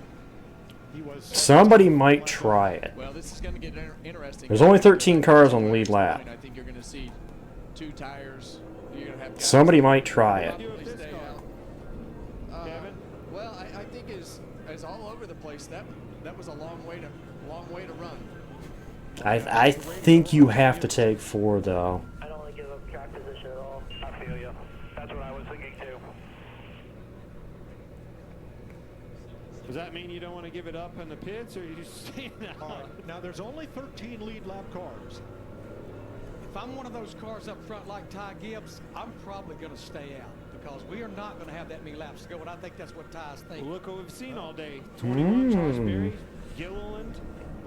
He was Somebody might try it. Well, this is going to get interesting. There's only 13 cars on the lead lap. I think you're going to see 2 tires. You're going to have Somebody might try it. Well, I think is all over the place. That was a long way to run. I think you have to take 4 though. I don't want to give up track position at all. I feel you. That's what I was thinking too. Does that mean you don't want to give it up in the pits, or are you just staying out? Now, there's only 13 lead lap cars. If I'm one of those cars up front like Ty Gibbs, I'm probably going to stay out because we are not going to have that many laps to go, and I think that's what Ty's thinking. Well, look what we've seen all day. 21 Josberry, Gilliland.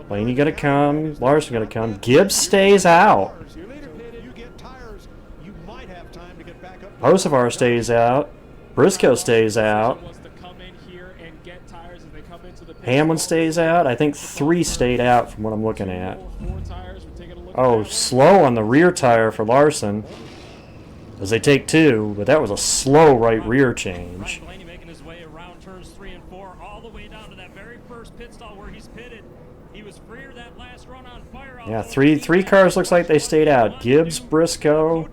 Blaney gonna come. Larson gonna come. Gibbs stays out. You get tires, you might have time to get back up. Hocevar stays out. Briscoe stays out. Hamlin stays out. I think 3 stayed out from what I'm looking at. Oh, slow on the rear tire for Larson. As they take 2, but that was a slow right rear change. Blaney making his way around turns 3 and 4, all the way down to that very first pit stall where he's pitted. He was freer that last run on fire. Yeah, three cars looks like they stayed out. Gibbs, Briscoe,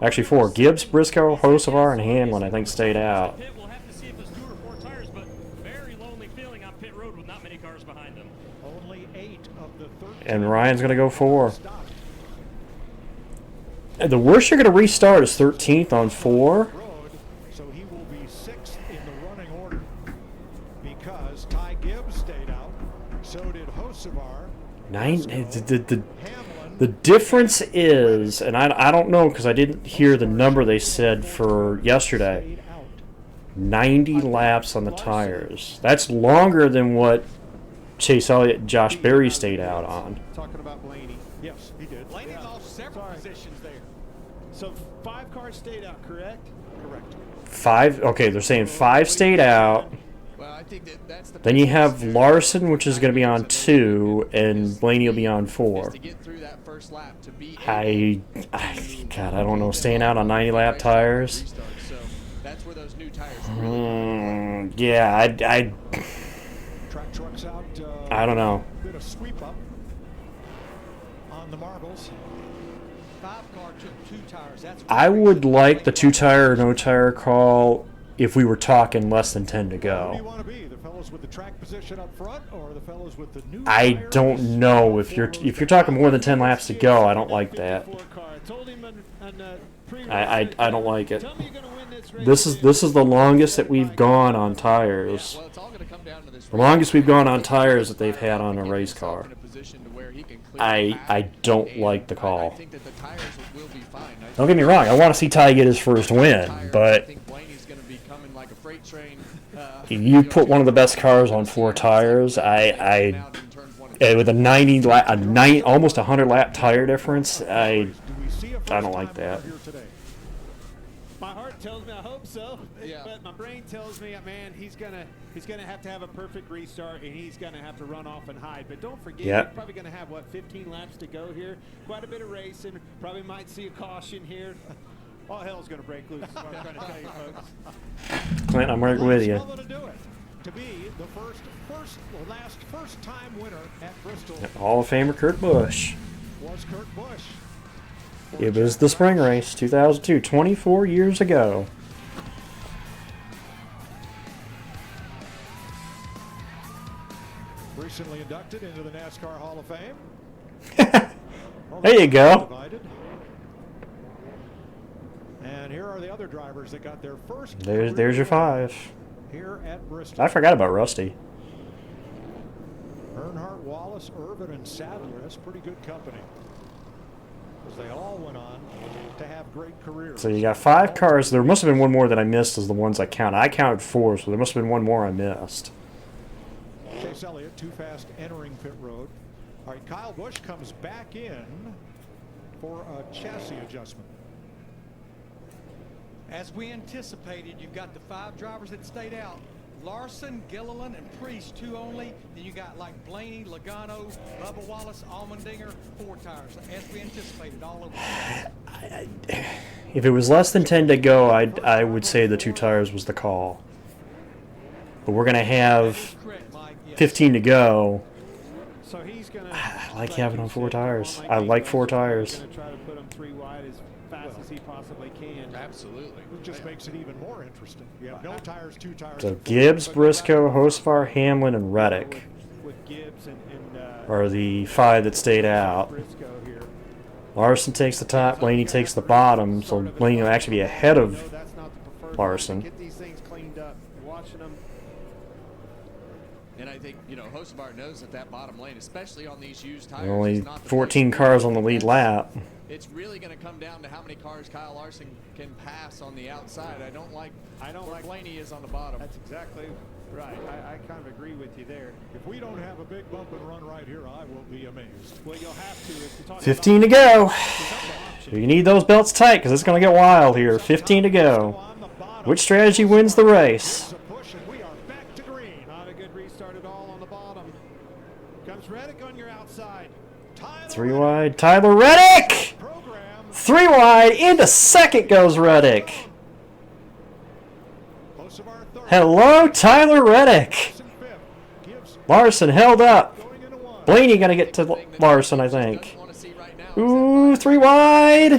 actually 4. Gibbs, Briscoe, Hocevar, and Hamlin I think stayed out. We'll have to see if it's 2 or 4 tires, but very lonely feeling on pit road with not many cars behind him. Only 8 of the 13. And Ryan's gonna go 4. The worst you're gonna restart is 13th on 4. So he will be 6th in the running order because Ty Gibbs stayed out. So did Hocevar. The difference is, and I don't know because I didn't hear the number they said for yesterday. 90 laps on the tires. That's longer than what Chase Elliott and Josh Berry stayed out on. Talking about Blaney. Yes, he did. Blaney lost several positions there. So 5 cars stayed out, correct? Correct. 5. Okay, they're saying 5 stayed out. Well, I think that's the Then you have Larson, which is going to be on 2, and Blaney will be on 4. to get through that first lap to be God, I don't know. Staying out on 90 lap tires. So that's where those new tires Yeah, Track trucks out. I don't know. Bit of sweep up on the marbles. 5 car took 2 tires. That's I would like the 2 tire or no tire call if we were talking less than 10 to Who do you go. want to be? The fellows with the track position up front, or the fellows with the new? I tires? don't know if you're talking more than 10 laps to go. I don't like that. I don't like it. This is the longest that we've gone on tires. The longest we've gone on tires that they've had on a race car. I don't like the call. Don't get me wrong. I want to see Ty get his first win, but you put one of the best cars on 4 tires. With a almost 100 lap tire difference, I don't like that. My heart tells me I hope so, but my brain tells me, man, he's gonna have to have a perfect restart, and he's gonna have to run off and hide. But don't forget, Yep. You're probably gonna have 15 laps to go here. Quite a bit of racing. Probably might see a caution here. All hell's gonna break loose. Is what I'm trying to tell you, folks. Clint, I'm right with you. To be the first time winner at Bristol Hall of Famer Kurt Busch. was Kurt Busch. It was the spring race, 2002, 24 years ago. Recently inducted into the NASCAR Hall of Fame. There you go. Divided. And here are the other drivers that got their first. There's your 5. Here at Bristol. I forgot about Rusty. Earnhardt, Wallace, Irvin, and Sadler. That's pretty good company. Because they all went on to have great careers. So you got 5 cars. There must have been one more that I missed as the ones I counted. I counted 4, so there must have been one more I missed. Chase Elliott, too fast entering pit road. All right, Kyle Busch comes back in for a chassis adjustment. As we anticipated, you've got the 5 drivers that stayed out. Larson, Gilliland, and Priest, 2 only. Then you got like Blaney, Logano, Bubba Wallace, Allmendinger, 4 tires. As we anticipated, all over. If it was less than 10 to go, I would say the 2 tires was the call. but we're going to have 15 to go. So he's gonna, I like having on 4 tires. I like 4 tires. Going to try to put him 3 wide as fast as he possibly can. Absolutely. It just makes it even more interesting. You have no tires, 2 tires. So Gibbs, Briscoe, Hocevar, Hamlin, and Reddick With Gibbs and are the 5 that stayed out. Briscoe here. Larson takes the top, Blaney takes the bottom, so Blaney will actually be ahead of Larson. Get these things cleaned up. Watching them. And I think, you know, Hocevar knows that bottom lane, especially on these used tires, Only is not the 14 place. cars on the lead lap. It's really going to come down to how many cars Kyle Larson can pass on the outside. I don't like where Blaney is on the bottom. That's exactly right. I kind of agree with you there. If we don't have a big bump and run right here, I will be amazed. Well, you'll have to. If you're talking 15 to go. So you need those belts tight because it's going to get wild here. 15 to go. Which strategy wins the race? Not a good restart at all on the bottom. Comes Reddick on your outside. 3 wide. Tyler Reddick! 3 wide. Into second goes Reddick. Hello, Tyler Reddick. Larson held up. Blaney going to get to Larson, I think. Ooh, 3 wide.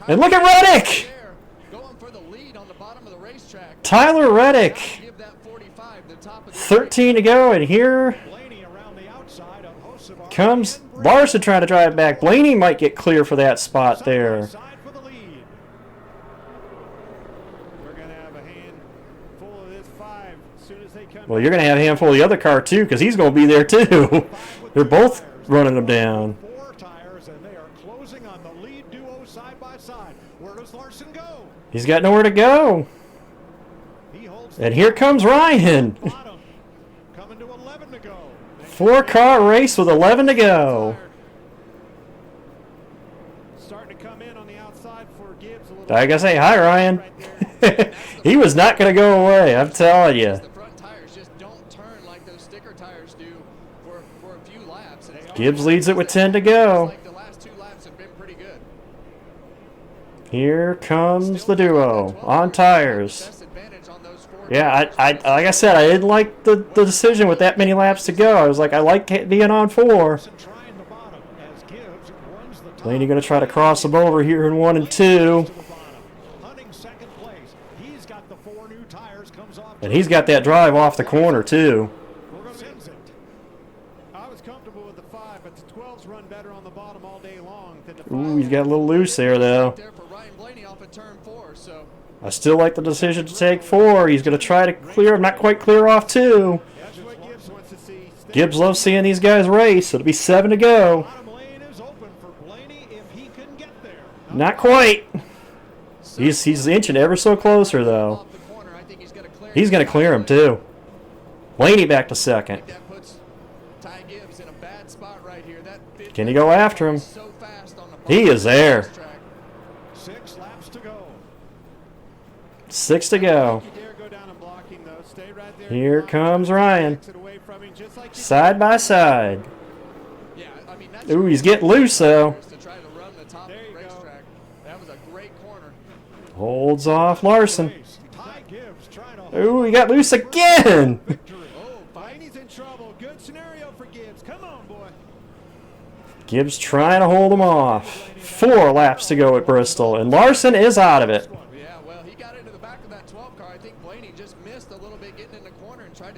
And look at Reddick! Tyler Reddick. 13 to go, and here comes Larson trying to drive back. Blaney might get clear for that spot there. Well, you're going to have a handful of the other car, too, because he's going to be there, too. They're both running them down. 4 tires, and they are closing on the lead duo side by side. Where does Larson go? He's got nowhere to go. And here comes Ryan. 4-car race with 11 to go. Starting to come in on the outside for Gibbs a little. I gotta say, hi, Ryan. He was not gonna go away, I'm telling you. The front tires just don't turn like those sticker tires do for a few laps. Gibbs leads it with 10 to go. The last 2 laps have been pretty good. Here comes the duo on tires. Yeah, I like I said, I didn't like the decision with that many laps to go. I was like, I like being on 4. Blaney going to try to cross them over here in 1 and 2. And he's got that drive off the corner, too. I was comfortable with the 5, but the 12s run better on the bottom all day long than the 5. Ooh, he's got a little loose there, though. I still like the decision to take 4. He's going to try to clear. Not quite clear off 2. Gibbs loves seeing these guys race. It'll be 7 to go. Not quite. He's inching ever so closer, though. He's going to clear him, too. Blaney back to second. Can he go after him? He is there. 6 to go. Here comes Ryan. Side by side. Ooh, he's getting loose, though. Holds off Larson. Ooh, he got loose again. Gibbs trying to hold him off. 4 laps to go at Bristol, and Larson is out of it.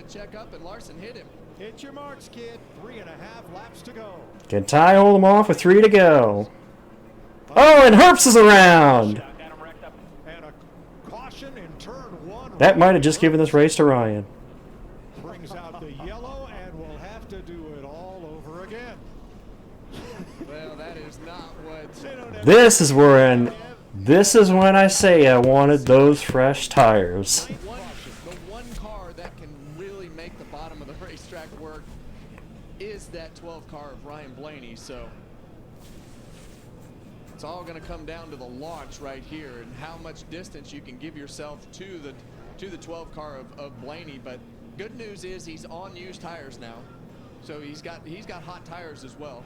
Check up and Larson hit him. Hit your marks, kid. 3.5 laps to go. Can Ty hold him off with 3 to go? Oh, and Herbst is around. And a caution in turn 1. That might have just given this race to Ryan. Brings out the yellow, and we'll have to do it all over again. Well, that is not what. This is when I say I wanted those fresh tires. That 12 car of Ryan Blaney, so it's all going to come down to the launch right here and how much distance you can give yourself to the 12 car of Blaney. But good news is he's on used tires now, so he's got hot tires as well.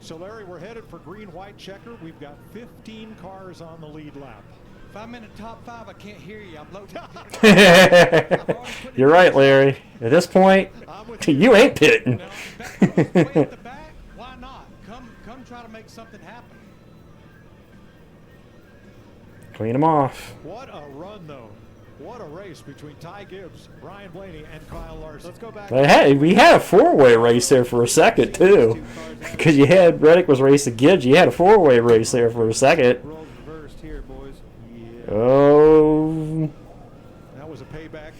So Larry, we're headed for green-white checker. We've got 15 cars on the lead lap. If I'm in the top 5, I can't hear you. I'm loading. You're right, Larry. At this point, you ain't pitting. Way at the back, why not? Come try to make something happen. Clean them off. What a run, though. What a race between Ty Gibbs, Ryan Blaney, and Kyle Larson. Let's go back. We had a four-way race there for a second, too. Because you had Reddick was racing Gibbs. You had a four-way race there for a second. Roles reversed here, boys. Yeah. Oh. That was a payback.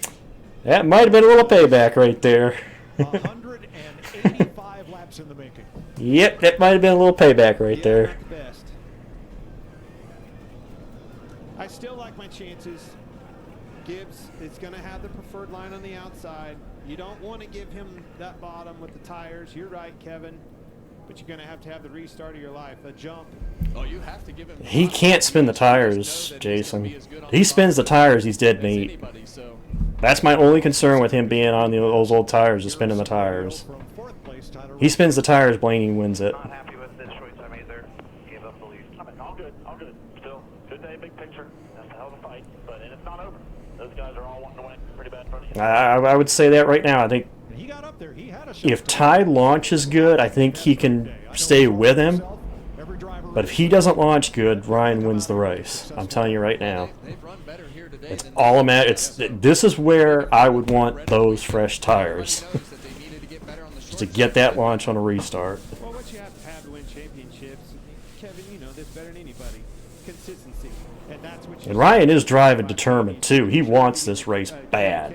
That might have been a little payback right there. 185 laps in the making. Yep, that might have been a little payback right there. Not the best. I still like my chances. Gibbs is going to have the preferred line on the outside. You don't want to give him that bottom with the tires. You're right, Kevin. But you're going to have the restart of your life, a jump. Oh, you have to give him. He can't spin the tires, Jason. He spins the tires, he's dead meat. That's my only concern with him being on those old tires, is spinning the tires. He spins the tires, Blaney wins it. Not happy with this choice I made there. Gave up the lead. I mean, all good. Still, good day, big picture. That's a hell of a fight, but it's not over. Those guys are all wanting to win pretty bad for you. I would say that right now. I think if Ty launches good, I think he can stay with him. But if he doesn't launch good, Ryan wins the race. I'm telling you right now. It's all a matter. This is where I would want those fresh tires. Just to get that launch on a restart. Well, what you have to have to win championships, Kevin, you know this better than anybody. Consistency. And that's what you And Ryan is driving determined too. He wants this race bad.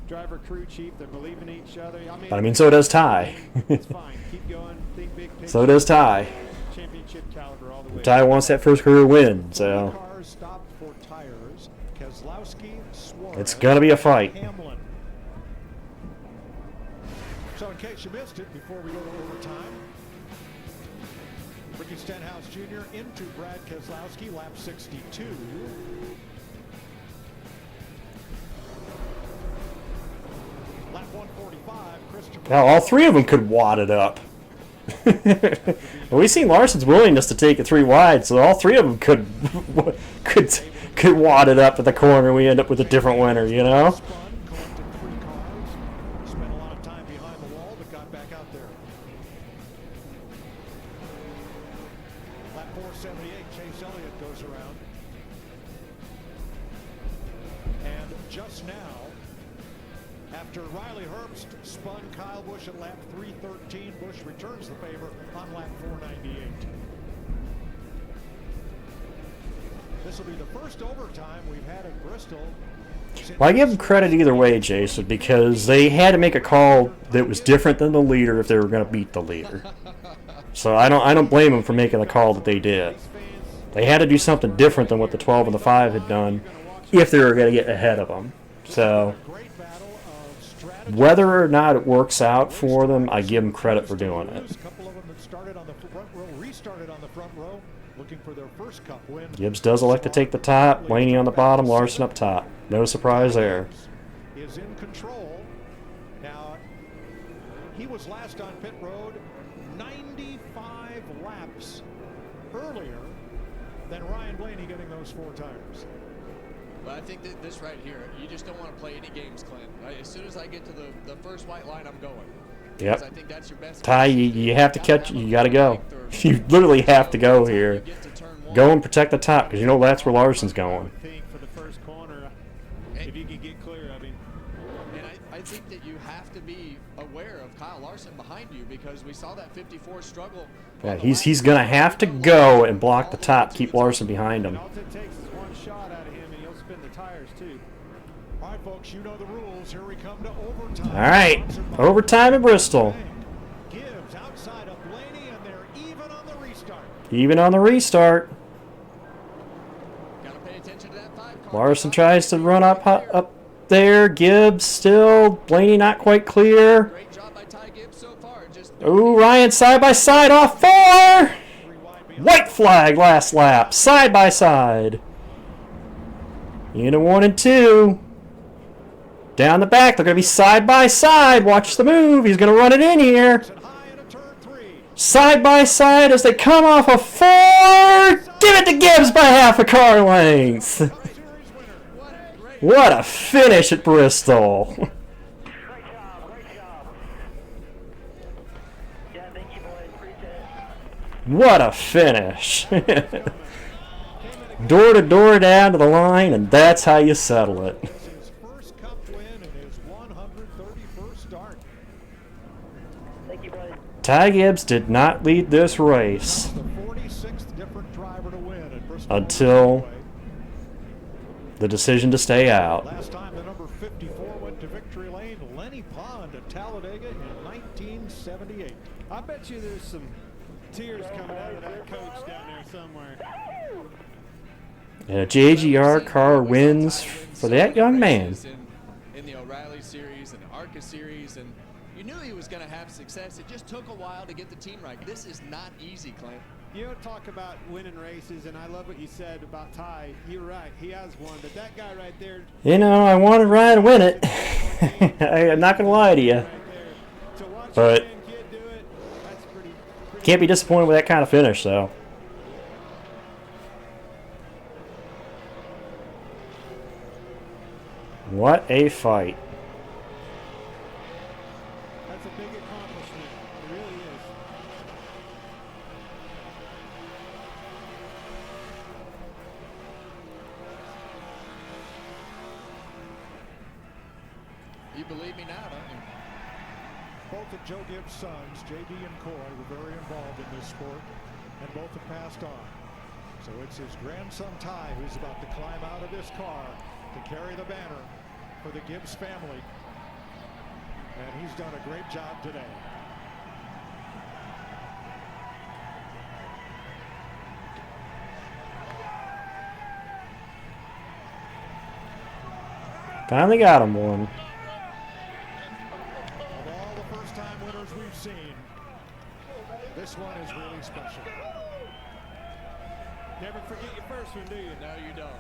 Driver, crew chief, they're believing in each other. But I mean, so does Ty. It's fine. Keep going. Think big picture. So does Ty. Championship caliber all the way. Ty wants that first career win, so Cars stopped for tires. Keselowski, Suarez, it's gonna be a fight. Hamlin. So in case you missed it, before we go to overtime, Ricky Stenhouse Jr. into Brad Keselowski, lap 62. Lap 145, Christopher. Now, all three of them could wad it up. We've seen Larson's willingness to take it 3 wide, so all three of them could wad it up at the corner. We end up with a different winner, you know? Spent a lot of time behind the wall, but got back out there. Lap 478, Chase Elliott goes around. And just now, after Riley Herbst spun Kyle Busch at lap 313, Busch returns the favor on lap 498. This will be the first overtime we've had at Bristol. Well, I give them credit either way, Jason, because they had to make a call that was different than the leader if they were going to beat the leader. So I don't blame them for making the call that they did. They had to do something different than what the 12 and the 5 had done if they were going to get ahead of them. So whether or not it works out for them, I give them credit for doing it. A couple of them that started on the front row, restarted on the front row, looking for their first Cup win. Gibbs does elect to take the top, Blaney on the bottom, Larson up top. No surprise there. Is in control. Now, he was last on pit road 95 laps earlier than Ryan Blaney getting those 4 tires. But I think that this right here, you just don't want to play any games, Clint. As soon as I get to the first white line, I'm going. Yep. I think that's your best. Ty, you have to catch. You got to go. You literally have to go here. Go and protect the top because you know that's where Larson's going. I think for the first corner, if you can get clear, I mean. And I think that you have to be aware of Kyle Larson behind you because we saw that 54 struggle. Yeah, he's gonna have to go and block the top, keep Larson behind him. All it takes is one shot out of him, and he'll spin the tires too. All right, folks, you know the rules. Here we come to overtime. All right, overtime at Bristol. Gibbs outside of Blaney, and they're even on the restart. Even on the restart. Larson tries to run up there. Gibbs still. Blaney not quite clear. Ooh, Ryan side by side off 4. White flag last lap. Side by side. Into 1 and 2. Down the back. They're going to be side by side. Watch the move. He's going to run it in here. Side by side as they come off a 4. Give it to Gibbs by half a car length. What a finish at Bristol. What a finish. Door to door down to the line, and that's how you settle it. His first Cup win and his 131st start. Ty Gibbs did not lead this race The 46th different driver to win at Bristol until the decision to stay out. Last time the number 54 went to victory lane, Lenny Pond at Talladega in 1978. I bet you there's some tears coming out of that coach down there somewhere. And a JGR car wins for that young man. In the O'Reilly series and the ARCA series, and you knew he was going to have success. It just took a while to get the team right. This is not easy, Clint. You know, talk about winning races, and I love what you said about Ty. You're right, he has one, but that guy right there. You know, I want to ride and win it. I'm not going to lie to you. But can't be disappointed with that kind of finish, though. What a fight. That's a big accomplishment. It really is. You believe me now, don't you? Both of Joe Gibbs' sons, JD and Coy, were very involved in this sport, and both have passed on. So it's his grandson Ty who's about to climb out of this car to carry the banner for the Gibbs family. And he's done a great job today. Finally got him one. Of all the first-time winners we've seen, this one is really special. Never forget your first one, do you? No, you don't.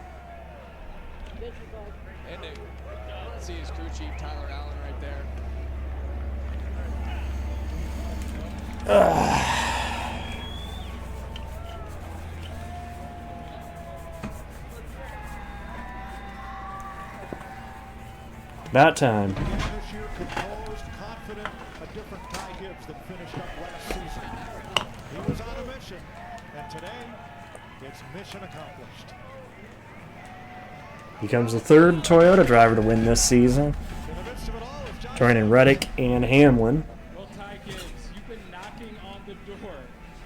And Nick, see his crew chief, Tyler Allen, right there. About time. Again this year, composed, confident, a different Ty Gibbs that finished up last season. He was on a mission, and today, it's mission accomplished. Becomes the third Toyota driver to win this season, joining Reddick and Hamlin. Well, Ty Gibbs, you've been knocking on the door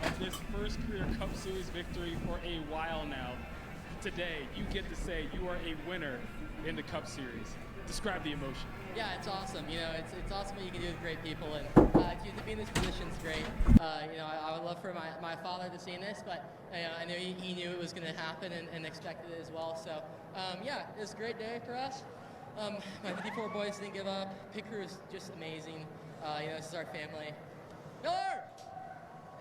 of this first career Cup Series victory for a while now. Today, you get to say you are a winner in the Cup Series. Describe the emotion. Yeah, it's awesome. You know, it's awesome what you can do with great people, and to be in this position is great. You know, I would love for my father to see this, but I know he knew it was going to happen and expected it as well. So, yeah, it was a great day for us. My 54 boys didn't give up. Pit crew is just amazing. You know, this is our family. Miller!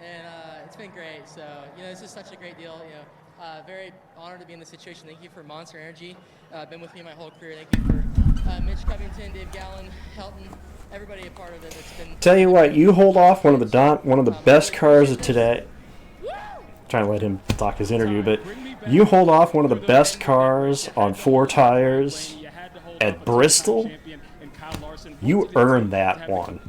And it's been great. So, you know, this is such a great deal. You know, very honored to be in this situation. Thank you for Monster Energy. Been with me my whole career. Thank you for Mitch Covington, Dave Gallen, Helton, everybody a part of it. That's been. Tell you what, you hold off one of the best cars of today. Trying to let him talk his interview, but you hold off one of the best cars on 4 tires at Bristol. You earned that one.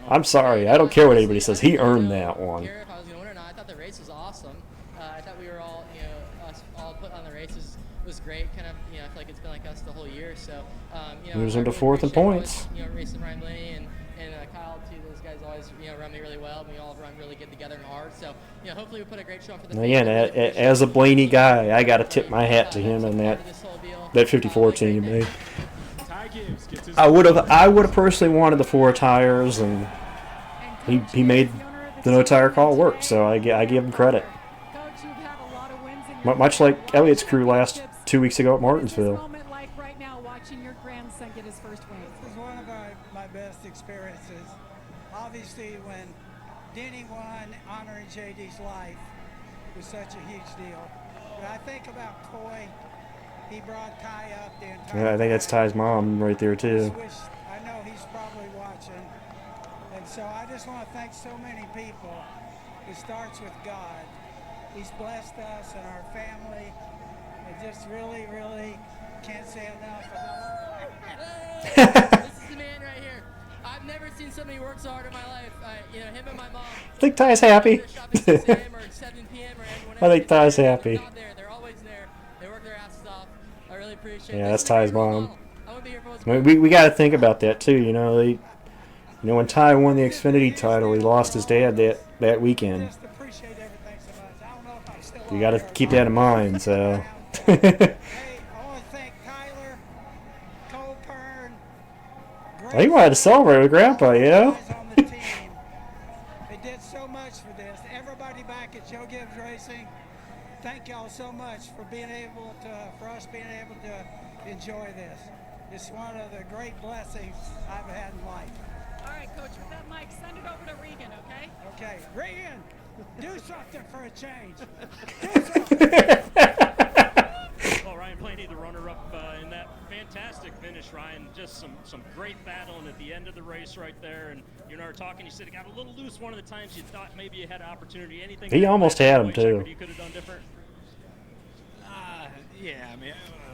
I'm sorry, I don't care what anybody says. He earned that one. If I was going to win or not, I thought the race was awesome. I thought we were all, you know, us all put on the races was great. Kind of, you know, I feel like it's been like us the whole year. So, you know, Moves him I to really 4th in appreciate points. always, you know, racing Ryan Blaney and Kyle too. Those guys always, you know, run me really well. We all run really good together and hard. So, you know, hopefully we put a great show on for the. And again, as a Blaney guy, I got to tip my hat to him and that 54 team. I would have personally wanted the 4 tires, and he made the no tire call work. So I give him credit. Much like Elliott's crew last 2 weeks ago at Martinsville. Like right now, watching your grandson get his first win. It was one of my best experiences. Obviously, when Denny won, honoring JD's life was such a huge deal. But I think about Coy. He brought Ty up the entire Yeah, I think that's Ty's mom right there too. I know he's probably watching. And so I just want to thank so many people. It starts with God. He's blessed us and our family. I just really, really can't say enough about This is the man right here. I've never seen somebody work so hard in my life. You know, him and my mom. I think Ty's happy. Shop at 6 a.m. or 7 p.m. or whenever I think they Ty's can. happy. They're not there. They're always there. They work their asses off. I really appreciate it. Yeah, This that's is a great Ty's role mom. model. I would be here for most I mean, we got to think about that too. You know, when Ty won the Xfinity title, he lost his dad that weekend. just appreciate everything so much. I don't know if I'm still You on got to there or keep not. that in mind. So. Hey, I want to thank Tyler, Cole Pern, Well, he wanted to celebrate with Grandpa, you know? guys on the team. They did so much for this. Everybody back at Joe Gibbs Racing, thank y'all so much for being able to, for us being able to enjoy this. It's one of the great blessings I've had in life. All right, Coach, with that mic, send it over to Regan, okay? Okay, Regan, do something for a change. Do something. Well, Ryan Blaney, the runner-up in that fantastic finish, Ryan. Just some great battling at the end of the race right there. And you and I were talking. You said it got a little loose one of the times. You thought maybe you had an opportunity. Anything? He almost had him too. You could have done different. Yeah,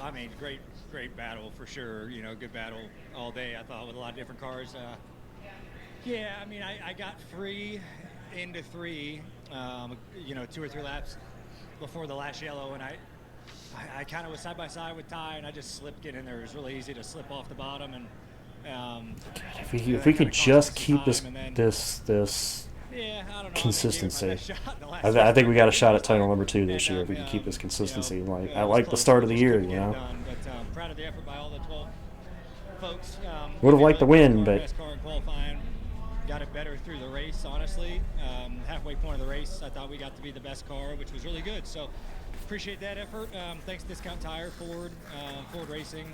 I mean, great battle for sure. You know, good battle all day. I thought with a lot of different cars. Yeah, I mean, I got free into 3, you know, 2 or 3 laps before the last yellow, and I kind of was side by side with Ty, and I just slipped getting in there. It was really easy to slip off the bottom, and If we could just keep this yeah, I don't know. consistency. I think we got a shot at title number 2 this year if we can keep this consistency. I like the start of the year, you know. But proud of the effort by all the 12 folks. Would have liked to win, but best car in qualifying. Got it better through the race, honestly. Halfway point of the race, I thought we got to be the best car, which was really good. So appreciate that effort. Thanks Discount Tire, Ford Racing,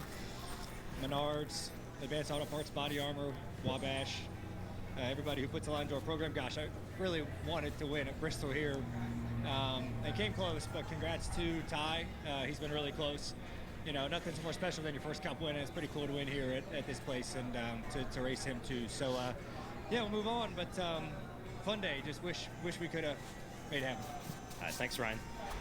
Menards, Advanced Auto Parts, Body Armor, Wabash, everybody who puts a lot into our program. Gosh, I really wanted to win at Bristol here. It came close, but congrats to Ty. He's been really close. You know, nothing's more special than your first Cup win, and it's pretty cool to win here at this place and to race him too. So, yeah, we'll move on, but fun day. Just wish we could have made it happen. Thanks, Ryan.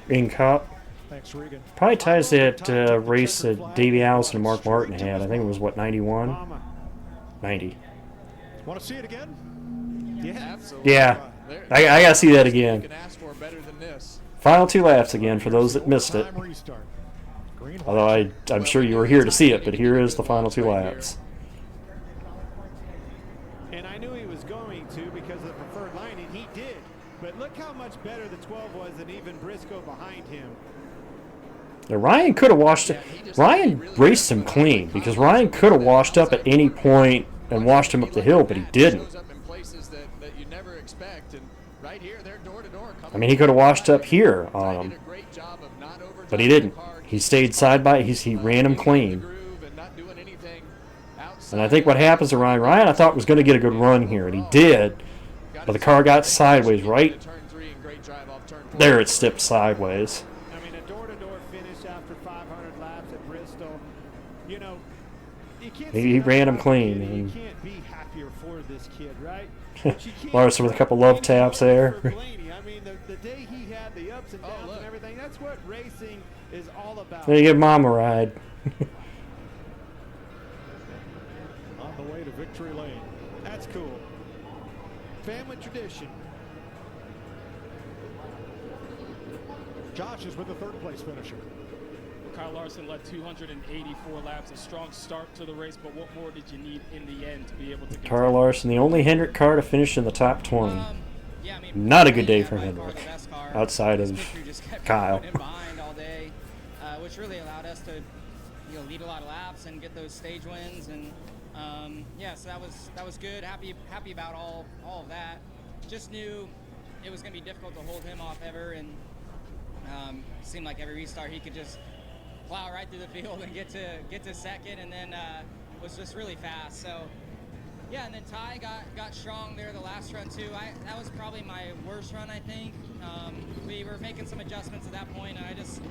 Uncut. Thanks, Regan. Probably ties that race that Davey Allison and Mark Martin had. I think it was, what, 91? 90. Want to see it again? Yeah. Absolutely. Yeah. I got to see that again. You can ask for better than this. Final 2 laps again for those that missed it. Although I'm sure you were here to see it, but here is the final 2 laps. And I knew he was going to because of the preferred line, and he did. But look how much better the 12 was than even Briscoe behind him. Yeah, Ryan could have washed it. Ryan raced him clean because Ryan could have washed up at any point and washed him up the hill, but he didn't. I mean, he could have washed up here on him, but he didn't. He stayed side by. He ran him clean. And I think what happens to Ryan, I thought was going to get a good run here, and he did, but the car got sideways right there. It stepped sideways. I mean, a door-to-door finish after 500 laps at Bristol. You know, you can't. He ran him clean. You can't be happier for this kid, right? Larson with a couple love taps there. I mean, the day he had the ups and downs and everything, that's what racing is all about. There you give Mom a ride. On the way to victory lane. That's cool. Family tradition. Josh is with the third place finisher. Kyle Larson led 284 laps, a strong start to the race, but what more did you need in the end to be able to Carl Larson, the only Hendrick car to finish in the top 20. Not a good day for Hendrick, outside of Kyle. Behind all day, which really allowed us to, lead a lot of laps and get those stage wins, and yeah, so that was good. Happy about all of that. Just knew it was going to be difficult to hold him off ever, and seemed like every restart he could just plow right through the field and get to second, and then was just really fast. So yeah, and then Ty got strong there the last run too. That was probably my worst run, I think. We were making some adjustments at that point, and I just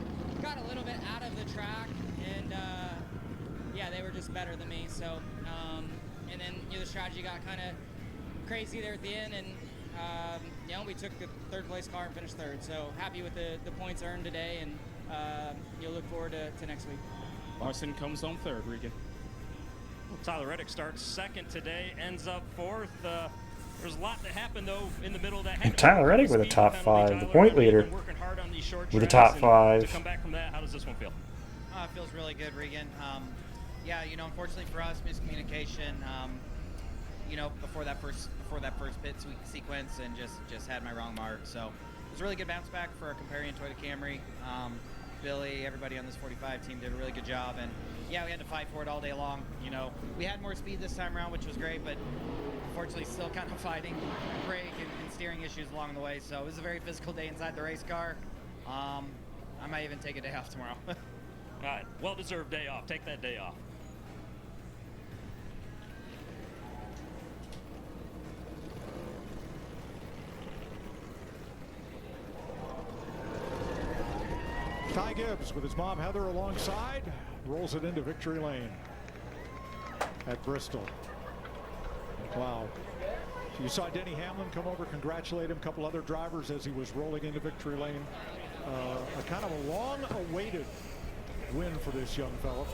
got a little bit out of the track, and yeah, they were just better than me. So and then the strategy got kind of crazy there at the end, and You know, we took the third place car and finished third. So happy with the points earned today, and you'll look forward to next week. Larson comes home third, Regan. Well, Tyler Reddick starts second today, ends up fourth. There's a lot that happened, though, in the middle of that. And Tyler Reddick with a top 5, the point leader with a top 5. To come back from that, how does this one feel? It feels really good, Regan. Yeah, you know, unfortunately for us, miscommunication. You know, before that first pit sequence, and just had my wrong mark. So it was a really good bounce back for our companion Toyota Camry. Billy, everybody on this 45 team did a really good job, and yeah, we had to fight for it all day long. You know, we had more speed this time around, which was great, but unfortunately still kind of fighting brake and steering issues along the way. So it was a very physical day inside the race car. I might even take a day off tomorrow. All right, well-deserved day off. Take that day off. Ty Gibbs with his mom Heather alongside rolls it into victory lane at Bristol. Wow. You saw Denny Hamlin come over, congratulate him, a couple other drivers as he was rolling into victory lane. A kind of a long-awaited win for this young fellow.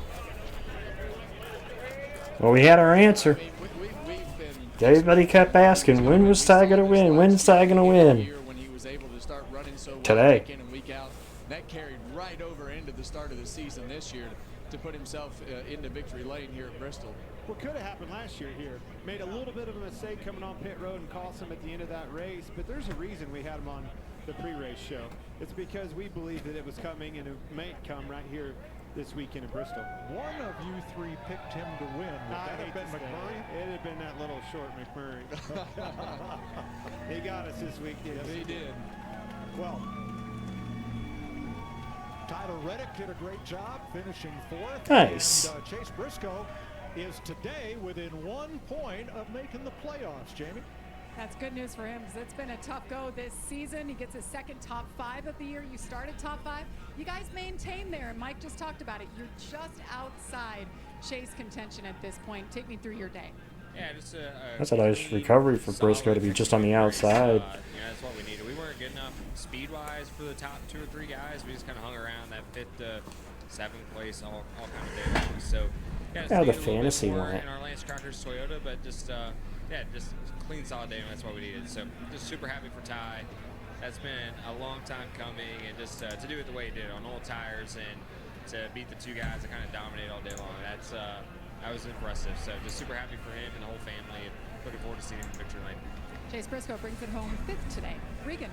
Well, we had our answer. Everybody kept asking, when was Ty going to win? When's Ty going to win? Today. That carried right over into the start of the season this year to put himself into victory lane here at Bristol. What could have happened last year here, made a little bit of a mistake coming on pit road and cost him at the end of that race, but there's a reason we had him on the pre-race show. It's because we believed that it was coming, and it may come right here this weekend in Bristol. One of you three picked him to win. Would that have been McMurray? It had been that little short McMurray. He got us this week, didn't he? He did. Well, Tyler Reddick did a great job finishing fourth. Nice. And Chase Briscoe is today within 1 point of making the playoffs, Jamie. That's good news for him, because it's been a tough go this season. He gets his second top 5 of the year. You started top 5. You guys maintain there, and Mike just talked about it. You're just outside Chase contention at this point. Take me through your day. Yeah, just That's a nice recovery for Briscoe to be just on the outside. Yeah, that's what we needed. We weren't good enough speed-wise for the top 2 or 3 guys. We just kind of hung around that 5th to 7th place all kind of day long. So yeah, How the just fantasy more went. in our Lance Crackers Toyota, but just yeah, just clean, solid day, and that's what we needed. So just super happy for Ty. That's been a long time coming, and just to do it the way he did on old tires and to beat the 2 guys that kind of dominate all day long. That was impressive. So just super happy for him and the whole family, and looking forward to seeing him in victory lane. Chase Briscoe brings it home 5th today. Regan.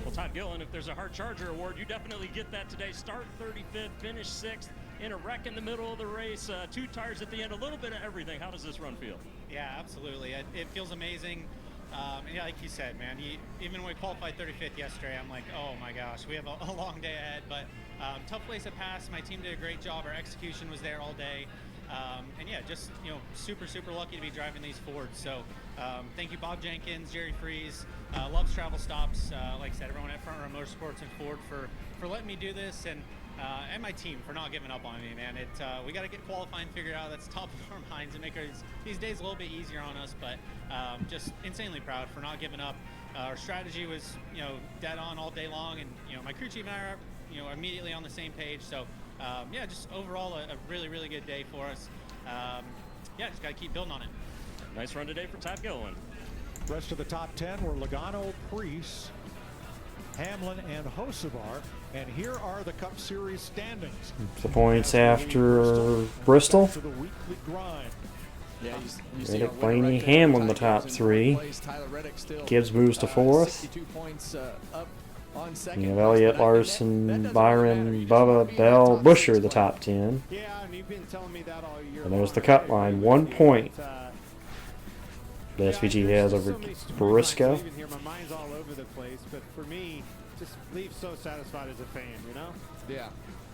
Well, Todd Gillen, if there's a Hard Charger award, you definitely get that today. Start 35th, finish 6th, in a wreck in the middle of the race, 2 tires at the end, a little bit of everything. How does this run feel? Yeah, absolutely. It feels amazing. Yeah, like you said, man, even when we qualified 35th yesterday, I'm like, oh my gosh, we have a long day ahead. But tough place to pass. My team did a great job. Our execution was there all day. And yeah, just, you know, super lucky to be driving these Fords. So thank you, Bob Jenkins, Jerry Freeze, Loves Travel Stops, like I said, everyone at Front Row Motorsports and Ford for letting me do this, and my team for not giving up on me, man. We got to get qualifying figured out. That's top of our minds, and make these days a little bit easier on us. But just insanely proud for not giving up. Our strategy was, you know, dead on all day long, and you know, my crew chief and I are, you know, immediately on the same page. So yeah, just overall a really good day for us. Yeah, just got to keep building on it. Nice run today for Todd Gillen. Rest of the top 10 were Logano, Preece, Hamlin, and Hocevar. And here are the Cup Series standings. The points after Bristol. To the weekly grind. Yeah, Reddick, Blaney, Hamlin the top 3. Gibbs moves to 4th. You have Elliott, Larson, Byron, Bubba, Bell, Busher the top 10. Yeah, and you've been telling me that all year. And there's the cut line, 1 point that SVG has over Briscoe. My mind's all over the place, but for me, just leave so satisfied as a fan, you know? Yeah.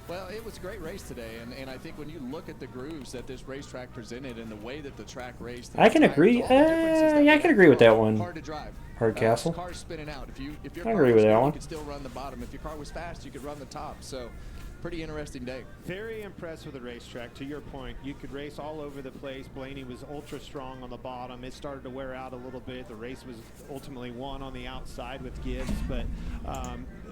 Well, it was a great race today, and I think when you look at the grooves that this racetrack presented and the way that the track raced, I can agree. Yeah, I can agree with that one. Hard to drive. Hardcastle. Car's spinning out. If your I car agree was with that slow, one. you could still run the bottom. If your car was fast, you could run the top. So pretty interesting day. Very impressed with the racetrack. To your point, you could race all over the place. Blaney was ultra strong on the bottom. It started to wear out a little bit. The race was ultimately won on the outside with Gibbs, but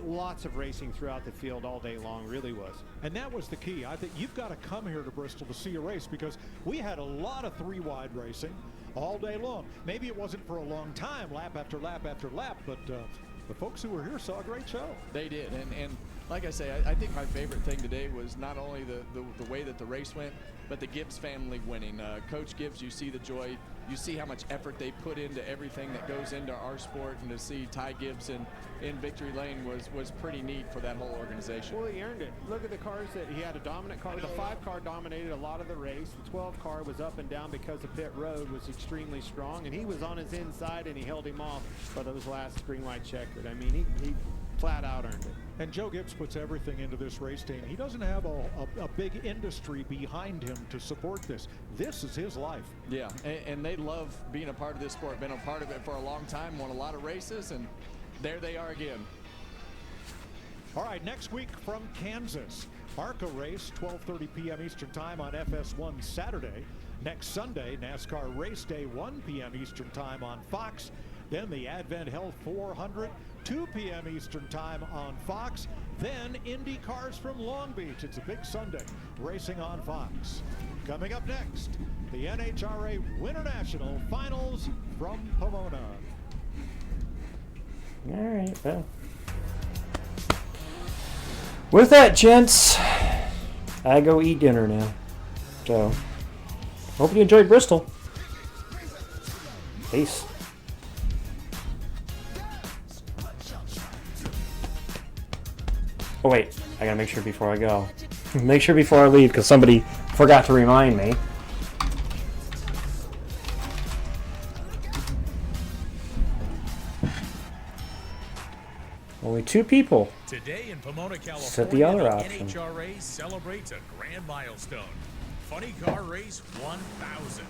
lots of racing throughout the field all day long, really was. And that was the key. I think you've got to come here to Bristol to see a race, because we had a lot of three-wide racing all day long. Maybe it wasn't for a long time, lap after lap after lap, but the folks who were here saw a great show. They did, and like I say, I think my favorite thing today was not only the way that the race went, but the Gibbs family winning. Coach Gibbs, you see the joy, you see how much effort they put into everything that goes into our sport, and to see Ty Gibbs in victory lane was pretty neat for that whole organization. Well, he earned it. Look at the cars that he had. A dominant car. The 5 car dominated a lot of the race. The 12 car was up and down because the pit road was extremely strong, and he was on his inside, and he held him off for those last green white checkered. I mean, he flat out earned it. And Joe Gibbs puts everything into this race team. He doesn't have a big industry behind him to support this. This is his life. Yeah, and they love being a part of this sport. Been a part of it for a long time, won a lot of races, and there they are again. All right, next week from Kansas, ARCA race, 12:30 p.m. Eastern Time on FS1 Saturday. Next Sunday, NASCAR Race Day, 1 p.m. Eastern Time on Fox. Then the Advent Health 400, 2 p.m. Eastern Time on Fox. Then Indy Cars from Long Beach. It's a big Sunday, racing on Fox. Coming up next, the NHRA Winter National Finals from Pomona. All right, well. With that, gents, I go eat dinner now. So, hope you enjoyed Bristol. Peace. Oh wait, I gotta make sure before I go. Make sure before I leave, because somebody forgot to remind me. Only 2 people. Today in Pomona, California, Set the other option. NHRA celebrates a grand milestone. Funny Car Race 1000.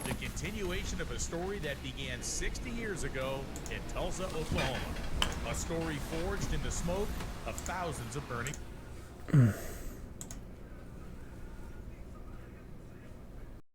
The continuation of a story that began 60 years ago in Tulsa, Oklahoma. A story forged in the smoke of thousands of burning.